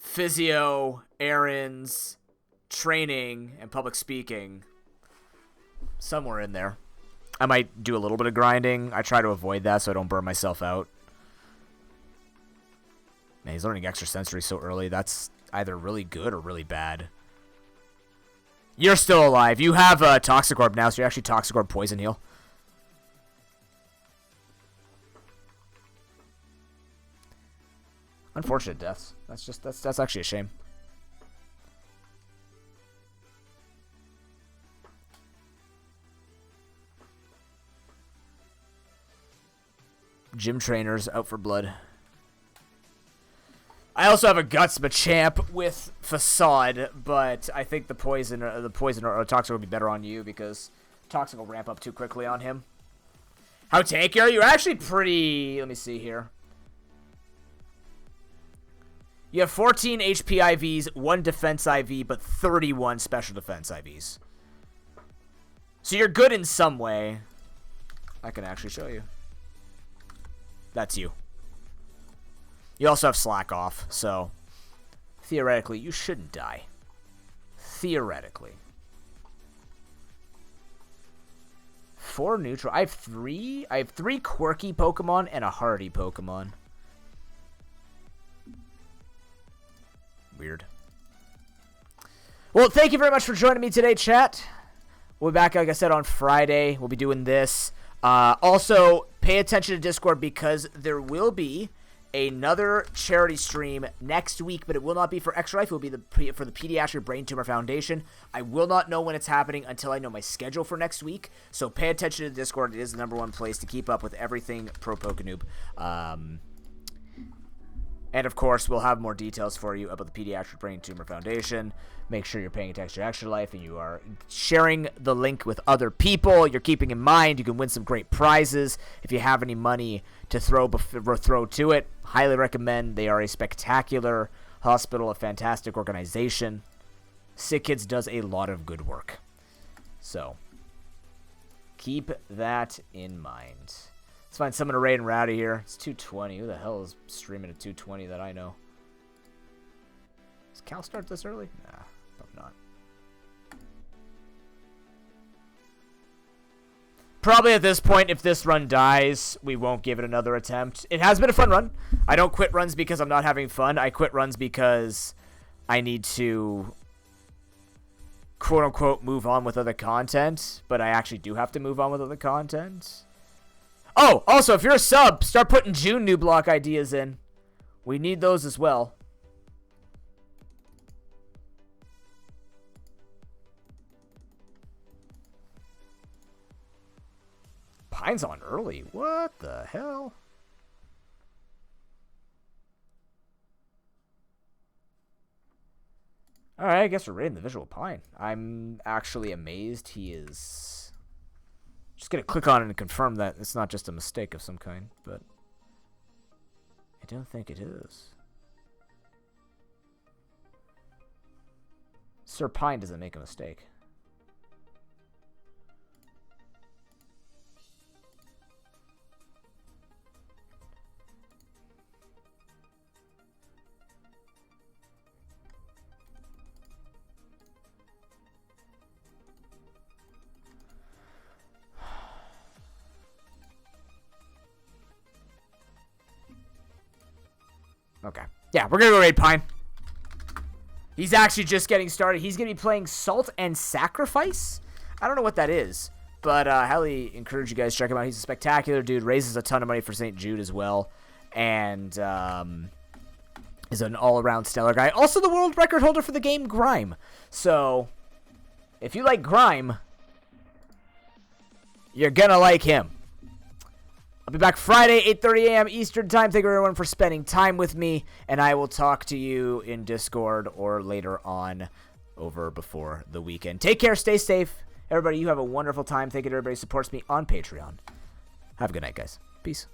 physio, errands, training, and public speaking, somewhere in there, I might do a little bit of grinding. I try to avoid that so I don't burn myself out. Man, he's learning extrasensory so early. That's either really good or really bad. You're still alive. You have a Toxic Orb now, so you're actually Toxic Orb Poison Heal. Unfortunate deaths. That's actually a shame. Gym trainers out for blood. I also have a Guts Machamp with Facade, but I think the Poison or Toxic will be better on you because Toxic will ramp up too quickly on him. How tanky are you? You're actually pretty... Let me see here. You have 14 HP IVs, 1 defense IV, but 31 special defense IVs. So you're good in some way. I can actually show you. That's you. You also have Slack off, so theoretically you shouldn't die. Theoretically. 4 neutral. I have three quirky Pokemon and a hardy Pokemon. Weird. Well, thank you very much for joining me today, chat. We'll be back, like I said, on Friday. We'll be doing this. Also, pay attention to Discord because there will be another charity stream next week, but it will not be for Extra Life. It will be for the Pediatric Brain Tumor Foundation. I will not know when it's happening until I know my schedule for next week, so pay attention to Discord. It is the #1 place to keep up with everything ProPokeNoob. And, of course, we'll have more details for you about the Pediatric Brain Tumor Foundation. Make sure you're paying attention to Extra Life and you are sharing the link with other people. You're keeping in mind you can win some great prizes. If you have any money to throw to it, highly recommend. They are a spectacular hospital, a fantastic organization. Sick Kids does a lot of good work. So, keep that in mind. Let's find someone to raid and rowdy here. It's 2:20. Who the hell is streaming at 2:20 that I know? Does Cal start this early? Nah, probably not. Probably at this point, if this run dies, we won't give it another attempt. It has been a fun run. I don't quit runs because I'm not having fun. I quit runs because I need to, quote-unquote, move on with other content. But I actually do have to move on with other content. Oh, also, if you're a sub, start putting June nooblocke ideas in. We need those as well. Pine's on early. What the hell? Alright, I guess we're raiding the visual Pine. I'm actually amazed he is... Just gonna click on it and confirm that it's not just a mistake of some kind, but I don't think it is. Sir Pine doesn't make a mistake. Okay. Yeah, we're going to go raid Pine. He's actually just getting started. He's going to be playing Salt and Sacrifice. I don't know what that is, but I highly encourage you guys to check him out. He's a spectacular dude, raises a ton of money for St. Jude as well, and is an all-around stellar guy. Also the world record holder for the game Grime. So, if you like Grime, you're going to like him. I'll be back Friday, 8:30 a.m. Eastern Time. Thank you, everyone, for spending time with me, and I will talk to you in Discord or later on over before the weekend. Take care. Stay safe. Everybody, you have a wonderful time. Thank you to everybody who supports me on Patreon. Have a good night, guys. Peace.